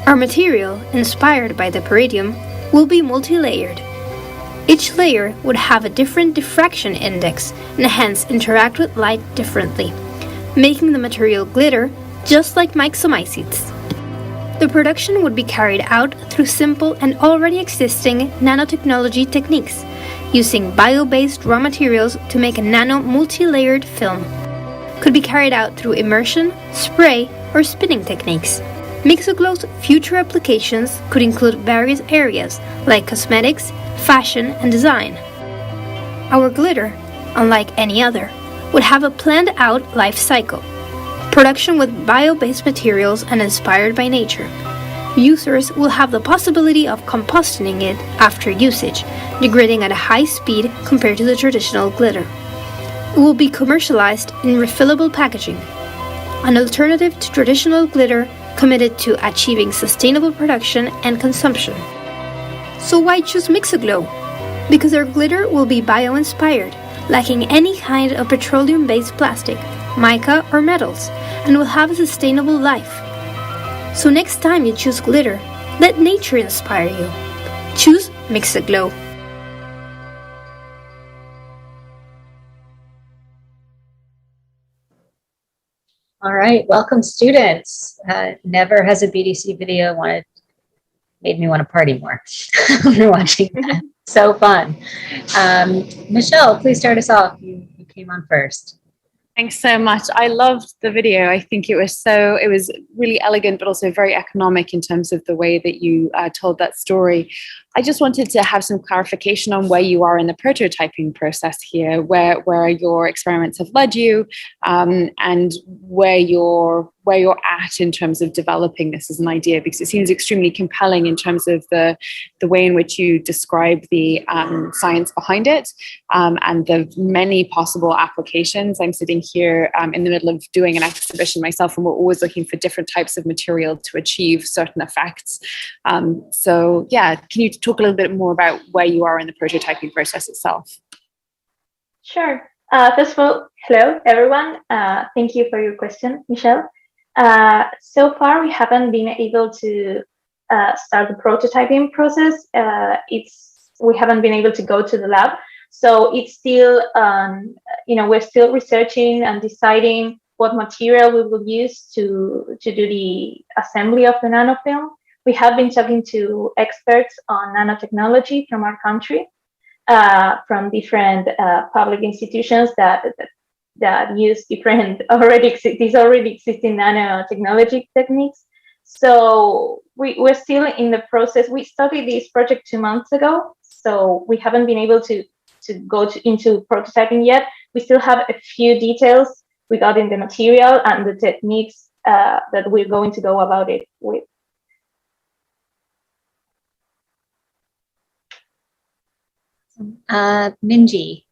Our material, inspired by the peridium, will be multi-layered. Each layer would have a different diffraction index and hence interact with light differently, making the material glitter just like myxomycetes. The production would be carried out through simple and already existing nanotechnology techniques, using bio-based raw materials to make a nano multi-layered film. Could be carried out through immersion, spray, or spinning techniques. Mixoglow's future applications could include various areas like cosmetics, fashion, and design. Our glitter, unlike any other, would have a planned-out life cycle. Production with bio-based materials and inspired by nature. Users will have the possibility of composting it after usage, degrading at a high speed compared to the traditional glitter. It will be commercialized in refillable packaging, an alternative to traditional glitter committed to achieving sustainable production and consumption. So why choose Mixoglow? Because our glitter will be bio-inspired, lacking any kind of petroleum-based plastic, mica, or metals, and will have a sustainable life. So next time you choose glitter, let nature inspire you. Choose Mix It Glow. All right, welcome students. Never has a BDC video made me want to party more after watching that. So fun. Michelle, please start us off. You came on first. Thanks so much. I loved the video. I think it was really elegant, but also very economic in terms of the way that you told that story. I just wanted to have some clarification on where you are in the prototyping process here, where your experiments have led you, and where you're at in terms of developing this as an idea, because it seems extremely compelling in terms of the way in which you describe the science behind it, and the many possible applications. I'm sitting here in the middle of doing an exhibition myself, and we're always looking for different types of material to achieve certain effects. So yeah, can you talk a little bit more about where you are in the prototyping process itself? Sure. First of all, hello everyone. Thank you for your question, Michelle. So far, we haven't been able to start the prototyping process. We haven't been able to go to the lab, so it's still, we're still researching and deciding what material we will use to do the assembly of the nanofilm. We have been talking to experts on nanotechnology from our country, from different public institutions that use different these already existing nanotechnology techniques. So we're still in the process. We started this project 2 months ago, so we haven't been able to go into prototyping yet. We still have a few details regarding the material and the techniques that we're going to go about it with. Minji.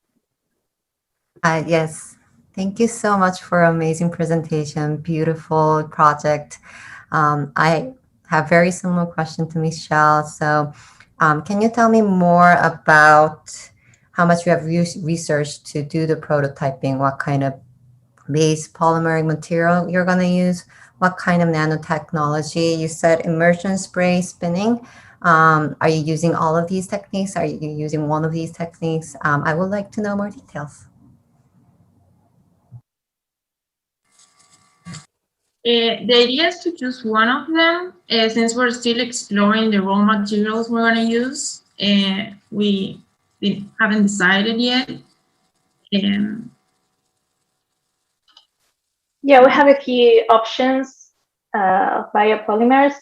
Yes. Thank you so much for an amazing presentation, beautiful project. I have very similar question to Michelle. So can you tell me more about how much you have researched to do the prototyping? What kind of base polymeric material you're going to use? What kind of nanotechnology? You said immersion spray spinning. Are you using all of these techniques? Are you using one of these techniques? I would like to know more details. The idea is to choose one of them, since we're still exploring the raw materials we're going to use. We haven't decided yet. Yeah, we have a few options of biopolymers,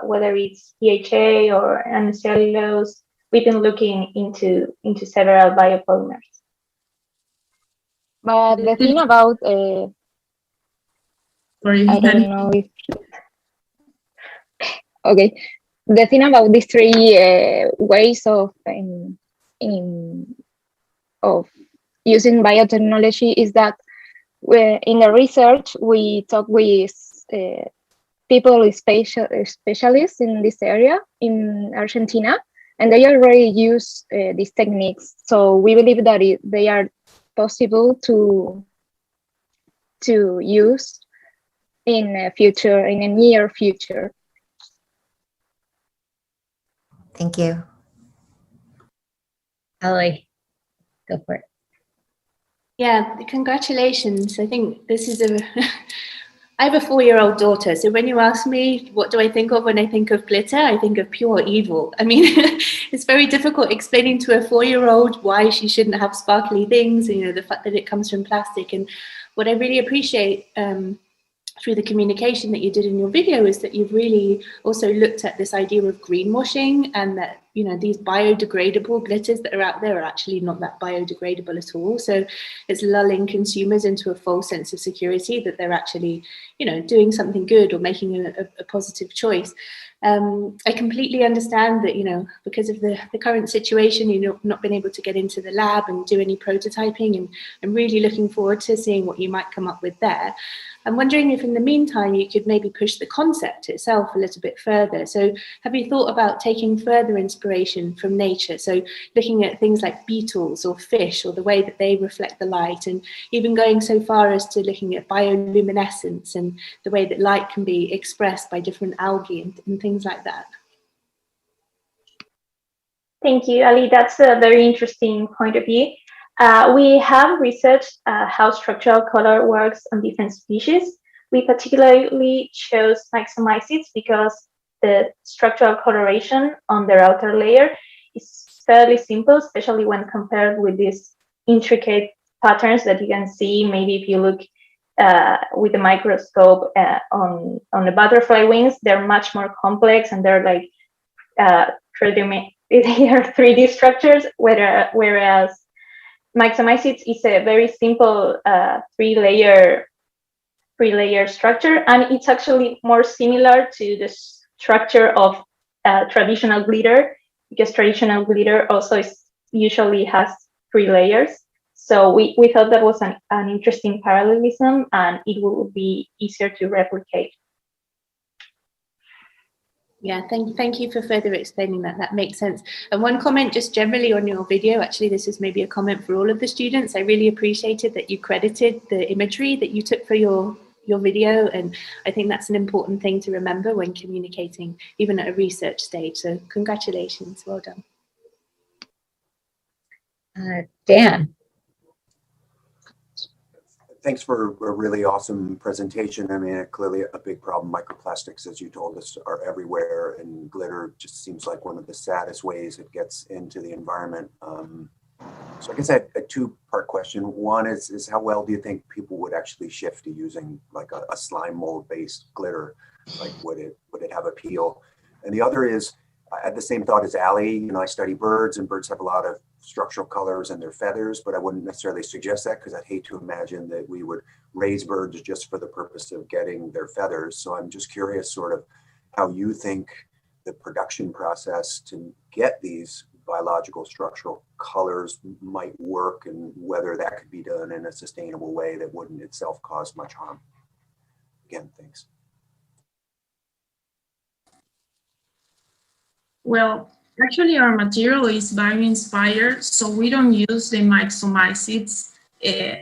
whether it's PHA or cellulose. We've been looking into several biopolymers. But the thing about I don't know if okay. The thing about these three ways of using biotechnology is that in the research we talk with people specialists in this area in Argentina, and they already use these techniques. So we believe that they are possible to use in a near future. Thank you. Ellie, go for it. Yeah, congratulations. I think this is I have a 4-year-old daughter, so when you ask me what do I think of when I think of glitter, I think of pure evil. I mean, it's very difficult explaining to a 4-year-old why she shouldn't have sparkly things, the fact that it comes from plastic. And what I really appreciate through the communication that you did in your video is that you've really also looked at this idea of greenwashing, and that these biodegradable glitters that are out there are actually not that biodegradable at all. So it's lulling consumers into a false sense of security that they're actually doing something good or making a positive choice. I completely understand that because of the current situation, you've not been able to get into the lab and do any prototyping, and I'm really looking forward to seeing what you might come up with there. I'm wondering if in the meantime you could maybe push the concept itself a little bit further. So have you thought about taking further into inspiration from nature. So looking at things like beetles or fish, or the way that they reflect the light, and even going so far as to looking at bioluminescence and the way that light can be expressed by different algae and things like that. Thank you, Ali. That's a very interesting point of view. We have researched how structural color works on different species. We particularly chose myxomycetes because the structural coloration on their outer layer is fairly simple, especially when compared with these intricate patterns that you can see. Maybe if you look with a microscope on the butterfly wings, they're much more complex, and they're like they are 3D structures, whereas myxomycetes is a very simple three-layer structure, and it's actually more similar to the structure of traditional glitter, because traditional glitter also usually has 3 layers. So we thought that was an interesting parallelism, and it would be easier to replicate. Yeah, thank you for further explaining that. That makes sense. And one comment just generally on your video, actually this is maybe a comment for all of the students. I really appreciated that you credited the imagery that you took for your video, and I think that's an important thing to remember when communicating, even at a research stage. So congratulations, well done. Dan. Thanks for a really awesome presentation. I mean, clearly a big problem. Microplastics, as you told us, are everywhere, and glitter just seems like one of the saddest ways it gets into the environment. So I guess I had a 2-part question. One is how well do you think people would actually shift to using like a slime mold based glitter? Like would it have appeal? And the other is, I had the same thought as Ali. You know, I study birds, and birds have a lot of structural colors in their feathers, but I wouldn't necessarily suggest that, because I'd hate to imagine that we would raise birds just for the purpose of getting their feathers. So I'm just curious sort of how you think the production process to get these biological structural colors might work, and whether that could be done in a sustainable way that wouldn't itself cause much harm. Again, thanks. Well, actually our material is bio-inspired, so we don't use the myxomycetes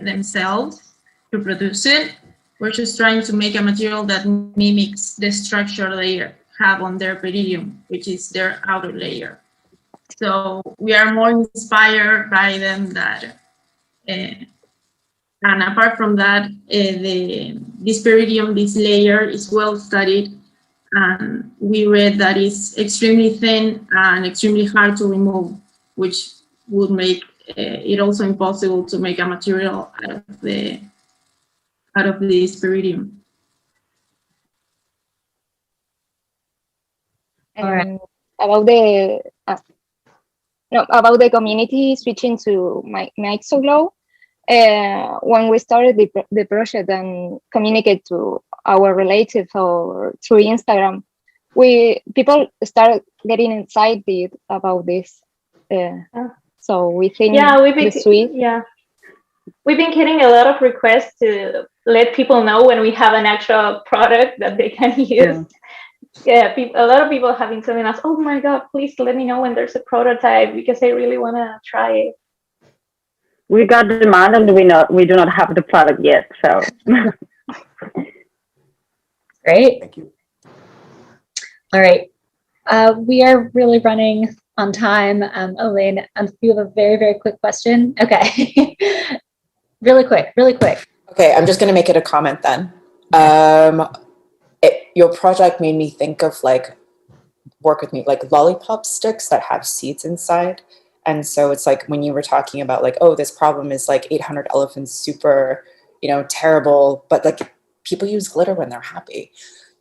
themselves to produce it. We're just trying to make a material that mimics the structure they have on their peridium, which is their outer layer. So we are more inspired by them that, and apart from that, this peridium, this layer is well studied, and we read that it's extremely thin and extremely hard to remove, which would make it also impossible to make a material out of this peridium. About the community switching to MyXoglow, when we started the project and communicate to our relatives or through Instagram, people started getting excited about this. So we think we've been getting a lot of requests to let people know when we have an actual product that they can use. Yeah, a lot of people have been telling us, "Oh my God, please let me know when there's a prototype, because I really want to try it." We got the demand, and we do not have the product yet. So great. Thank you. All right, we are really running on time. Elaine, you have a very, very quick question. Okay, really quick. Okay, I'm just going to make it a comment then. Your project made me think of work with me, like lollipop sticks that have seeds inside. And so it's like when you were talking about oh, this problem is 800 elephants, super, terrible, but people use glitter when they're happy.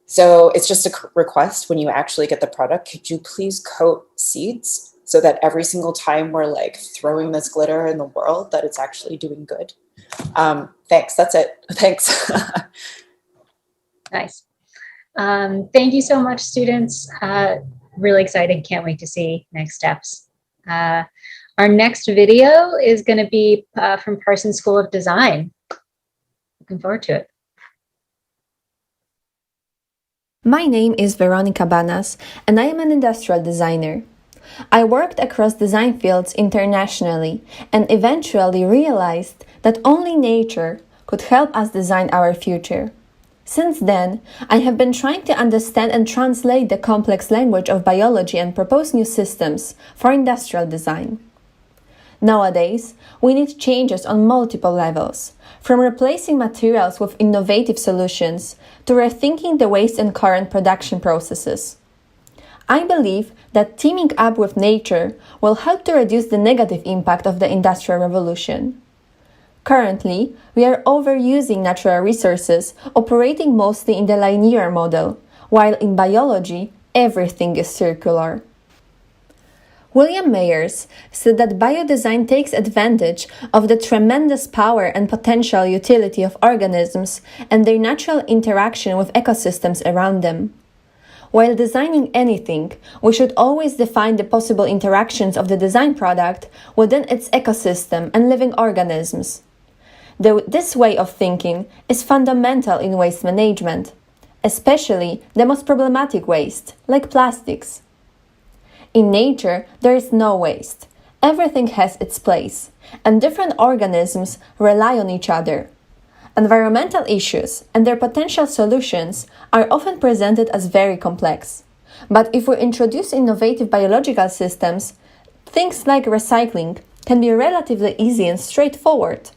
So it's just a request, when you actually get the product, could you please coat seeds so that every single time we're throwing this glitter in the world, that it's actually doing good. Thanks, that's it. Thanks. Nice. Thank you so much, students. Really excited. Can't wait to see next steps. Our next video is going to be from Parsons School of Design. Looking forward to it. My name is Veronica Banas, and I am an industrial designer. I worked across design fields internationally and eventually realized that only nature could help us design our future. Since then, I have been trying to understand and translate the complex language of biology and propose new systems for industrial design. Nowadays, we need changes on multiple levels, from replacing materials with innovative solutions to rethinking the waste and current production processes. I believe that teaming up with nature will help to reduce the negative impact of the Industrial Revolution. Currently, we are overusing natural resources, operating mostly in the linear model, while in biology, everything is circular. William Mayers said that biodesign takes advantage of the tremendous power and potential utility of organisms and their natural interaction with ecosystems around them. While designing anything, we should always define the possible interactions of the design product within its ecosystem and living organisms. This way of thinking is fundamental in waste management, especially the most problematic waste, like plastics. In nature, there is no waste. Everything has its place, and different organisms rely on each other. Environmental issues and their potential solutions are often presented as very complex. But if we introduce innovative biological systems, things like recycling can be relatively easy and straightforward.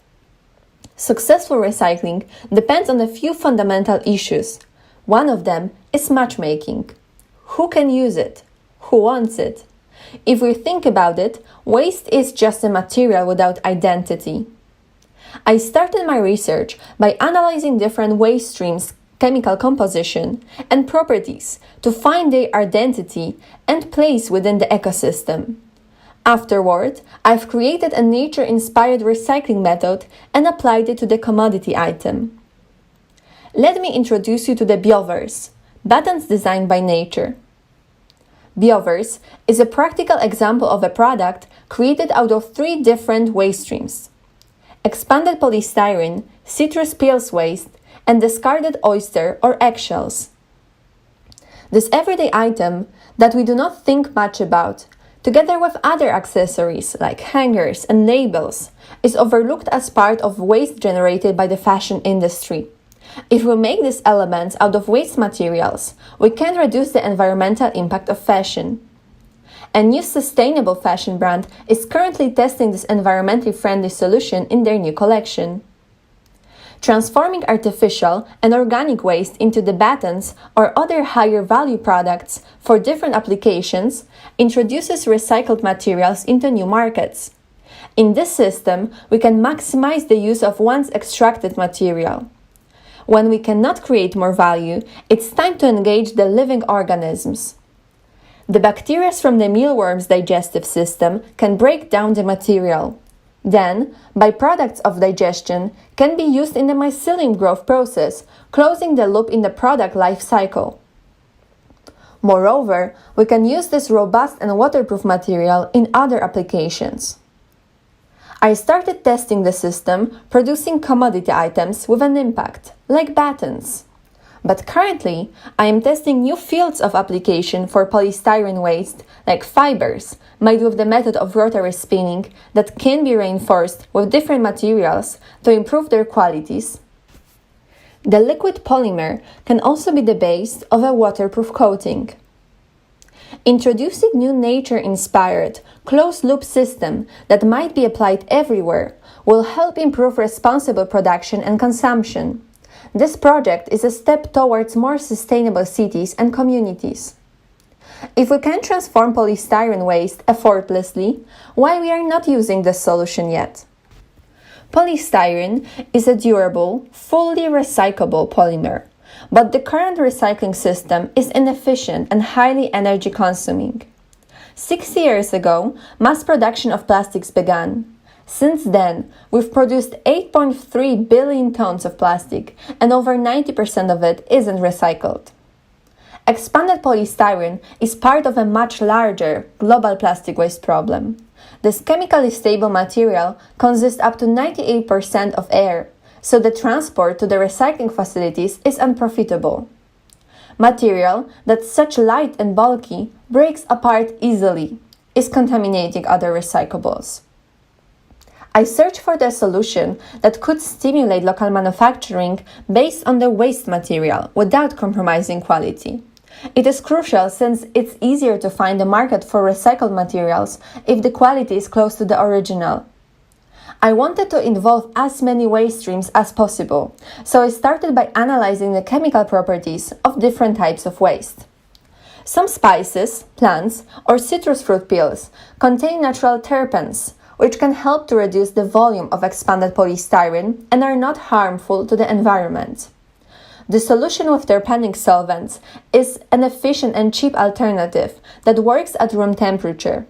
Successful recycling depends on a few fundamental issues. One of them is matchmaking. Who can use it? Who wants it? If we think about it, waste is just a material without identity. I started my research by analyzing different waste streams' chemical composition and properties to find their identity and place within the ecosystem. Afterward, I've created a nature-inspired recycling method and applied it to the commodity item. Let me introduce you to the Bioverse, buttons designed by nature. Bioverse is a practical example of a product created out of 3 different waste streams: expanded polystyrene, citrus peels waste, and discarded oyster or eggshells. This everyday item that we do not think much about, together with other accessories like hangers and labels, is overlooked as part of waste generated by the fashion industry. If we make these elements out of waste materials, we can reduce the environmental impact of fashion. A new sustainable fashion brand is currently testing this environmentally friendly solution in their new collection. Transforming artificial and organic waste into the buttons or other higher value products for different applications introduces recycled materials into new markets. In this system, we can maximize the use of once extracted material. When we cannot create more value, it's time to engage the living organisms. The bacteria from the mealworm's digestive system can break down the material. Then, byproducts of digestion can be used in the mycelium growth process, closing the loop in the product life cycle. Moreover, we can use this robust and waterproof material in other applications. I started testing the system, producing commodity items with an impact, like buttons. But currently, I am testing new fields of application for polystyrene waste, like fibers, made with the method of rotary spinning that can be reinforced with different materials to improve their qualities. The liquid polymer can also be the base of a waterproof coating. Introducing new nature-inspired, closed-loop system that might be applied everywhere will help improve responsible production and consumption. This project is a step towards more sustainable cities and communities. If we can transform polystyrene waste effortlessly, why we are not using this solution yet? Polystyrene is a durable, fully recyclable polymer, but the current recycling system is inefficient and highly energy-consuming. 60 years ago, mass production of plastics began. Since then, we've produced 8.3 billion tons of plastic, and over 90% of it isn't recycled. Expanded polystyrene is part of a much larger global plastic waste problem. This chemically stable material consists up to 98% of air, so the transport to the recycling facilities is unprofitable. Material that's such light and bulky breaks apart easily. is contaminating other recyclables. I searched for the solution that could stimulate local manufacturing based on the waste material without compromising quality. It is crucial since it's easier to find a market for recycled materials if the quality is close to the original. I wanted to involve as many waste streams as possible, so I started by analyzing the chemical properties of different types of waste. Some spices, plants, or citrus fruit peels contain natural terpenes, which can help to reduce the volume of expanded polystyrene and are not harmful to the environment. The solution with terpenic solvents is an efficient and cheap alternative that works at room temperature.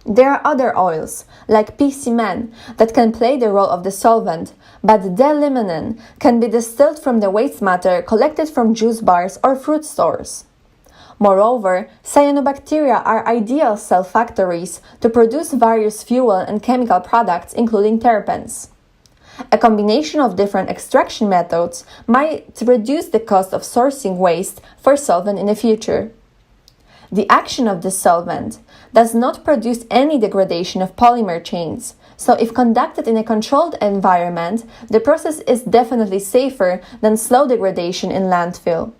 There are other oils, like pea semen, that can play the role of the solvent, but D-limonene can be distilled from the waste matter collected from juice bars or fruit stores. Moreover, cyanobacteria are ideal cell factories to produce various fuel and chemical products, including terpenes. A combination of different extraction methods might reduce the cost of sourcing waste for solvent in the future. The action of this solvent does not produce any degradation of polymer chains, so if conducted in a controlled environment, the process is definitely safer than slow degradation in landfill.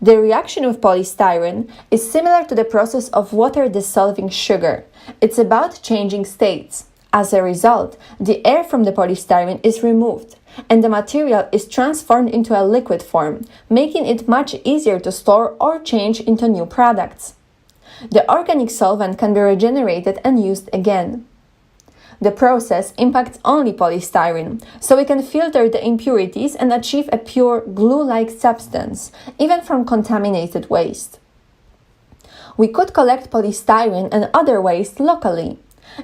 The reaction with polystyrene is similar to the process of water dissolving sugar. It's about changing states. As a result, the air from the polystyrene is removed, and the material is transformed into a liquid form, making it much easier to store or change into new products. The organic solvent can be regenerated and used again. The process impacts only polystyrene, so we can filter the impurities and achieve a pure glue-like substance, even from contaminated waste. We could collect polystyrene and other waste locally.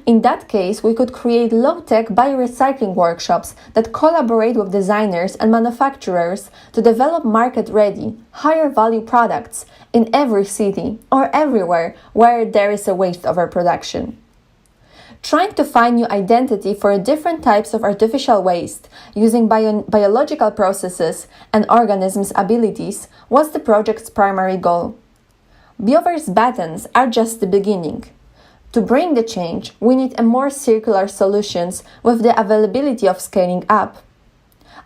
In that case, we could create low-tech biorecycling workshops that collaborate with designers and manufacturers to develop market-ready, higher-value products in every city or everywhere where there is a waste overproduction. Trying to find new identity for different types of artificial waste using biological processes and organisms' abilities was the project's primary goal. Bioverse buttons are just the beginning. To bring the change, we need a more circular solutions with the availability of scaling up.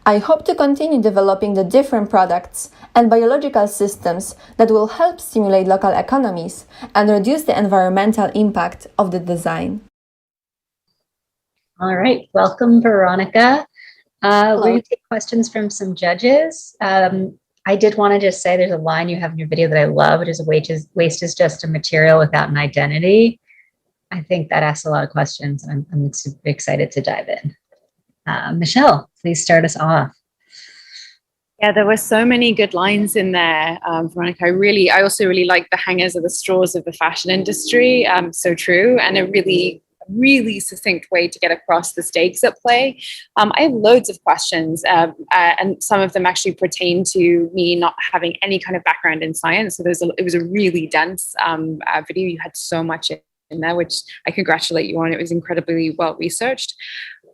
I hope to continue developing the different products and biological systems that will help stimulate local economies and reduce the environmental impact of the design. All right, welcome, Veronica. We're going to take questions from some judges. I did want to just say there's a line you have in your video that I love, which is waste is just a material without an identity. I think that asks a lot of questions. I'm super excited to dive in. Michelle, please start us off. Yeah, there were so many good lines in there, Veronica. I also really like the hangers of the straws of the fashion industry. So true, and a really succinct way to get across the stakes at play. I have loads of questions, and some of them actually pertain to me not having any kind of background in science. So it was a really dense video. You had so much in there, which I congratulate you on. It was incredibly well researched.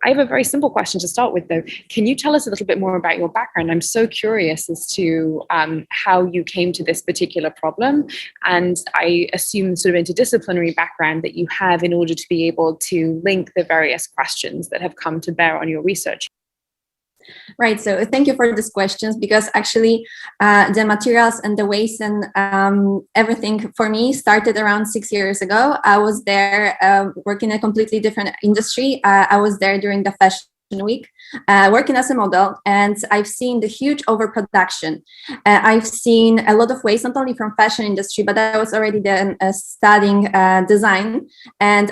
I have a very simple question to start with, though. Can you tell us a little bit more about your background? I'm so curious as to how you came to this particular problem, and I assume sort of interdisciplinary background that you have in order to be able to link the various questions that have come to bear on your research. Right, so thank you for these questions, because actually the materials and the waste and everything for me started around 6 years ago. I was there working in a completely different industry. I was there during the fashion week, working as a model, and I've seen the huge overproduction. I've seen a lot of waste, not only from fashion industry, but I was already then studying design, and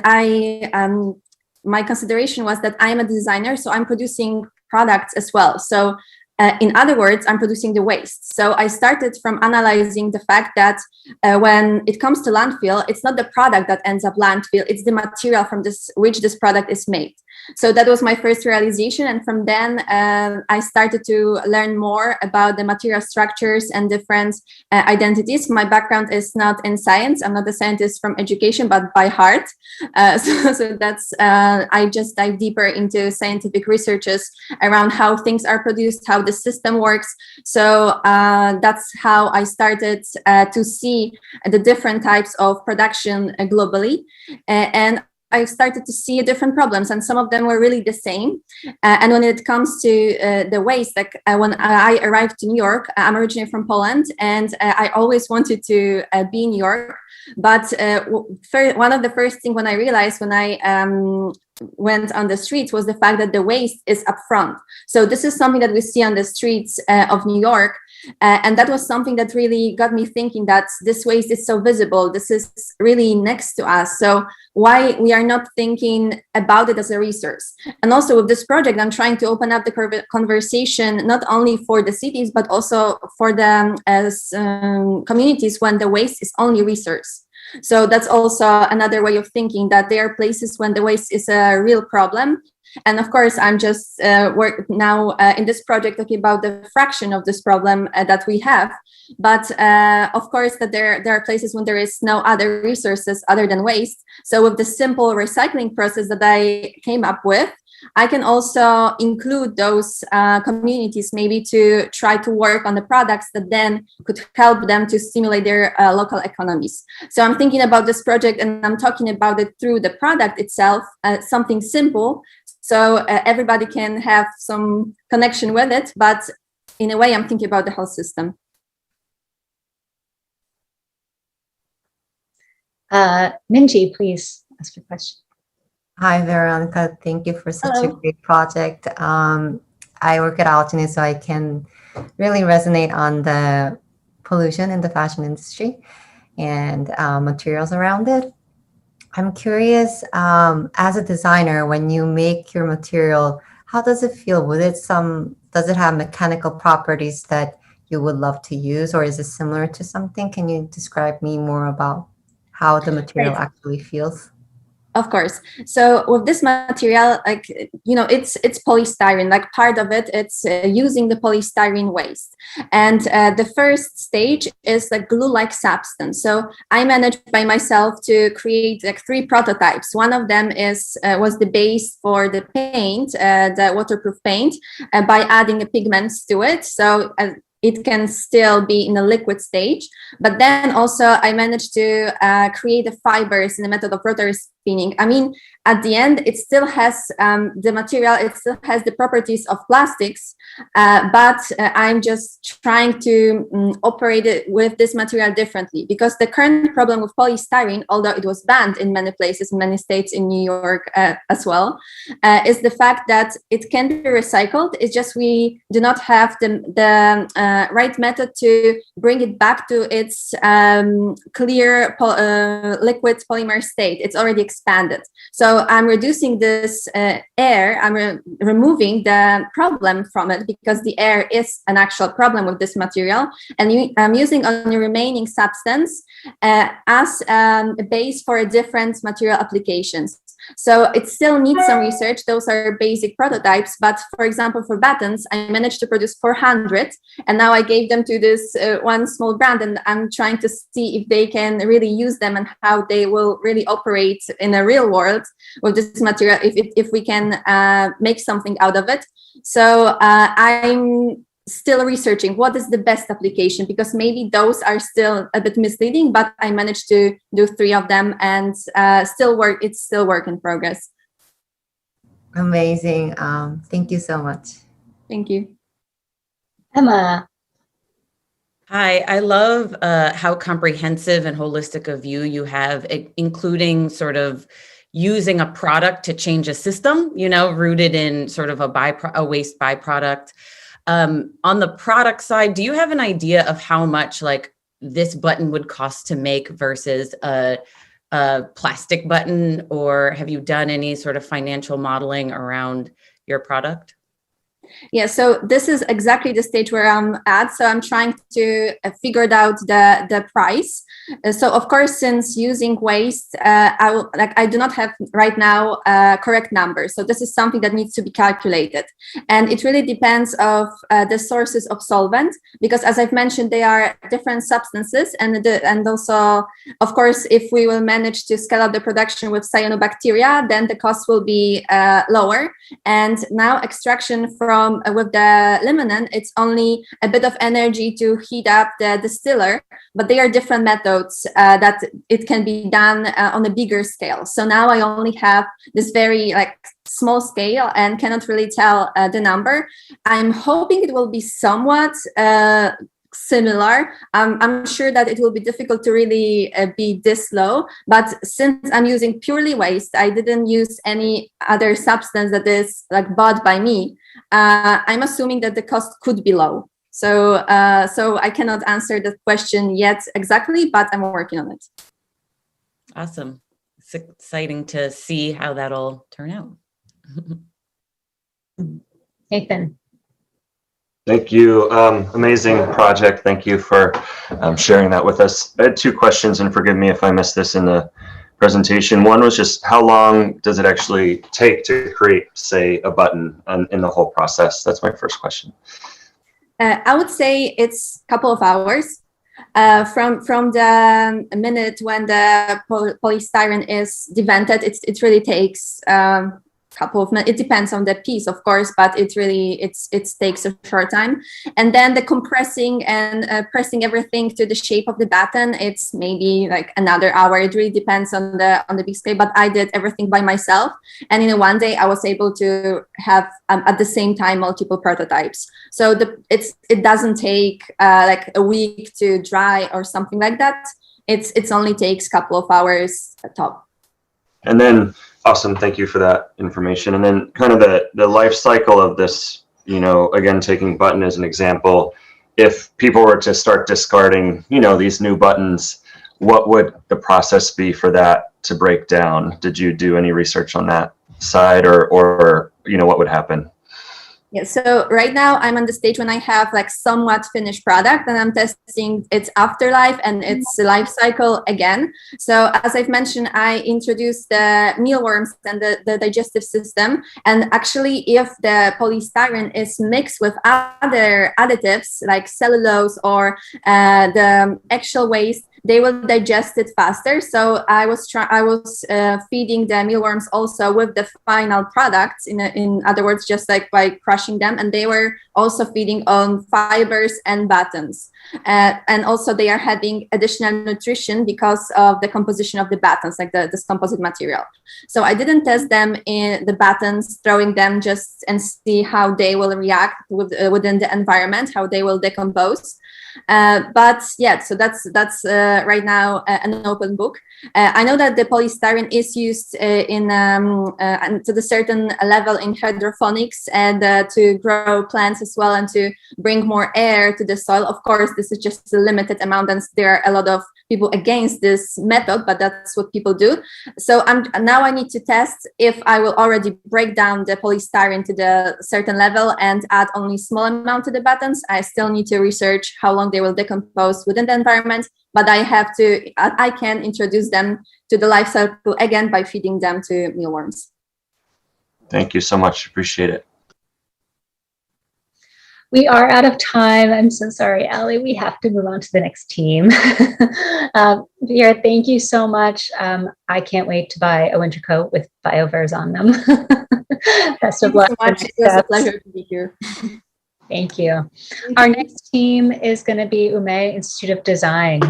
my consideration was that I'm a designer, so I'm producing products as well. So in other words, I'm producing the waste. So I started from analyzing the fact that when it comes to landfill, it's not the product that ends up landfill, it's the material from which this product is made. So that was my first realization. And from then I started to learn more about the material structures and different identities. My background is not in science. I'm not a scientist from education, but by heart. So that's, I just dive deeper into scientific researches around how things are produced, how the system works. So that's how I started to see the different types of production globally. And I started to see different problems, and some of them were really the same. And when it comes to the waste, like when I arrived to New York, I'm originally from Poland, and I always wanted to be in New York. But one of the first things when I realized when I went on the streets was the fact that the waste is up front. So this is something that we see on the streets of New York. And that was something that really got me thinking that this waste is so visible. This is really next to us. So why we are not thinking about it as a resource? And also with this project, I'm trying to open up the conversation, not only for the cities, but also for the communities when the waste is only resource. So that's also another way of thinking, that there are places when the waste is a real problem. And of course, I'm just now in this project talking about the fraction of this problem that we have. But of course, that there are places when there is no other resources other than waste. So with the simple recycling process that I came up with, I can also include those communities maybe to try to work on the products that then could help them to stimulate their local economies. So I'm thinking about this project and I'm talking about it through the product itself, something simple, so everybody can have some connection with it. But in a way, I'm thinking about the whole system. Minji, please ask your question. Hi, Veronica. Thank you for such a great project. I work at Aalto, so I can really resonate on the pollution in the fashion industry and materials around it. I'm curious, as a designer, when you make your material, how does it feel? Does it have mechanical properties that you would love to use, or is it similar to something? Can you describe me more about how the material actually feels? Of course. So with this material, like, you know, it's polystyrene, like part of it, it's using the polystyrene waste. And the first stage is the glue-like substance. So I managed by myself to create like 3 prototypes. One of them was the base for the paint, the waterproof paint, by adding pigments to it. So it can still be in a liquid stage. But then also I managed to create the fibers in the method of rotary spinning. I mean, at the end, it still has the material, it still has the properties of plastics, but I'm just trying to operate it with this material differently, because the current problem with polystyrene, although it was banned in many places, in many states, in New York as well, is the fact that it can be recycled. It's just we do not have the right method to bring it back to its clear liquid polymer state. It's already expanded. So I'm reducing this air, I'm removing the problem from it, because the air is an actual problem with this material. And I'm using on the remaining substance as a base for different material applications. So it still needs some research. Those are basic prototypes. But for example, for buttons, I managed to produce 400. And now I gave them to this one small brand. And I'm trying to see if they can really use them and how they will really operate in a real world with this material, if we can make something out of it. So I'm still researching what is the best application, because maybe those are still a bit misleading, but I managed to do 3 of them, and it's still work in progress. Amazing. Thank you so much. Thank you. Emma. Hi, I love how comprehensive and holistic a view you have, including sort of using a product to change a system, you know, rooted in sort of a waste byproduct. On the product side, do you have an idea of how much like this button would cost to make versus a plastic button, or have you done any sort of financial modeling around your product? Yeah, so this is exactly the stage where I'm at. So I'm trying to figure out the price. So of course, since using waste, I do not have right now correct numbers. So this is something that needs to be calculated, and it really depends of the sources of solvent, because as I've mentioned, they are different substances, and also, of course, if we will manage to scale up the production with cyanobacteria, then the cost will be lower. And now extraction from from with the limonin, it's only a bit of energy to heat up the distiller, but they are different methods that it can be done on a bigger scale. So now I only have this very like small scale and cannot really tell the number. I'm hoping it will be somewhat similar. I'm sure that it will be difficult to really be this low, but since I'm using purely waste, I didn't use any other substance that is like bought by me. I'm assuming that the cost could be low. So I cannot answer that question yet exactly, but I'm working on it. Awesome. It's exciting to see how that'll turn out. Nathan. Thank you. Amazing project. Thank you for sharing that with us. I had two questions, and forgive me if I missed this in the presentation. One was just how long does it actually take to create, say, a button in the whole process? That's my first question. I would say it's a couple of hours. From the minute when the polystyrene is devented, it really takes couple of minutes. It depends on the piece, of course, but it takes a short time. And then the compressing and pressing everything to the shape of the baton, it's maybe like another hour. It really depends on the big scale, but I did everything by myself. And in one day I was able to have at the same time multiple prototypes. So it doesn't take like a week to dry or something like that. It's only takes a couple of hours at top. And then awesome, thank you for that information. And then kind of the life cycle of this, you know, again, taking button as an example, if people were to start discarding, you know, these new buttons, what would the process be for that to break down? Did you do any research on that side, or you know, what would happen? Yeah, so right now I'm on the stage when I have like somewhat finished product and I'm testing its afterlife and its life cycle again. So as I've mentioned, I introduced the mealworms and the digestive system. And actually, if the polystyrene is mixed with other additives like cellulose or the actual waste, they will digest it faster. So I was feeding the mealworms also with the final products. In other words, just like by crushing them, and they were also feeding on fibers and battens. And also they are having additional nutrition because of the composition of the battens, like this composite material. So I didn't test them in the battens, throwing them just and see how they will react within the environment, how they will decompose. But yeah, so that's right now an open book. I know that the polystyrene is used to the certain level in hydroponics and to grow plants as well, and to bring more air to the soil. Of course, this is just a limited amount, and there are a lot of people against this method, but that's what people do. So now I need to test if I will already break down the polystyrene to the certain level and add only small amount to the battens. I still need to research how long they will decompose within the environment, but I can introduce them to the life cycle again by feeding them to mealworms. Thank you so much. Appreciate it. We are out of time. I'm so sorry, Allie. We have to move on to the next team. Vera, thank you so much. I can't wait to buy a winter coat with BioVers on them. Best of luck. Thank you so much. It was a pleasure to be here. Thank you. Our next team is going to be Umea Institute of Design.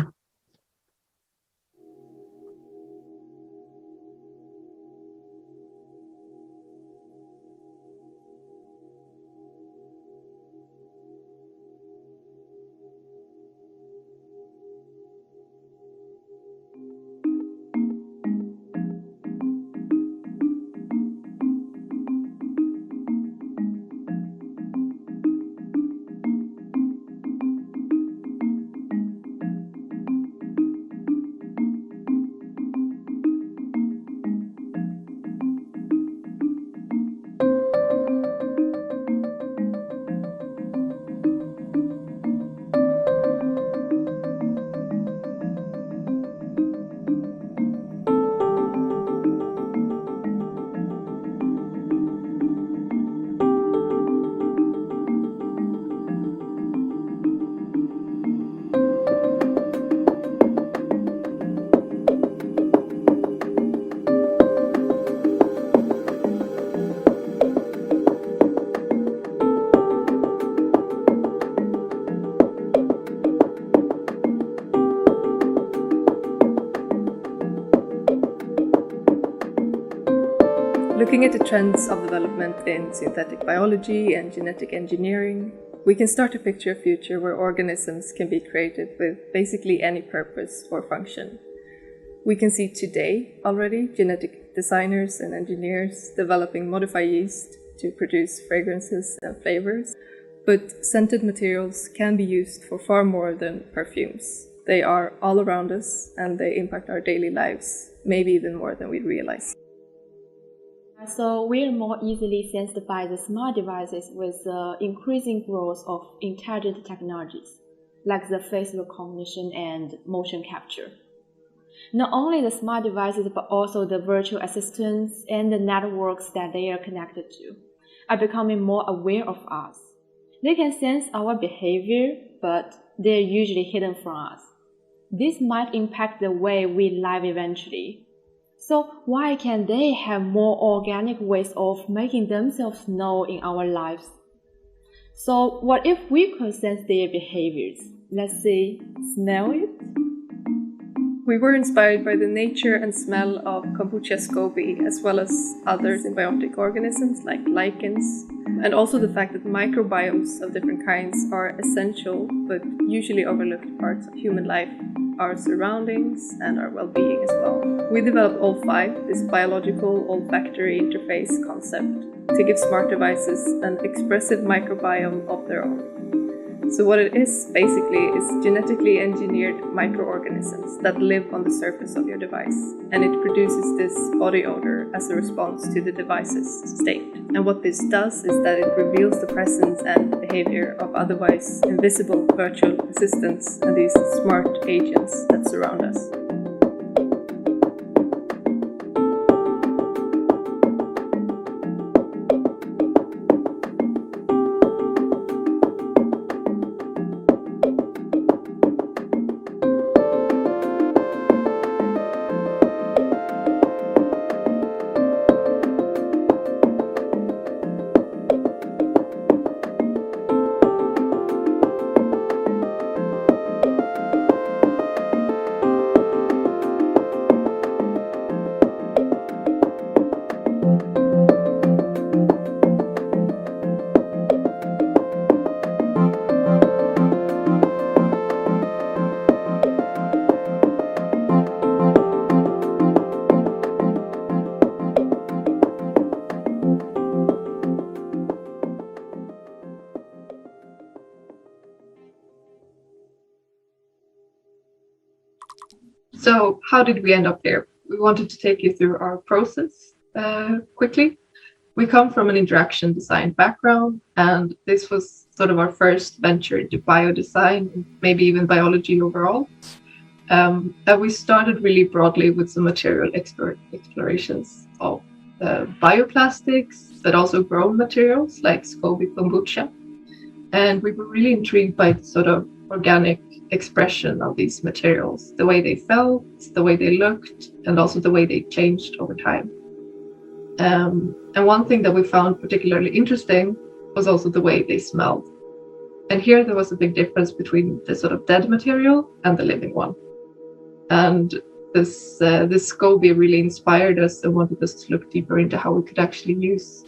Looking at the trends of development in synthetic biology and genetic engineering, we can start to picture a future where organisms can be created with basically any purpose or function. We can see today already genetic designers and engineers developing modified yeast to produce fragrances and flavors, but scented materials can be used for far more than perfumes. They are all around us and they impact our daily lives, maybe even more than we realize. So we are more easily sensed by the smart devices with the increasing growth of intelligent technologies, like the face recognition and motion capture. Not only the smart devices, but also the virtual assistants and the networks that they are connected to are becoming more aware of us. They can sense our behavior, but they are usually hidden from us. This might impact the way we live eventually. So why can't they have more organic ways of making themselves known in our lives? So what if we could sense their behaviors? Let's say, smell it? We were inspired by the nature and smell of kombucha scoby, as well as other symbiotic organisms like lichens, and also the fact that microbiomes of different kinds are essential but usually overlooked parts of human life, our surroundings and our well-being as well. We developed All5, this biological olfactory interface concept, to give smart devices an expressive microbiome of their own. So what it is basically is genetically engineered microorganisms that live on the surface of your device, and it produces this body odor as a response to the device's state. And what this does is that it reveals the presence and behavior of otherwise invisible virtual assistants and these smart agents that surround us. So how did we end up there? We wanted to take you through our process quickly. We come from an interaction design background, and this was sort of our first venture into biodesign, maybe even biology overall. And we started really broadly with some material explorations of bioplastics, but also grown materials like SCOBY kombucha. And we were really intrigued by the sort of organic expression of these materials, the way they felt, the way they looked, and also the way they changed over time. And one thing that we found particularly interesting was also the way they smelled. And here there was a big difference between the sort of dead material and the living one. And this SCOBY really inspired us and wanted us to look deeper into how we could actually use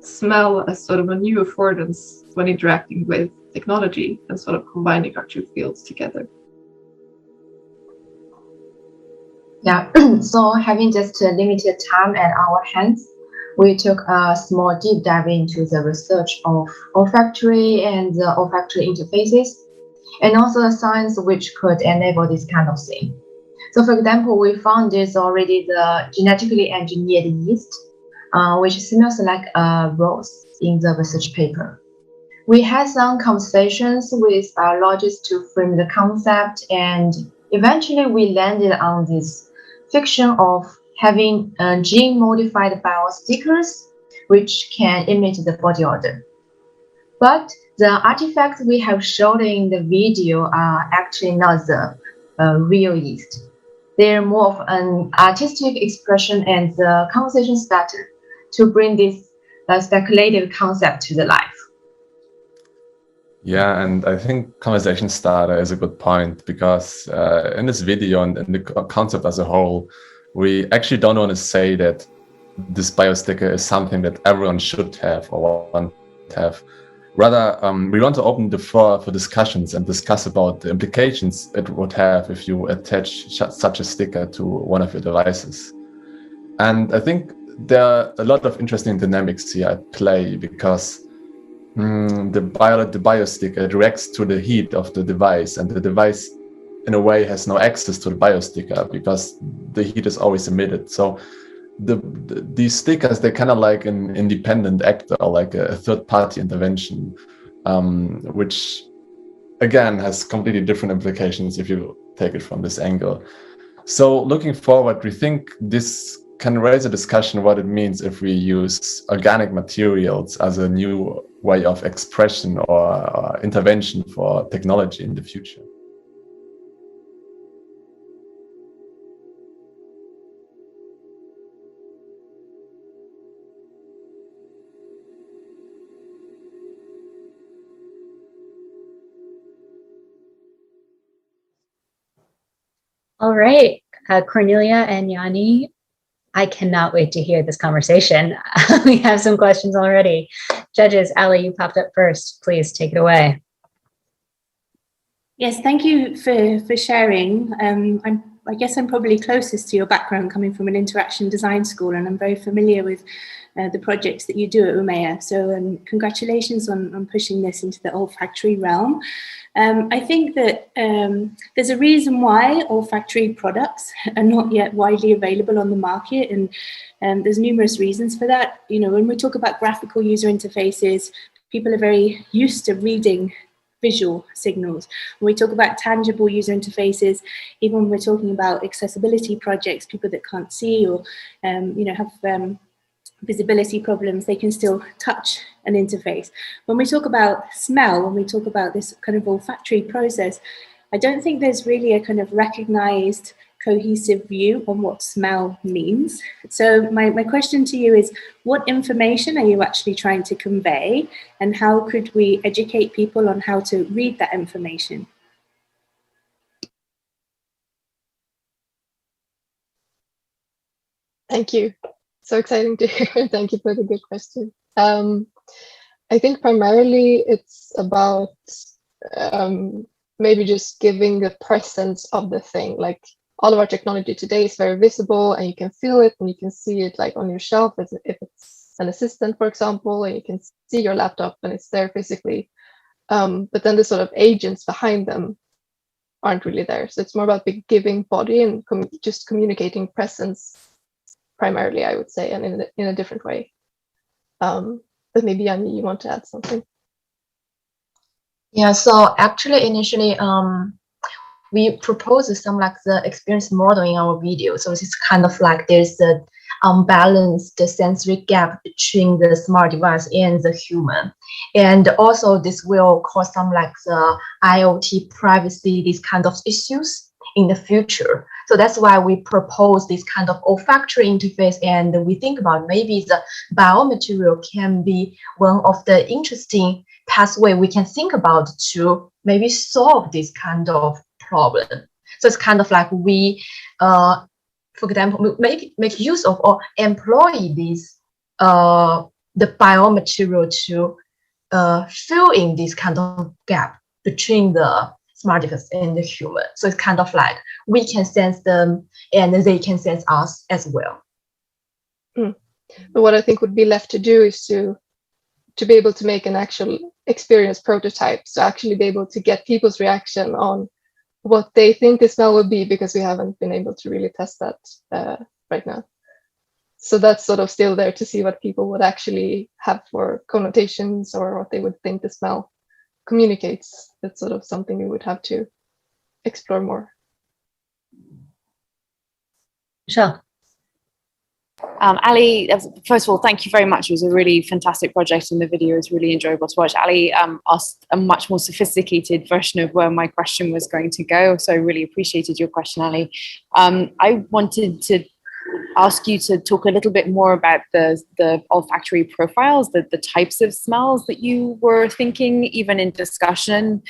smell as sort of a new affordance when interacting with technology and sort of combining our two fields together. Yeah, so having just limited time at our hands, we took a small deep dive into the research of olfactory and the olfactory interfaces, and also the science which could enable this kind of thing. So for example, we found there's already the genetically engineered yeast, which smells like a rose in the research paper. We had some conversations with biologists to frame the concept, and eventually we landed on this fiction of having gene-modified biostickers, which can emit the body odor. But the artifacts we have shown in the video are actually not the real yeast. They're more of an artistic expression and the conversation starter to bring this speculative concept to the life. Yeah, and I think conversation starter is a good point, because in this video and the concept as a whole, we actually don't want to say that this biosticker is something that everyone should have or want to have. Rather, we want to open the floor for discussions and discuss about the implications it would have if you attach such a sticker to one of your devices. And I think there are a lot of interesting dynamics here at play, because the biosticker, it reacts to the heat of the device, and the device in a way has no access to the biosticker because the heat is always emitted. So these stickers, they're kind of like an independent actor, like a third-party intervention, which again has completely different implications if you take it from this angle. So looking forward, we think this can raise a discussion what it means if we use organic materials as a new way of expression or intervention for technology in the future. All right, Cornelia and Yanni, I cannot wait to hear this conversation. We have some questions already. Judges, Ali, you popped up first. Please take it away. Yes, thank you for sharing. I guess I'm probably closest to your background, coming from an interaction design school, and I'm very familiar with the projects that you do at Umea. So congratulations on pushing this into the olfactory realm. I think that there's a reason why olfactory products are not yet widely available on the market, and there's numerous reasons for that. You know, when we talk about graphical user interfaces, people are very used to reading visual signals. When we talk about tangible user interfaces, even when we're talking about accessibility projects, people that can't see or you know, have visibility problems, they can still touch an interface. When we talk about smell, when we talk about this kind of olfactory process, I don't think there's really a kind of recognized cohesive view on what smell means. So my question to you is, what information are you actually trying to convey, and how could we educate people on how to read that information? Thank you. So exciting to hear. Thank you for the good question. I think primarily it's about maybe just giving the presence of the thing. Like, all of our technology today is very visible, and you can feel it and you can see it like on your shelf if it's an assistant, for example, and you can see your laptop and it's there physically. But then the sort of agents behind them aren't really there. So it's more about the giving body and just communicating presence primarily, I would say, and in a different way. But maybe, Yanni, you want to add something? Yeah, so actually initially we proposed some like the experience model in our video. So it's kind of like there's a unbalanced sensory gap between the smart device and the human. And also this will cause some like the IoT privacy, these kind of issues in the future. So that's why we propose this kind of olfactory interface, and we think about maybe the biomaterial can be one of the interesting pathway we can think about to maybe solve this kind of problem. So it's kind of like we, for example, make use of or employ these the biomaterial to fill in this kind of gap between the smart device and the human. So it's kind of like we can sense them and they can sense us as well. But what I think would be left to do is to be able to make an actual experience prototype. So actually be able to get people's reaction on what they think the smell would be, because we haven't been able to really test that right now. So that's sort of still there to see what people would actually have for connotations or what they would think the smell communicates. That's sort of something we would have to explore more. Michelle. Ali, first of all, thank you very much. It was a really fantastic project, and the video was really enjoyable to watch. Ali asked a much more sophisticated version of where my question was going to go, so I really appreciated your question, Ali. I wanted to ask you to talk a little bit more about the olfactory profiles, the types of smells that you were thinking, even in discussion,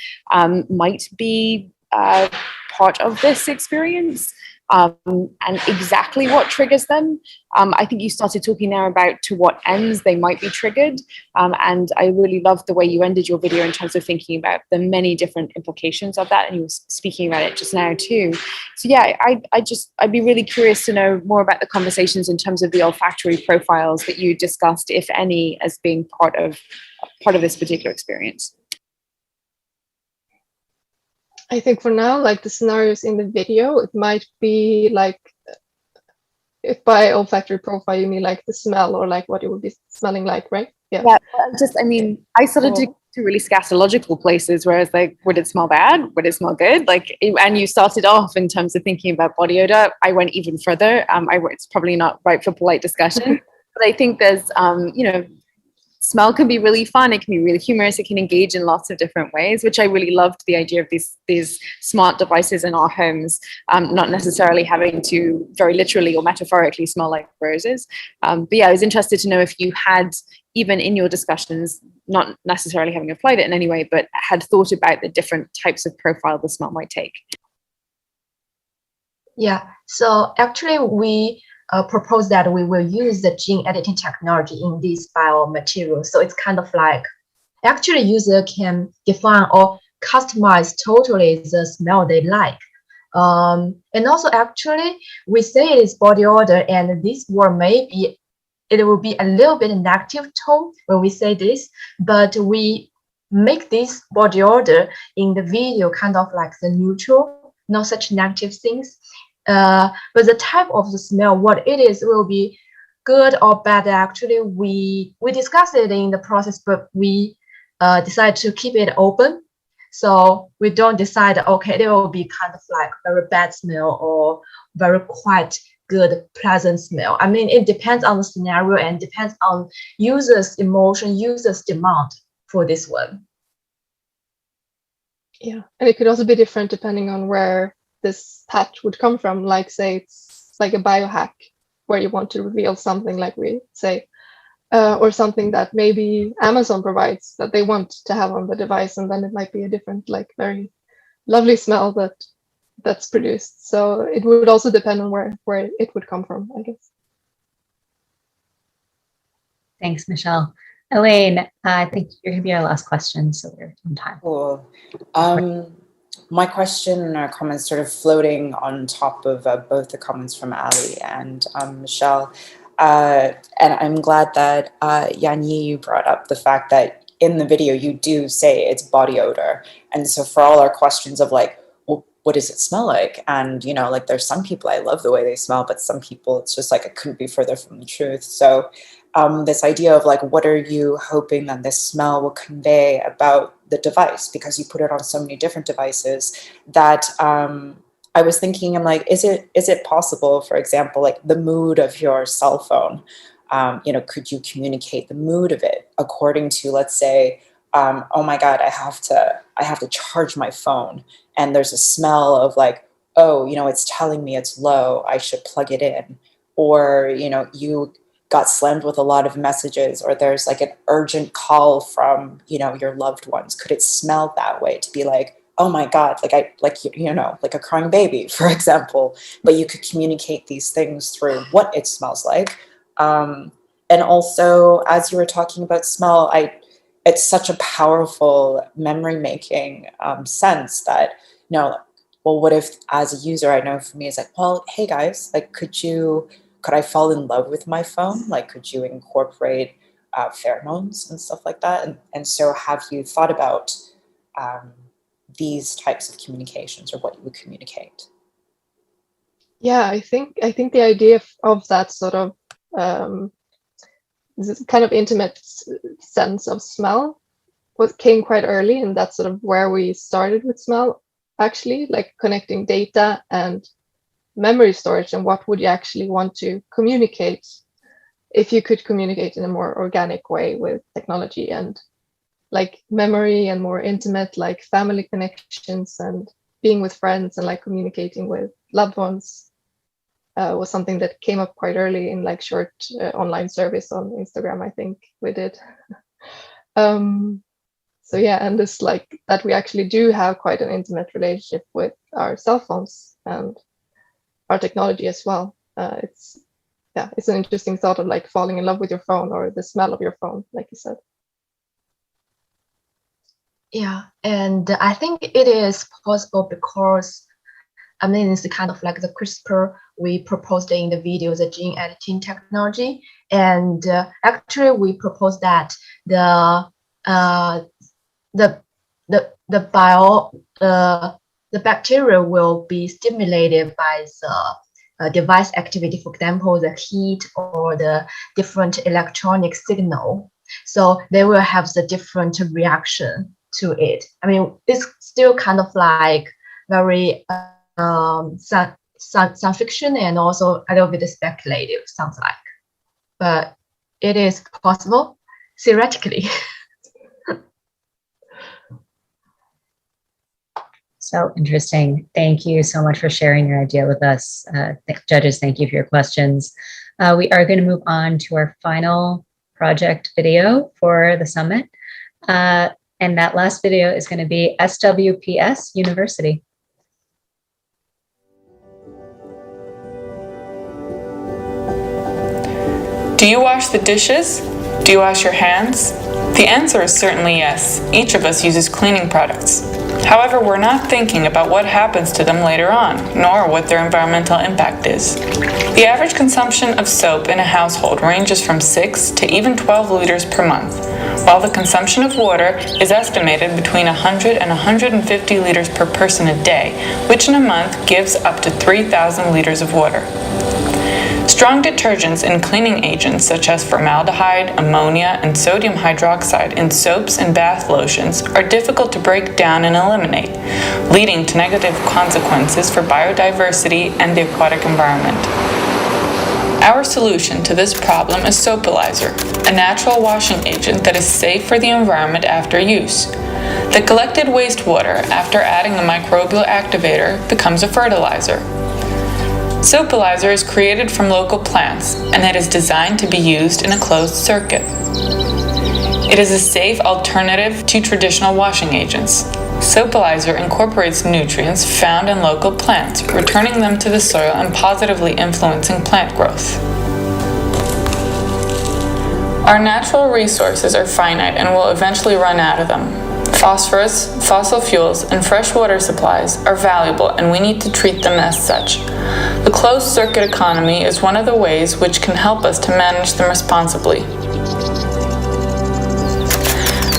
might be part of this experience, and exactly what triggers them. I think you started talking now about to what ends they might be triggered, and I really loved the way you ended your video in terms of thinking about the many different implications of that, and you were speaking about it just now too. So yeah, I'd be really curious to know more about the conversations in terms of the olfactory profiles that you discussed, if any, as being part of this particular experience. I think for now, like the scenarios in the video, it might be like, if by olfactory profile you mean like the smell or like what it would be smelling like, right? Yeah. Yeah, I mean, I started to really scatological places, whereas like, would it smell bad? Would it smell good? Like, and you started off in terms of thinking about body odor. I went even further. It's probably not right for polite discussion, but I think there's, smell can be really fun. It can be really humorous. It can engage in lots of different ways, which I really loved the idea of these smart devices in our homes, not necessarily having to very literally or metaphorically smell like roses. But yeah, I was interested to know if you had, even in your discussions, not necessarily having applied it in any way, but had thought about the different types of profile the smell might take. Yeah, so actually we propose that we will use the gene editing technology in these biomaterials. So it's kind of like, actually user can define or customize totally the smell they like. And also actually we say it is body odor, and this word maybe it will be a little bit negative tone when we say this, but we make this body odor in the video kind of like the neutral, not such negative things. But the type of the smell, what it is, will be good or bad. Actually, we discussed it in the process, but we decide to keep it open. So we don't decide, okay, there will be kind of like very bad smell or very quite good, pleasant smell. I mean, it depends on the scenario and depends on users' emotion, users' demand for this one. Yeah, and it could also be different depending on where this patch would come from. Like say it's like a biohack where you want to reveal something, like we say, or something that maybe Amazon provides that they want to have on the device, and then it might be a different, like very lovely smell that's produced. So it would also depend on where it would come from, I guess. Thanks, Michelle. Elaine, I think you're going to be our last question, so we're on time. Cool. My question or comments sort of floating on top of both the comments from Ali and Michelle. And I'm glad that Yanyi, you brought up the fact that in the video you do say it's body odor. And so for all our questions of like, well, what does it smell like? And, you know, like there's some people I love the way they smell, but some people it's just like it couldn't be further from the truth. So this idea of like, what are you hoping that this smell will convey about the device? Because you put it on so many different devices that I was thinking, I'm like, is it possible, for example, like the mood of your cell phone, you know, could you communicate the mood of it according to, let's say, oh my God, I have to charge my phone, and there's a smell of like, oh, you know, it's telling me it's low, I should plug it in. Or, you know, you got slammed with a lot of messages, or there's like an urgent call from, you know, your loved ones. Could it smell that way to be like, oh my God, you know, like a crying baby, for example, but you could communicate these things through what it smells like. And also, as you were talking about smell, it's such a powerful memory making sense that, you know, well, what if as a user, I know for me, it's like, well, hey guys, like, could I fall in love with my phone? Like, could you incorporate pheromones and stuff like that? And so have you thought about these types of communications, or what you would communicate? Yeah, I think the idea of that sort of this kind of intimate sense of smell came quite early, and that's sort of where we started with smell, actually, like connecting data and memory storage, and what would you actually want to communicate if you could communicate in a more organic way with technology, and like memory and more intimate, like family connections and being with friends and like communicating with loved ones was something that came up quite early in like short online service on Instagram, I think we did. So yeah, and this like that we actually do have quite an intimate relationship with our cell phones and our technology as well. It's an interesting thought of like falling in love with your phone or the smell of your phone, like you said. Yeah, and I think it is possible because, I mean, it's the kind of like the CRISPR we proposed in the video, the gene editing technology, and actually we proposed that the bacteria will be stimulated by the device activity, for example, the heat or the different electronic signal. So they will have the different reaction to it. I mean, it's still kind of like very science fiction and also a little bit speculative, sounds like. But it is possible, theoretically. So interesting. Thank you so much for sharing your idea with us. Judges, thank you for your questions. We are going to move on to our final project video for the summit. And that last video is going to be SWPS University. Do you wash the dishes? Do you wash your hands? The answer is certainly yes. Each of us uses cleaning products. However, we're not thinking about what happens to them later on, nor what their environmental impact is. The average consumption of soap in a household ranges from 6 to even 12 liters per month, while the consumption of water is estimated between 100 and 150 liters per person a day, which in a month gives up to 3,000 liters of water. Strong detergents and cleaning agents such as formaldehyde, ammonia, and sodium hydroxide in soaps and bath lotions are difficult to break down and eliminate, leading to negative consequences for biodiversity and the aquatic environment. Our solution to this problem is Soapalizer, a natural washing agent that is safe for the environment after use. The collected wastewater after adding a microbial activator becomes a fertilizer. Soapalizer is created from local plants, and it is designed to be used in a closed circuit. It is a safe alternative to traditional washing agents. Soapalizer incorporates nutrients found in local plants, returning them to the soil and positively influencing plant growth. Our natural resources are finite and will eventually run out of them. Phosphorus, fossil fuels, and fresh water supplies are valuable, and we need to treat them as such. The closed-circuit economy is one of the ways which can help us to manage them responsibly.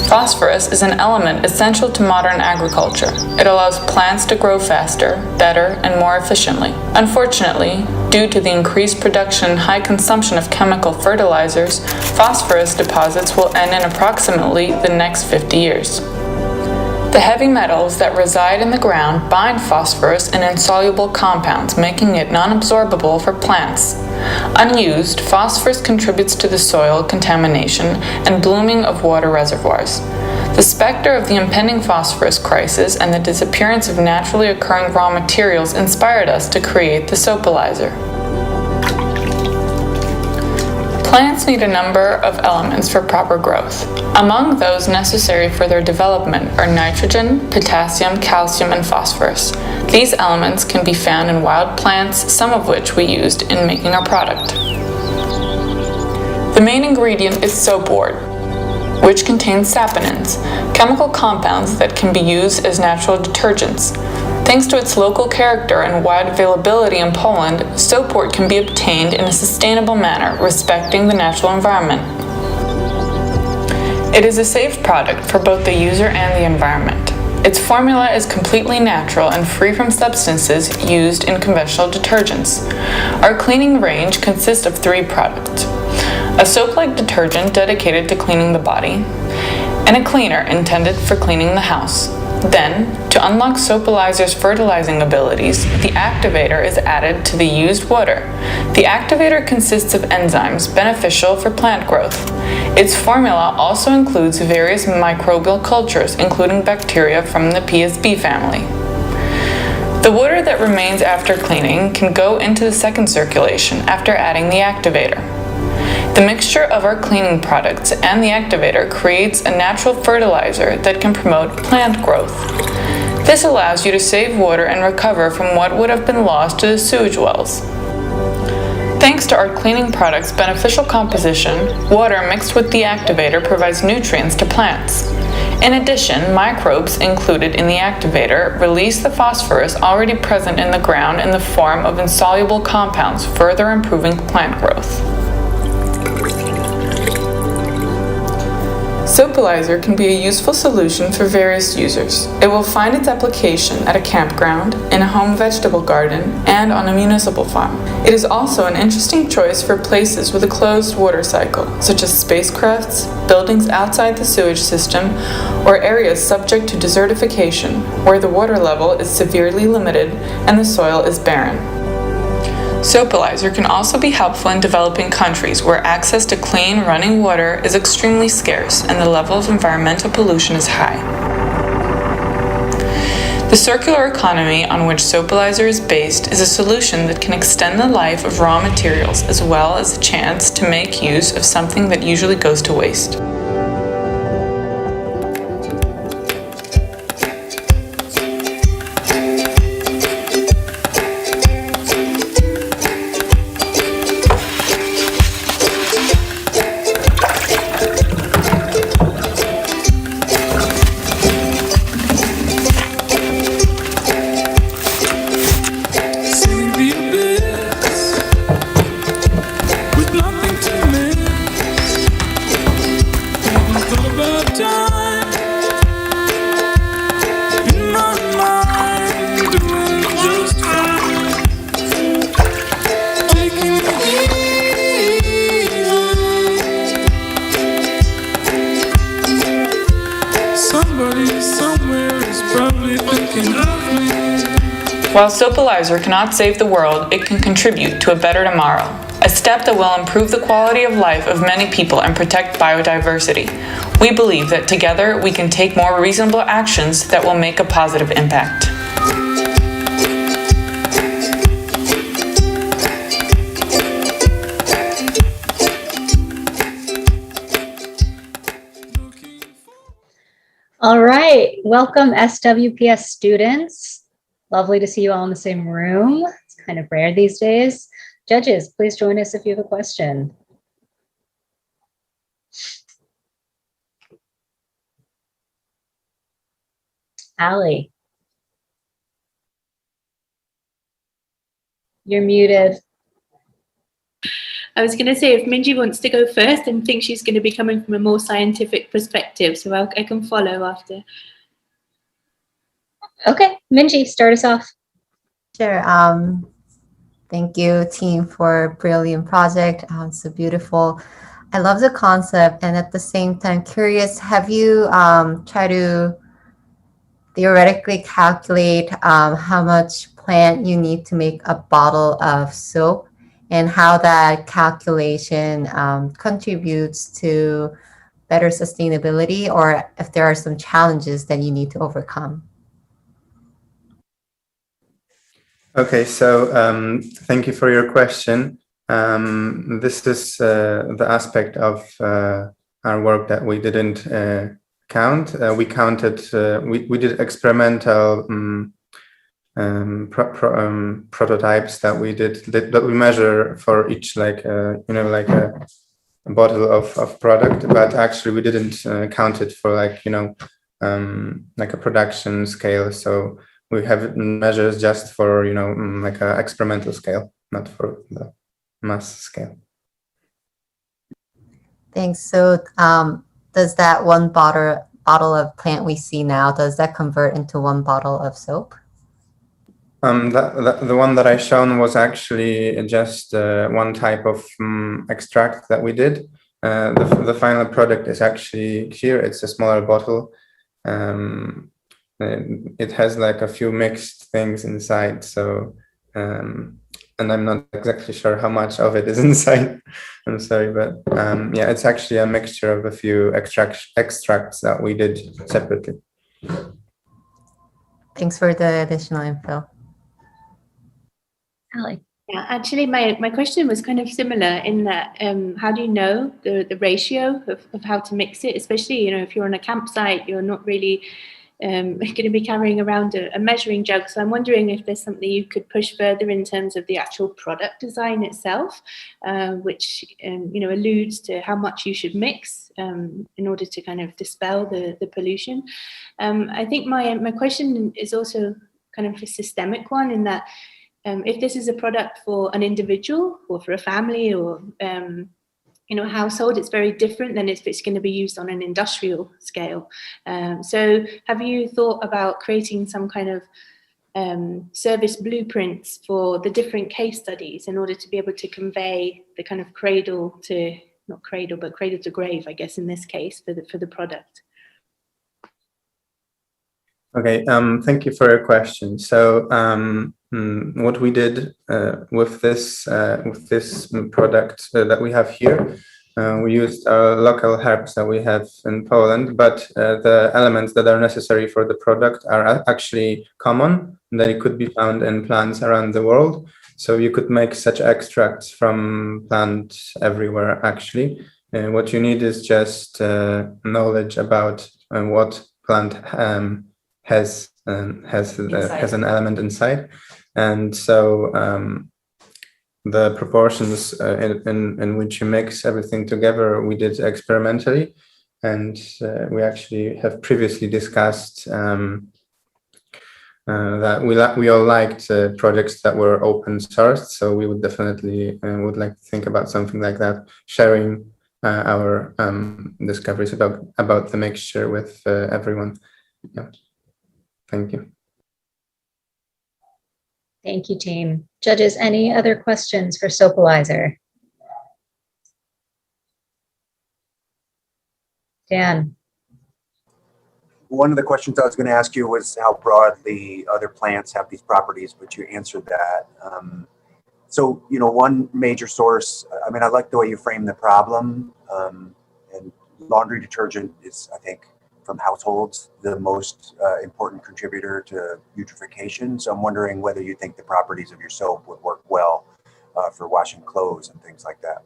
Phosphorus is an element essential to modern agriculture. It allows plants to grow faster, better, and more efficiently. Unfortunately, due to the increased production and high consumption of chemical fertilizers, phosphorus deposits will end in approximately the next 50 years. The heavy metals that reside in the ground bind phosphorus in insoluble compounds, making it non-absorbable for plants. Unused, phosphorus contributes to the soil contamination and blooming of water reservoirs. The specter of the impending phosphorus crisis and the disappearance of naturally occurring raw materials inspired us to create the Soapalizer. Plants need a number of elements for proper growth. Among those necessary for their development are nitrogen, potassium, calcium, and phosphorus. These elements can be found in wild plants, some of which we used in making our product. The main ingredient is soapboard, which contains saponins, chemical compounds that can be used as natural detergents. Thanks to its local character and wide availability in Poland, soapboard can be obtained in a sustainable manner, respecting the natural environment. It is a safe product for both the user and the environment. Its formula is completely natural and free from substances used in conventional detergents. Our cleaning range consists of 3 products: a soap-like detergent dedicated to cleaning the body, and a cleaner intended for cleaning the house. Then, to unlock Soapalizer's fertilizing abilities, the activator is added to the used water. The activator consists of enzymes beneficial for plant growth. Its formula also includes various microbial cultures, including bacteria from the PSB family. The water that remains after cleaning can go into the second circulation after adding the activator. The mixture of our cleaning products and the activator creates a natural fertilizer that can promote plant growth. This allows you to save water and recover from what would have been lost to the sewage wells. Thanks to our cleaning products' beneficial composition, water mixed with the activator provides nutrients to plants. In addition, microbes included in the activator release the phosphorus already present in the ground in the form of insoluble compounds, further improving plant growth. Soapalizer can be a useful solution for various users. It will find its application at a campground, in a home vegetable garden, and on a municipal farm. It is also an interesting choice for places with a closed water cycle, such as spacecrafts, buildings outside the sewage system, or areas subject to desertification, where the water level is severely limited and the soil is barren. Soapalizer can also be helpful in developing countries where access to clean, running water is extremely scarce and the level of environmental pollution is high. The circular economy on which Soapalizer is based is a solution that can extend the life of raw materials as well as a chance to make use of something that usually goes to waste. While Soapalizer cannot save the world, it can contribute to a better tomorrow, a step that will improve the quality of life of many people and protect biodiversity. We believe that together we can take more reasonable actions that will make a positive impact. All right, welcome SWPS students. Lovely to see you all in the same room. It's kind of rare these days. Judges, please join us if you have a question. Allie. You're muted. I was going to say, if Minji wants to go first, I think she's going to be coming from a more scientific perspective, so I can follow after. Okay, Minji, start us off. Sure. Thank you, team, for a brilliant project. So beautiful. I love the concept, and at the same time, curious, have you tried to theoretically calculate how much plant you need to make a bottle of soap, and how that calculation contributes to better sustainability, or if there are some challenges that you need to overcome? Okay, so thank you for your question. This is the aspect of our work that we didn't count. We counted, we did experimental prototypes that we did, that we measure for each, like, like a bottle of product, but actually we didn't count it for, like, like a production scale. So we have measures just for, like an experimental scale, not for the mass scale. Thanks. So does that one bottle of plant we see now, does that convert into one bottle of soap? The one that I shown was actually just one type of extract that we did. The final product is actually here. It's a smaller bottle. It has like a few mixed things inside, so and I'm not exactly sure how much of it is inside. I'm sorry, but yeah, it's actually a mixture of a few extracts that we did separately. Thanks for the additional info. Allie. Yeah, actually, my question was kind of similar in that how do you know the ratio of how to mix it, especially, if you're on a campsite, you're not really going to be carrying around a measuring jug. So I'm wondering if there's something you could push further in terms of the actual product design itself, which alludes to how much you should mix in order to kind of dispel the pollution. I think my question is also kind of a systemic one in that if this is a product for an individual or for a family or a household, it's very different than if it's going to be used on an industrial scale. So have you thought about creating some kind of service blueprints for the different case studies in order to be able to convey the kind of cradle to grave, I guess, in this case, for the product? Okay, thank you for your question. So what we did with this product that we have here, we used local herbs that we have in Poland, but the elements that are necessary for the product are actually common. They could be found in plants around the world. So you could make such extracts from plants everywhere, actually. What you need is just knowledge about what plant has an element inside, and so the proportions in which you mix everything together we did experimentally, and we actually have previously discussed that we all liked projects that were open sourced, so we would definitely would like to think about something like that, sharing our discoveries about the mixture with everyone. Yeah. Thank you. Thank you, team. Judges, any other questions for Soapalizer? Dan. One of the questions I was going to ask you was how broadly other plants have these properties, but you answered that. So, one major source, I mean, I like the way you frame the problem, and laundry detergent is, I think, from households, the most important contributor to eutrophication. So I'm wondering whether you think the properties of your soap would work well for washing clothes and things like that.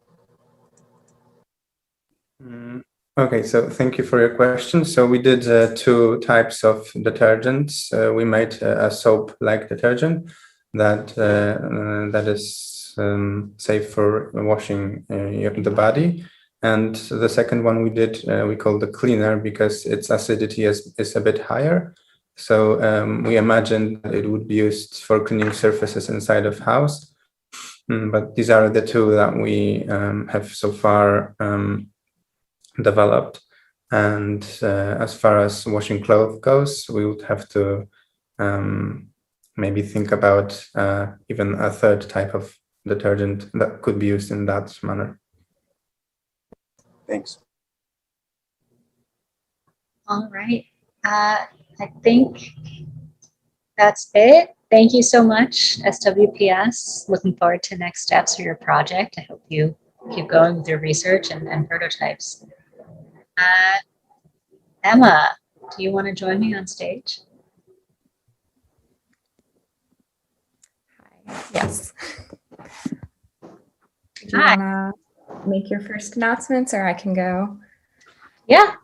Okay, so thank you for your question. So we did two types of detergents. We made a soap-like detergent that is safe for washing the body. And the second one we did, we called the cleaner because its acidity is a bit higher. So we imagined that it would be used for cleaning surfaces inside of house. But these are the two that we have so far developed. And as far as washing clothes goes, we would have to maybe think about even a third type of detergent that could be used in that manner. Thanks. All right. I think that's it. Thank you so much, SWPS. Looking forward to next steps for your project. I hope you keep going with your research and prototypes. Emma, do you want to join me on stage? Yes. Do you want to make your first announcements, or I can go? Yeah,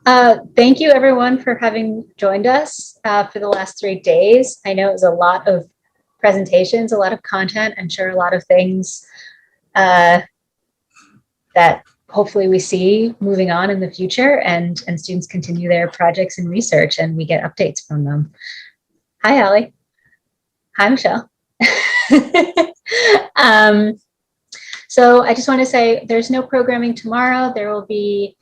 thank you everyone for having joined us for the last 3 days. I know it was a lot of presentations, a lot of content. I'm sure a lot of things that hopefully we see moving on in the future, and students continue their projects and research and we get updates from them. Hi, Allie. Hi, Michelle. So I just want to say there's no programming tomorrow. There will be,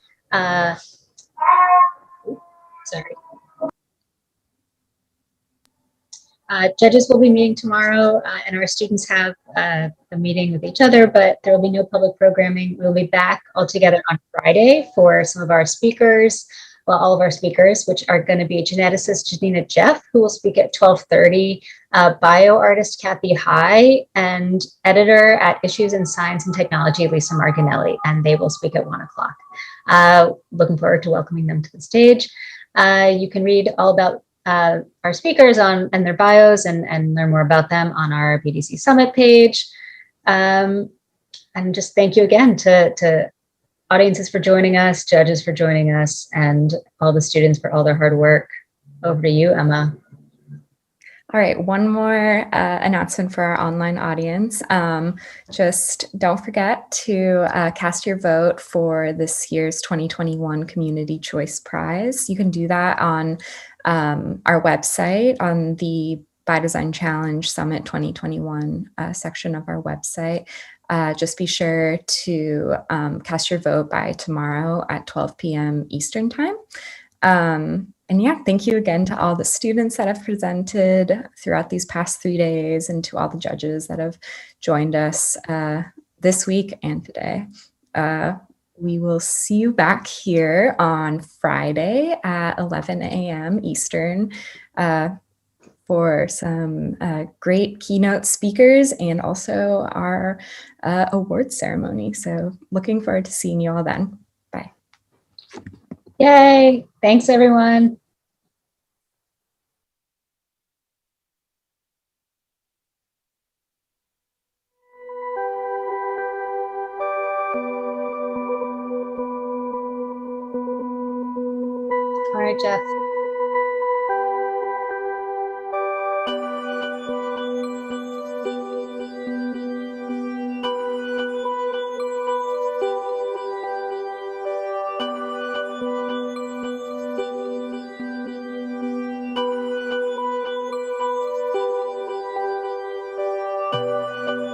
judges will be meeting tomorrow and our students have a meeting with each other, but there will be no public programming. We'll be back all together on Friday for some of our speakers. Well, all of our speakers, which are going to be geneticist Janina Jeff, who will speak at 12:30, bio artist Kathy High, and editor at Issues in Science and Technology, Lisa Marginelli, and they will speak at 1 o'clock. Looking forward to welcoming them to the stage. You can read all about our speakers and their bios and learn more about them on our BDC Summit page. And just thank you again to audiences for joining us, judges for joining us, and all the students for all their hard work. Over to you, Emma. All right, one more announcement for our online audience. Just don't forget to cast your vote for this year's 2021 Community Choice Prize. You can do that on our website, on the Biodesign Challenge Summit 2021 section of our website. Just be sure to cast your vote by tomorrow at 12 p.m. Eastern Time. And yeah, thank you again to all the students that have presented throughout these past 3 days, and to all the judges that have joined us this week and today. We will see you back here on Friday at 11 a.m. Eastern for some great keynote speakers and also our award ceremony. So looking forward to seeing you all then. Bye. Yay. Thanks, everyone. All right, Jeff.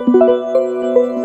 Thank you.